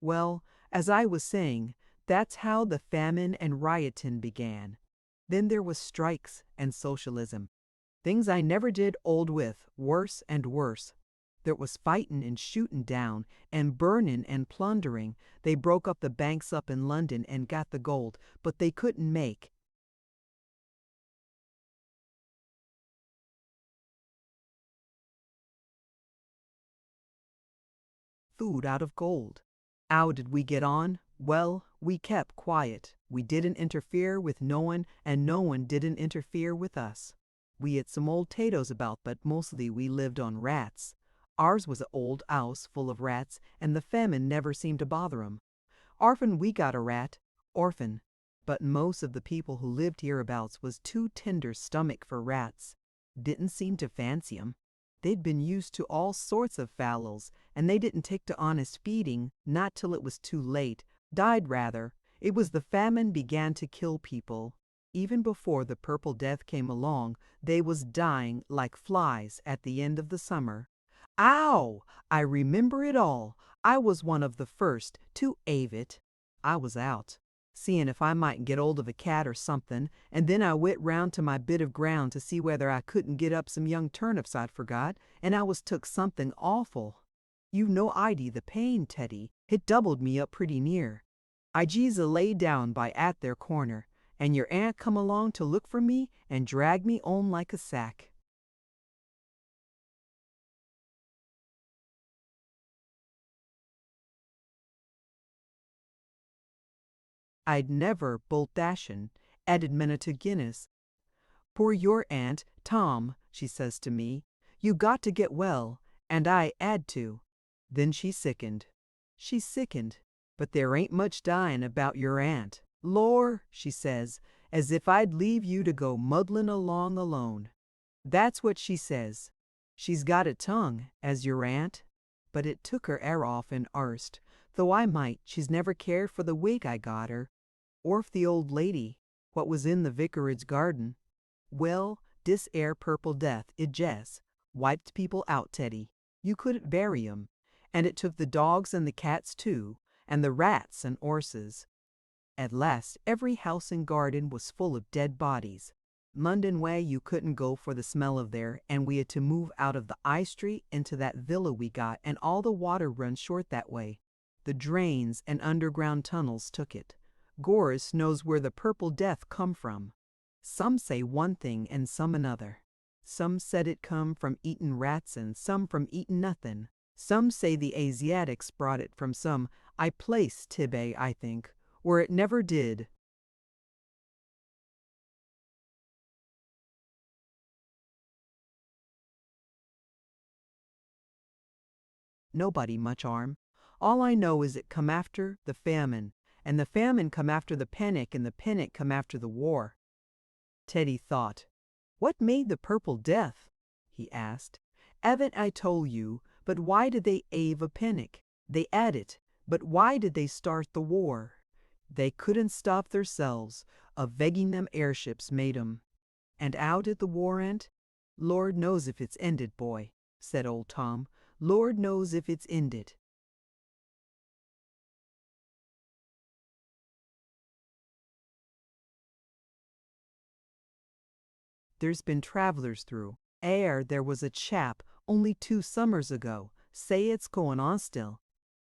A: Well, as I was saying, that's how the famine and riotin' began. Then there was strikes and socialism. Things I never did old with, worse and worse. There was fightin' and shootin' down, and burnin' and plundering. They broke up the banks up in London and got the gold, but they couldn't make food out of gold. How did we get on? Well, we kept quiet. We didn't interfere with no one, and no one didn't interfere with us. We had some old 'tatoes about, but mostly we lived on rats. Ours was a old 'ouse full of rats, and the famine never seemed to bother 'em. Orphan we got a rat, orphan. But most of the people who lived hereabouts was too tender stomach for rats. Didn't seem to fancy 'em. They'd been used to all sorts of fowls, and they didn't take to honest feeding, not till it was too late. Died rather. It was the famine began to kill people. Even before the Purple Death came along, they was dying like flies at the end of the summer. Ow! I remember it all. I was one of the first to 'ave it. I was out, seeing if I might get hold of a cat or something, and then I went round to my bit of ground to see whether I couldn't get up some young turnips I'd forgot, and I was took something awful. You've no idea the pain, Teddy. It doubled me up pretty near. I jeez lay down by at their corner, and your aunt come along to look for me and drag me 'ome like a sack. I'd never bolt dashin', added Minna Guinness. "Poor your aunt, Tom," she says to me. "You got to get well, and I 'ad to." Then she sickened. She sickened, but there ain't much dyin' about your aunt. "Lor," she says, "as if I'd leave you to go muddlin' along alone." That's what she says. She's got a tongue, as your aunt. But it took her air off in arst. though I might, she's never cared for the wig I got her, or for the old lady, what was in the vicarage garden. Well, dis air purple death, it jes' wiped people out, Teddy. You couldn't bury 'em, and it took the dogs and the cats too, and the rats and 'orses. At last every house and garden was full of dead bodies. London way you couldn't go for the smell of there, and we had to move out of the 'Igh Street into that villa we got, and all the water runs short that way. The drains and underground tunnels took it. Goris knows where the purple death come from. Some say one thing and some another. Some said it come from eatin' rats and some from eatin' nothin'. Some say the Asiatics brought it from some I place Tibet, I think, where it never did. Nobody much harm. All I know is it come after the famine, and the famine come after the panic, and the panic come after the war. Teddy thought. What made the purple death? He asked. Haven't I told you, but why did they have a panic? They 'ad it, but why did they start the war? They couldn't stop theirselves, a vegging them airships made 'em. And 'ow did the war end? Lord knows if it's ended, boy, said old Tom. Lord knows if it's ended. There's been travelers through. There was a chap only 2 summers ago. Say it's going on still.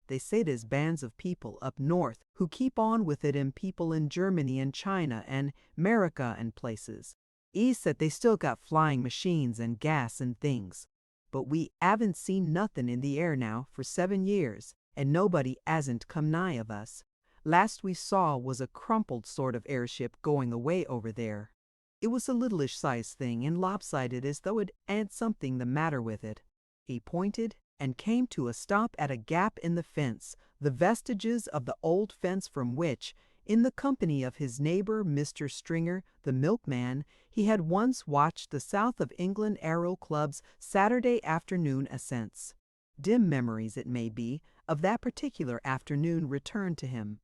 A: They say there's bands of people up north who keep on with it, and people in Germany and China and America and places. He said they still got flying machines and gas and things. But we 'aven't seen nothing in the air now for 7 years, and nobody 'asn't come nigh of us. Last we saw was a crumpled sort of airship going away over there. It was a littleish sized thing and lopsided as though it had something the matter with it. He pointed and came to a stop at a gap in the fence, the vestiges of the old fence from which, in the company of his neighbor Mr. Stringer, the milkman, he had once watched the South of England Aero Club's Saturday afternoon ascents. Dim memories, it may be, of that particular afternoon returned to him.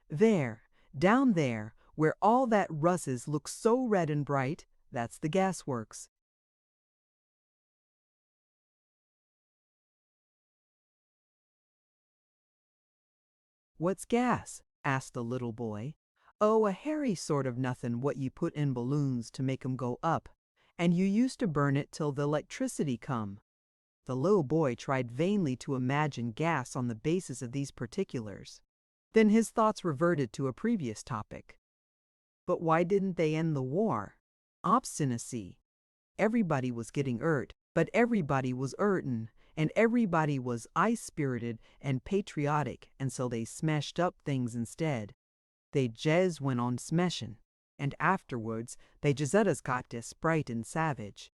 A: There, down there, where all that russes looks so red and bright, that's the gasworks. What's gas? Asked the little boy. Oh, a hairy sort of nothin' what you put in balloons to make 'em go up, and you used to burn it till the electricity come. The little boy tried vainly to imagine gas on the basis of these particulars. Then his thoughts reverted to a previous topic. But why didn't they end the war? Obstinacy. Everybody was getting hurt, but everybody was hurtin', and everybody was high-spirited and patriotic, and so they smashed up things instead. They jes went on smeshin', and afterwards they jes got desprite and savage.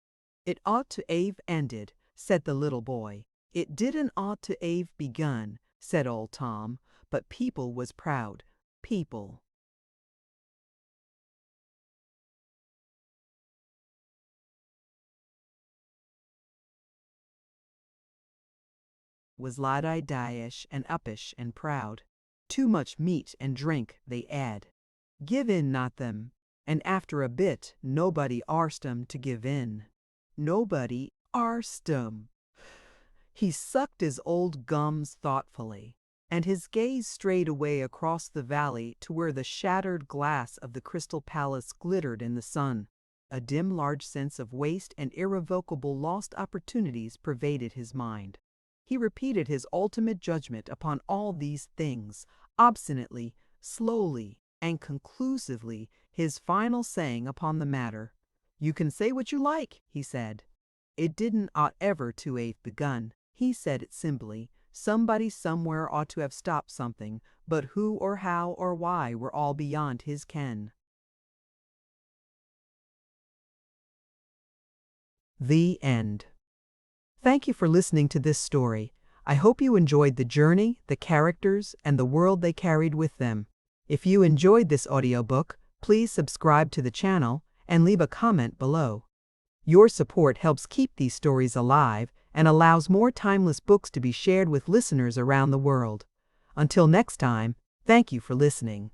A: It ought to ave ended, said the little boy. It didn't ought to ave begun, said old Tom, but people was proud. People was laddy-dyish and uppish and proud. Too much meat and drink, they 'ad. Give in, not them. And after a bit, nobody arst 'em to give in. Nobody arst 'em. He sucked his old gums thoughtfully, and his gaze strayed away across the valley to where the shattered glass of the Crystal Palace glittered in the sun. A dim, large sense of waste and irrevocable lost opportunities pervaded his mind. He repeated his ultimate judgment upon all these things, obstinately, slowly, and conclusively, his final saying upon the matter. You can say what you like, he said. It didn't ought ever to have begun. He said it simply. Somebody somewhere ought to have stopped something, but who or how or why were all beyond his ken. The end. Thank you for listening to this story. I hope you enjoyed the journey, the characters, and the world they carried with them. If you enjoyed this audiobook, please subscribe to the channel and leave a comment below. Your support helps keep these stories alive and allows more timeless books to be shared with listeners around the world. Until next time, thank you for listening.